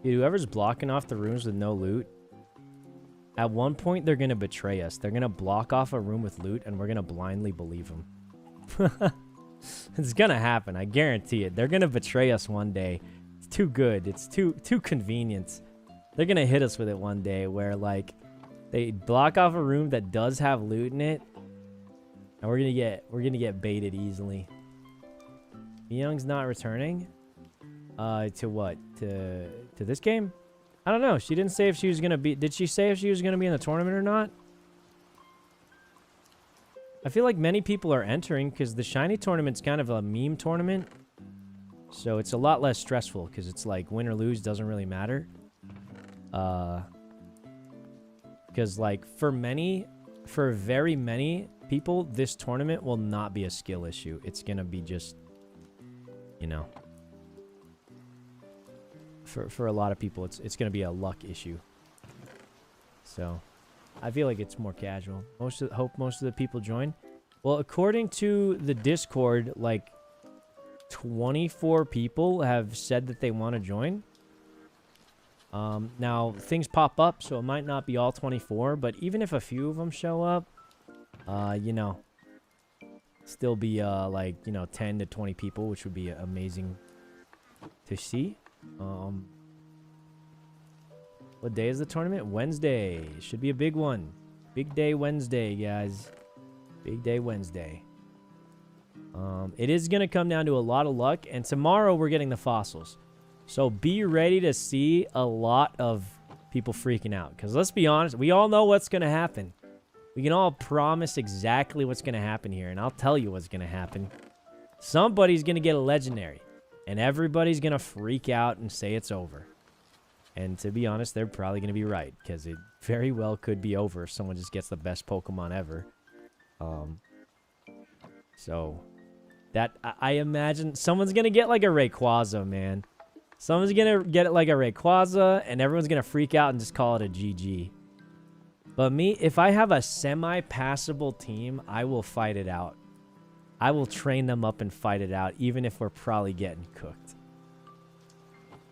Dude, whoever's blocking off the rooms with no loot, at one point they're going to betray us. They're going to block off a room with loot, and we're going to blindly believe them. It's going to happen. I guarantee it. They're going to betray us one day. It's too good. It's too convenient. They're going to hit us with it one day where, like, they block off a room that does have loot in it, and we're going to get baited easily. Young's not returning? To what? To this game? I don't know. She didn't say if she was going to be... Did she say if she was going to be in the tournament or not? I feel like many people are entering because the shiny tournament's kind of a meme tournament. So it's a lot less stressful because it's like win or lose doesn't really matter. Because like for very many people, this tournament will not be a skill issue. It's going to be just, you know... For a lot of people, it's going to be a luck issue. So, I feel like it's more casual. Hope most of the people join. Well, according to the Discord, like 24 people have said that they want to join. Now things pop up, so it might not be all 24, but even if a few of them show up, you know, still be like, you know, 10 to 20 people, which would be amazing to see. What day is the tournament? Wednesday. Should be a big one. Big day Wednesday, guys. Big day Wednesday. It is going to come down to a lot of luck, and tomorrow we're getting the fossils. So be ready to see a lot of people freaking out. Because let's be honest, we all know what's going to happen. We can all promise exactly what's going to happen here, and I'll tell you what's going to happen. Somebody's going to get a legendary. And everybody's going to freak out and say it's over. And to be honest, they're probably going to be right. Because it very well could be over if someone just gets the best Pokemon ever. So, that I imagine someone's going to get like a Rayquaza, man. Someone's going to get it like a Rayquaza. And everyone's going to freak out and just call it a GG. But me, if I have a semi-passable team, I will fight it out. I will train them up and fight it out, even if we're probably getting cooked.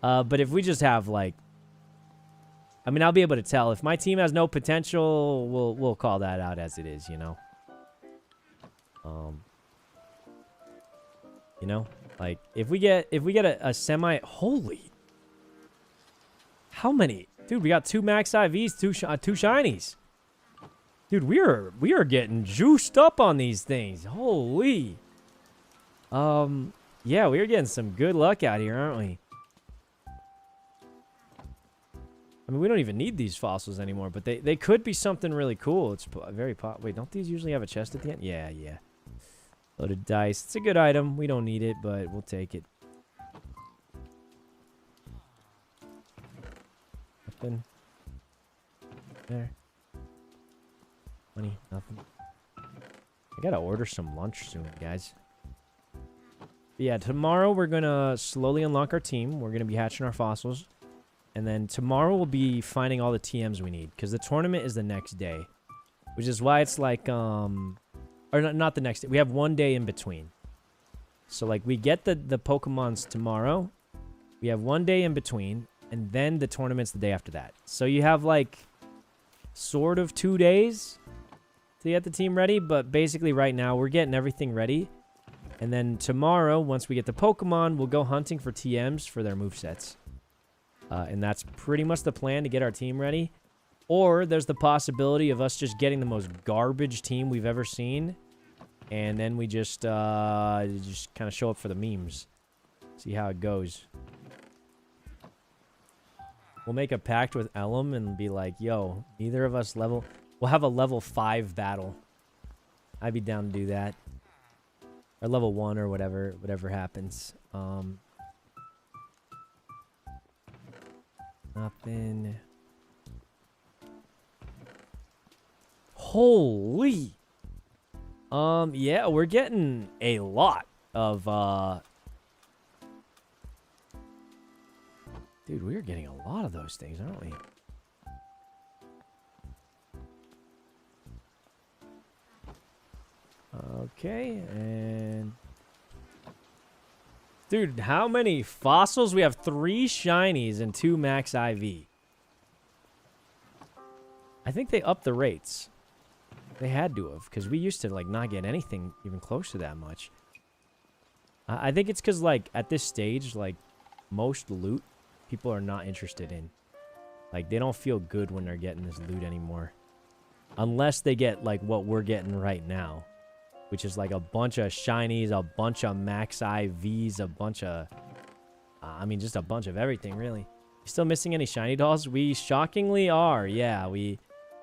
But if we just have, like... I mean, I'll be able to tell. If my team has no potential, we'll call that out as it is, you know? You know? Like, if we get a semi... Holy... How many? Dude, we got 2 max IVs, 2 shinies. Dude, we are getting juiced up on these things. Holy. Yeah, we are getting some good luck out here, aren't we? I mean, we don't even need these fossils anymore, but they could be something really cool. It's very Wait, don't these usually have a chest at the end? Yeah. Loaded dice. It's a good item. We don't need it, but we'll take it. Nothing. There. Money. Nothing. I gotta order some lunch soon, guys. But yeah, tomorrow we're gonna slowly unlock our team. We're gonna be hatching our fossils. And then tomorrow we'll be finding all the TMs we need. Because the tournament is the next day. Which is why it's like, or not the next day. We have 1 day in between. So like we get the Pokemons tomorrow. We have 1 day in between. And then the tournament's the day after that. So you have like sort of 2 days to get the team ready. But basically right now we're getting everything ready. And then tomorrow, once we get the Pokemon, we'll go hunting for TMs for their movesets. And that's pretty much the plan to get our team ready. Or there's the possibility of us just getting the most garbage team we've ever seen. And then we just kind of show up for the memes. See how it goes. We'll make a pact with Ellum and be like, yo, neither of us level... We'll have a level 5 battle. I'd be down to do that. Or level 1 or whatever happens. Nothing. Holy. Yeah, we're getting a lot of, Dude, we're getting a lot of those things, aren't we? Okay, and... Dude, how many fossils? We have 3 shinies and 2 max IV. I think they upped the rates. They had to have, because we used to, like, not get anything even close to that much. I think it's because, like, at this stage, like, most loot people are not interested in. Like, they don't feel good when they're getting this loot anymore. Unless they get, like, what we're getting right now. Which is like a bunch of shinies, a bunch of max IVs, a bunch of... I mean, just a bunch of everything, really. Still missing any shiny dolls? We shockingly are. Yeah, we...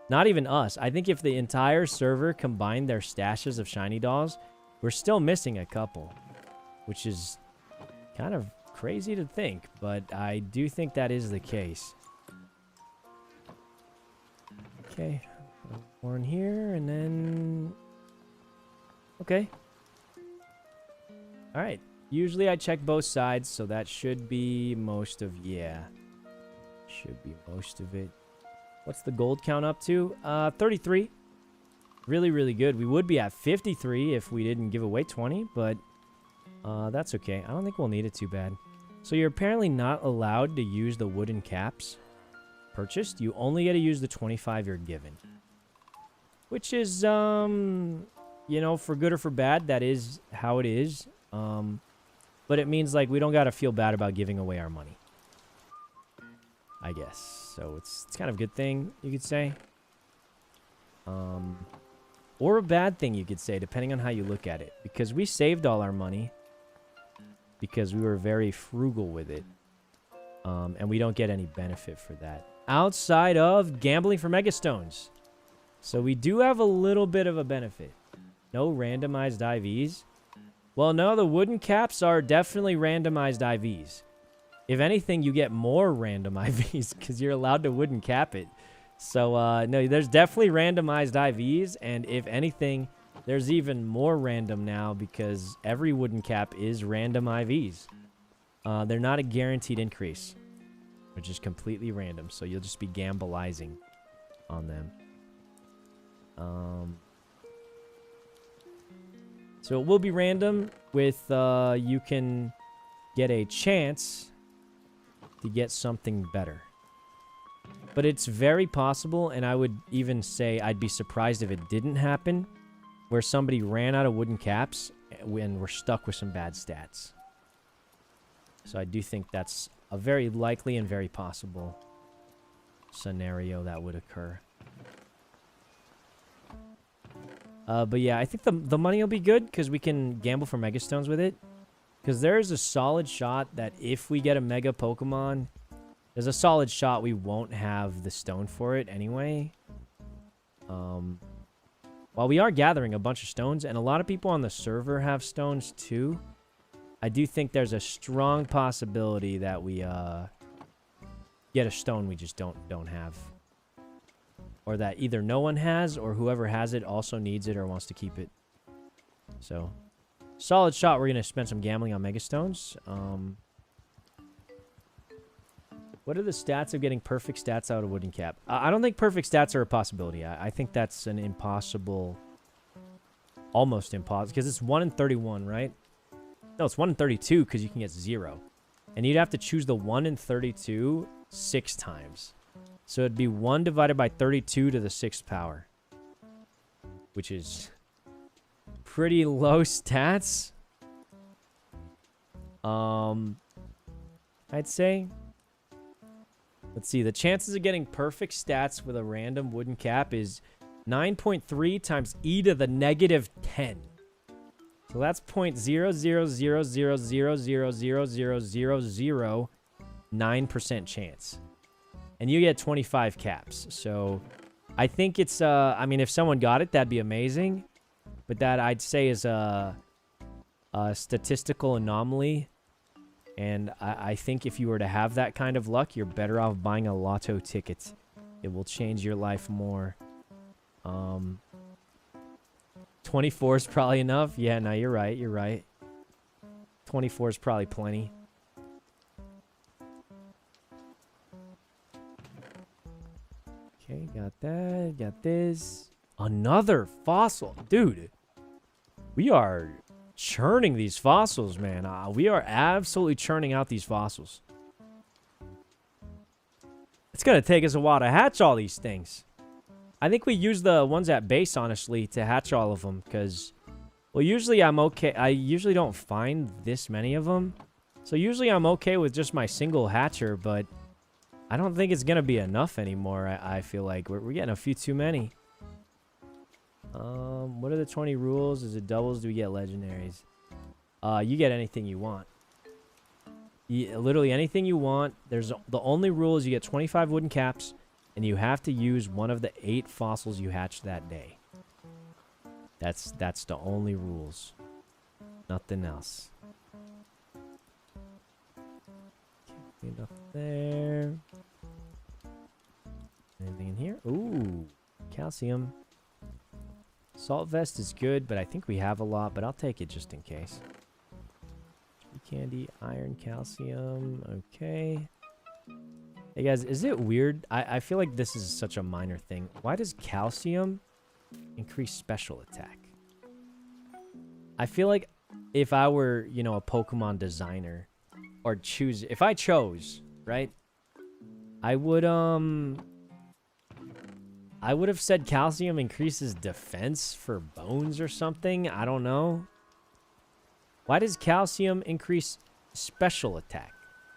Not even us. I think if the entire server combined their stashes of shiny dolls, we're still missing a couple. Which is kind of crazy to think, but I do think that is the case. Okay. One here, and then... Okay. Alright. Usually I check both sides, so that should be most of... Yeah. Should be most of it. What's the gold count up to? 33. Really, really good. We would be at 53 if we didn't give away 20, but that's okay. I don't think we'll need it too bad. So you're apparently not allowed to use the wooden caps purchased. You only get to use the 25 you're given. Which is, you know, for good or for bad, that is how it is. But it means, like, we don't got to feel bad about giving away our money. I guess. So it's kind of a good thing, you could say. Or a bad thing, you could say, depending on how you look at it. Because we saved all our money. Because we were very frugal with it. And we don't get any benefit for that. Outside of gambling for Megastones. So we do have a little bit of a benefit. No randomized IVs. Well, no, the wooden caps are definitely randomized IVs. If anything, you get more random IVs because you're allowed to wooden cap it. So, no, there's definitely randomized IVs. And if anything, there's even more random now because every wooden cap is random IVs. They're not a guaranteed increase. They're just completely random. So you'll just be gambleizing on them. So it will be random with, you can get a chance to get something better. But it's very possible, and I would even say I'd be surprised if it didn't happen, where somebody ran out of wooden caps and we're stuck with some bad stats. So I do think that's a very likely and very possible scenario that would occur. But yeah, I think the money will be good because we can gamble for Mega Stones with it. Because there's a solid shot that if we get a Mega Pokemon, there's a solid shot we won't have the stone for it anyway. While we are gathering a bunch of stones, and a lot of people on the server have stones too, I do think there's a strong possibility that we get a stone we just don't have. Or that either no one has, or whoever has it also needs it or wants to keep it. So, solid shot. We're going to spend some gambling on Mega Stones. What are the stats of getting perfect stats out of Wooden Cap? I don't think perfect stats are a possibility. I think that's an impossible... Almost impossible. Because it's 1 in 31, right? No, it's 1 in 32 because you can get 0. And you'd have to choose the 1 in 32 6 times. So it'd be 1 divided by 32 to the 6th power. Which is pretty low stats. I'd say. Let's see. The chances of getting perfect stats with a random wooden cap is 9.3 times e to the negative 10. So that's 0.00000000009% chance. And you get 25 caps. So I think it's, I mean, if someone got it, that'd be amazing. But that I'd say is a statistical anomaly. And I think if you were to have that kind of luck, you're better off buying a lotto ticket. It will change your life more. 24 is probably enough. Yeah, no, you're right. You're right. 24 is probably plenty. Okay, got that. Got this. Another fossil. Dude, we are churning these fossils, man. We are absolutely churning out these fossils. It's going to take us a while to hatch all these things. I think we use the ones at base, honestly, to hatch all of them. Because, well, usually I'm okay. I usually don't find this many of them. So usually I'm okay with just my single hatcher, but I don't think it's going to be enough anymore. I feel like we're getting a few too many. What are the 20 rules? Is it doubles? Do we get legendaries? You get anything you want. Literally anything you want. There's the only rule is you get 25 wooden caps, and you have to use one of the 8 fossils you hatched that day. That's the only rules. Nothing else. Get up there. Anything in here? Ooh, calcium. Salt vest is good, but I think we have a lot, but I'll take it just in case. Candy, iron, calcium. Okay. Hey guys, is it weird? I feel like this is such a minor thing. Why does calcium increase special attack? I feel like if I were, you know, a Pokemon designer, or choose, if I chose, right? I would have said calcium increases defense for bones or something. I don't know. Why does calcium increase special attack?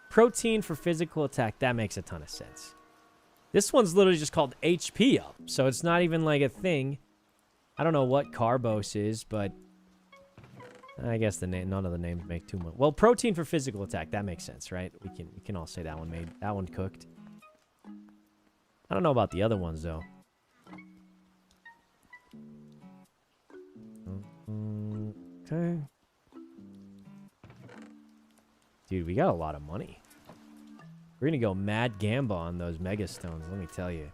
Protein for physical attack. That makes a ton of sense. This one's literally just called HP up. So it's not even like a thing. I don't know what Carbos is, but I guess the name, none of the names make too much. Well, protein for physical attack. That makes sense, right? We can all say that one made. That one cooked. I don't know about the other ones, though. Okay. Dude, we got a lot of money. We're going to go mad gamba on those Mega Stones, let me tell you.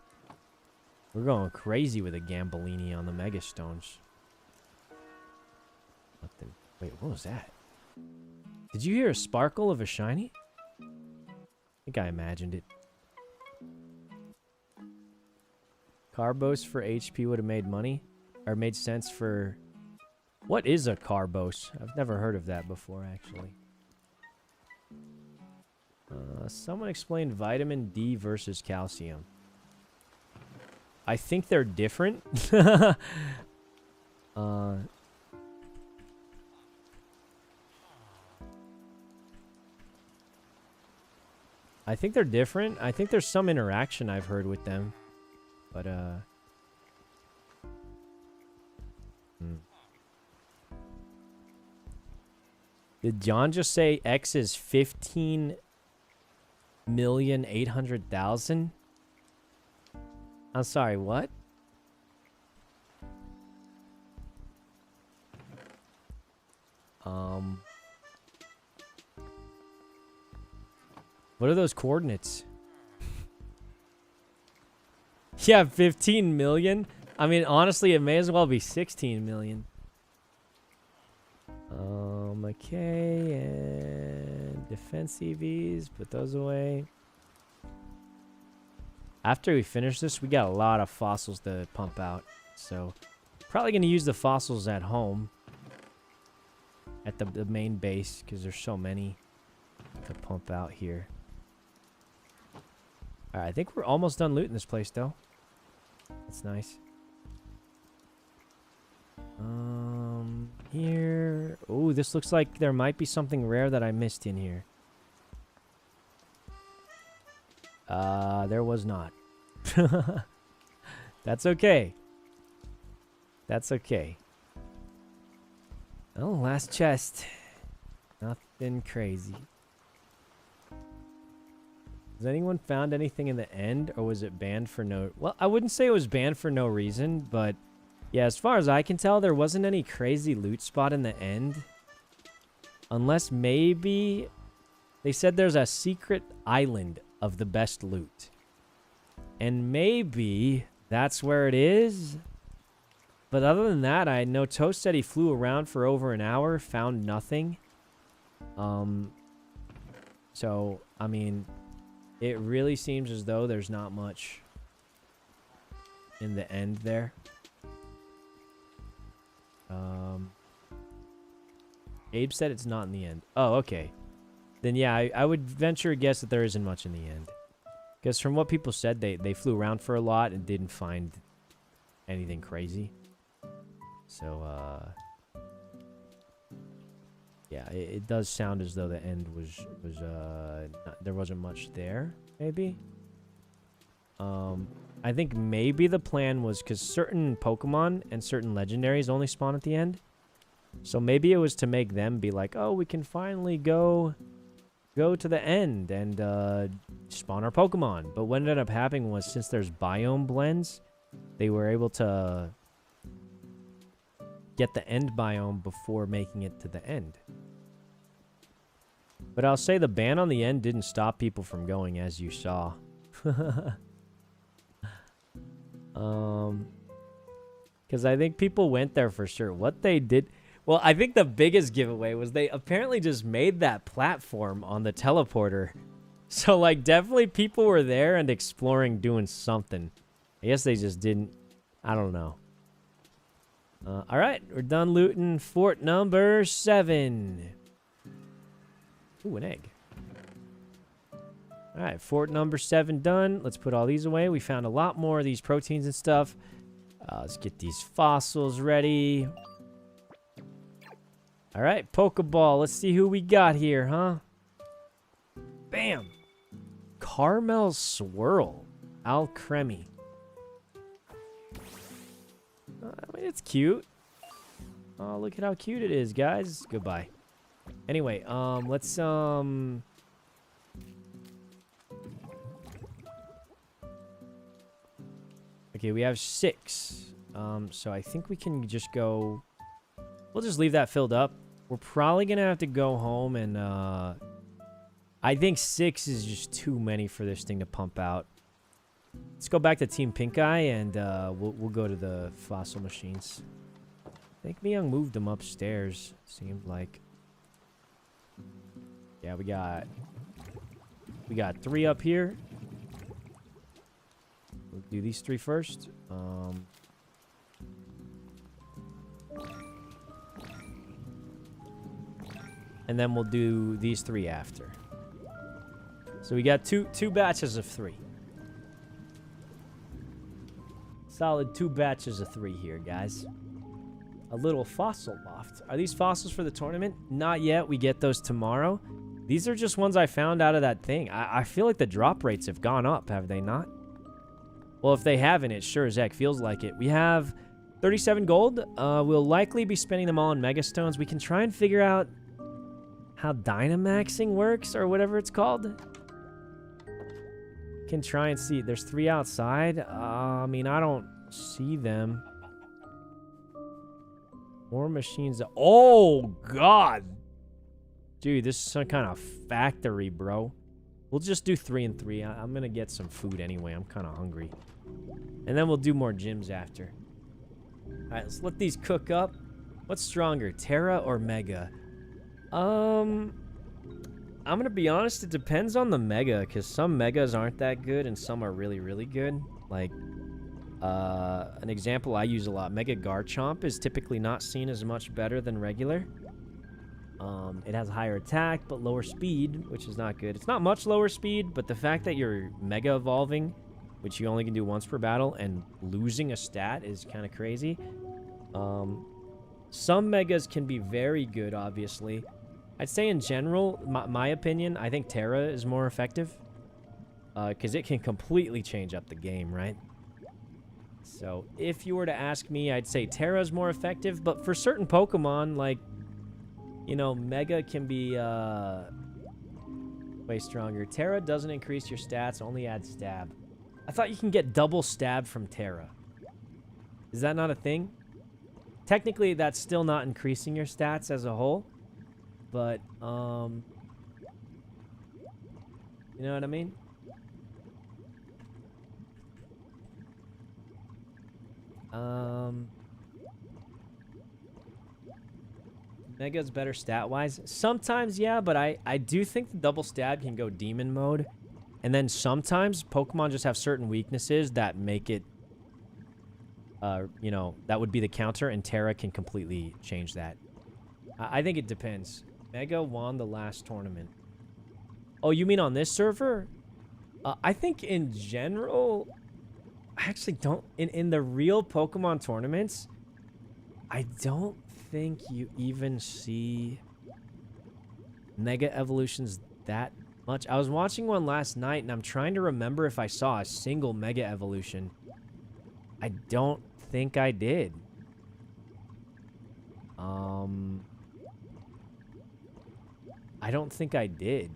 We're going crazy with a Gambolini on the Mega Stones. Nothing. Wait, what was that? Did you hear a sparkle of a shiny? I think I imagined it. Carbos for HP would have made money. Or made sense for... What is a Carbos? I've never heard of that before, actually. Someone explained vitamin D versus calcium. I think they're different. I think they're different. I think there's some interaction I've heard with them. But, Did John just say X is 15,800,000? I'm sorry, what? What are those coordinates? Yeah, 15 million? I mean, honestly, it may as well be 16 million. Okay, and defense EVs, put those away. After we finish this, we got a lot of fossils to pump out. So, probably going to use the fossils at home. At the main base, because there's so many to pump out here. Alright, I think we're almost done looting this place, though. That's nice. Here. Oh, this looks like there might be something rare that I missed in here. There was not. That's okay. That's okay. Oh, last chest. Nothing crazy. Has anyone found anything in the end, or was it banned for no... Well, I wouldn't say it was banned for no reason, but... Yeah, as far as I can tell, there wasn't any crazy loot spot in the end. Unless maybe... They said there's a secret island of the best loot. And maybe that's where it is. But other than that, I know Toast said he flew around for over an hour, found nothing. So, I mean, it really seems as though there's not much in the end there. Abe said it's not in the end. Oh, okay. Then yeah, I would venture a guess that there isn't much in the end. Because from what people said, they flew around for a lot and didn't find anything crazy. So, yeah, it does sound as though the end was there wasn't much there, maybe. I think maybe the plan was because certain Pokemon and certain legendaries only spawn at the end. So maybe it was to make them be like, oh, we can finally go to the end and spawn our Pokemon. But what ended up happening was, since there's biome blends, they were able to get the end biome before making it to the end. But I'll say the ban on the end didn't stop people from going, as you saw. Because I think people went there for sure. What they did... Well, I think the biggest giveaway was they apparently just made that platform on the teleporter. So, like, definitely people were there and exploring, doing something. I guess they just didn't... I don't know. Alright, we're done looting fort number 7. Ooh, an egg. Alright, fort number 7 done. Let's put all these away. We found a lot more of these proteins and stuff. Let's get these fossils ready. Alright, Pokeball. Let's see who we got here, huh? Bam! Caramel Swirl. Alcremie. I mean, it's cute. Oh, look at how cute it is, guys. Goodbye. Anyway, let's, Okay, we have 6. So I think we can just go... We'll just leave that filled up. We're probably going to have to go home and, I think 6 is just too many for this thing to pump out. Let's go back to Team Pink Eye and, we'll go to the fossil machines. I think Myung moved them upstairs, seemed like. Yeah, we got 3 up here. We'll do these 3 first. And then we'll do these 3 after. So we got two batches of 3. Solid 2 batches of 3 here, guys. A little fossil loft. Are these fossils for the tournament? Not yet. We get those tomorrow. These are just ones I found out of that thing. I feel like the drop rates have gone up, have they not? Well, if they haven't, it sure as heck feels like it. We have 37 gold. We'll likely be spending them all on Megastones. We can try and figure out how Dynamaxing works or whatever it's called. Can try and see. There's 3 outside. I mean, I don't see them. More machines. Oh, God. Dude, this is some kind of factory, bro. We'll just do 3 and 3. I'm going to get some food anyway. I'm kind of hungry. And then we'll do more gyms after. All right, let's let these cook up. What's stronger, Terra or Mega? I'm going to be honest. It depends on the Mega, because some Megas aren't that good and some are really, really good. Like, an example I use a lot, Mega Garchomp is typically not seen as much better than regular. It has higher attack, but lower speed, which is not good. It's not much lower speed, but the fact that you're Mega Evolving, which you only can do once per battle, and losing a stat is kind of crazy. Some Megas can be very good, obviously. I'd say in general, my opinion, I think Terra is more effective. Because it can completely change up the game, right? So, if you were to ask me, I'd say Terra is more effective. But for certain Pokemon, like, you know, Mega can be way stronger. Terra doesn't increase your stats, only adds stab. I thought you can get double stab from Terra. Is that not a thing? Technically, that's still not increasing your stats as a whole. But, you know what I mean? Mega's better stat-wise. Sometimes, yeah, but I do think the double stab can go demon mode. And then sometimes Pokemon just have certain weaknesses that make it, you know, that would be the counter, and Terra can completely change that. I think it depends. Mega won the last tournament. Oh, you mean on this server? I think in general, I actually don't... In the real Pokemon tournaments, I don't think you even see Mega Evolutions that much. I was watching one last night, and I'm trying to remember if I saw a single Mega Evolution. I don't think I did. I don't think I did.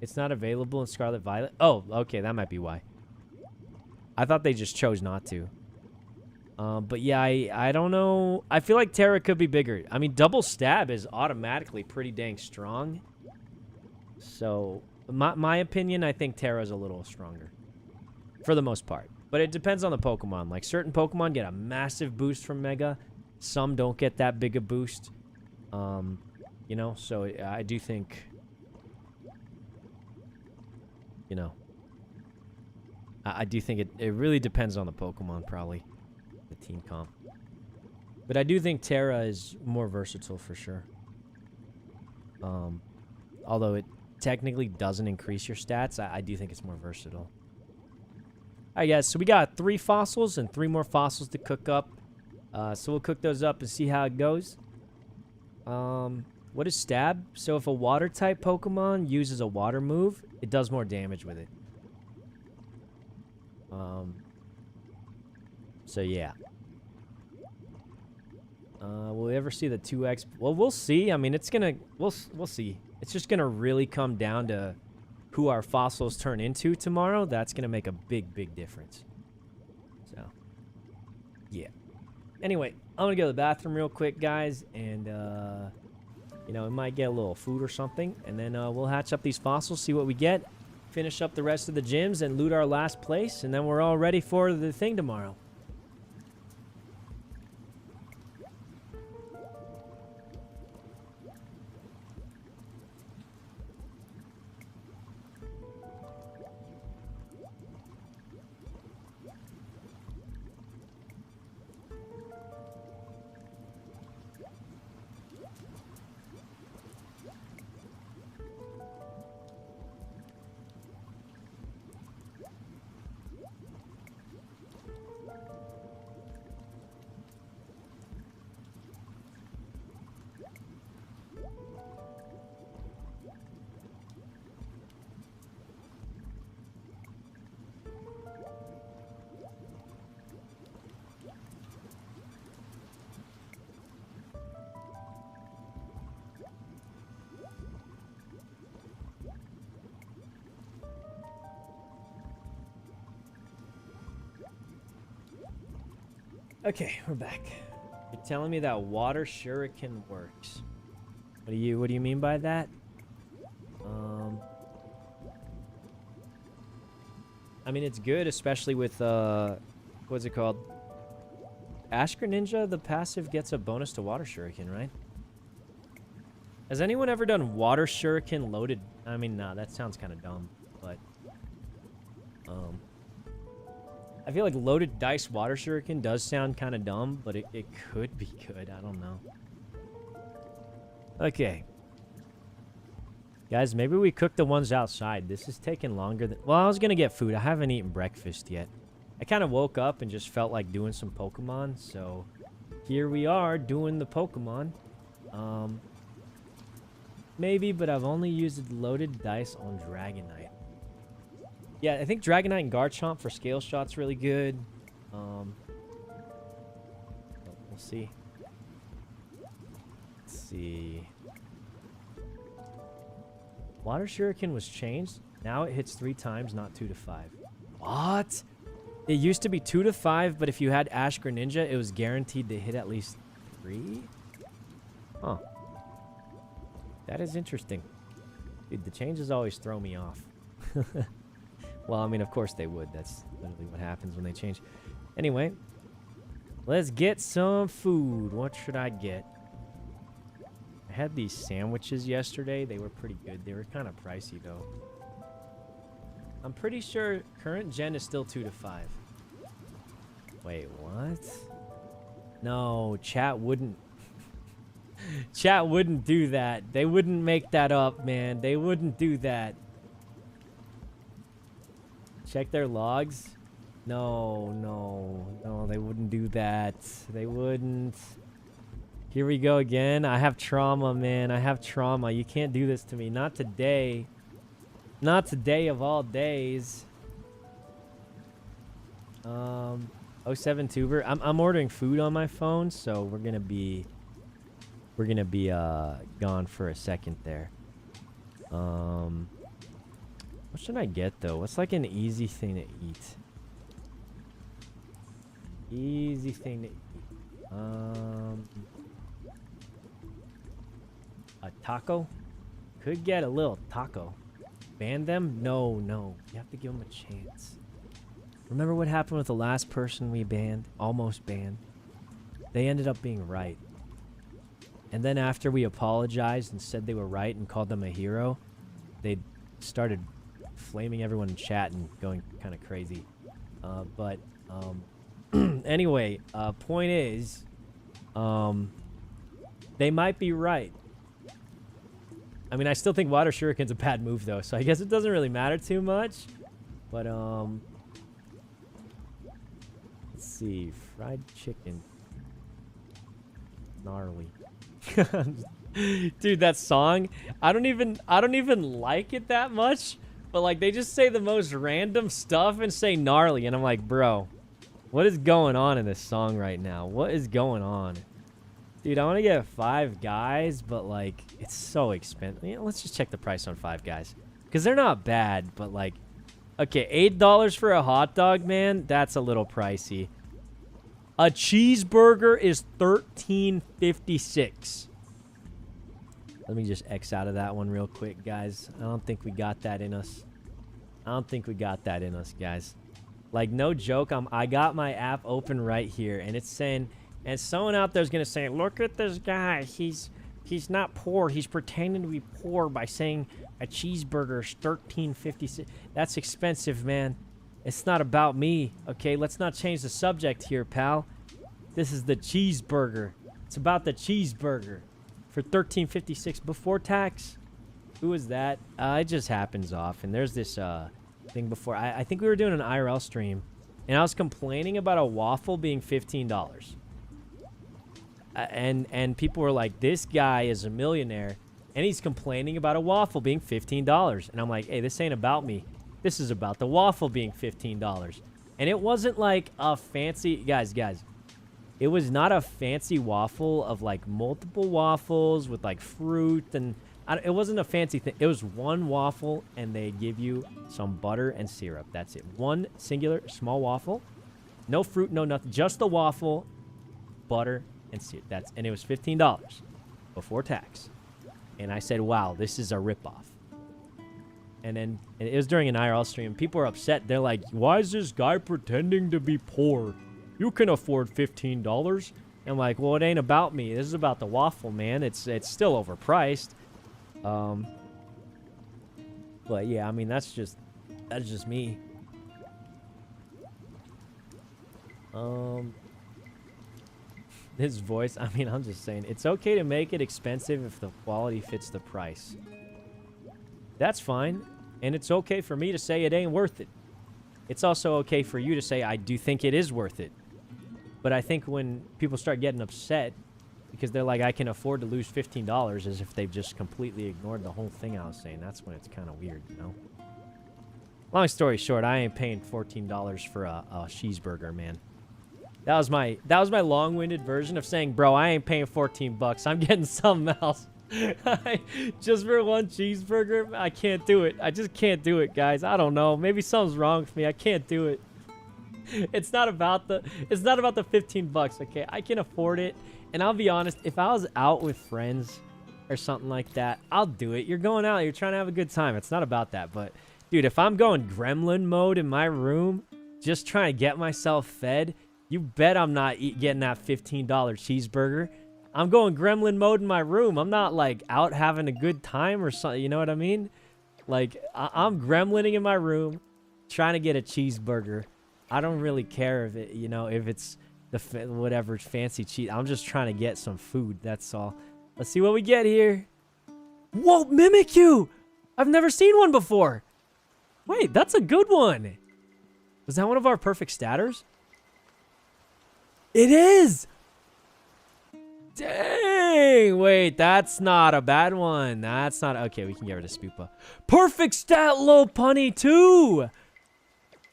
It's not available in Scarlet Violet. Oh, okay, that might be why. I thought they just chose not to. But yeah, I don't know. I feel like Terra could be bigger. I mean, double stab is automatically pretty dang strong. So, my opinion, I think Terra's a little stronger. For the most part. But it depends on the Pokemon. Like, certain Pokemon get a massive boost from Mega. Some don't get that big a boost. You know, so I do think... You know... I do think it really depends on the Pokemon, probably. The team comp. But I do think Terra is more versatile for sure. Although it technically doesn't increase your stats, I do think it's more versatile. Alright guys, so we got 3 fossils and 3 more fossils to cook up. So we'll cook those up and see how it goes. What is stab? So if a water type Pokemon uses a water move, it does more damage with it. So yeah. Will we ever see the 2x? Well, we'll see. I mean, it's gonna... We'll see. It's just gonna really come down to who our fossils turn into tomorrow. That's gonna make a big, big difference. So, yeah. Anyway, I'm gonna go to the bathroom real quick, guys, and, you know, we might get a little food or something, and then we'll hatch up these fossils, see what we get, finish up the rest of the gyms, and loot our last place, and then we're all ready for the thing tomorrow. Okay, we're back. You're telling me that water shuriken works. What do you mean by that? I mean, it's good, especially with what's it called? Ash Greninja, the passive gets a bonus to water shuriken, right? Has anyone ever done water shuriken loaded? I mean, nah, that sounds kind of dumb, but I feel like loaded dice water shuriken does sound kind of dumb, but it could be good. I don't know. Okay. Guys, maybe we cook the ones outside. This is taking longer than... Well, I was going to get food. I haven't eaten breakfast yet. I kind of woke up and just felt like doing some Pokemon, so here we are doing the Pokemon. Maybe, but I've only used loaded dice on Dragonite. Yeah, I think Dragonite and Garchomp for scale shot's really good. We'll see. Let's see. Water Shuriken was changed. Now it hits 3 times, not 2 to 5. What? It used to be 2 to 5, but if you had Ash Greninja, it was guaranteed to hit at least 3? Huh. That is interesting. Dude, the changes always throw me off. Well, I mean, of course they would. That's literally what happens when they change. Anyway, let's get some food. What should I get? I had these sandwiches yesterday. They were pretty good. They were kind of pricey, though. I'm pretty sure current gen is still 2 to 5. Wait, what? No, chat wouldn't. Chat wouldn't do that. They wouldn't make that up, man. They wouldn't do that. Check their logs. No, they wouldn't do that. They wouldn't. Here we go again. I have trauma, man. I have trauma. You can't do this to me. Not today. Not today of all days. 07 Tuber. I'm ordering food on my phone, so we're gonna be gone for a second there. What should I get though? What's like an easy thing to eat? Easy thing to eat. A taco? Could get a little taco. Ban them? No. You have to give them a chance. Remember what happened with the last person we banned? Almost banned. They ended up being right. And then after we apologized and said they were right and called them a hero, they started flaming everyone in chat and going kind of crazy. Anyway, point is, they might be right. I mean, I still think Water Shuriken's a bad move, though, so I guess it doesn't really matter too much. But, let's see. Fried chicken. Gnarly. Dude, that song, I don't even like it that much, but like they just say the most random stuff and say gnarly, and I'm like, bro, what is going on in this song right now? What is going on? Dude, I want to get 5 Guys, but like it's so expensive. You know, let's just check the price on 5 Guys, because they're not bad, but like, okay, $8 for a hot dog, man, that's a little pricey. A cheeseburger is $13.56. Let me just X out of that one real quick, guys. I don't think we got that in us. Guys. Like, no joke. I got my app open right here, and it's saying, and someone out there's gonna say, look at this guy. He's not poor. He's pretending to be poor by saying a cheeseburger is $13.56. That's expensive, man. It's not about me, okay? Let's not change the subject here, pal. This is the cheeseburger. It's about the cheeseburger for $13.56 before tax. Who is that? It just happens often. There's this thing before. I think we were doing an IRL stream, and I was complaining about a waffle being $15. And people were like, this guy is a millionaire, and he's complaining about a waffle being $15. And I'm like, hey, this ain't about me. This is about the waffle being $15. And it wasn't like a fancy... Guys. It was not a fancy waffle of like multiple waffles with like fruit. And it wasn't a fancy thing. It was one waffle, and they give you some butter and syrup. That's it. One singular small waffle. No fruit, no nothing. Just the waffle butter, and and it was $15 before tax. And I said, wow, this is a ripoff. And then and it was during an IRL stream. People were upset. They're like, why is this guy pretending to be poor? You can afford $15. I'm like, well, it ain't about me. This is about the waffle, man. It's still overpriced. But yeah, I mean, that's just me. His voice, I mean, I'm just saying, it's okay to make it expensive if the quality fits the price. That's fine. And it's okay for me to say it ain't worth it. It's also okay for you to say, I do think it is worth it. But I think when people start getting upset because they're like, I can afford to lose $15, as if they've just completely ignored the whole thing I was saying, that's when it's kind of weird, you know? Long story short, I ain't paying $14 for a cheeseburger, man. That was my long-winded version of saying, bro, I ain't paying 14 bucks. I'm getting something else. Just for one cheeseburger, I can't do it. I just can't do it, guys. I don't know. Maybe something's wrong with me. I can't do it. It's not about the 15 bucks, okay? I can afford it. And I'll be honest, if I was out with friends or something like that, I'll do it. You're going out, you're trying to have a good time. It's not about that. But dude, if I'm going gremlin mode in my room, just trying to get myself fed, you bet I'm not getting that $15 cheeseburger. I'm going gremlin mode in my room. I'm not like out having a good time or something. You know what I mean? Like I'm gremlining in my room, trying to get a cheeseburger. I don't really care if it, you know, if it's the whatever fancy cheese. I'm just trying to get some food. That's all. Let's see what we get here. Whoa, Mimikyu! I've never seen one before. Wait, that's a good one. Was that one of our perfect statters? It is! Dang! Wait, that's not a bad one. That's not... Okay, we can get rid of Spoopa. Perfect stat low punny too!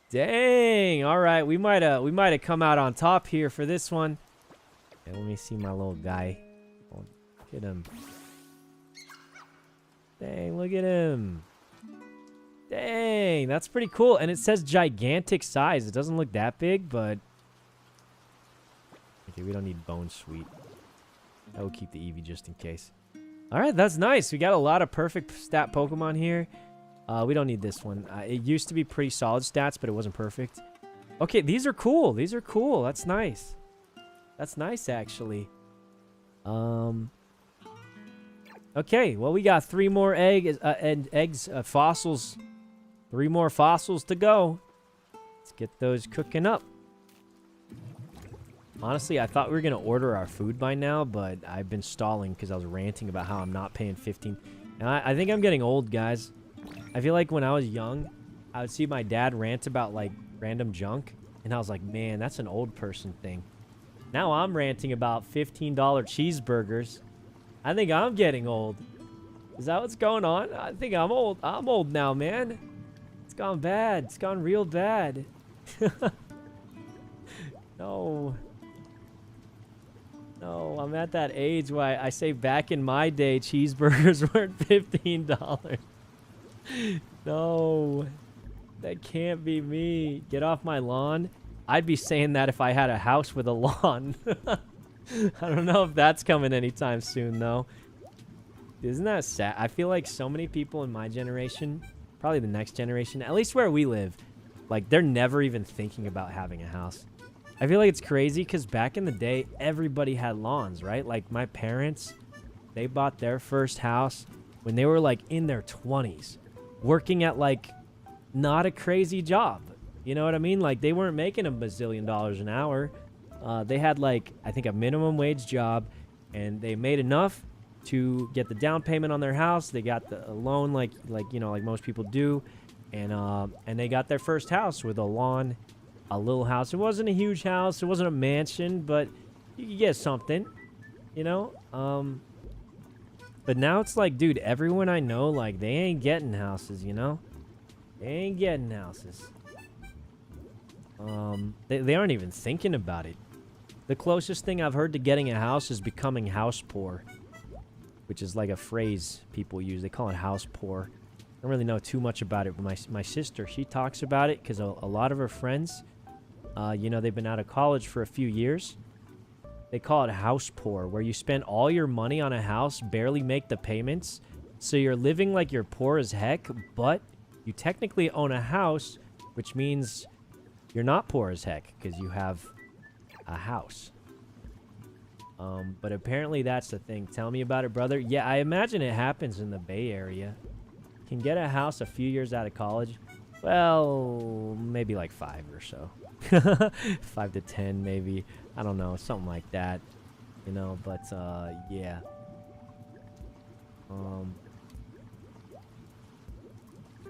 Dang! Alright, we might have come out on top here for this one. Okay, let me see my little guy. Oh, look at him. Dang, look at him. Dang, that's pretty cool. And it says gigantic size. It doesn't look that big, but... Okay, we don't need Bone Sweet. I will keep the Eevee just in case. Alright, that's nice. We got a lot of perfect stat Pokemon here. We don't need this one. It used to be pretty solid stats, but it wasn't perfect. Okay, these are cool. These are cool. That's nice. That's nice, actually. Okay, well, we got 3 more fossils. 3 more fossils to go. Let's get those cooking up. Honestly, I thought we were going to order our food by now, but I've been stalling because I was ranting about how I'm not paying 15. And I think I'm getting old, guys. I feel like when I was young, I would see my dad rant about, like, random junk. And I was like, man, that's an old person thing. Now I'm ranting about $15 cheeseburgers. I think I'm getting old. Is that what's going on? I think I'm old. I'm old now, man. It's gone bad. It's gone real bad. No. No, I'm at that age where I say back in my day, cheeseburgers weren't $15. No. That can't be me. Get off my lawn. I'd be saying that if I had a house with a lawn. I don't know if that's coming anytime soon, though. Isn't that sad? I feel like so many people in my generation, probably the next generation, at least where we live, like, they're never even thinking about having a house. I feel like it's crazy because back in the day, everybody had lawns, right? Like, my parents, they bought their first house when they were, like, in their 20s, working at, like, not a crazy job. You know what I mean? Like, they weren't making a bazillion dollars an hour. They had, like, I think a minimum wage job, and they made enough to get the down payment on their house. They got the loan like you know, like most people do, and they got their first house with a lawn, a little house. It wasn't a huge house. It wasn't a mansion, but you could get something, you know? But now it's like, dude, everyone I know, like, they ain't getting houses, you know? They ain't getting houses. They aren't even thinking about it. The closest thing I've heard to getting a house is becoming house poor, which is like a phrase people use. They call it house poor. I don't really know too much about it, but my sister, she talks about it because a lot of her friends, you know, they've been out of college for a few years, They call it house poor, where you spend all your money on a house, barely make the payments. So you're living like you're poor as heck, but you technically own a house, which means you're not poor as heck because you have a house. But apparently that's the thing. Tell me about it, brother. Yeah, I imagine it happens in the Bay Area. Can get a house a few years out of college. Well, maybe like 5 or so. 5 to 10 maybe. I don't know, something like that. You know, but yeah.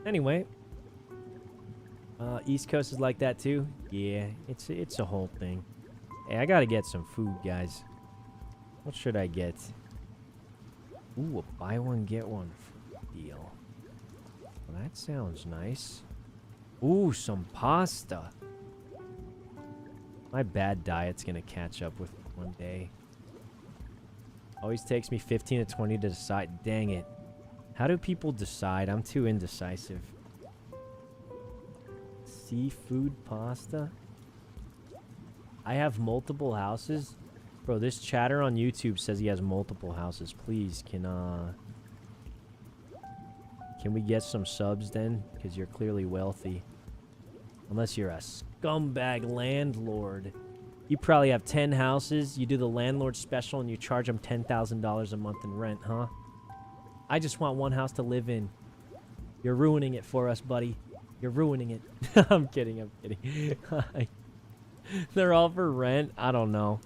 Anyway, East Coast is like that too. Yeah, it's a whole thing. Hey, I gotta get some food, guys. What should I get? Ooh, a buy one get one deal. Well, that sounds nice. Ooh, some pasta. My bad diet's gonna catch up with me one day. Always takes me 15 to 20 to decide. Dang it. How do people decide? I'm too indecisive. Seafood pasta? I have multiple houses? Bro, this chatter on YouTube says he has multiple houses. Please, can we get some subs then? Because you're clearly wealthy. Unless you're a scumbag landlord. You probably have 10 houses. You do the landlord special and you charge them $10,000 a month in rent, huh? I just want one house to live in. You're ruining it for us, buddy. You're ruining it. I'm kidding. I'm kidding. They're all for rent? I don't know.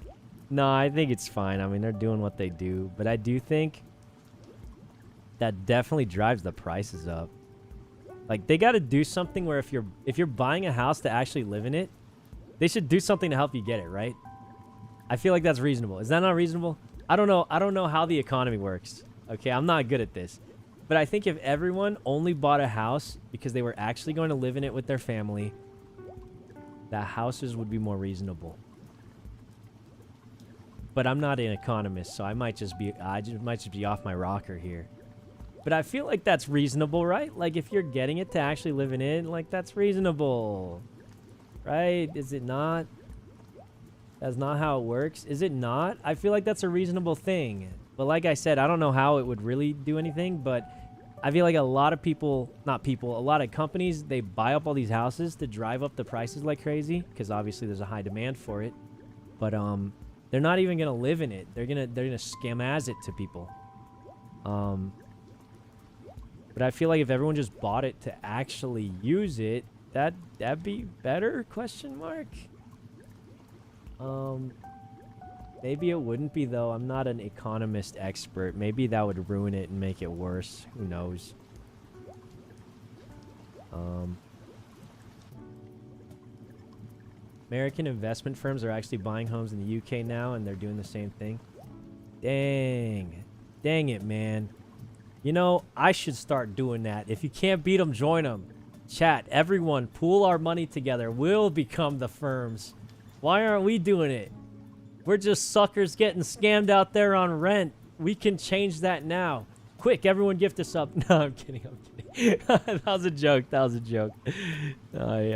No, I think it's fine. I mean, they're doing what they do. But I do think that definitely drives the prices up. Like, they got to do something where if you're buying a house to actually live in it, they should do something to help you get it, right? I feel like that's reasonable. Is that not reasonable? I don't know. I don't know how the economy works. Okay, I'm not good at this. But I think if everyone only bought a house because they were actually going to live in it with their family, the houses would be more reasonable. But I'm not an economist, so I might just be off my rocker here. But I feel like that's reasonable, right? Like, if you're getting it to actually live in it, like, that's reasonable. Right? Is it not? That's not how it works. Is it not? I feel like that's a reasonable thing. But like I said, I don't know how it would really do anything, but I feel like a lot of people, not people, a lot of companies, they buy up all these houses to drive up the prices like crazy, because obviously there's a high demand for it. But they're not even gonna live in it. They're gonna scam as it to people. But I feel like if everyone just bought it to actually use it, that'd be better? Question mark. Maybe it wouldn't be, though. I'm not an economist expert. Maybe that would ruin it and make it worse. Who knows? American investment firms are actually buying homes in the UK now, and they're doing the same thing. Dang. Dang it, man. You know, I should start doing that. If you can't beat them, join them. Chat, everyone, pool our money together. We'll become the firms. Why aren't we doing it? We're just suckers getting scammed out there on rent. We can change that now. Quick, everyone gift us up. No, I'm kidding. I'm kidding. That was a joke. That was a joke. I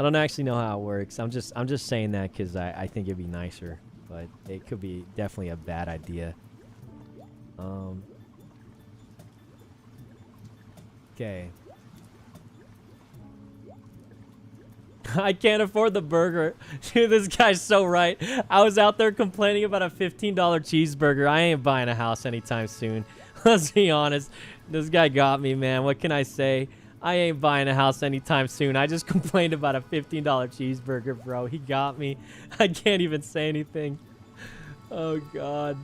don't actually know how it works. I'm just saying that because I think it'd be nicer, but it could be definitely a bad idea. Okay. I can't afford the burger. Dude, this guy's so right. I was out there complaining about a $15 cheeseburger. I ain't buying a house anytime soon. Let's be honest. This guy got me, man. What can I say? I ain't buying a house anytime soon. I just complained about a $15 cheeseburger, bro. He got me. I can't even say anything. Oh, God.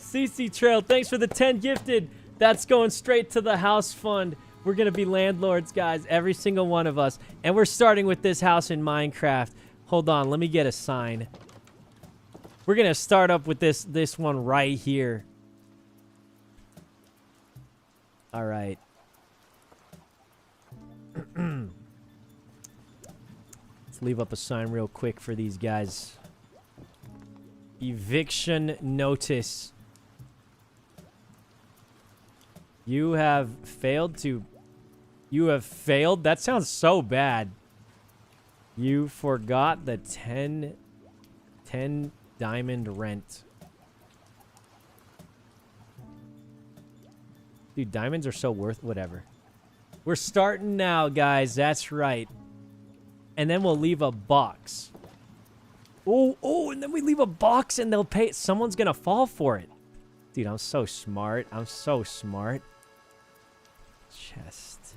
CC Trail, thanks for the 10 gifted. That's going straight to the house fund. We're going to be landlords, guys, every single one of us. And we're starting with this house in Minecraft. Hold on, let me get a sign. We're going to start up with this one right here. All right. Let's leave up a sign real quick for these guys. Eviction notice. You have failed to... You have failed? That sounds so bad. You forgot the 10 diamond rent. Dude, diamonds are so worth whatever. We're starting now, guys. That's right. And then we'll leave a box. Oh, and then we leave a box and they'll pay. Someone's gonna fall for it. Dude, I'm so smart. I'm so smart. Chest.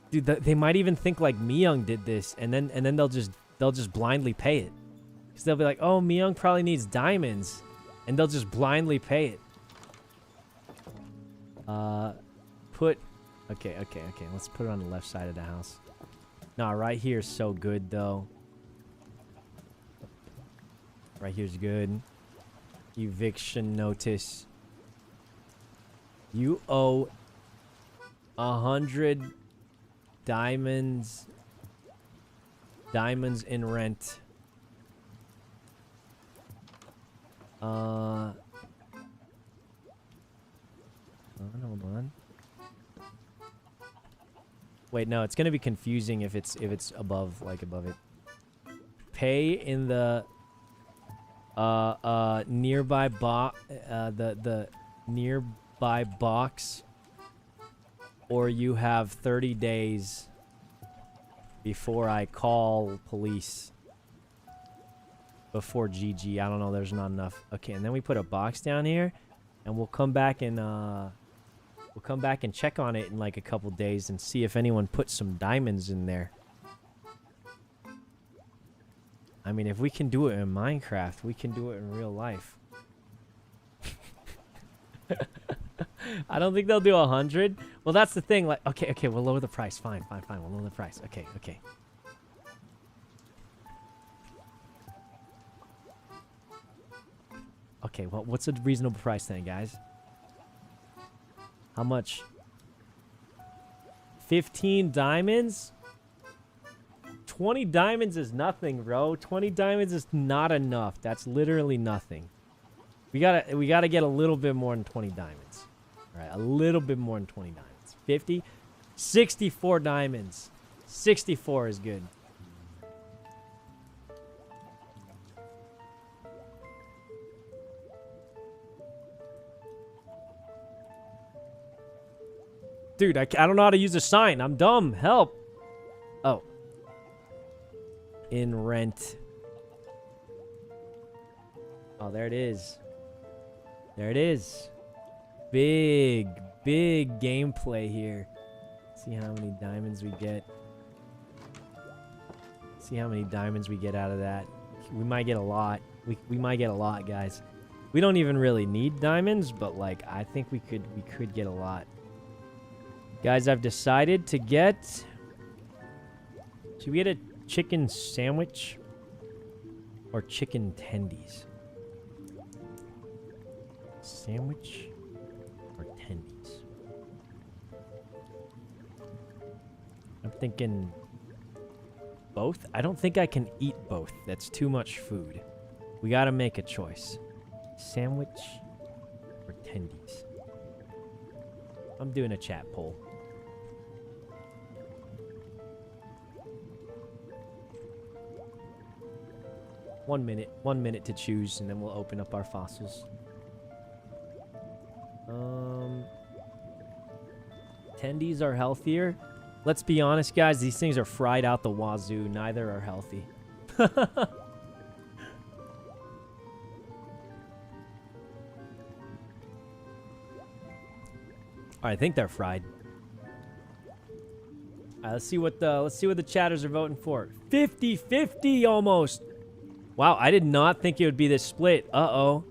Dude, they might even think like Myung did this, and then they'll just blindly pay it. Cause they'll be like, oh, Myung probably needs diamonds, and they'll just blindly pay it. Okay. Let's put it on the left side of the house. Nah, right here is so good though. Right here's good. Eviction notice. You owe 100 diamonds. Diamonds in rent. Hold on. Wait, no, it's gonna be confusing if it's above, like above it. Pay in the nearby the nearby box, or you have 30 days before I call police. Before GG, I don't know, there's not enough. Okay, and then we put a box down here, and we'll come back and check on it in like a couple days and see if anyone put some diamonds in there. I mean, if we can do it in Minecraft, we can do it in real life. I don't think they'll do 100. Well, that's the thing. Like, okay, we'll lower the price. Fine. We'll lower the price. Okay. Okay, well, what's a reasonable price then, guys? How much? 15 diamonds? 20 diamonds is nothing, bro. 20 diamonds is not enough. That's literally nothing. We gotta get a little bit more than 20 diamonds. All right, a little bit more than 20 diamonds. 50? 64 diamonds. 64 is good. Dude, I don't know how to use a sign. I'm dumb. Help. Oh. In rent. Oh, there it is. There it is. Big gameplay here. See how many diamonds we get. See how many diamonds we get out of that. We might get a lot. We might get a lot, guys. We don't even really need diamonds, but like I think we could get a lot. Guys, I've decided to get... Should we get a chicken sandwich? Or chicken tendies? Sandwich or tendies? I'm thinking... both? I don't think I can eat both. That's too much food. We gotta make a choice. Sandwich or tendies? I'm doing a chat poll. One minute to choose, and then we'll open up our fossils. Tendies are healthier. Let's be honest, guys. These things are fried out the wazoo. Neither are healthy. I think they're fried. All right, let's see what the chatters are voting for. 50-50 almost. Wow, I did not think it would be this split. Uh-oh.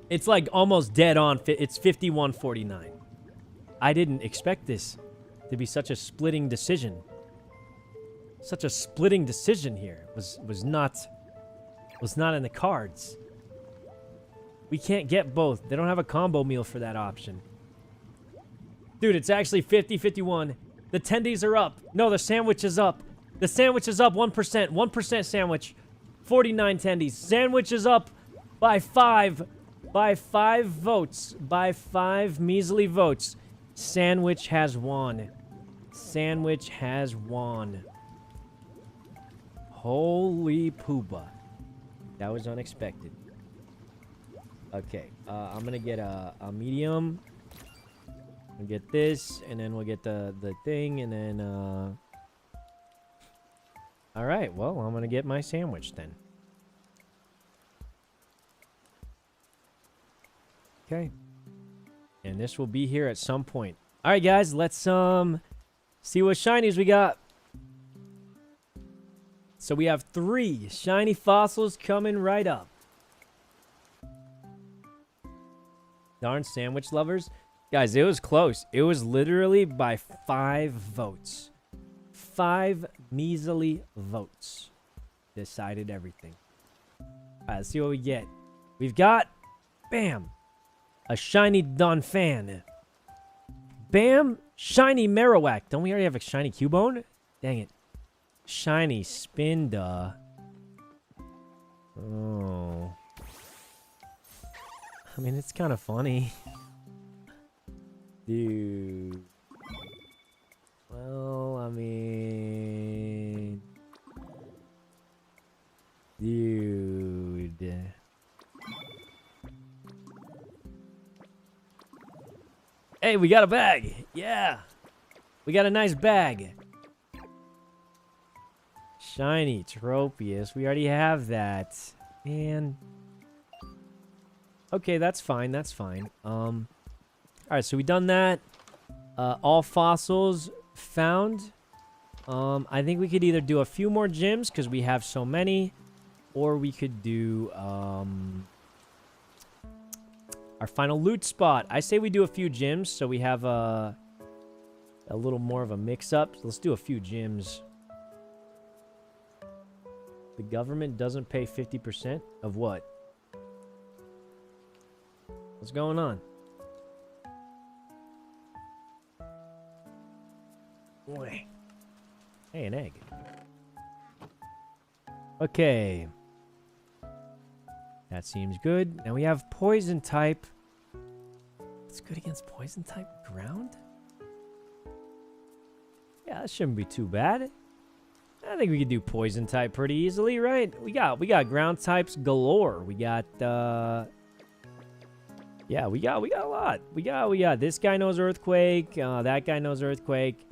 It's like almost dead on. It's 51-49. I didn't expect this to be such a splitting decision. Such a splitting decision here was not in the cards. We can't get both. They don't have a combo meal for that option. Dude, it's actually 50-51. The tendies are up. No, the sandwich is up. The sandwich is up 1%. 1% sandwich. 49 tendies. Sandwich is up by 5. By 5 votes. By 5 measly votes. Sandwich has won. Sandwich has won. Holy pooba. That was unexpected. Okay, I'm gonna get a medium. We'll get this, and then we'll get the thing, and then, Alright, well, I'm gonna get my sandwich then. Okay. And this will be here at some point. Alright, guys, let's, see what shinies we got. So we have 3 shiny fossils coming right up. Darn sandwich lovers. Guys, it was close. It was literally by 5 votes. 5 measly votes decided everything. Alright, let's see what we get. We've got, bam, a shiny Donphan. Bam, shiny Marowak. Don't we already have a shiny Cubone? Dang it. Shiny Spinda. Oh. I mean, it's kind of funny. Dude. Well, I mean... Dude. Hey, we got a bag. Yeah. We got a nice bag. Shiny Tropius. We already have that. Man. Okay, that's fine. That's fine. Alright, so we done that. All fossils found. I think we could either do a few more gyms because we have so many, or we could do our final loot spot. I say we do a few gyms so we have a little more of a mix-up. Let's do a few gyms. The government doesn't pay 50% of what? What's going on? Boy. Hey, an egg. Okay. That seems good. Now we have poison type. It's good against poison type ground? Yeah, that shouldn't be too bad. I think we could do poison type pretty easily, right? We got ground types galore. We got yeah, we got a lot. We got this guy knows earthquake, that guy knows earthquake.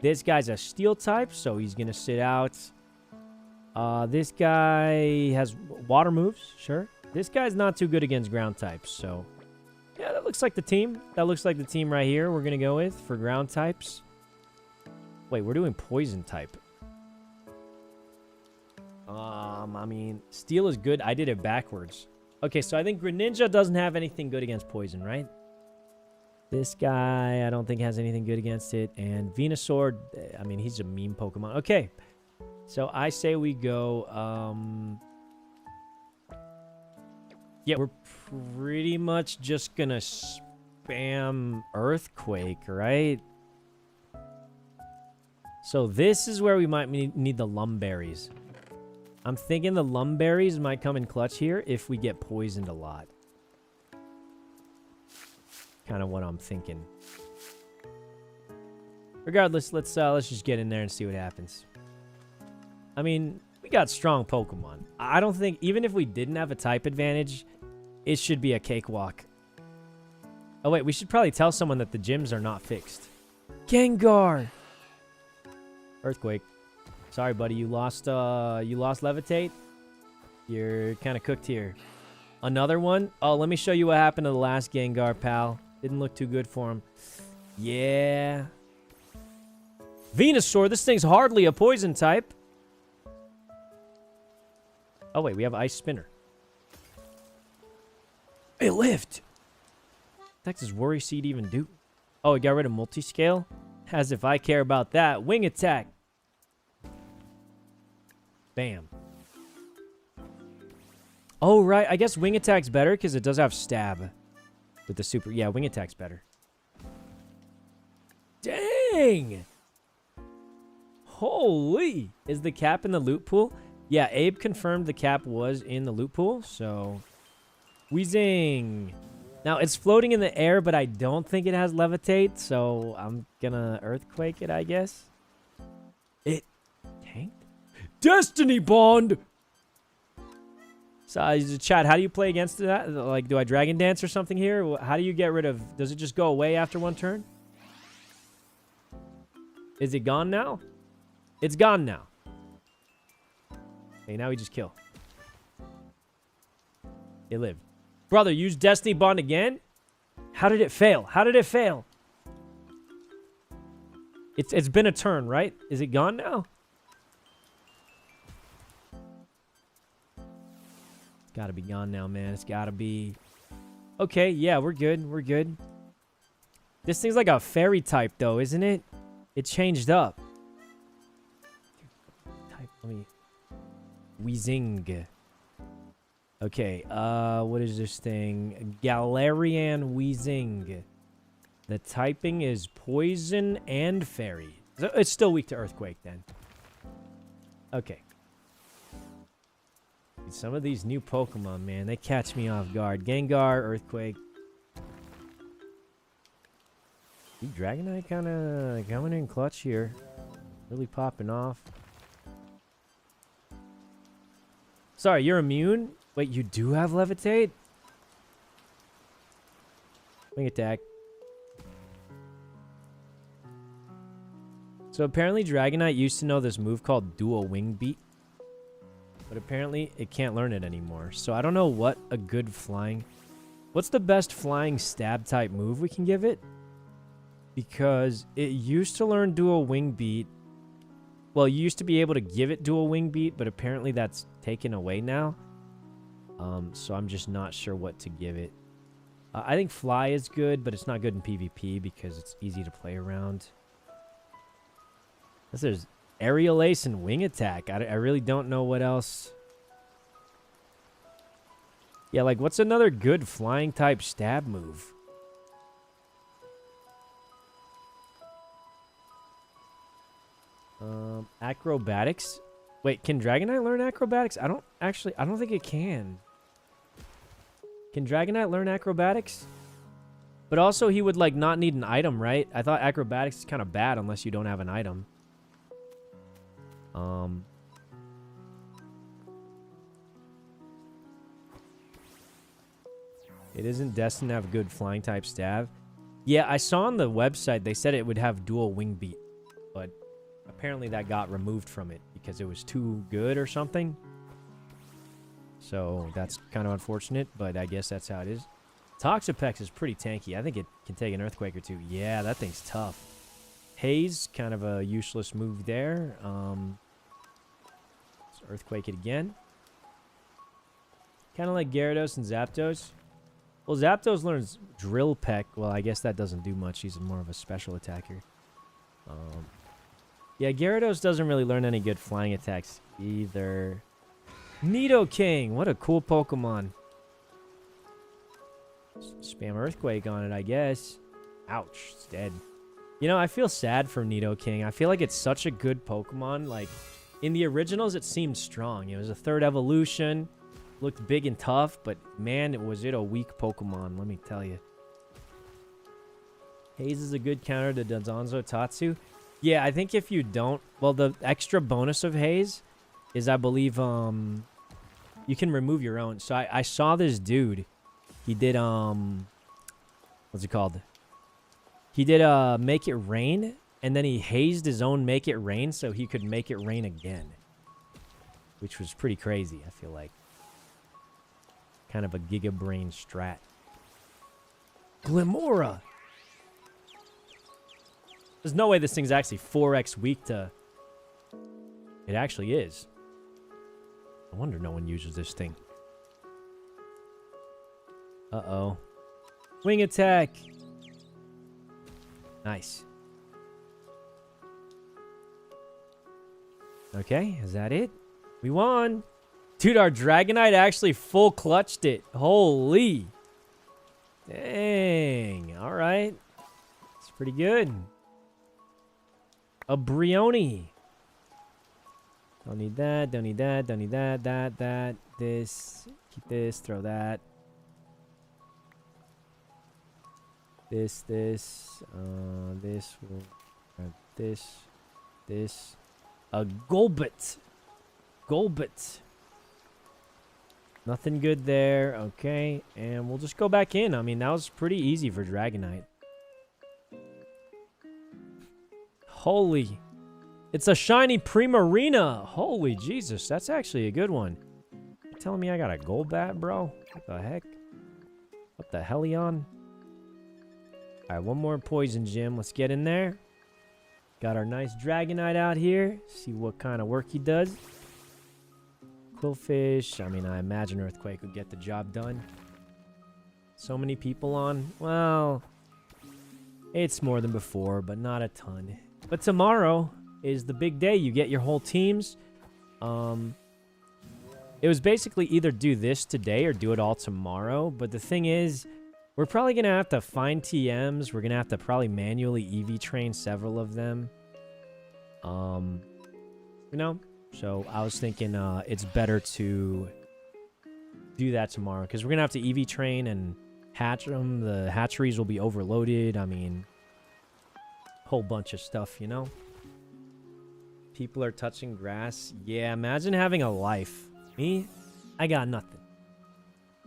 This guy's a steel type, so he's gonna sit out. This guy has water moves, sure. This guy's not too good against ground types, so yeah, that looks like the team. That looks like the team right here we're gonna go with for ground types. Wait, we're doing poison type. I mean, steel is good. I did it backwards. Okay, so I think Greninja doesn't have anything good against poison, right? This guy, I don't think has anything good against it. And Venusaur, I mean, he's a meme Pokemon. Okay, so I say we go, yeah, we're pretty much just gonna spam Earthquake, right? So this is where we might need the Lumberries. I'm thinking the Lumberries might come in clutch here if we get poisoned a lot. Kind of what I'm thinking. Regardless, let's just get in there and see what happens. I mean, we got strong Pokemon. I don't think, even if we didn't have a type advantage, it should be a cakewalk. Oh wait, we should probably tell someone that the gyms are not fixed. Gengar! Earthquake. Sorry, buddy, you lost Levitate. You're kind of cooked here. Another one? Oh, let me show you what happened to the last Gengar, pal. Didn't look too good for him. Yeah. Venusaur, this thing's hardly a poison type. Oh, wait, we have Ice Spinner. It lived. What the heck does Worry Seed even do? Oh, it got rid of Multiscale? As if I care about that. Wing Attack. Bam. Oh, right. I guess Wing Attack's better because it does have Stab. With the super... Yeah, Wing Attack's better. Dang! Holy! Is the cap in the loot pool? Yeah, Abe confirmed the cap was in the loot pool, so... Weezing! Now, it's floating in the air, but I don't think it has Levitate, so I'm gonna Earthquake it, I guess. It tanked? Destiny Bond! So, chat, how do you play against that? Like, do I dragon dance or something here? How do you get rid of... Does it just go away after one turn? Is it gone now? It's gone now. Okay, now we just kill. It lived. Brother, use Destiny Bond again? How did it fail? How did it fail? It's been a turn, right? Is it gone now? It's gotta be gone now, man. It's gotta be... Okay, yeah, we're good. We're good. This thing's like a fairy type, though, isn't it? It changed up. Type, let me... Weezing. Okay, what is this thing? Galarian Weezing. The typing is poison and fairy. So it's still weak to earthquake, then. Okay. Some of these new Pokemon, man, they catch me off guard. Gengar, earthquake. Dragonite kind of coming in clutch here. Really popping off. Sorry, you're immune? Wait, you do have Levitate? Wing attack. So apparently Dragonite used to know this move called Dual Wing Beat. But apparently it can't learn it anymore. So I don't know what a good flying... What's the best flying stab type move we can give it? Because it used to learn Dual Wing Beat. Well, you used to be able to give it Dual Wing Beat, but apparently that's taken away now. So I'm just not sure what to give it. I think Fly is good, but it's not good in PvP because it's easy to play around. There's Aerial Ace and Wing Attack. I really don't know what else. Yeah, like what's another good flying type stab move? Acrobatics. Wait, can Dragonite learn acrobatics? I don't think it can. Can Dragonite learn acrobatics? But also he would like not need an item, right? I thought acrobatics is kind of bad unless you don't have an item. It isn't destined to have good flying type stab. Yeah, I saw on the website they said it would have dual wing beat, but apparently that got removed from it because it was too good or something. So that's kind of unfortunate, but I guess that's how it is. Toxapex is pretty tanky. I think it can take an earthquake or two. Yeah, that thing's tough. Haze, kind of a useless move there. Let's earthquake it again. Kind of like Gyarados and Zapdos. Well, Zapdos learns Drill Peck. Well, I guess that doesn't do much. He's more of a special attacker. Yeah, Gyarados doesn't really learn any good flying attacks either. Nidoking! What a cool Pokemon. Spam Earthquake on it, I guess. Ouch, it's dead. You know, I feel sad for Nidoking. I feel like it's such a good Pokemon. Like, in the originals, it seemed strong. It was a third evolution. Looked big and tough, but man, was it a weak Pokemon, let me tell you. Haze is a good counter to Danzanzo Tatsu. Yeah, I think if you don't... Well, the extra bonus of Haze is, I believe, you can remove your own. So I saw this dude. He did, what's it called? He did, Make It Rain, and then he hazed his own Make It Rain so he could make it rain again. Which was pretty crazy, I feel like. Kind of a Giga Brain strat. Glimora! There's no way this thing's actually 4x weak to... It actually is. I wonder no one uses this thing. Uh-oh. Wing attack! Nice. Okay, is that it? We won! Dude, our Dragonite actually full clutched it. Holy! Dang. Alright. It's pretty good. A Brioni. Don't need that, don't need that, don't need that, that, this. Keep this, throw that. This, this, this, this. A Golbat. Golbat. Nothing good there. Okay, and we'll just go back in. I mean, that was pretty easy for Dragonite. Holy. It's a shiny Primarina. Holy Jesus, that's actually a good one. You telling me I got a gold bat, bro? What the heck? What the hellion? Alright, one more poison gym. Let's get in there. Got our nice Dragonite out here. See what kind of work he does. Quillfish. I mean, I imagine Earthquake would get the job done. So many people on. Well, it's more than before, but not a ton. But tomorrow is the big day. You get your whole teams. It was basically either do this today or do it all tomorrow. But the thing is, we're probably going to have to find TMs. We're going to have to probably manually EV train several of them. You know? So I was thinking it's better to do that tomorrow. Because we're going to have to EV train and hatch them. The hatcheries will be overloaded. I mean, whole bunch of stuff, you know? People are touching grass. Yeah, imagine having a life. Me? I got nothing.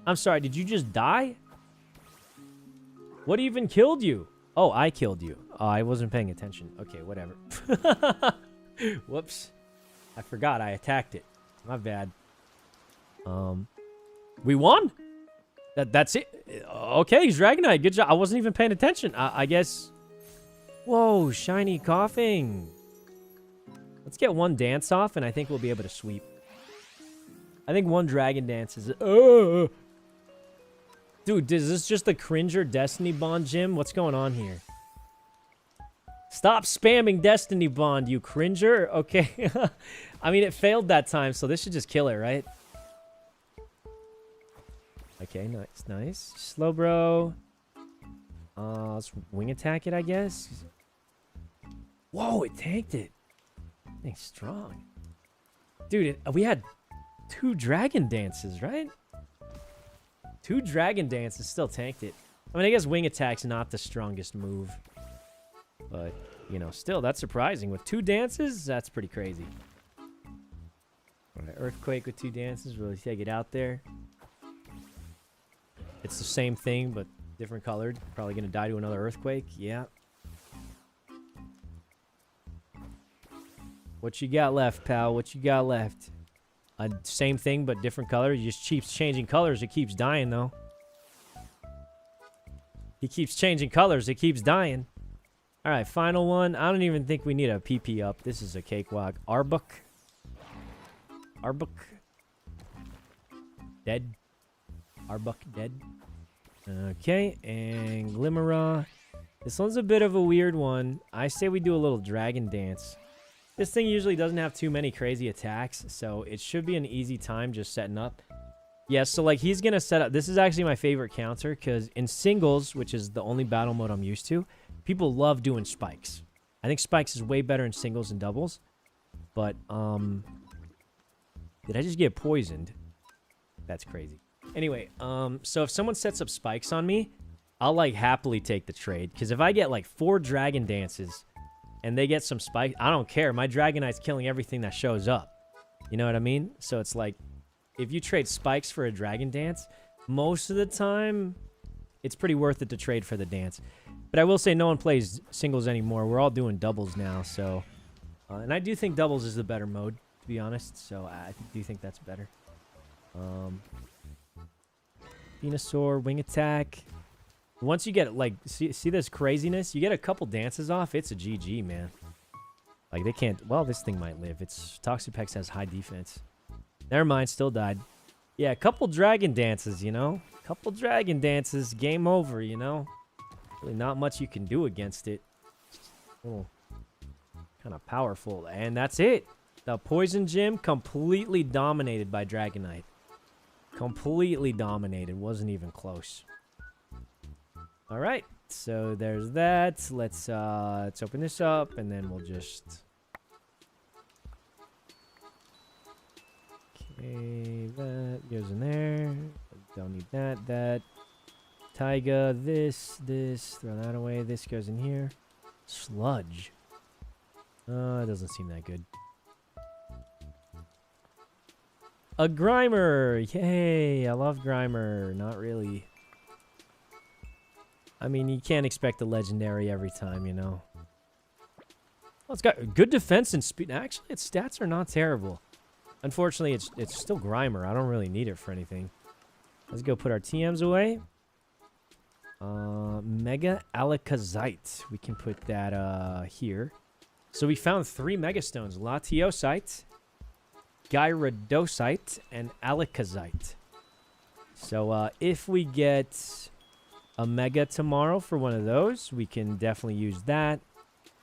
I'm sorry, did you just die? What even killed you? Oh, I killed you. Oh, I wasn't paying attention. Okay, whatever. Whoops. I forgot I attacked it. My bad. We won? That's it? Okay, Dragonite, good job. I wasn't even paying attention. I guess... Whoa, shiny coughing. Let's get one dance off, and I think we'll be able to sweep. I think one dragon dance is... Dude, is this just the Cringer Destiny Bond gym? What's going on here? Stop spamming Destiny Bond, you Cringer. Okay. I mean, it failed that time, so this should just kill it, right? Okay, nice, nice. Slow bro. Let's wing attack it, I guess. Whoa, it tanked it. Thing's strong. Dude, we had 2 dragon dances, right? 2 dragon dances still tanked it. I mean, I guess wing attack's not the strongest move. But, you know, still, that's surprising. With 2 dances, that's pretty crazy. Alright, Earthquake with 2 dances. Really take it out there. It's the same thing, but different colored. Probably going to die to another Earthquake. Yeah. What you got left, pal? What you got left? Same thing, but different color. He just keeps changing colors. It keeps dying, though. He keeps changing colors. It keeps dying. All right, final one. I don't even think we need a PP up. This is a cakewalk. Arbok. Arbok. Dead. Arbok dead. Okay, and Glimmerah. This one's a bit of a weird one. I say we do a little dragon dance. This thing usually doesn't have too many crazy attacks, so it should be an easy time just setting up. Yeah, so like he's going to set up... This is actually my favorite counter, because in singles, which is the only battle mode I'm used to, people love doing spikes. I think spikes is way better in singles and doubles. But, did I just get poisoned? That's crazy. Anyway, so if someone sets up spikes on me, I'll like happily take the trade. Because if I get like 4 dragon dances... and they get some spike, I don't care. My Dragonite's killing everything that shows up. You know what I mean? So it's like, if you trade spikes for a Dragon Dance, most of the time, it's pretty worth it to trade for the dance. But I will say no one plays singles anymore. We're all doing doubles now, so... and I do think doubles is the better mode, to be honest. So I do think that's better. Venusaur, wing attack... Once you get, like, see this craziness? You get a couple dances off, it's a GG, man. Like, they can't... Well, this thing might live. It's Toxapex has high defense. Never mind, still died. Yeah, a couple dragon dances, you know? Couple dragon dances, game over, you know? Really not much you can do against it. A little kind of powerful. And that's it. The Poison Gym completely dominated by Dragonite. Completely dominated. Wasn't even close. All right, so there's that. Let's open this up, and then we'll just... Okay, that goes in there. Don't need that. That. Taiga, this, throw that away. This goes in here. Sludge. It doesn't seem that good. A Grimer! Yay! I love Grimer. Not really. I mean, you can't expect a legendary every time, you know. Well, it's got good defense and speed. Actually, its stats are not terrible. Unfortunately, it's still Grimer. I don't really need it for anything. Let's go put our TMs away. Mega Alakazite. We can put that here. So we found 3 Megastones. Latiosite, Gyarados, and Alakazite. So if we get a Mega tomorrow for one of those, we can definitely use that.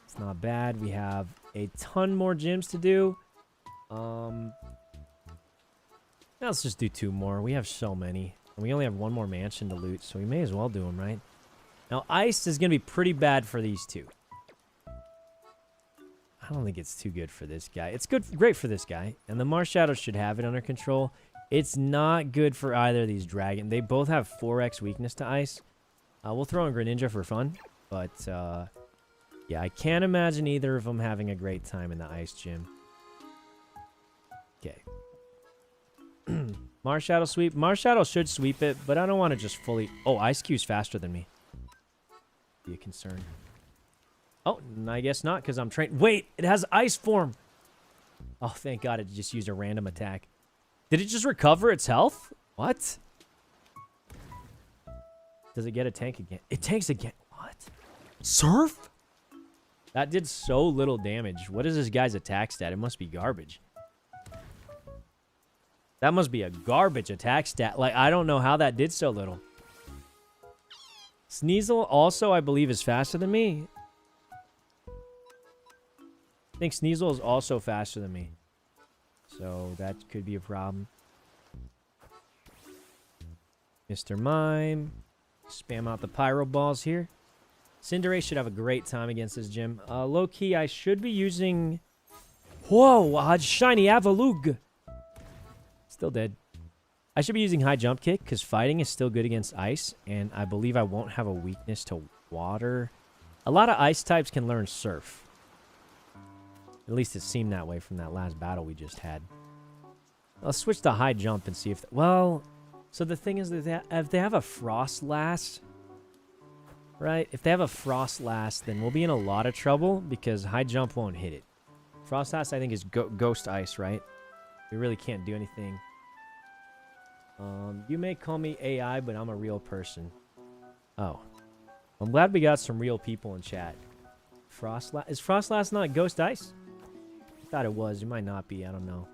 It's not bad. We have a ton more gyms to do. Let's just do 2 more. We have so many. And we only have 1 more mansion to loot, so we may as well do them, right? Now, ice is going to be pretty bad for these 2. I don't think it's too good for this guy. It's great for this guy. And the Marshadow should have it under control. It's not good for either of these dragon. They both have 4x weakness to ice. We'll throw in Greninja for fun. But, yeah, I can't imagine either of them having a great time in the ice gym. Okay. Marshadow sweep. Marshadow should sweep it, but I don't want to just fully... Oh, Ice Q's faster than me. Be a concern. Oh, I guess not, because I'm trained. Wait, it has ice form. Oh, thank God it just used a random attack. Did it just recover its health? What? Does it get a tank again? It tanks again. What? Surf? That did so little damage. What is this guy's attack stat? It must be garbage. That must be a garbage attack stat. Like, I don't know how that did so little. Sneasel also, I believe, is faster than me. I think Sneasel is also faster than me. So, that could be a problem. Mr. Mime. Spam out the Pyro Balls here. Cinderace should have a great time against this gym. Low-key, I should be using... Whoa! A shiny Avalugg! Still dead. I should be using high jump kick because fighting is still good against ice, and I believe I won't have a weakness to water. A lot of ice types can learn surf. At least it seemed that way from that last battle we just had. I'll switch to high jump and see if... Well, so the thing is that if they have a Frost Lass, right? If they have a Frost Lass, then we'll be in a lot of trouble because high jump won't hit it. Frost Lass, I think, is Ghost Ice, right? We really can't do anything. You may call me AI, but I'm a real person. Oh. I'm glad we got some real people in chat. Is Frostlass not Ghost Ice? I thought it was. It might not be. I don't know.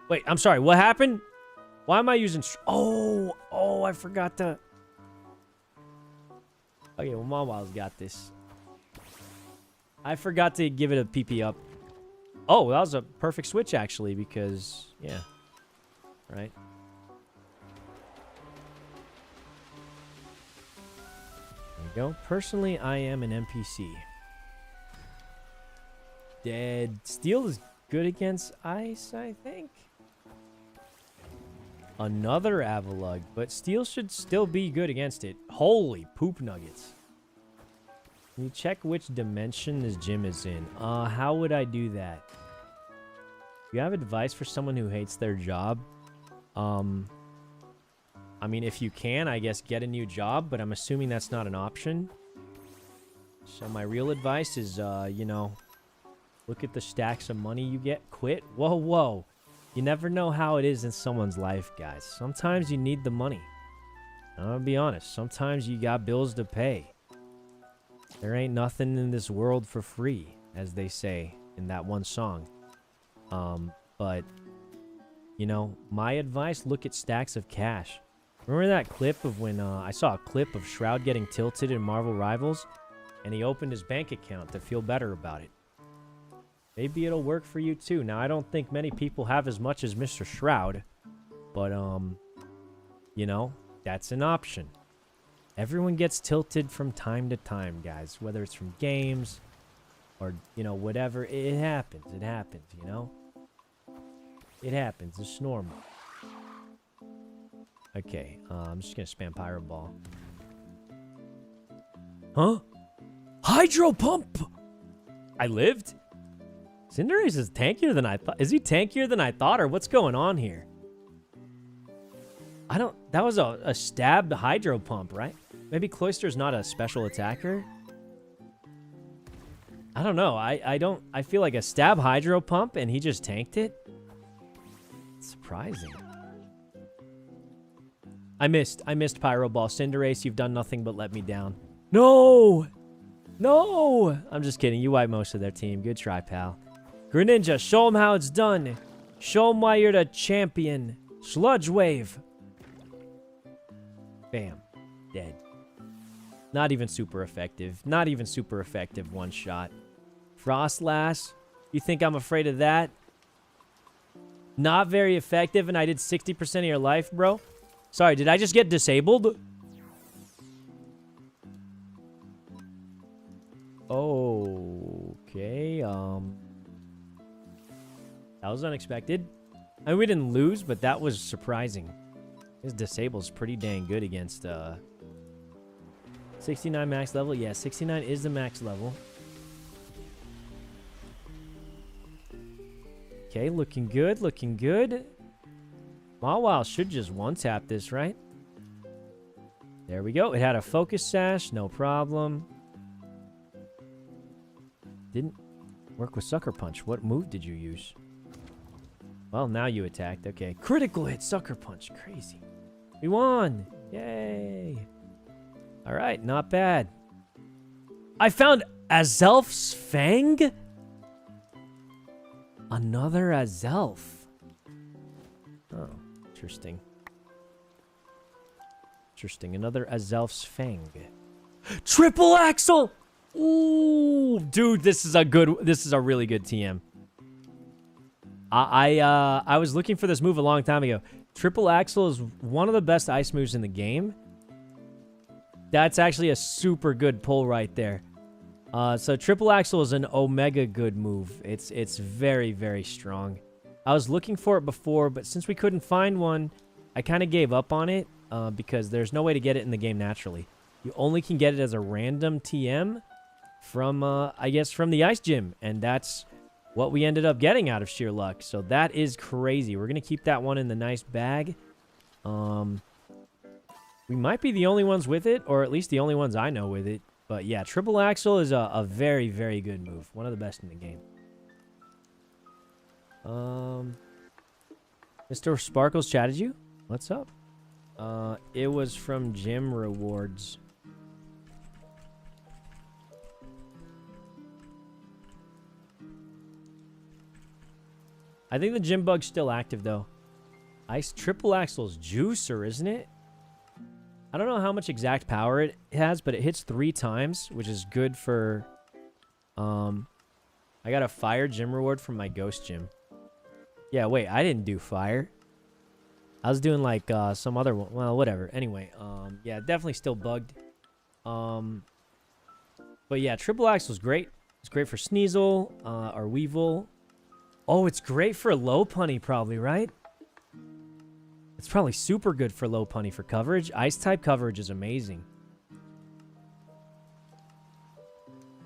Wait, I'm sorry. What happened? Why am I using... Oh, I forgot to... Okay, well, Mawil's got this. I forgot to give it a PP up. Oh, that was a perfect switch, actually, because... Yeah. Right. There we go. Personally, I am an NPC. Dead. Steel is good against ice, I think. Another Avalugg, but Steel should still be good against it. Holy poop nuggets. Can you check which dimension this gym is in? How would I do that? Do you have advice for someone who hates their job? I mean, if you can, I guess get a new job, but I'm assuming that's not an option. So my real advice is, you know, look at the stacks of money you get. Quit. Whoa, whoa. You never know how it is in someone's life, guys. Sometimes you need the money. I'm gonna be honest. Sometimes you got bills to pay. There ain't nothing in this world for free, as they say in that one song. But, you know, my advice, look at stacks of cash. Remember that clip of when I saw a clip of Shroud getting tilted in Marvel Rivals, and he opened his bank account to feel better about it. Maybe it'll work for you too. Now, I don't think many people have as much as Mr. Shroud, but, you know, that's an option. Everyone gets tilted from time to time, guys, whether it's from games or, you know, whatever. It happens. It happens, you know? It happens. It's normal. Okay, I'm just gonna spam Pyro Ball. Huh? Hydro Pump! I lived? Cinderace is tankier than I thought. Is he tankier than I thought, or what's going on here? I don't... That was a stabbed hydro pump, right? Maybe Cloyster's not a special attacker? I don't know. I feel like a stab hydro pump and he just tanked it? Surprising. I missed Pyro Ball. Cinderace, you've done nothing but let me down. No! No! I'm just kidding. You wiped most of their team. Good try, pal. Greninja, show them how it's done. Show them why you're the champion. Sludge Wave. Bam. Dead. Not even super effective. Not even super effective one shot. Frostlass. You think I'm afraid of that? Not very effective, and I did 60% of your life, bro? Sorry, did I just get disabled? Okay, that was unexpected. I mean, we didn't lose, but that was surprising. His disable's pretty dang good against, 69 max level. Yeah, 69 is the max level. Okay, looking good, looking good. Mawile should just one-tap this, right? There we go. It had a focus sash, no problem. Didn't work with Sucker Punch. What move did you use? Well, now you attacked. Okay, critical hit, Sucker Punch. Crazy. We won. Yay. All right, not bad. I found Azelf's Fang? Another Azelf. Oh, interesting. Interesting. Another Azelf's Fang. Triple Axle! Ooh, dude, this is a really good TM. I was looking for this move a long time ago. Triple Axle is one of the best ice moves in the game. That's actually a super good pull right there. So Triple Axle is an omega good move. It's very, very strong. I was looking for it before, but since we couldn't find one, I kind of gave up on it because there's no way to get it in the game naturally. You only can get it as a random TM from, I guess, from the Ice Gym, and that's what we ended up getting out of sheer luck. So that is crazy. We're going to keep that one in the nice bag. We might be the only ones with it, or at least the only ones I know with it. But yeah, Triple Axle is a very, very good move. One of the best in the game. Mr. Sparkles chatted you? What's up? It was from Gym Rewards. I think the gym bug's still active, though. Ice Triple Axle's Juicer, isn't it? I don't know how much exact power it has, but it hits 3 times, which is good for... I got a fire gym reward from my ghost gym. Yeah, wait, I didn't do fire. I was doing, like, some other one. Well, whatever. Anyway, yeah, definitely still bugged. But yeah, Triple Axle's great. It's great for Sneasel, or Weevil. Oh, it's great for Lopunny, probably, right? It's probably super good for Lopunny for coverage. Ice-type coverage is amazing.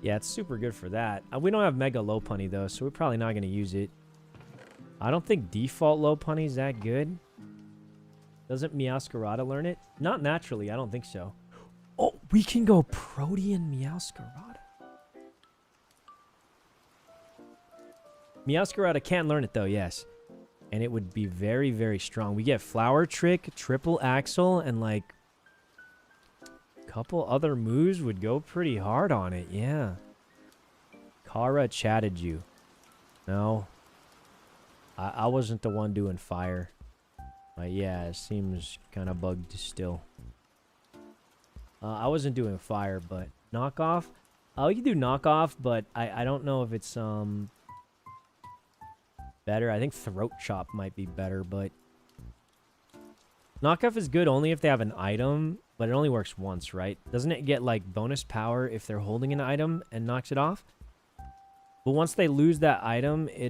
Yeah, it's super good for that. We don't have Mega Lopunny, though, so we're probably not going to use it. I don't think default Lopunny is that good. Doesn't Meowscarada learn it? Not naturally, I don't think so. Oh, we can go Protean Meowscarada. Meowscarada can learn it, though, yes. And it would be very, very strong. We get Flower Trick, Triple Axle, and, like, a couple other moves would go pretty hard on it, yeah. Kara chatted you. No. I wasn't the one doing fire. But, yeah, it seems kind of bugged still. I wasn't doing fire, but knockoff? We can do knockoff, but I don't know if it's, better. I think Throat Chop might be better, but knockoff is good only if they have an item, but it only works once, right? Doesn't it get like bonus power if they're holding an item and knocks it off? But once they lose that item, it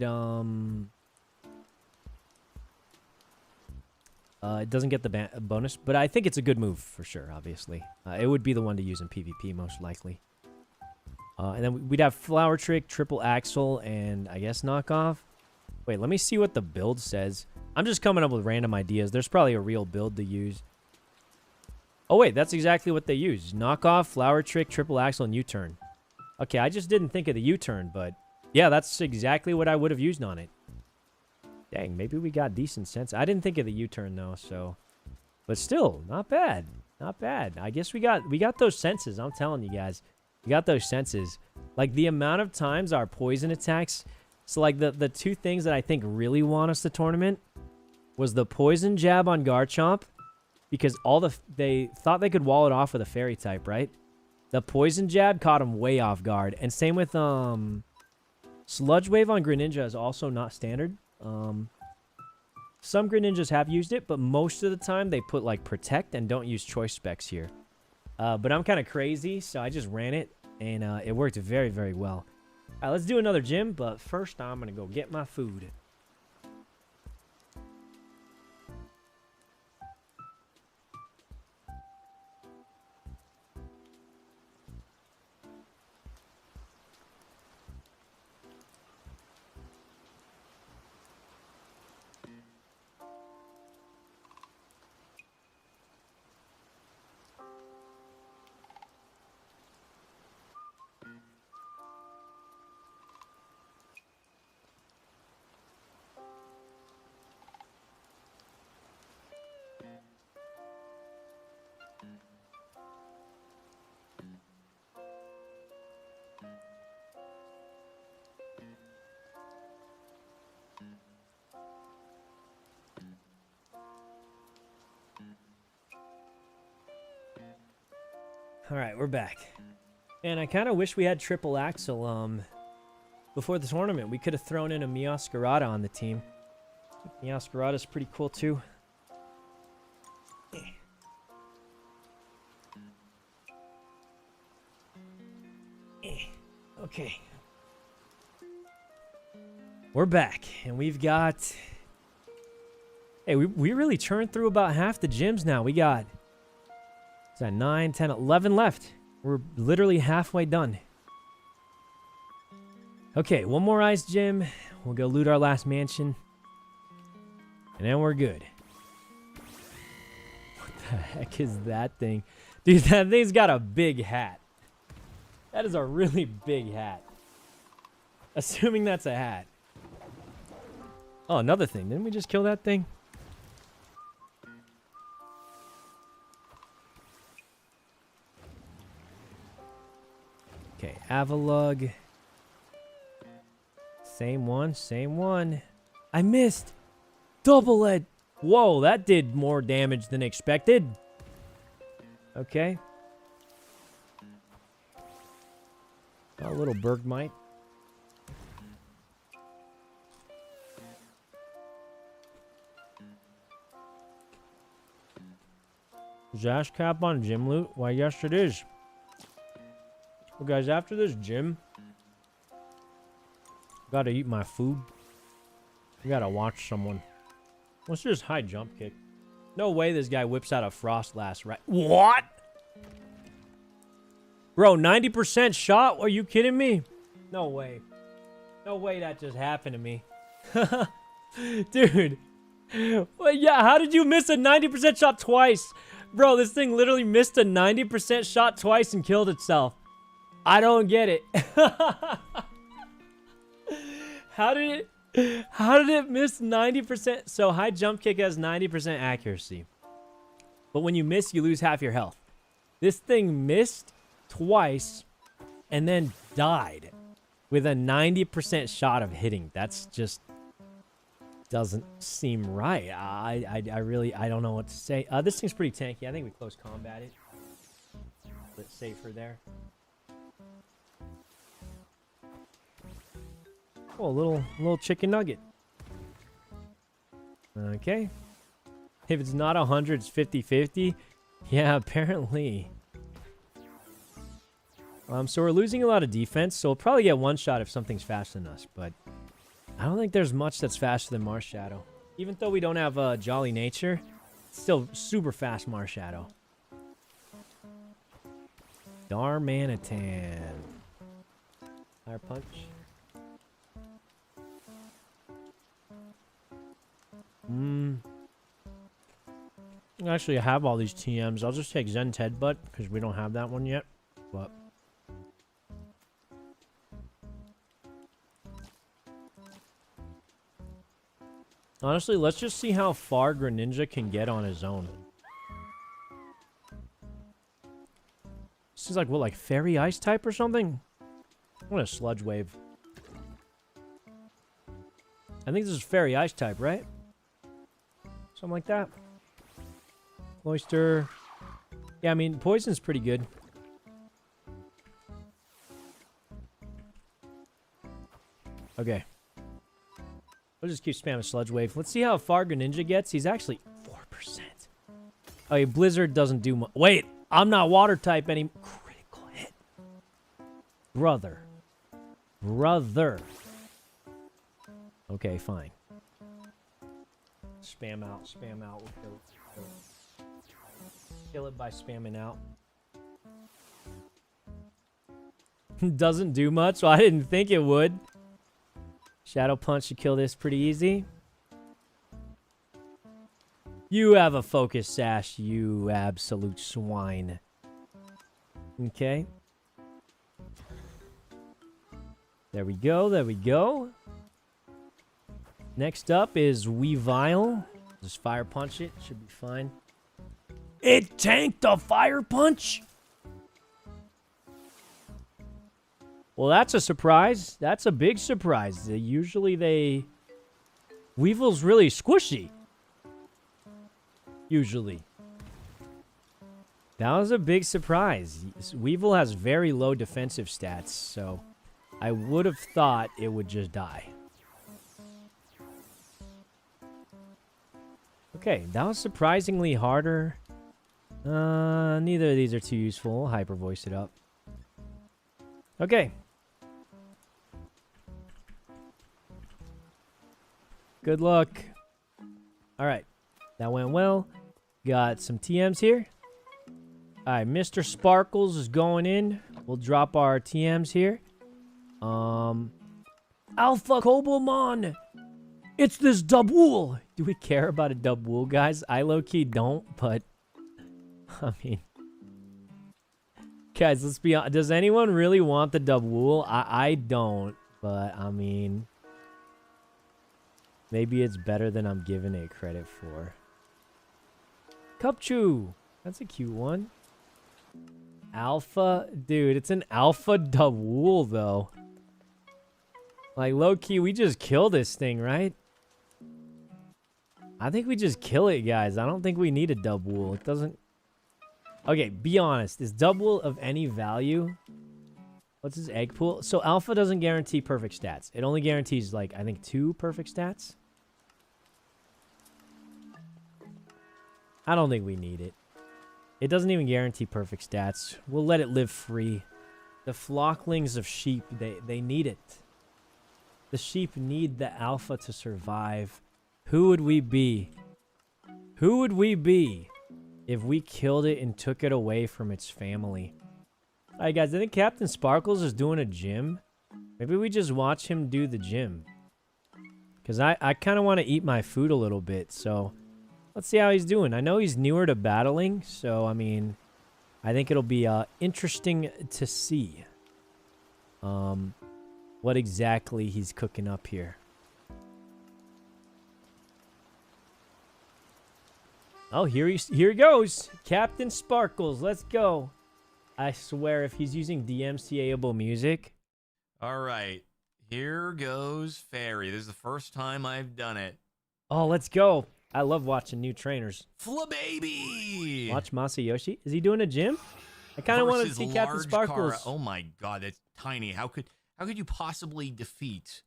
doesn't get the bonus, but I think it's a good move for sure, obviously. It would be the one to use in PvP most likely. And then we'd have flower trick, triple axle, and I guess knockoff. Wait, let me see what the build says. I'm just coming up with random ideas. There's probably a real build to use. Oh, wait, that's exactly what they use. Knockoff, flower trick, triple axle, and U-turn. Okay, I just didn't think of the U-turn, but yeah, that's exactly what I would have used on it. Dang, maybe we got decent sense. I didn't think of the U-turn, though, so... But still, not bad. Not bad. I guess we got those senses. I'm telling you guys. We got those senses. Like, the amount of times our poison attacks... So, like, the two things that I think really won us the tournament was the poison jab on Garchomp, because they thought they could wall it off with a fairy type, right? The poison jab caught him way off guard. And same with, Sludge Wave on Greninja is also not standard. Some Greninjas have used it, but most of the time they put, like, Protect and don't use choice specs here. But I'm kind of crazy, so I just ran it, and it worked very, very well. All right, let's do another gym, but first I'm going to go get my food. All right, we're back. And I kind of wish we had triple axle before the tournament. We could have thrown in a Meowscarada on the team. Meowscarada's pretty cool too. Okay. We're back, and we've got... Hey, we really churned through about half the gyms now. We got... Is that 9, 10, 11 left? We're literally halfway done. Okay, one more ice gym. We'll go loot our last mansion. And then we're good. What the heck is that thing? Dude, that thing's got a big hat. That is a really big hat. Assuming that's a hat. Oh, another thing. Didn't we just kill that thing? Okay, Avalug. Same one, same one. I missed. Double it. Whoa, that did more damage than expected. Okay. A little Bergmite. Is Ash Cap on gym loot? Why, yes it is. Well, guys, after this gym, gotta eat my food. I gotta watch someone. What's this high jump kick? No way this guy whips out a Frost Blast, right? What? Bro, 90% shot? Are you kidding me? No way. No way that just happened to me. Dude. Well, yeah, how did you miss a 90% shot twice? Bro, this thing literally missed a 90% shot twice and killed itself. I don't get it. How did it miss 90%? So high jump kick has 90% accuracy. But when you miss, you lose half your health. This thing missed twice and then died with a 90% shot of hitting. That's just doesn't seem right. I don't know what to say. This thing's pretty tanky. I think we close combat it. A bit safer there. Oh, a little chicken nugget. Okay. If it's not 100, it's 50-50. Yeah, apparently. So we're losing a lot of defense, so we'll probably get one shot if something's faster than us, but I don't think there's much that's faster than Marshadow. Even though we don't have Jolly Nature, it's still super fast Marshadow. Darmanitan. Fire punch. Actually, I have all these TMs. I'll just take Zen's headbutt because we don't have that one yet. But honestly, let's just see how far Greninja can get on his own. This is like, what, like Fairy Ice type or something? What a Sludge Wave. I think this is Fairy Ice type, right? Something like that. Oyster. Yeah, I mean, Poison's pretty good. Okay. I'll just keep spamming Sludge Wave. Let's see how far Greninja gets. He's actually 4%. Oh, yeah, Blizzard doesn't do much. Wait, I'm not water type anymore. Critical hit. Brother. Brother. Okay, fine. Spam out, spam out. We'll kill it. Kill it by spamming out. Doesn't do much. Well, I didn't think it would. Shadow Punch should kill this pretty easy. You have a focus sash, you absolute swine. Okay. There we go, there we go. Next up is Weavile. Just fire punch it, should be fine. It tanked a fire punch? Well, that's a surprise. That's a big surprise. Usually they... Weevil's really squishy. Usually. That was a big surprise. Weevil has very low defensive stats, so I would have thought it would just die. Okay, that was surprisingly harder. Neither of these are too useful. Hyper voice it up. Okay. Good luck. All right. That went well. Got some TMs here. All right, Mr. Sparkles is going in. We'll drop our TMs here. Alpha coblemon. It's this Dubwool. Do we care about a Dubwool, guys? I low-key don't, but... I mean... Guys, let's be honest. Does anyone really want the Dubwool? I don't, but I mean... Maybe it's better than I'm giving it credit for. Cupchew. That's a cute one. Alpha. Dude, it's an alpha Dubwool, though. Like, low-key, we just kill this thing, right? I think we just kill it, guys. I don't think we need a Dubwool. It doesn't... Okay, be honest. Is Dubwool of any value? What's his egg pool? So Alpha doesn't guarantee perfect stats. It only guarantees, like, I think 2 perfect stats. I don't think we need it. It doesn't even guarantee perfect stats. We'll let it live free. The flocklings of sheep, they need it. The sheep need the alpha to survive. Who would we be? Who would we be if we killed it and took it away from its family? Alright, guys, I think Captain Sparkles is doing a gym. Maybe we just watch him do the gym. Because I kind of want to eat my food a little bit, so... Let's see how he's doing. I know he's newer to battling, so, I mean... I think it'll be interesting to see. What exactly he's cooking up here. Oh, here he goes. Captain Sparkles, let's go. I swear, if he's using DMCA-able music. All right. Here goes Fairy. This is the first time I've done it. Oh, let's go. I love watching new trainers. Flababy! Watch Masayoshi. Is he doing a gym? I kind of want to Versus see Captain large Sparkles. Kara. Oh my god, that's tiny. How could you possibly defeat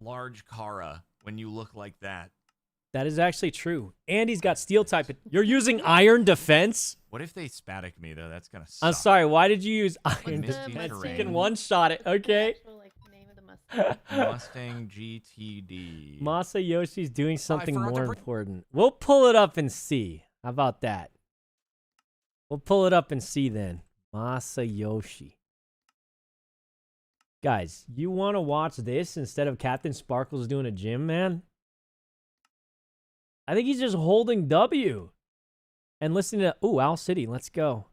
large Kara when you look like that? That is actually true. And he's got steel type. You're using iron defense? What if they spatic me though? That's gonna suck. I'm sorry. Why did you use iron Misty defense? You terrain. can one-shot it. Okay. Actual, like, name of the Mustang. Mustang GTD. Masayoshi's doing something forgot to more bring- important. We'll pull it up and see. How about that? We'll pull it up and see then. Masayoshi. Guys, you want to watch this instead of Captain Sparkles doing a gym, man? I think he's just holding W and listening to, ooh, Owl City. Let's go.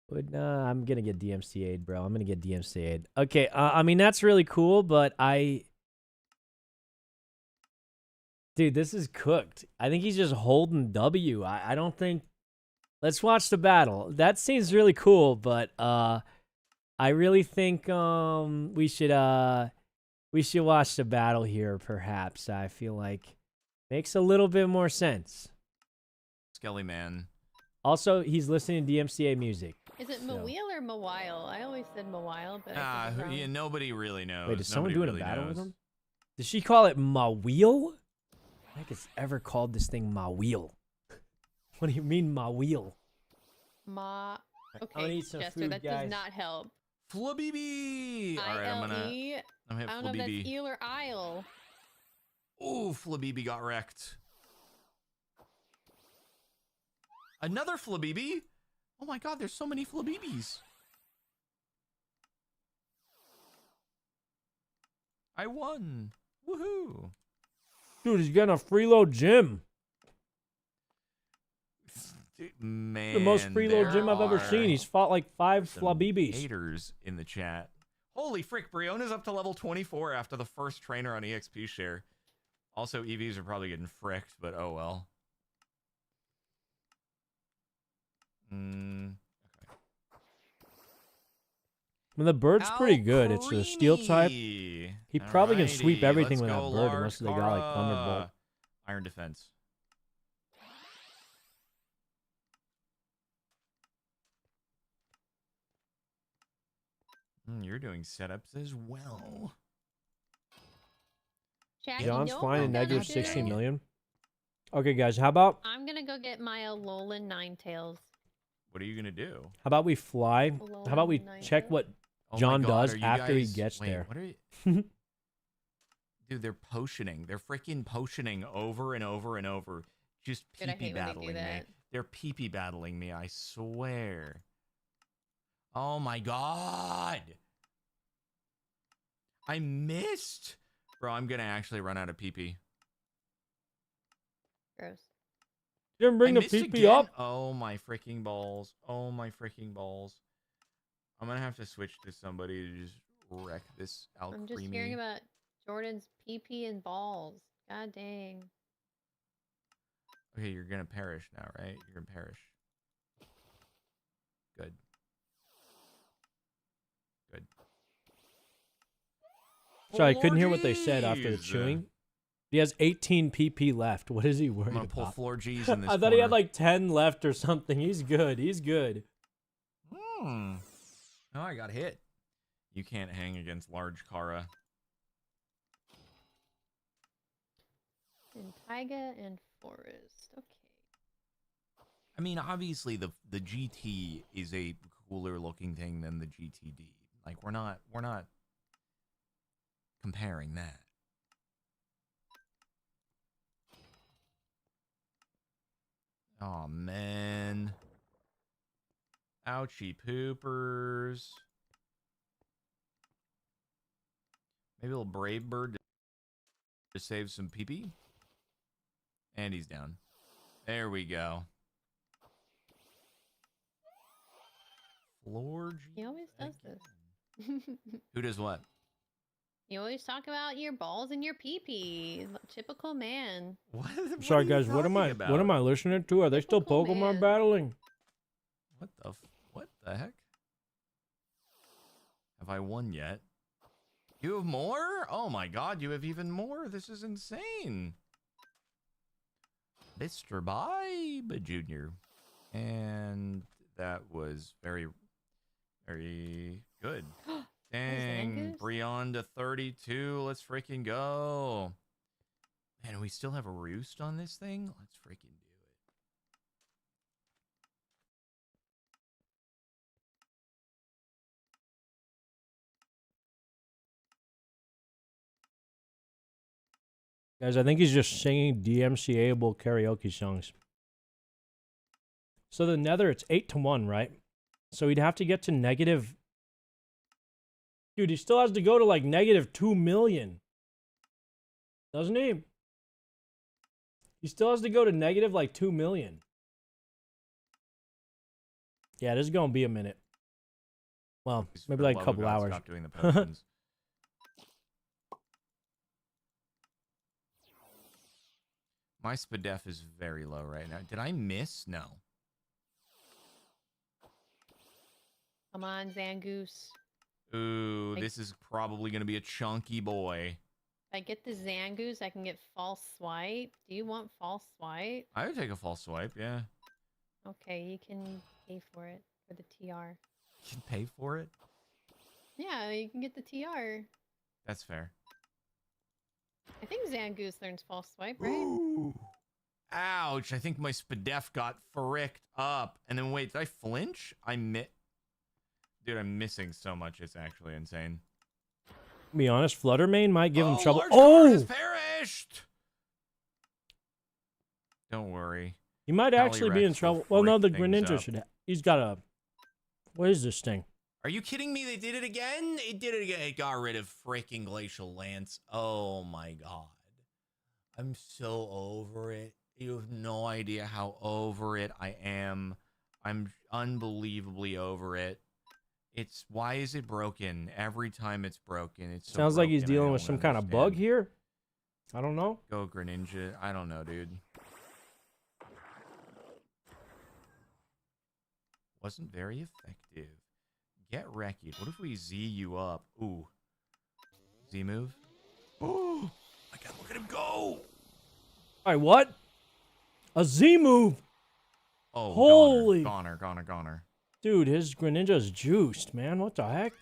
I'm going to get DMCA'd, bro. I'm going to get DMCA'd. Okay, I mean, that's really cool, but dude, this is cooked. I think he's just holding W. I don't think... Let's watch the battle. That seems really cool, but I really think we should watch the battle here, perhaps. I feel like makes a little bit more sense. Skelly Man. Also, he's listening to DMCA music. Is it so. Mawile or Mawile? I always said Mawile, but I could be wrong. Yeah, nobody really knows. Wait, is someone Nobody doing really a battle knows. with him? Did she call it Mawile? I think it's ever called this thing Mawile. What do you mean Mawile? Okay, I'm gonna eat some Jester, food, that guys. does not help. Flabibi! Alright, I'm I gonna hit don't know if that's Flabibi. eel or isle. Ooh, Flabibi got wrecked. Another Flabibi? Oh my god, there's so many Flabibis. I won. Woohoo. Dude, he's getting a freeload gym. Man, The most freeload gym I've ever there seen. He's fought like 5 some Flabibis. haters in the chat. Holy frick, Briona's up to level 24 after the first trainer on EXP share. Also, EVs are probably getting fricked, but oh well. Okay. I mean, the bird's pretty good. It's a steel type. He probably can sweep everything with that bird large unless they got like Kara. Thunderbolt. Iron defense. You're doing setups as well. Shaggy, John's you know flying what a I'm negative gonna do? 16 million. Okay, guys, how about I'm gonna go get my Alolan Ninetales. What are you gonna do? we fly? How about we Alolan check Ninetales? what Oh my John God, does are you after he guys- gets wait, there? What are you... Dude, they're potioning. They're freaking potioning over and over and over. Just Dude, I pee-pee hate when they do battling me. that. They're pee-pee battling me, I swear. Oh my god! I missed! Bro, I'm gonna actually run out of pee-pee. Gross. You didn't bring I the missed PP again? up? Oh my freaking balls. Oh my freaking balls. I'm gonna have to switch to somebody to just wreck this Alcremie. I'm just hearing about Jordan's PP and balls. God dang. Okay, you're gonna perish now, right? You're gonna perish. Good. Good. Sorry, I couldn't hear what they said Floor after the Gs. chewing. He has 18 PP left. What is he I'm worried gonna pull about? floor G's in this I thought he had corner. like 10 left or something. He's good. He's good. Oh, I got hit. You can't hang against large Kara. And Taiga and Forest. Okay. I mean, obviously the GT is a cooler looking thing than the GTD. Like we're not comparing that. Oh man. Ouchie poopers. Maybe a little brave bird to save some pee-pee. And he's down. There we go. Floor G He always does again. this. Who does what? You always talk about your balls and your pee-pee. Typical man. What? Sorry, guys. What am I listening to? Are they still Typical Pokemon man. battling? What the heck? Have I won yet? You have more? Oh my god, you have even more. This is insane. Mr. Bibe Jr. And that was very, very good. Dang, Zangoose? Brion to 32. Let's freaking go. Man, we still have a roost on this thing? Let's freaking do it. Guys, I think he's just singing DMCA-able karaoke songs. So the Nether, it's 8-1, right? So he'd have to get to negative Dude, he still has to go to like -2 million. Doesn't he? He still has to go to negative like 2 million. Yeah, this is going to be a minute. Well, maybe For like the a love of couple God, hours. Stop doing the potions. My SPDEF is very low right now. Did I miss? No. Come on, Zangoose. Ooh, this is probably going to be a chunky boy. If I get the Zangoose, I can get false swipe. Do you want false swipe? I would take a false swipe, yeah. Okay, you can pay for it for the TR. You can pay for it? Yeah, you can get the TR. That's fair. I think Zangoose learns false swipe, right? Ooh. Ouch, I think my SPDEF got fricked up. And then wait, did I flinch? Dude, I'm missing so much. It's actually insane. To be honest, Fluttermane might give him trouble. Large Guard has Oh! perished! Don't worry. He might actually be in Calyrex trouble. will Well, no, the frick things Greninja up. should. He's got a. What is this thing? Are you kidding me? They did it again? It did it again. It got rid of freaking Glacial Lance. Oh my god. I'm so over it. You have no idea how over it I am. I'm unbelievably over it. It's why is it broken? Every time it's broken, it's so Sounds like he's broken, I dealing with don't some kind of bug understand. here. I don't know. Go Greninja. I don't know, dude. Wasn't very effective. Get wrecked. What if we Z you up? Ooh. Z move? Oh, my god, look at him go! All right, what? A Z move. Oh, Holy. Goner. Dude, his Greninja's juiced, man. What the heck?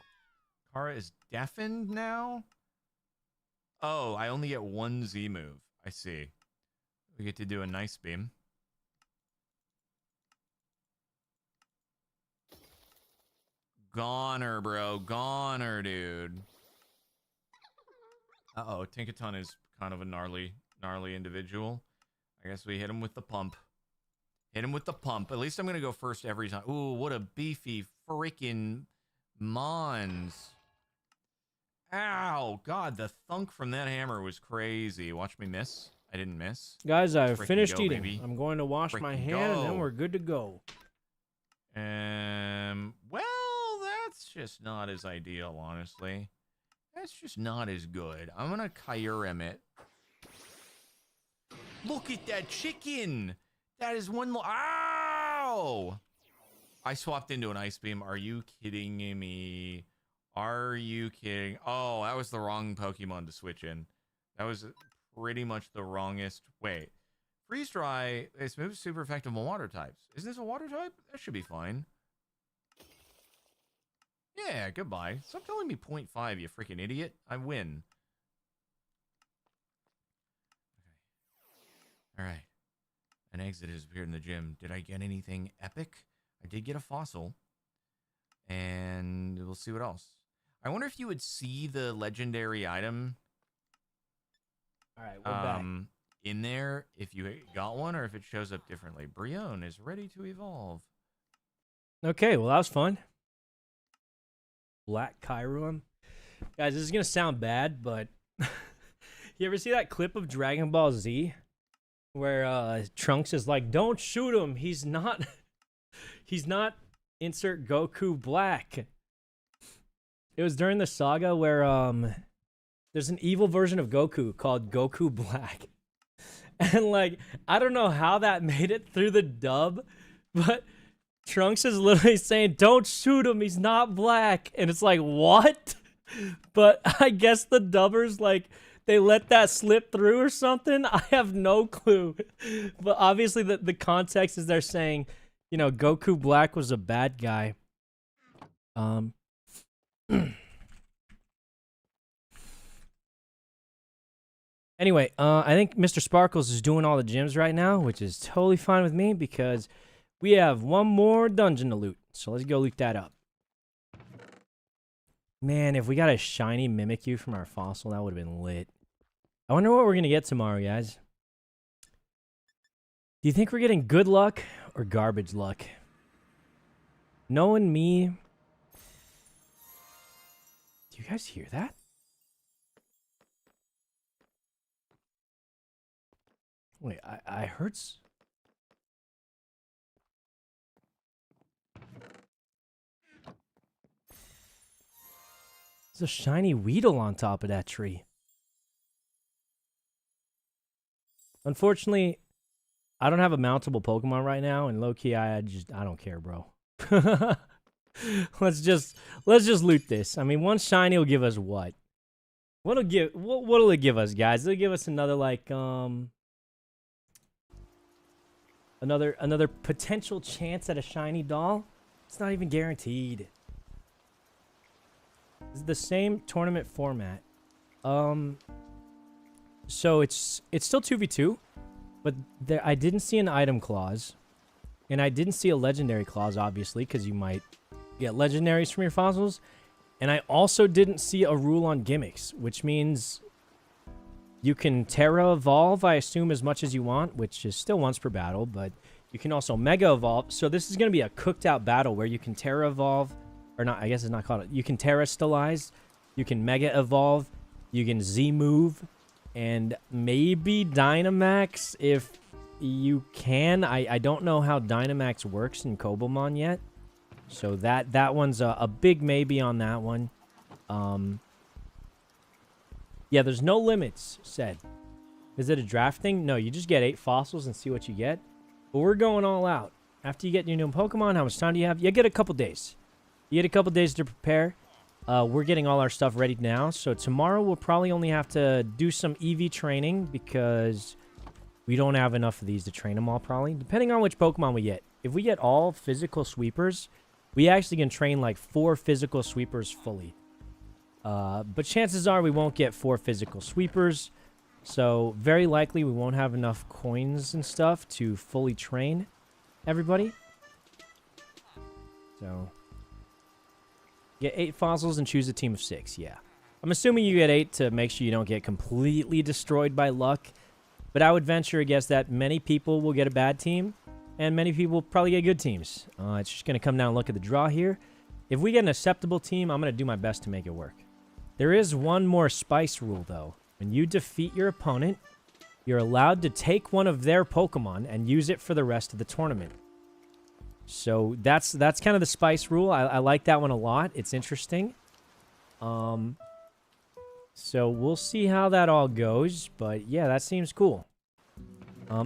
Kara is deafened now? Oh, I only get one Z move. I see. We get to do a nice beam. Goner, bro. Goner, dude. Uh-oh, Tinkaton is kind of a gnarly individual. I guess we hit him with the pump. Hit him with the pump. At least I'm going to go first every time. Ooh, what a beefy freaking Mons. Ow. God, the thunk from that hammer was crazy. Watch me miss. I didn't miss. Guys, I've Frickin' finished go, eating. baby. I'm going to wash my Frickin' hand, and then go. we're good to go. Well, that's just not as ideal, honestly. That's just not as good. I'm going to Kyurem it. Look at that chicken. That is one. Ow! I swapped into an ice beam. Are you kidding me? Are you kidding? Oh, that was the wrong Pokemon to switch in. That was pretty much the wrongest. Wait. Freeze Dry. This move's super effective on water types. Isn't this a water type? That should be fine. Yeah, goodbye. Stop telling me 0.5, you freaking idiot. I win. Okay. Alright. An exit has appeared in the gym. Did I get anything epic? I did get a fossil. And we'll see what else. I wonder if you would see the legendary item All right, we're back. in there if you got one or if it shows up differently. Brion is ready to evolve. Okay, well, that was fun. Black Kyurem. Guys, this is going to sound bad, but you ever see that clip of Dragon Ball Z where Trunks is like, don't shoot him. He's not insert Goku Black. It was during the saga where there's an evil version of Goku called Goku Black. And like, I don't know how that made it through the dub, but Trunks is literally saying, don't shoot him, he's not black. And it's like, what? But I guess the dubbers, like, they let that slip through or something. I have no clue. But obviously the context is they're saying, you know, Goku Black was a bad guy. Anyway, I think Mr. Sparkles is doing all the gyms right now, which is totally fine with me because we have one more dungeon to loot. So let's go loot that up. Man, if we got a shiny Mimikyu from our fossil, that would have been lit. I wonder what we're going to get tomorrow, guys. Do you think we're getting good luck or garbage luck? Knowing me, do you guys hear that? Wait, I heard... There's a shiny Weedle on top of that tree. Unfortunately, I don't have a mountable Pokemon right now, and low-key, I don't care, bro. Let's just loot this. I mean, one shiny will give us what? What'll it give us, guys? It'll give us another like another potential chance at a shiny doll. It's not even guaranteed. It's the same tournament format. So it's still 2v2, but I didn't see an item clause, and I didn't see a legendary clause, obviously, because you might get legendaries from your fossils. And I also didn't see a rule on gimmicks, which means you can Terra Evolve, I assume, as much as you want, which is still once per battle, but you can also Mega Evolve. So this is going to be a cooked-out battle where you can Terra Evolve, or not, I guess it's not called it. You can Terrestrialize, you can Mega Evolve, you can Z-Move, and maybe Dynamax if you can. I don't know how Dynamax works in coblemon yet. So that one's a big maybe on that one. Yeah, there's no limits said. Is it a draft thing? No, you just get 8 fossils and see what you get. But we're going all out. After you get your new Pokemon, how much time do you have? You get a couple days. You get a couple days to prepare. We're getting all our stuff ready now. So tomorrow we'll probably only have to do some EV training because we don't have enough of these to train them all probably. Depending on which Pokemon we get. If we get all physical sweepers, we actually can train like 4 physical sweepers fully. But chances are we won't get 4 physical sweepers. So very likely we won't have enough coins and stuff to fully train everybody. So get 8 fossils and choose a team of 6. Yeah. I'm assuming you get 8 to make sure you don't get completely destroyed by luck. But I would venture a guess that many people will get a bad team. And many people probably get good teams. It's just going to come down and look at the draw here. If we get an acceptable team, I'm going to do my best to make it work. There is one more spice rule, though. When you defeat your opponent, you're allowed to take one of their Pokemon and use it for the rest of the tournament. So that's kind of the spice rule. I like that one a lot. It's interesting. So we'll see how that all goes. But yeah, that seems cool.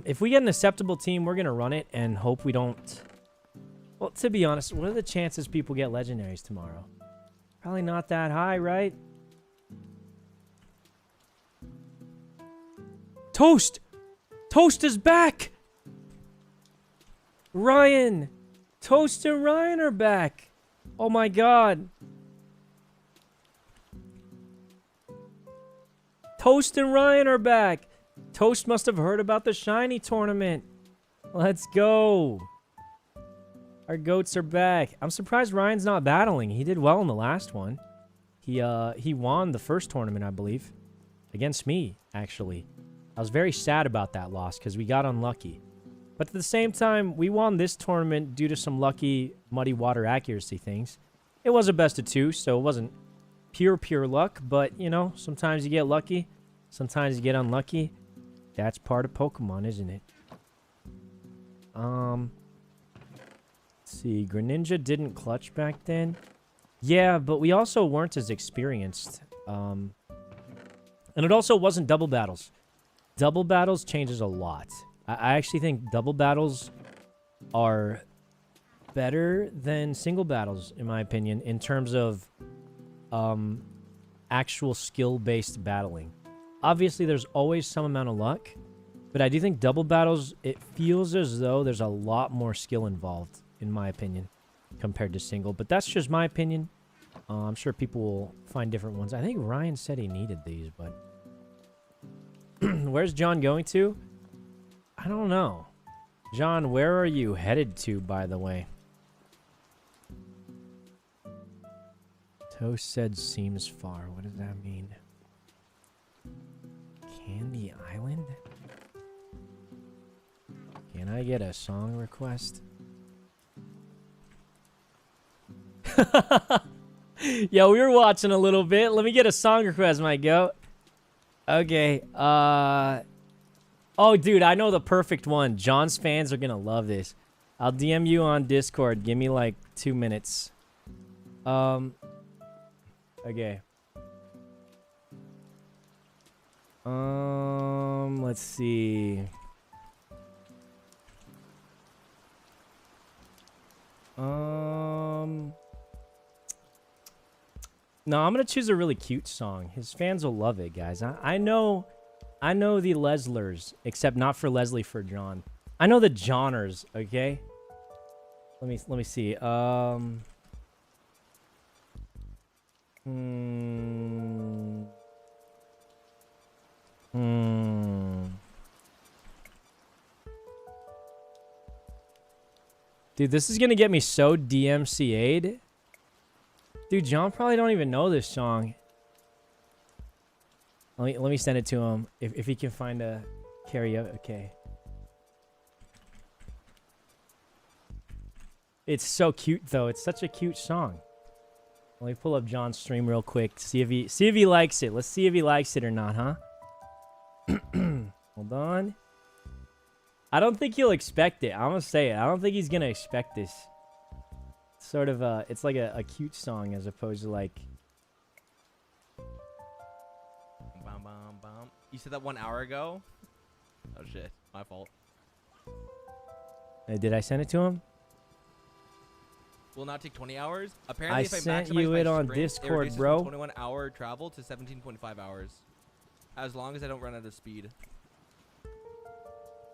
If we get an acceptable team, we're going to run it and hope we don't... Well, to be honest, what are the chances people get legendaries tomorrow? Probably not that high, right? Toast! Toast is back! Ryan! Toast and Ryan are back! Oh my god! Toast and Ryan are back! Toast must have heard about the shiny tournament. Let's go. Our goats are back. I'm surprised Ryan's not battling. He did well in the last one. He won the first tournament, I believe. Against me, actually. I was very sad about that loss because we got unlucky. But at the same time, we won this tournament due to some lucky muddy water accuracy things. It was a best of 2, so it wasn't pure luck. But, you know, sometimes you get lucky. Sometimes you get unlucky. That's part of Pokemon, isn't it? Let's see. Greninja didn't clutch back then. Yeah, but we also weren't as experienced. And it also wasn't double battles. Double battles changes a lot. I actually think double battles are better than single battles, in my opinion, in terms of actual skill-based battling. Obviously, there's always some amount of luck, but I do think double battles, it feels as though there's a lot more skill involved, in my opinion, compared to single. But that's just my opinion. I'm sure people will find different ones. I think Ryan said he needed these, but... Where's John going to? I don't know. John, where are you headed to, by the way? Toast said seems far. What does that mean? Candy Island? Can I get a song request? Yo, we were watching a little bit. Let me get a song request, my goat. Okay. Oh, dude, I know the perfect one. John's fans are gonna love this. I'll DM you on Discord. Give me like 2 minutes. Okay. Let's see. No, I'm gonna choose a really cute song. His fans will love it, guys. I know the Leslers, except not for Leslie, for John. I know the Johners, okay? Let me see. Dude, this is gonna get me so DMCA'd. Dude, John probably don't even know this song. Let me send it to him if he can find a karaoke. Okay. It's so cute though. It's such a cute song. Let me pull up John's stream real quick. See if he likes it. Let's see if he likes it or not, huh? Hold on. I don't think he'll expect it. I'm gonna say it. I don't think he's gonna expect this. Sort of it's like a cute song as opposed to like. Bum, bum, bum. You said that 1 hour ago? Oh shit, my fault. Did I send it to him? Will not take 20 hours. Apparently, if I sent maximize you my it on sprint, it Discord, reduces bro. 21-hour travel to 17.5 hours, as long as I don't run out of speed.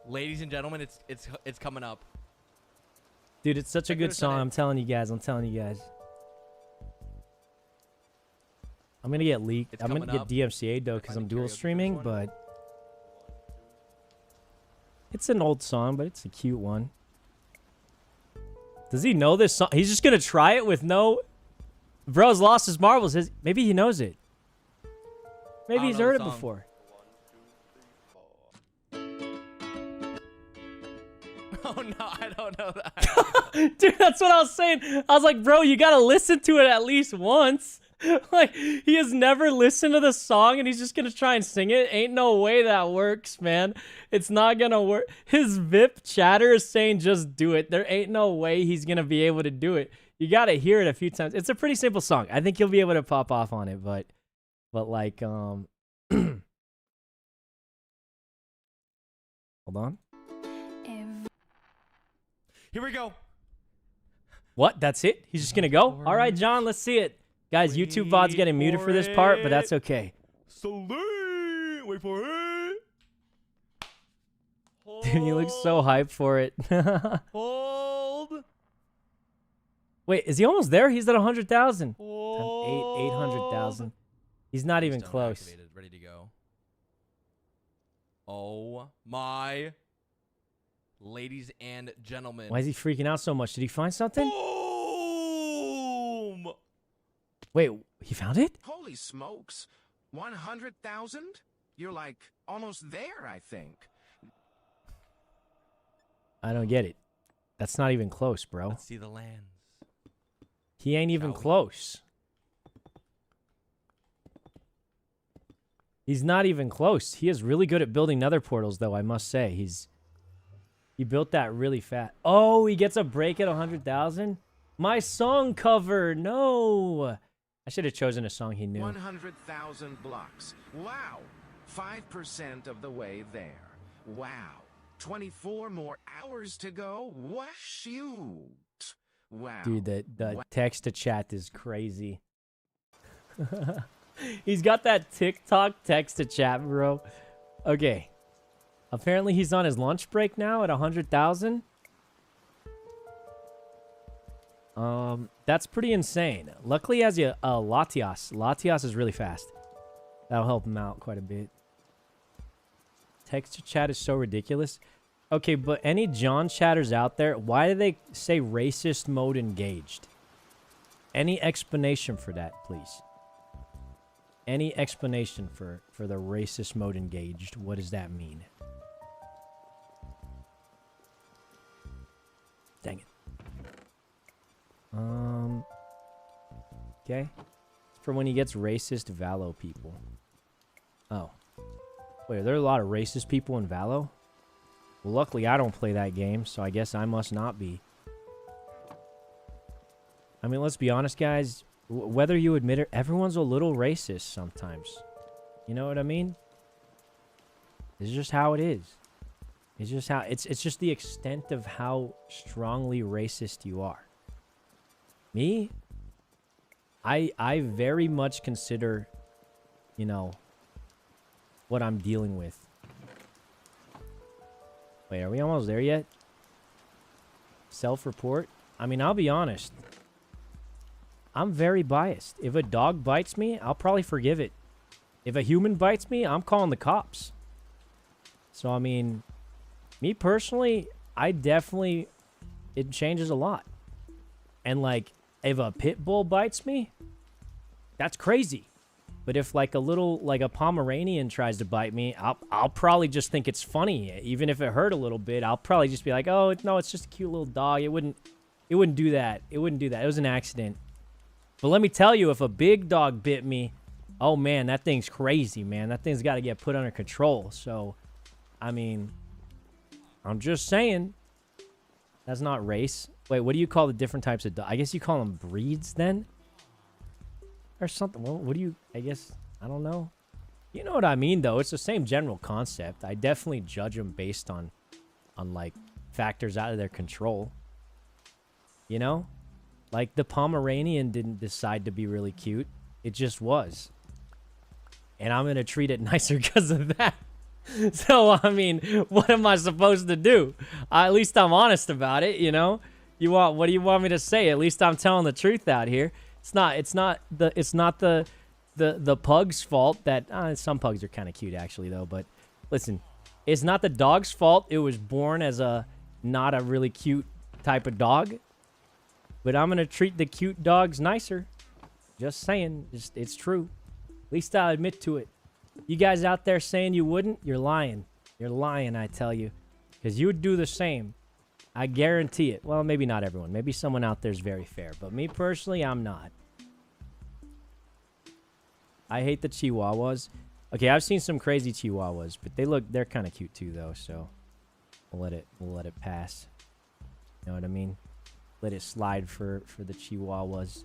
Ladies and gentlemen, it's coming up. Dude, it's such a good song. I'm telling you guys. I'm gonna get leaked. It's I'm gonna coming get up. DMCA'd though because Find I'm the dual karaoke for this streaming, one. but it's an old song, but it's a cute one. Does he know this song? He's just gonna try it with no. Bro's lost his marbles. Maybe he knows it. Maybe he's heard it before. Oh no, I don't know that. Dude, that's what I was saying. I was like, bro, you gotta listen to it at least once. Like, he has never listened to the song and he's just gonna try and sing it. Ain't no way that works, man. It's not gonna work. His VIP chatter is saying just do it. There ain't no way he's gonna be able to do it. You gotta hear it a few times. It's a pretty simple song. I think he'll be able to pop off on it, but like, hold on. Here we go. What? That's it? He's just gonna go? All right, John, let's see it. Guys, YouTube VOD's getting muted for this part, but that's okay. Salute! Wait for it. Dude, he looks so hyped for it. Hold. Wait, is he almost there? He's at 100,000. Hold. 800,000. He's not even Stone close. activated, ready to go. Oh my. Ladies and gentlemen. Why is he freaking out so much? Did he find something? Boom! Wait, he found it? Holy smokes. 100,000? You're like almost there, I think. I don't get it. That's not even close, bro. Let's see the lands. He ain't even Shall we? close. He's not even close. He is really good at building nether portals, though, I must say. He built that really fast. Oh, he gets a break at 100,000? My song cover. No. I should have chosen a song he knew. 100,000 blocks. Wow. 5% of the way there. Wow. 24 more hours to go. What? Shoot. Wow. Dude, the text to chat is crazy. He's got that TikTok text to chat, bro. Okay. Apparently he's on his lunch break now at 100,000. That's pretty insane. Luckily he has a Latias. Latias is really fast. That'll help him out quite a bit. Text to chat is so ridiculous. Okay, but any John chatters out there, why do they say racist mode engaged? Any explanation for that, please? Any explanation for the racist mode engaged? What does that mean? Dang it. Okay? For when he gets racist Valo people. Oh. Wait, are there a lot of racist people in Valo? Well, luckily I don't play that game, so I guess I must not be. I mean, let's be honest, guys. Whether you admit it, everyone's a little racist sometimes. You know what I mean? It's just how it is. It's just how it's just the extent of how strongly racist you are. Me, I very much consider, you know, what I'm dealing with. Wait, are we almost there yet? Self-report? I mean, I'll be honest. I'm very biased. If a dog bites me, I'll probably forgive it. If a human bites me, I'm calling the cops. So, I mean, me personally, it changes a lot. And, like, if a pit bull bites me, that's crazy. But if, like, a Pomeranian tries to bite me, I'll probably just think it's funny. Even if it hurt a little bit, I'll probably just be like, oh, no, it's just a cute little dog. It wouldn't do that. It wouldn't do that. It was an accident. But let me tell you, if a big dog bit me, oh, man, that thing's crazy, man. That thing's got to get put under control. So, I mean, I'm just saying. That's not race. Wait, what do you call the different types of dogs? I guess you call them breeds then? Or something. Well, what do you... I guess... I don't know. You know what I mean, though. It's the same general concept. I definitely judge them based on like, factors out of their control. You know? Like, the Pomeranian didn't decide to be really cute. It just was. And I'm going to treat it nicer because of that. So, I mean, what am I supposed to do? At least I'm honest about it, you know? What do you want me to say? At least I'm telling the truth out here. It's not the pug's fault that some pugs are kind of cute actually though, but listen, it's not the dog's fault it was born as not a really cute type of dog. But I'm going to treat the cute dogs nicer. Just saying, it's true. At least I'll admit to it. You guys out there saying you wouldn't, you're lying. You're lying, I tell you. Because you would do the same. I guarantee it. Well, maybe not everyone. Maybe someone out there is very fair. But me personally, I'm not. I hate the Chihuahuas. Okay, I've seen some crazy Chihuahuas, but they're kind of cute too, though. So we'll let it pass. You know what I mean? Let it slide for the Chihuahuas.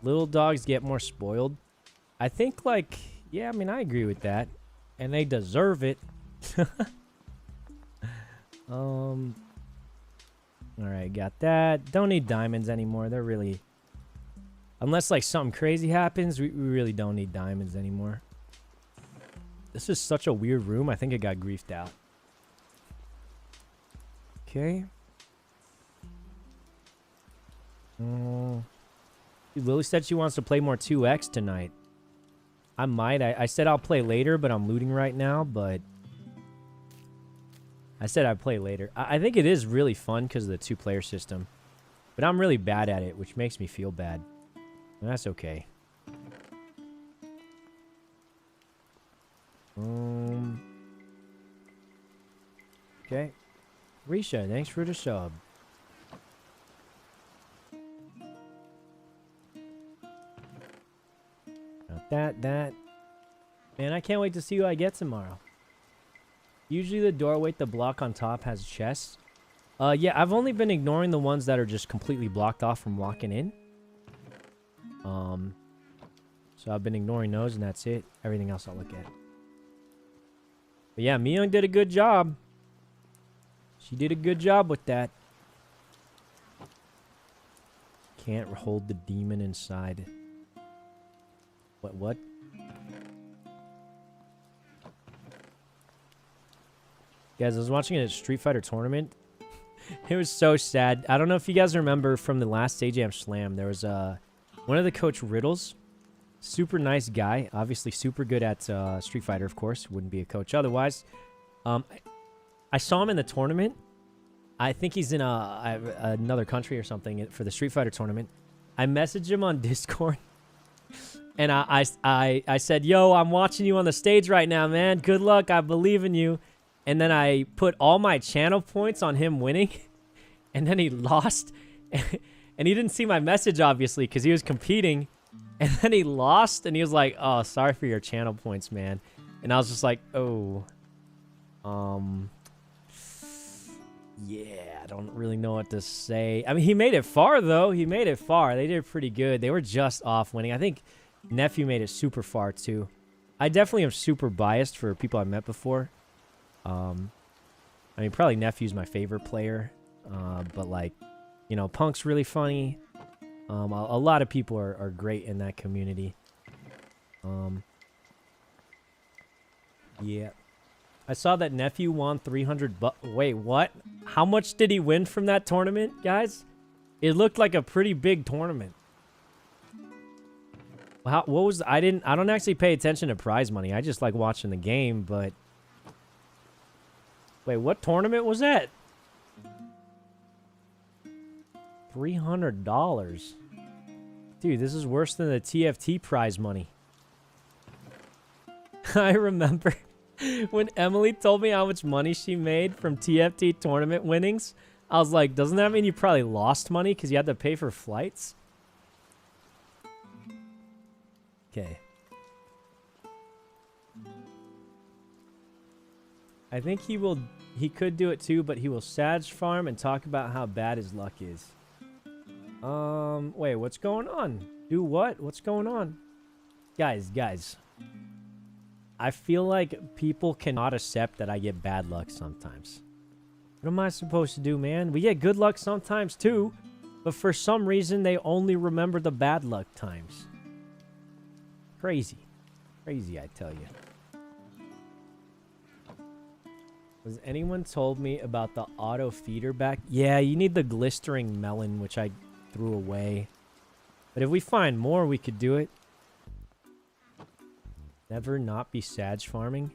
Little dogs get more spoiled. I think, like, yeah, I mean, I agree with that. And they deserve it. Alright, got that. Don't need diamonds anymore. They're really... Unless, like, something crazy happens, we really don't need diamonds anymore. This is such a weird room. I think it got griefed out. Okay. Lily said she wants to play more 2X tonight. I might. I said I'll play later, but I'm looting right now, but... I said I'd play later. I think it is really fun because of the two-player system. But I'm really bad at it, which makes me feel bad. And that's okay. Okay. Risha, thanks for the sub. Got that. Man, I can't wait to see who I get tomorrow. Usually the doorway, the block on top has chests. Yeah, I've only been ignoring the ones that are just completely blocked off from walking in. So I've been ignoring those and that's it. Everything else I'll look at. But yeah, Myung did a good job. She did a good job with that. Can't hold the demon inside. What? Guys, I was watching a Street Fighter tournament. It was so sad. I don't know if you guys remember from the last AJM Slam. There was one of the Coach Riddles. Super nice guy. Obviously super good at Street Fighter, of course. Wouldn't be a coach otherwise. I saw him in the tournament. I think he's in another country or something for the Street Fighter tournament. I messaged him on Discord. And I said, yo, I'm watching you on the stage right now, man. Good luck. I believe in you. And then I put all my channel points on him winning. and then he lost, and he didn't see my message, obviously, because he was competing, and then he lost, and he was like, oh, sorry for your channel points, man. And I was just like, oh, yeah, I don't really know what to say. I mean, he made it far, though. He made it far. They did pretty good. They were just off winning. I think Nephew made it super far, too. I definitely am super biased for people I met before. I mean, probably Nephew's my favorite player. But, like, you know, Punk's really funny. A lot of people are great in that community. Yeah. I saw that Nephew won 300 Wait, what? How much did he win from that tournament, guys? It looked like a pretty big tournament. What was... I don't actually pay attention to prize money. I just like watching the game, but... Wait, what tournament was that? $300. Dude, this is worse than the TFT prize money. I remember when Emily told me how much money she made from TFT tournament winnings. I was like, doesn't that mean you probably lost money because you had to pay for flights? Okay. I think he could do it too, but he will Sag farm and talk about how bad his luck is. Wait, what's going on? Do what? What's going on? Guys. I feel like people cannot accept that I get bad luck sometimes. What am I supposed to do, man? We get good luck sometimes too, but for some reason they only remember the bad luck times. Crazy. Crazy, I tell you. Has anyone told me about the auto feeder back? Yeah, you need the glistering melon, which I threw away. But if we find more, we could do it. Never not be Sag farming?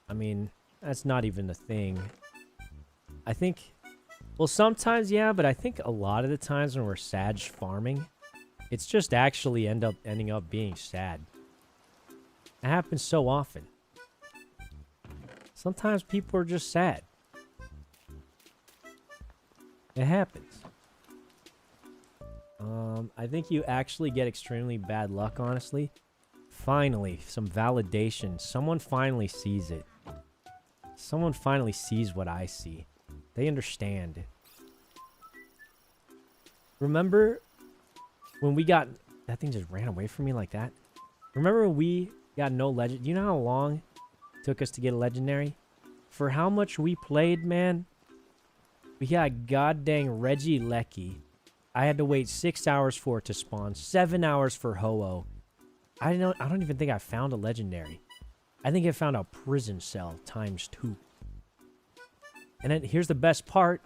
I mean, that's not even a thing. I think... Well, sometimes, yeah, but I think a lot of the times when we're Sag farming, it's just actually ending up being sad. It happens so often. Sometimes people are just sad. It happens. I think you actually get extremely bad luck, honestly. Finally, some validation. Someone finally sees it. Someone finally sees what I see. They understand. Remember when we got... That thing just ran away from me like that. Remember when we got no legend? You know how long it took us to get a legendary? For how much we played, man? We got goddamn Reggie Lecky. I had to wait 6 hours for it to spawn. 7 hours for Ho-Oh. I don't even think I found a legendary. I think I found a prison cell ×2. And then here's the best part.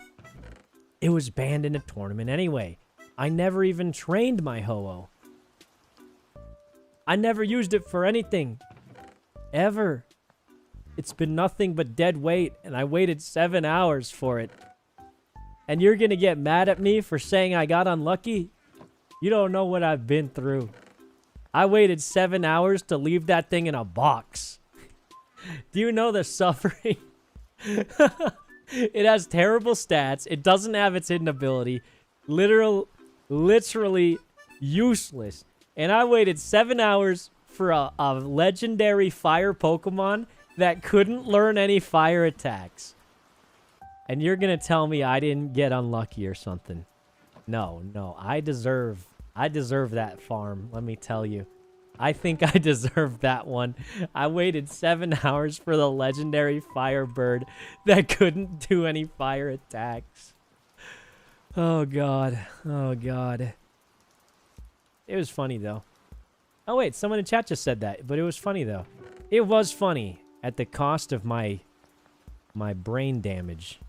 It was banned in a tournament anyway. I never even trained my Ho-Oh. I never used it for anything. Ever. It's been nothing but dead weight, and I waited 7 hours for it. And you're gonna get mad at me for saying I got unlucky? You don't know what I've been through. I waited 7 hours to leave that thing in a box. Do you know the suffering? It has terrible stats. It doesn't have its hidden ability. Literally useless. And I waited 7 hours for a legendary fire Pokemon that couldn't learn any fire attacks. And you're gonna tell me I didn't get unlucky or something. No. I deserve that farm, let me tell you. I think I deserve that one. I waited 7 hours for the legendary Firebird that couldn't do any fire attacks. Oh, God. Oh, God. It was funny, though. Oh, wait. Someone in chat just said that, but it was funny, though. It was funny at the cost of my brain damage.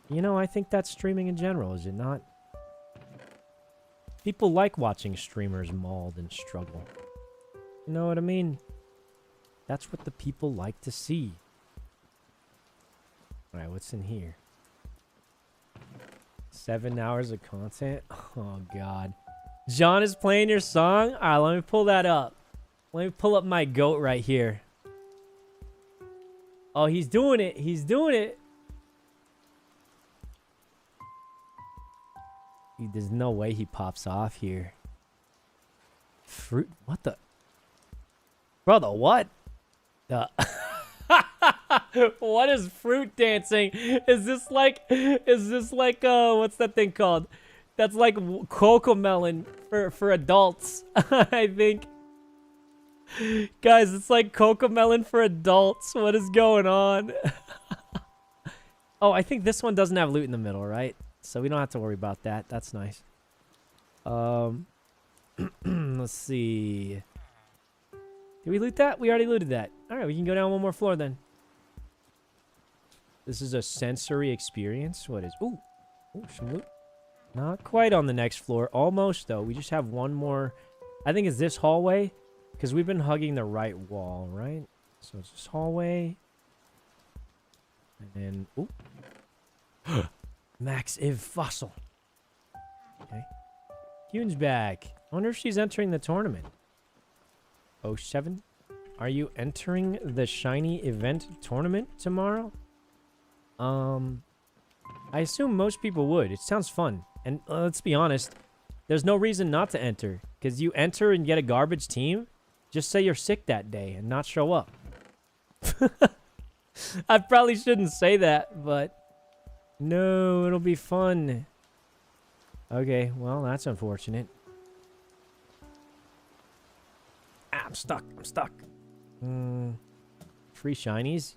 You know, I think that's streaming in general, is it not? People like watching streamers mauled and struggle. You know what I mean? That's what the people like to see. Alright, what's in here? 7 hours of content? Oh, God. John is playing your song? Alright, let me pull that up. Let me pull up my goat right here. Oh, he's doing it. He's doing it. There's no way he pops off here. Fruit? What the? Bro, the what? The... What is fruit dancing? Is this like what's that thing called? That's like coblemon for adults. I think. Guys, it's like coblemon for adults. What is going on? Oh, I think this one doesn't have loot in the middle, right? So we don't have to worry about that. That's nice. Let's see. Did we loot that? We already looted that. All right, we can go down one more floor then. This is a sensory experience. What is... Ooh, some loot. Not quite on the next floor. Almost, though. We just have one more... I think it's this hallway. Because we've been hugging the right wall, right? So it's this hallway. And then... Ooh. Max Iv Fossil. Okay. Yoon's back. I wonder if she's entering the tournament. 07? Are you entering the shiny event tournament tomorrow? I assume most people would. It sounds fun. And let's be honest, there's no reason not to enter. Because you enter and get a garbage team, just say you're sick that day and not show up. I probably shouldn't say that, but... No, it'll be fun. Okay, well, that's unfortunate. Ah, I'm stuck. Free shinies?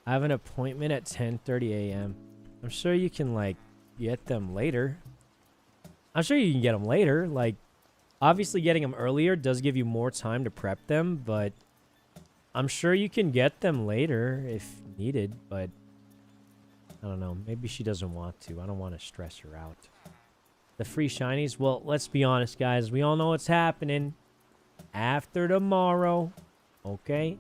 I have an appointment at 10:30 a.m. I'm sure you can, like, get them later. I'm sure you can get them later. Like, obviously getting them earlier does give you more time to prep them, but I'm sure you can get them later if needed, but I don't know. Maybe she doesn't want to. I don't want to stress her out. The free shinies? Well, let's be honest, guys. We all know what's happening. After tomorrow, okay?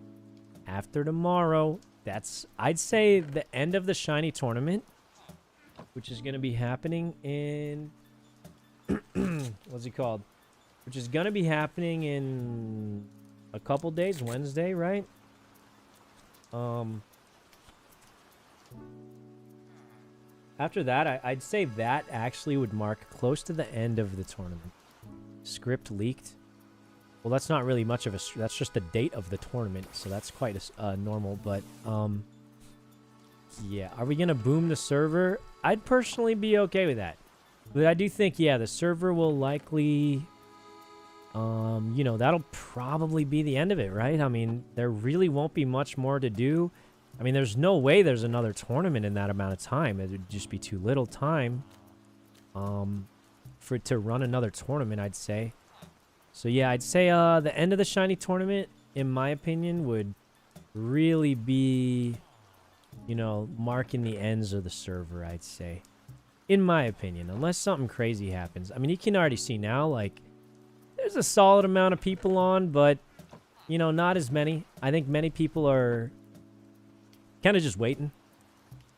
After tomorrow, that's, I'd say, the end of the shiny tournament, which is going to be happening in... what's it called? Which is going to be happening in a couple days, Wednesday, right? After that, I'd say that actually would mark close to the end of the tournament. Script leaked. Well, that's not really much of a... That's just the date of the tournament, so that's quite normal, but... Yeah, are we going to boom the server? I'd personally be okay with that. But I do think, yeah, the server will likely... you know, that'll probably be the end of it, right? I mean, there really won't be much more to do. I mean, there's no way there's another tournament in that amount of time. It would just be too little time for it to run another tournament, I'd say. So, yeah, I'd say the end of the shiny tournament, in my opinion, would really be, you know, marking the ends of the server, I'd say. In my opinion, unless something crazy happens. I mean, you can already see now, like, there's a solid amount of people on, but, you know, not as many. I think many people are kind of just waiting.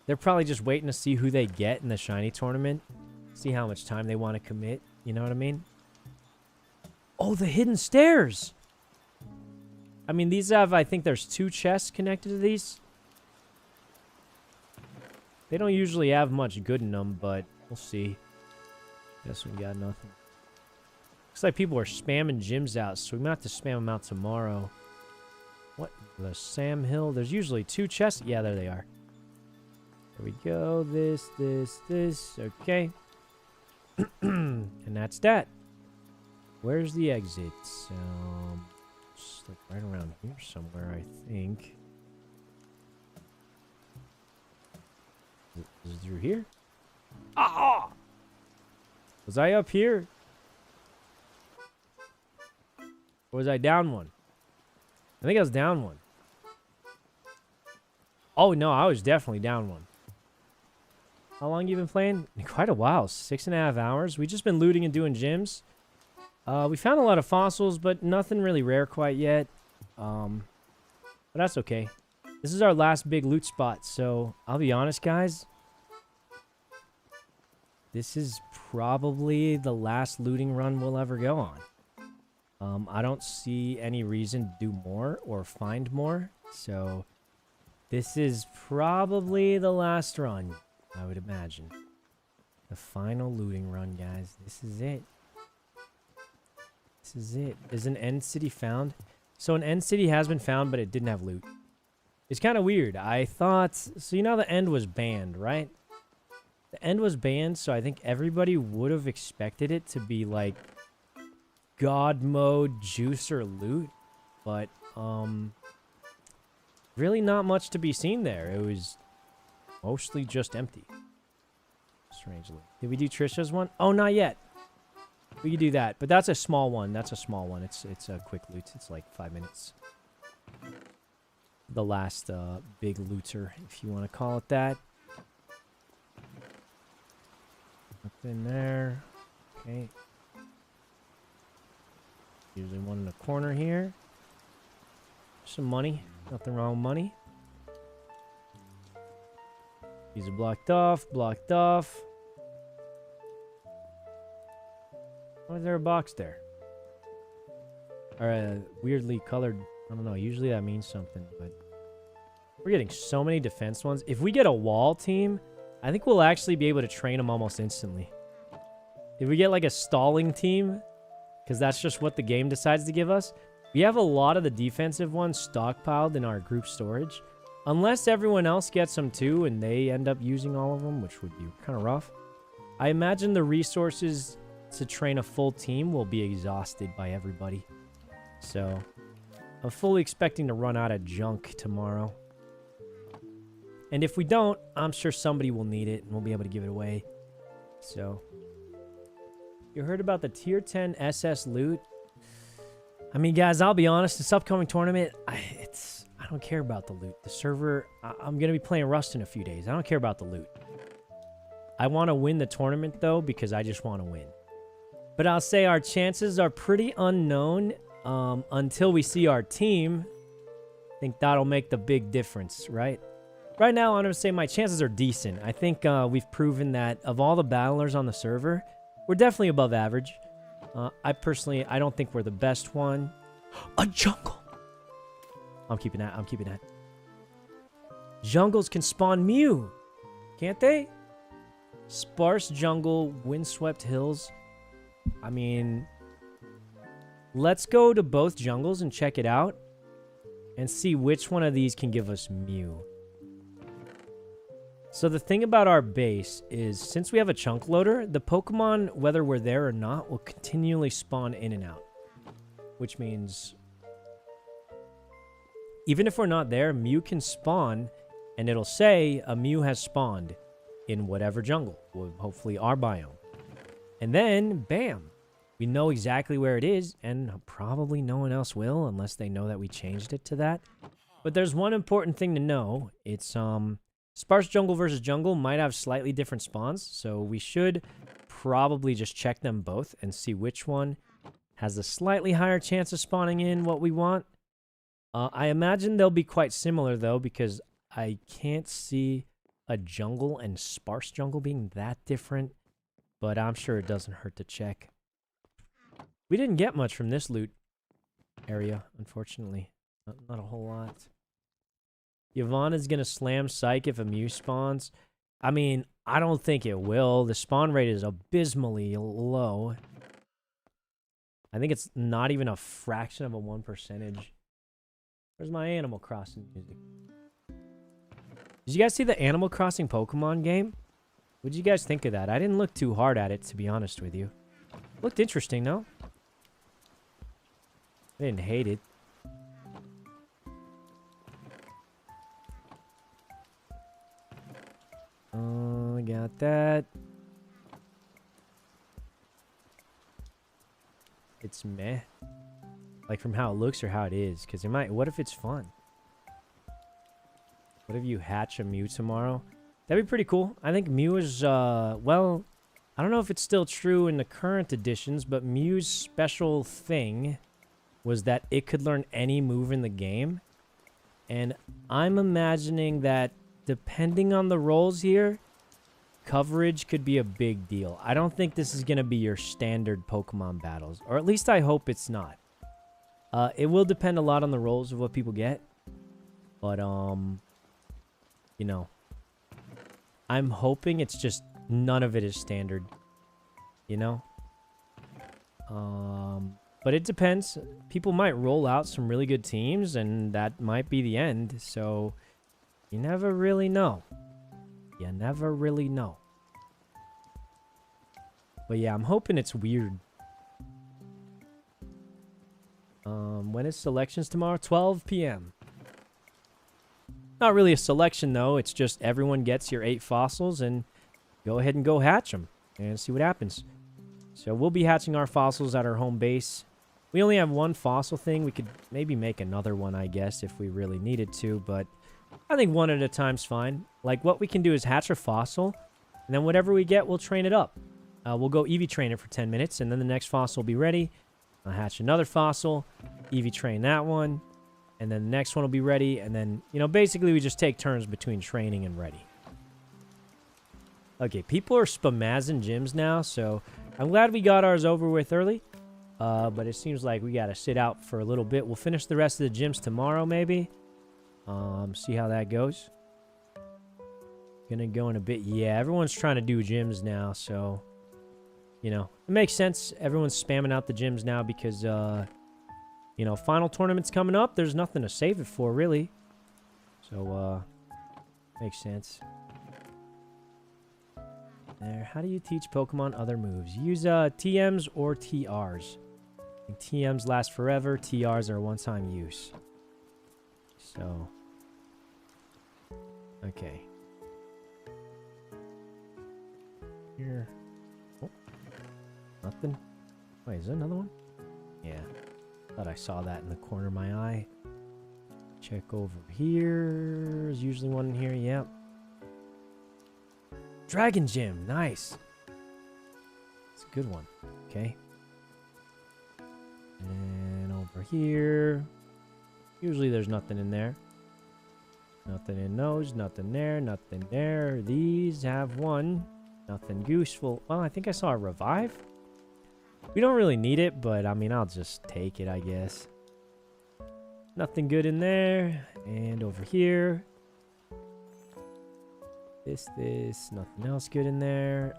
They're probably just waiting to see who they get in the shiny tournament. See how much time they want to commit. You know what I mean? Oh, the hidden stairs! I mean, these have, I think there's 2 chests connected to these. They don't usually have much good in them, but we'll see. Guess we got nothing. Looks like people are spamming gyms out, so we might have to spam them out tomorrow. What? The Sam Hill? There's usually 2 chests. Yeah, there they are. There we go. This. Okay. And that's that. Where's the exits? Just like right around here somewhere, I think. Is it through here? Ah! Was I up here? Or was I down one? I think I was down one. Oh, no, I was definitely down one. How long you been playing? Quite a while. 6.5 hours. We've just been looting and doing gyms. We found a lot of fossils, but nothing really rare quite yet. But that's okay. This is our last big loot spot, so I'll be honest, guys. This is probably the last looting run we'll ever go on. I don't see any reason to do more or find more, so this is probably the last run, I would imagine. The final looting run, guys. This is it. This is it. Is an end city found? So an end city has been found, but it didn't have loot. It's kind of weird. I thought... So you know the end was banned, right? The end was banned, so I think everybody would have expected it to be like God mode, juice, or loot. But, really not much to be seen there. It was mostly just empty. Strangely. Did we do Trisha's one? Oh, not yet. We could do that, but that's a small one. That's a small one. It's a quick loot. It's like 5 minutes. The last big looter, if you want to call it that. Up in there. Okay. Usually one in the corner here. Some money. Nothing wrong with money. These are blocked off. Blocked off. Why is there a box there? Or a weirdly colored... I don't know. Usually that means something, but... We're getting so many defense ones. If we get a wall team, I think we'll actually be able to train them almost instantly. If we get like a stalling team, because that's just what the game decides to give us, we have a lot of the defensive ones stockpiled in our group storage. Unless everyone else gets them too and they end up using all of them, which would be kind of rough. I imagine the resources to train a full team will be exhausted by everybody. So, I'm fully expecting to run out of junk tomorrow. And if we don't, I'm sure somebody will need it and we'll be able to give it away. So, you heard about the tier 10 SS loot? I mean, guys, I'll be honest, this upcoming tournament, I don't care about the loot. The server, I'm going to be playing Rust in a few days. I don't care about the loot. I want to win the tournament, though, because I just want to win. But I'll say our chances are pretty unknown until we see our team. I think that'll make the big difference, right? Right now, I'm going to say my chances are decent. I think we've proven that of all the battlers on the server, we're definitely above average. I don't think we're the best one. A jungle! I'm keeping that. I'm keeping that. Jungles can spawn Mew. Can't they? Sparse jungle, windswept hills. I mean, let's go to both jungles and check it out. And see which one of these can give us Mew. So the thing about our base is, since we have a chunk loader, the Pokemon, whether we're there or not, will continually spawn in and out. Which means, even if we're not there, Mew can spawn, and it'll say a Mew has spawned in whatever jungle, hopefully our biome. And then, bam, we know exactly where it is, and probably no one else will, unless they know that we changed it to that. But there's one important thing to know. It's, sparse jungle versus jungle might have slightly different spawns, so we should probably just check them both and see which one has a slightly higher chance of spawning in what we want. I imagine they'll be quite similar, though, because I can't see a jungle and sparse jungle being that different, but I'm sure it doesn't hurt to check. We didn't get much from this loot area, unfortunately. Not a whole lot. Yvonne is going to slam Psych if a Mew spawns. I mean, I don't think it will. The spawn rate is abysmally low. I think it's not even a fraction of a 1%. Where's my Animal Crossing music? Did you guys see the Animal Crossing Pokemon game? What did you guys think of that? I didn't look too hard at it, to be honest with you. Looked interesting, though. I didn't hate it. Oh, I got that. It's meh. Like from how it looks or how it is. Because it might... What if it's fun? What if you hatch a Mew tomorrow? That'd be pretty cool. I think Mew is, well... I don't know if it's still true in the current editions, but Mew's special thing was that it could learn any move in the game. And I'm imagining that depending on the roles here, coverage could be a big deal. I don't think this is going to be your standard Pokemon battles. Or at least I hope it's not. It will depend a lot on the roles of what people get. But, you know, I'm hoping it's just none of it is standard, you know? But it depends. People might roll out some really good teams, and that might be the end. So you never really know. You never really know. But yeah, I'm hoping it's weird. When is selections tomorrow? 12 p.m. Not really a selection, though. It's just everyone gets your 8 fossils, and go ahead and go hatch them and see what happens. So we'll be hatching our fossils at our home base. We only have 1 fossil thing. We could maybe make another one, I guess, if we really needed to. But I think 1 at a time's fine. Like, what we can do is hatch a fossil, and then whatever we get, we'll train it up. We'll go EV train it for 10 minutes, and then the next fossil will be ready. I'll hatch another fossil, EV train that one, and then the next one will be ready. And then, you know, basically we just take turns between training and ready. Okay, people are spamazzing gyms now, so I'm glad we got ours over with early. But it seems like we got to sit out for a little bit. We'll finish the rest of the gyms tomorrow, maybe. See how that goes. Gonna go in a bit. Yeah, everyone's trying to do gyms now, so... You know, it makes sense. Everyone's spamming out the gyms now because, you know, final tournament's coming up. There's nothing to save it for, really. So, makes sense. There. How do you teach Pokemon other moves? Use, TMs or TRs. TMs last forever. TRs are one-time use. So. Okay. Here. Nothing? Wait, is there another one? Yeah. Thought I saw that in the corner of my eye. Check over here. There's usually one in here. Yep. Dragon Gym. Nice. It's a good one. Okay. And over here. Usually there's nothing in there. Nothing in those. Nothing there. Nothing there. These have one. Nothing useful. Well, I think I saw a revive. We don't really need it, but I mean, I'll just take it, I guess. Nothing good in there. And over here. This. Nothing else good in there.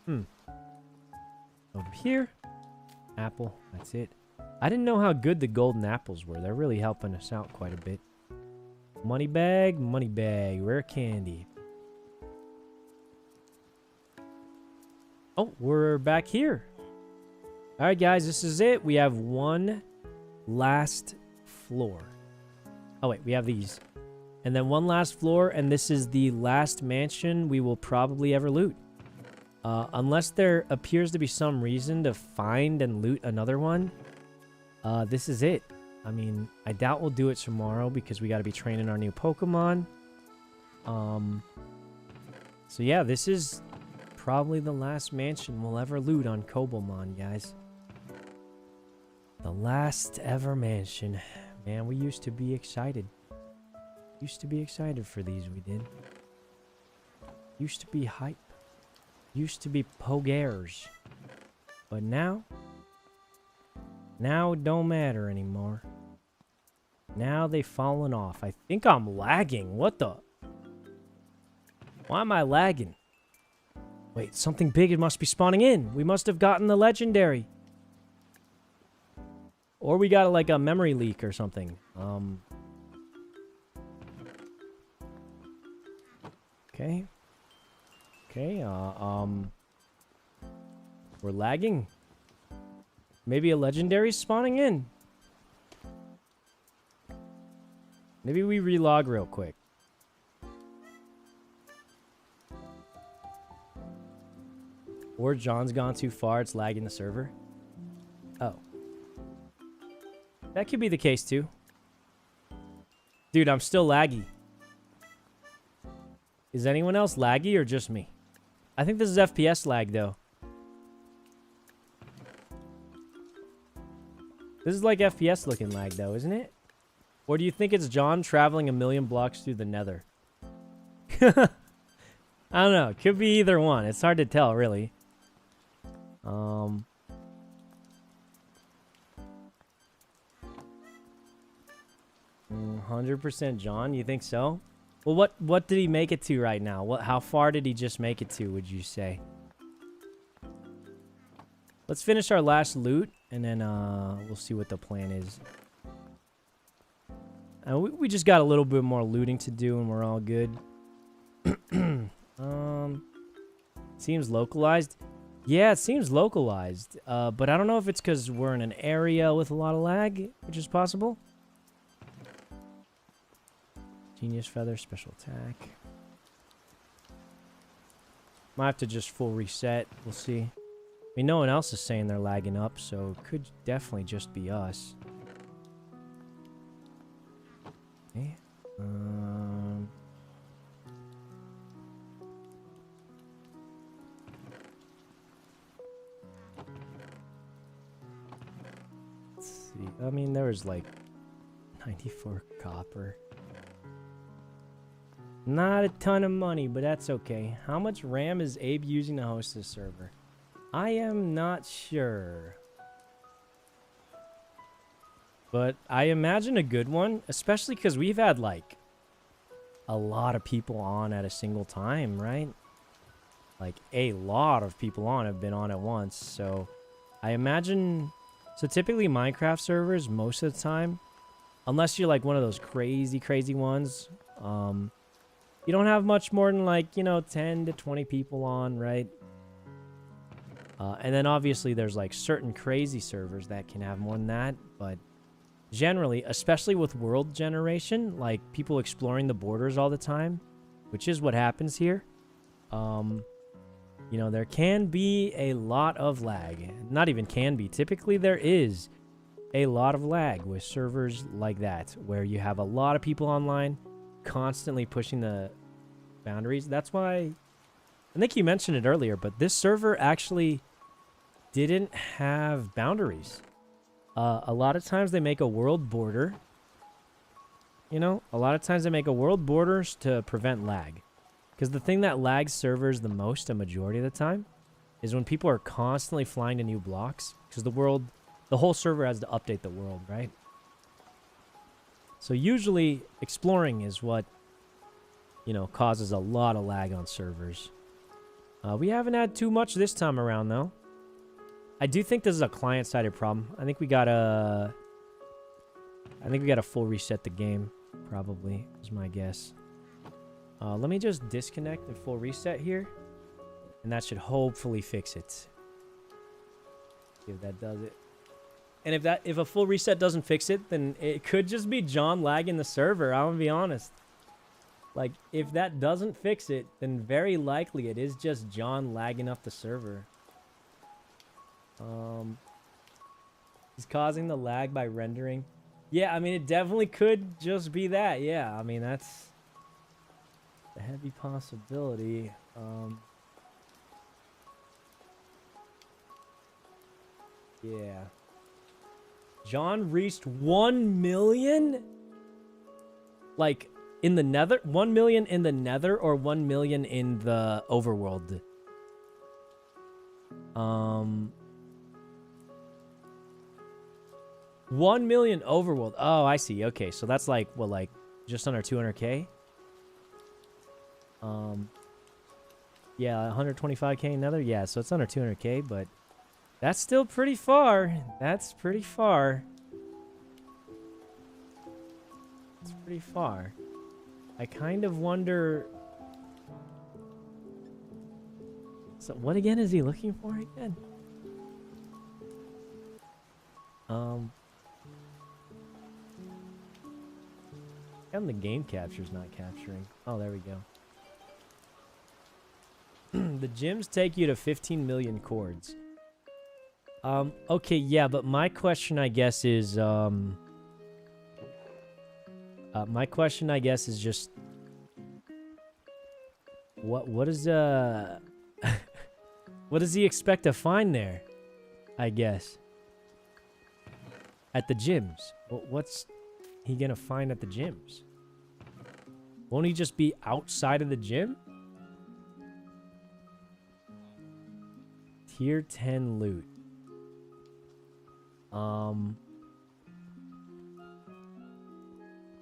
Over here. Apple. That's it. I didn't know how good the golden apples were. They're really helping us out quite a bit. Money bag. Rare candy. Oh, we're back here. All right, guys, this is it. We have one last floor. Oh, wait, we have these. And then one last floor, and this is the last mansion we will probably ever loot. Unless there appears to be some reason to find and loot another one, this is it. I mean, I doubt we'll do it tomorrow because we got to be training our new Pokemon. So yeah, this is probably the last mansion we'll ever loot on Coblemon, guys. The last ever mansion. Man, we used to be excited. Used to be excited for these, we did. Used to be hype. Used to be pogares. But now it don't matter anymore. Now they've fallen off. I think I'm lagging. What the? Why am I lagging? Wait, something big must be spawning in. We must have gotten the legendary. Or we got like a memory leak or something. Okay. Okay, we're lagging. Maybe a legendary spawning in. Maybe we relog real quick. Or John's gone too far, it's lagging the server. Oh. That could be the case too. Dude, I'm still laggy. Is anyone else laggy or just me? I think this is FPS lag though. This is like FPS looking lag though, isn't it? Or do you think it's John traveling 1,000,000 blocks through the nether? I don't know. Could be either one. It's hard to tell, really. 100% John, you think so? Well, what did he make it to right now? How far did he just make it to, would you say? Let's finish our last loot, and then we'll see what the plan is. We just got a little bit more looting to do, and we're all good. Seems localized. Yeah, it seems localized. But I don't know if it's because we're in an area with a lot of lag, which is possible. Genius Feather, special attack. Might have to just full reset. We'll see. I mean, no one else is saying they're lagging up, so it could definitely just be us. Okay. Let's see. I mean, there was like 94 copper. Not a ton of money, but that's okay. How much RAM is Abe using to host this server? I am not sure. But I imagine a good one, especially because we've had like a lot of people on at a single time, right? Like a lot of people on have been on at once. So I imagine, so typically Minecraft servers, most of the time, unless you're like one of those crazy ones, you don't have much more than like, 10 to 20 people on, right? And then obviously there's like certain crazy servers that can have more than that, but generally, especially with world generation, like people exploring the borders all the time, which is what happens here, there can be a lot of lag. Not even can be. Typically, there is a lot of lag with servers like that, where you have a lot of people online constantly pushing the boundaries. That's why, I think you mentioned it earlier, but this server actually didn't have boundaries. A lot of times they make a world border. A lot of times they make a world borders to prevent lag. Because the thing that lags servers the most, a majority of the time, is when people are constantly flying to new blocks. Because the whole server has to update the world, right? So usually exploring is what, causes a lot of lag on servers. We haven't had too much this time around, though. I do think this is a client-sided problem. I think we gotta full reset the game, probably, is my guess. Let me just disconnect and full reset here, and that should hopefully fix it. See if that does it. And if a full reset doesn't fix it, then it could just be John lagging the server. I'm gonna be honest. Like, if that doesn't fix it, then very likely it is just John lagging up the server. He's causing the lag by rendering. Yeah, I mean, it definitely could just be that. Yeah, I mean, that's a heavy possibility. Yeah. John reached 1 million? Like, in the nether? 1 million in the nether or 1 million in the overworld? 1 million overworld. Oh, I see. Okay, so that's like, what, like, just under 200k? Yeah, 125k nether? Yeah, so it's under 200k, but that's still pretty far. That's pretty far. It's pretty far. I kind of wonder... So what again is he looking for again? And the game capture's not capturing. Oh, there we go. The gyms take you to 15 million chords. Okay, yeah, but my question, I guess, is, just... What is, what does he expect to find there? I guess. At the gyms. What's he gonna find at the gyms? Won't he just be outside of the gym? Tier 10 loot. I'm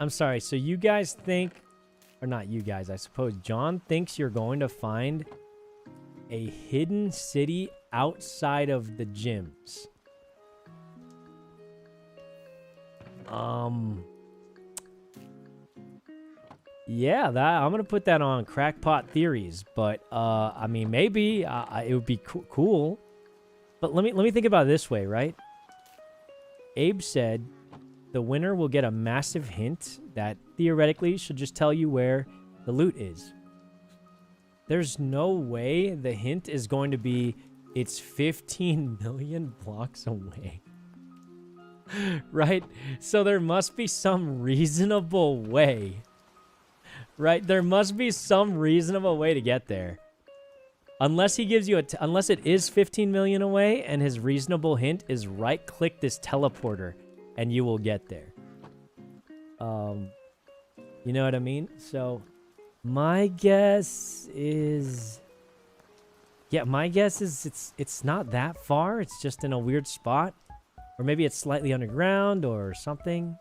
sorry, so you guys think or not you guys, I suppose John thinks you're going to find a hidden city outside of the gyms. Yeah, that I'm gonna put that on crackpot theories, but I mean, maybe it would be cool. But let me think about it this way, right? Abe said the winner will get a massive hint that theoretically should just tell you where the loot is. There's no way the hint is going to be it's 15 million blocks away. Right? So there must be some reasonable way. Right? There must be some reasonable way to get there. Unless he gives you unless it is 15 million away and his reasonable hint is right-click this teleporter and you will get there. You know what I mean? So my guess is it's not that far. It's just in a weird spot. Or maybe it's slightly underground or something.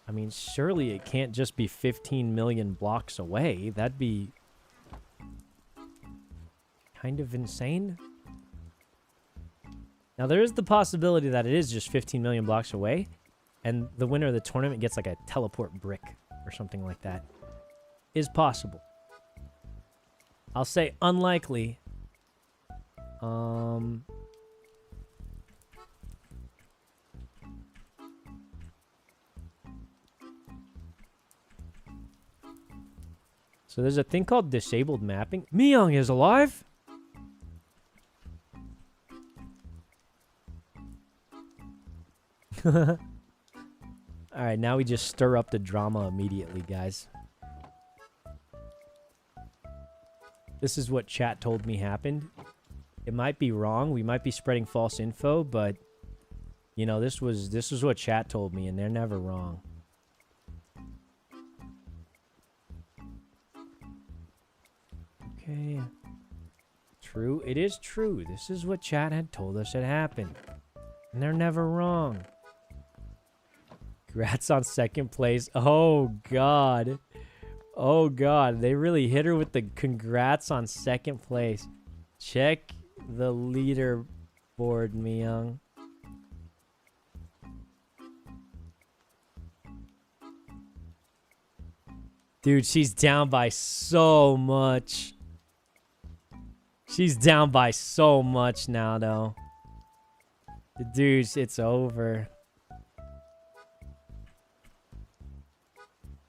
I mean, surely it can't just be 15 million blocks away. That'd be kind of insane. Now, there is the possibility that it is just 15 million blocks away, and the winner of the tournament gets like a teleport brick or something like that. Is possible. I'll say unlikely. So there's a thing called disabled mapping. Myung is alive? Alright, now we just stir up the drama immediately, guys. This is what chat told me happened. It might be wrong. We might be spreading false info, but you know, this was what chat told me, and they're never wrong. Okay. True. It is true. This is what chat had told us had happened. And they're never wrong. Congrats on second place. Oh, God. Oh, God. They really hit her with the congrats on second place. Check the leaderboard, Myung. Dude, she's down by so much. She's down by so much now, though. Dude, it's over.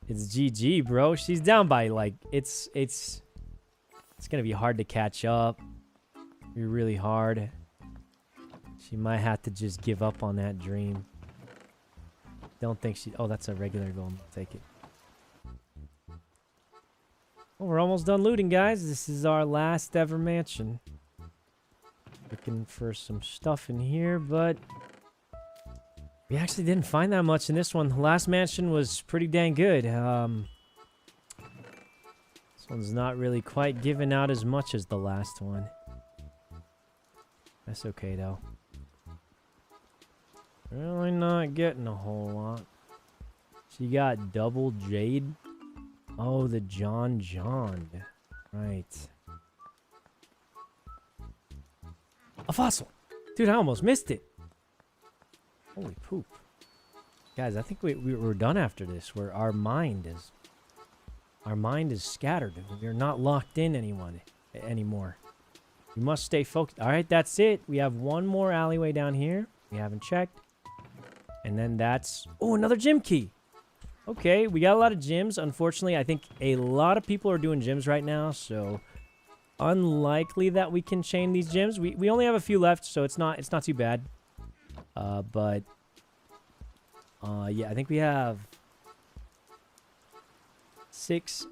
It's GG, bro. She's down by, like, it's gonna be hard to catch up. Be really hard. She might have to just give up on that dream. Don't think she... Oh, that's a regular gold. I'll take it. Well, we're almost done looting, guys. This is our last ever mansion. Looking for some stuff in here, but we actually didn't find that much in this one. The last mansion was pretty dang good. This one's not really quite giving out as much as the last one. That's okay, though. Really not getting a whole lot. She got double jade. Oh, the John. Right. A fossil. Dude, I almost missed it. Holy poop. Guys, I think we're done after this. Where our mind is scattered. We're not locked in anymore. We must stay focused. All right, that's it. We have one more alleyway down here. We haven't checked. And then that's... Oh, another gym key. Okay, we got a lot of gyms. Unfortunately, I think a lot of people are doing gyms right now, so unlikely that we can chain these gyms. We only have a few left, so it's not too bad. But yeah, I think we have 6,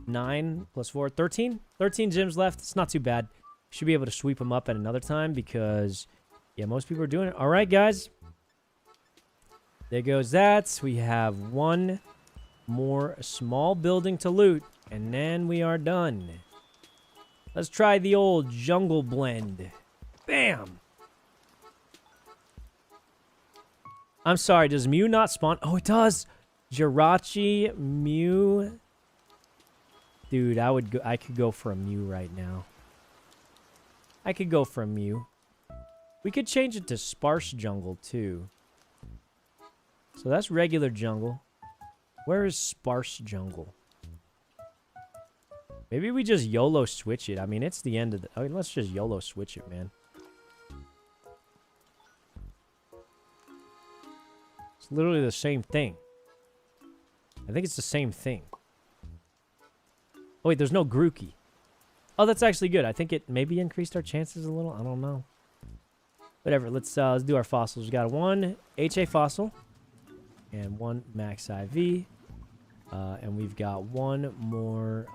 9 plus 4, 13 gyms left. It's not too bad. Should be able to sweep them up at another time because yeah, most people are doing it. All right, guys. There goes that. We have one more small building to loot, and then we are done. Let's try the old jungle blend. Bam! I'm sorry, does Mew not spawn? Oh, it does! Jirachi, Mew. Dude, I could go for a Mew right now. I could go for a Mew. We could change it to sparse jungle too. So that's regular jungle. Where is sparse jungle? Maybe we just YOLO switch it. I mean, it's the end of the... I mean, let's just YOLO switch it, man. It's literally the same thing. I think it's the same thing. Oh, wait, there's no Grookey. Oh, that's actually good. I think it maybe increased our chances a little. I don't know. Whatever. Let's do our fossils. We got one HA fossil and one max IV. And we've got one more...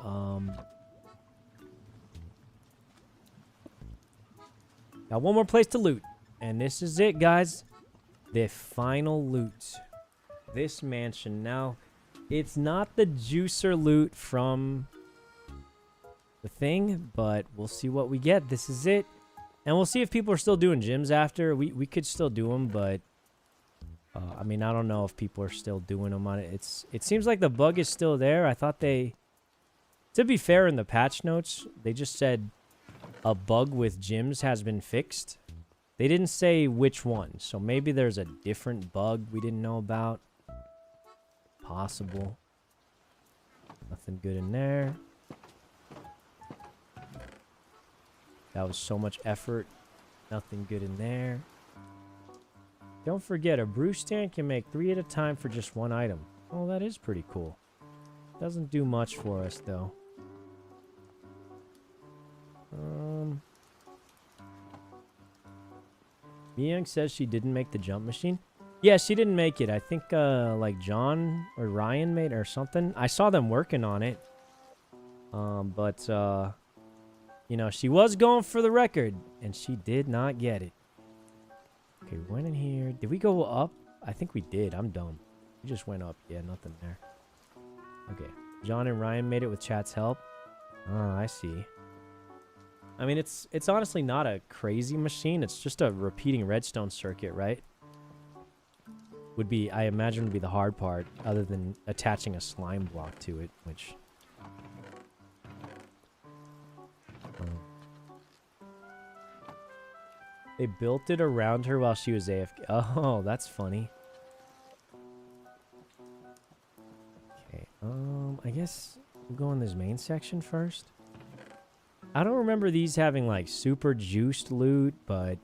got one more place to loot. And this is it, guys. The final loot. This mansion. Now, it's not the juicer loot from the thing, but we'll see what we get. This is it. And we'll see if people are still doing gyms after. We could still do them, but... I mean, I don't know if people are still doing them on it. It seems like the bug is still there. I thought they... To be fair, in the patch notes, they just said a bug with gyms has been fixed. They didn't say which one. So maybe there's a different bug we didn't know about. Possible. Nothing good in there. That was so much effort. Nothing good in there. Don't forget, a brew stand can make 3 at a time for just 1 item. Oh, that is pretty cool. Doesn't do much for us, though. Miyang says she didn't make the jump machine. Yeah, she didn't make it. I think, like, John or Ryan made it or something. I saw them working on it. But, you know, she was going for the record, and she did not get it. Okay, we went in here. Did we go up? I think we did. I'm dumb. We just went up. Yeah, nothing there. Okay. John and Ryan made it with chat's help. Oh, I see. I mean, it's honestly not a crazy machine. It's just a repeating redstone circuit, right? Would be, I imagine, would be the hard part, other than attaching a slime block to it, which... They built it around her while she was AFK. Oh, that's funny. Okay, I guess we'll go in this main section first. I don't remember these having, like, super juiced loot, but...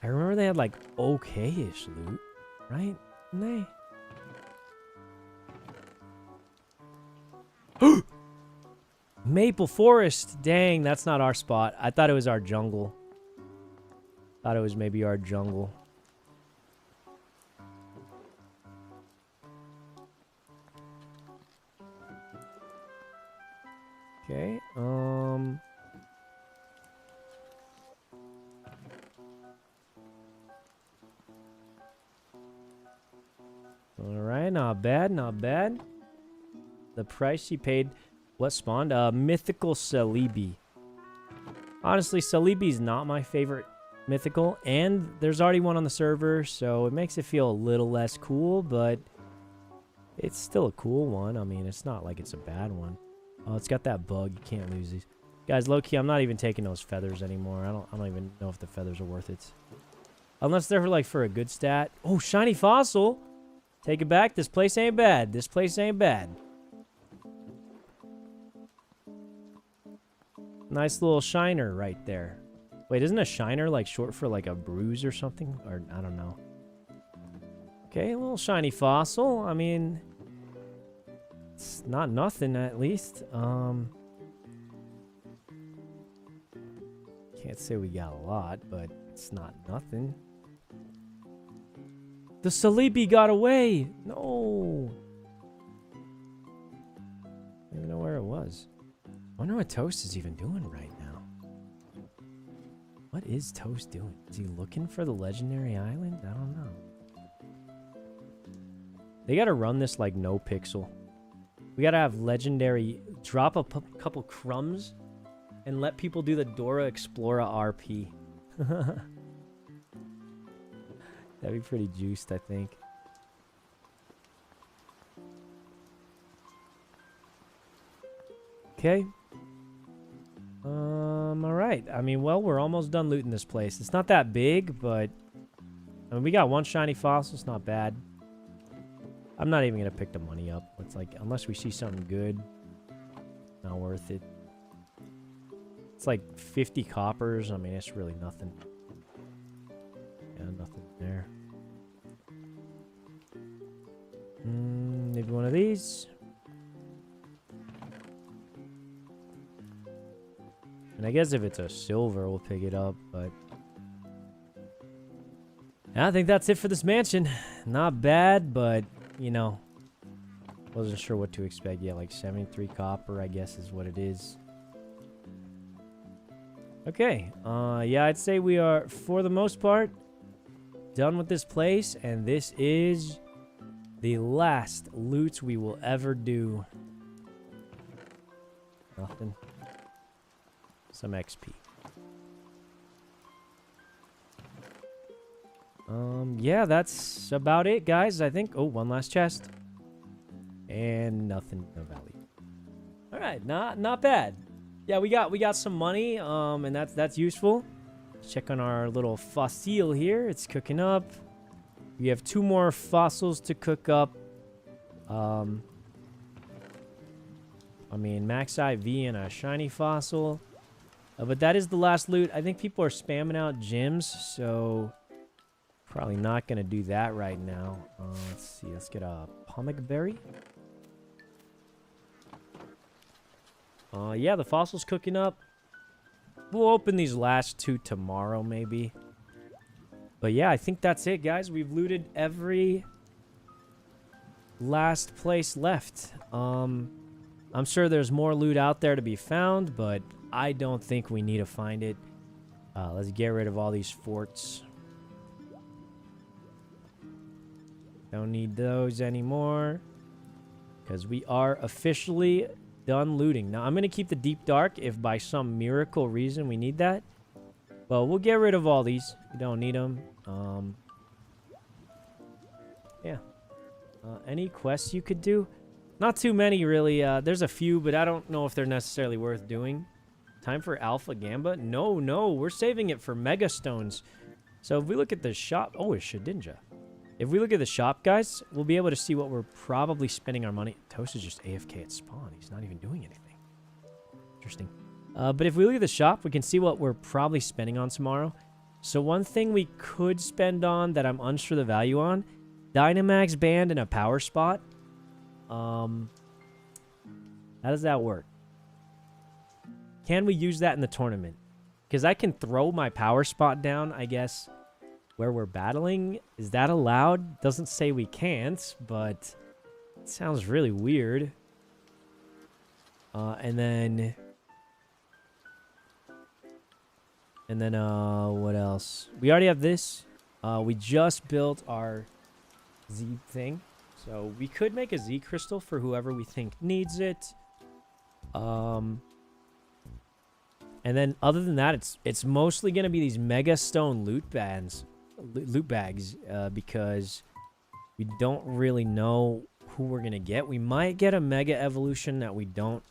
I remember they had, like, okay-ish loot, right? Didn't they? Maple Forest! Dang, that's not our spot. I thought it was our jungle. Thought it was maybe our jungle. Okay, Alright, not bad, not bad. The price she paid... What spawned? Mythical Celebi. Honestly, Celebi's not my favorite mythical, and there's already one on the server, so it makes it feel a little less cool, but it's still a cool one. I mean, it's not like it's a bad one. Oh, it's got that bug. You can't lose these. Guys, low-key, I'm not even taking those feathers anymore. I don't even know if the feathers are worth it. Unless they're like for a good stat. Oh, shiny fossil! Take it back. This place ain't bad. This place ain't bad. Nice little shiner right there. Wait, isn't a shiner like short for like a bruise or something? Or I don't know. Okay, a little shiny fossil. I mean, it's not nothing at least. Can't say we got a lot, but it's not nothing. The Celebi got away! No! I don't even know where it was. I wonder what Toast is even doing right now. What is Toast doing? Is he looking for the legendary island? I don't know. They gotta run this like no pixel. We gotta have legendary... Drop a couple crumbs and let people do the Dora Explorer RP. That'd be pretty juiced, I think. Okay. All right. I mean, well, we're almost done looting this place. It's not that big, but I mean, we got one shiny fossil. It's not bad. I'm not even gonna pick the money up. It's like, unless we see something good, not worth it. It's like 50 coppers. I mean, it's really nothing. Yeah, nothing there. Maybe one of these. And I guess if it's a silver, we'll pick it up, but yeah, I think that's it for this mansion. Not bad, but, you know, wasn't sure what to expect. Yeah, like 73 copper, I guess, is what it is. Okay, yeah, I'd say we are, for the most part, done with this place, and this is the last loot we will ever do. Nothing. Some XP. Yeah, that's about it, guys. I think. Oh, one last chest. And nothing, no value. All right, not bad. Yeah, we got some money, and that's useful. Let's check on our little fossil here. It's cooking up. We have 2 more fossils to cook up. I mean, max IV and a shiny fossil. But that is the last loot. I think people are spamming out gems, so probably not going to do that right now. Let's see. Let's get a pomegranate berry. Yeah, the fossil's cooking up. We'll open these last 2 tomorrow, maybe. But yeah, I think that's it, guys. We've looted every last place left. I'm sure there's more loot out there to be found, but I don't think we need to find it. Let's get rid of all these forts. Don't need those anymore, because we are officially done looting. Now, I'm going to keep the deep dark if by some miracle reason we need that. But we'll get rid of all these. We don't need them. Yeah. Any quests you could do? Not too many, really. There's a few, but I don't know if they're necessarily worth doing. Time for Alpha Gamba? No. We're saving it for Mega Stones. So if we look at the shop... Oh, it's Shedinja. If we look at the shop, guys, we'll be able to see what we're probably spending our money... Toast is just AFK at spawn. He's not even doing anything. Interesting. But if we look at the shop, we can see what we're probably spending on tomorrow. So one thing we could spend on that I'm unsure the value on, Dynamax Band and a power spot. How does that work? Can we use that in the tournament? Because I can throw my power spot down, I guess, where we're battling. Is that allowed? Doesn't say we can't, but it sounds really weird. And then what else? We already have this. We just built our Z thing. So we could make a Z crystal for whoever we think needs it. And then other than that, it's mostly going to be these Mega Stone loot bags, because we don't really know who we're going to get. We might get a Mega Evolution that we don't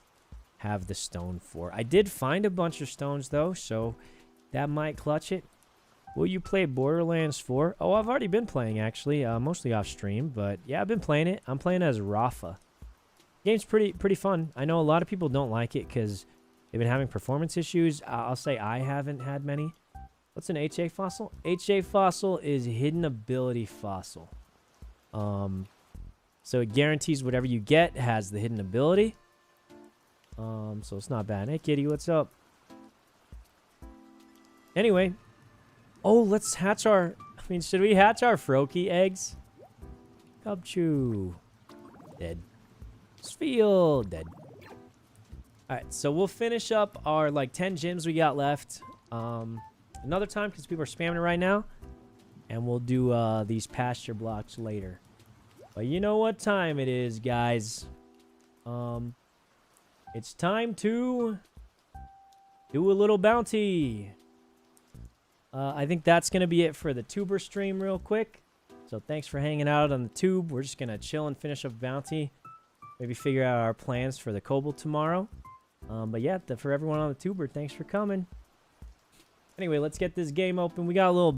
have the stone for. I did find a bunch of stones, though, so that might clutch it. Will you play Borderlands 4? Oh, I've already been playing, actually, mostly off stream, but yeah, I've been playing it. I'm playing as Rafa. Game's pretty fun. I know a lot of people don't like it because they've been having performance issues. I'll say I haven't had many. What's an HA fossil? HA fossil is hidden ability fossil. So it guarantees whatever you get has the hidden ability. So it's not bad. Hey, kitty, what's up? Anyway. Oh, let's hatch our... I mean, should we hatch our Froakie eggs? Cubchoo. Dead. Spheal. Dead. Alright, so we'll finish up our, like, 10 gyms we got left. Another time, because people are spamming it right now. And we'll do these pasture blocks later. But you know what time it is, guys. It's time to do a little bounty. I think that's going to be it for the tuber stream real quick. So thanks for hanging out on the tube. We're just going to chill and finish up bounty. Maybe figure out our plans for the Cobble tomorrow. But yeah, for everyone on the tuber, thanks for coming. Anyway, let's get this game open. We got a little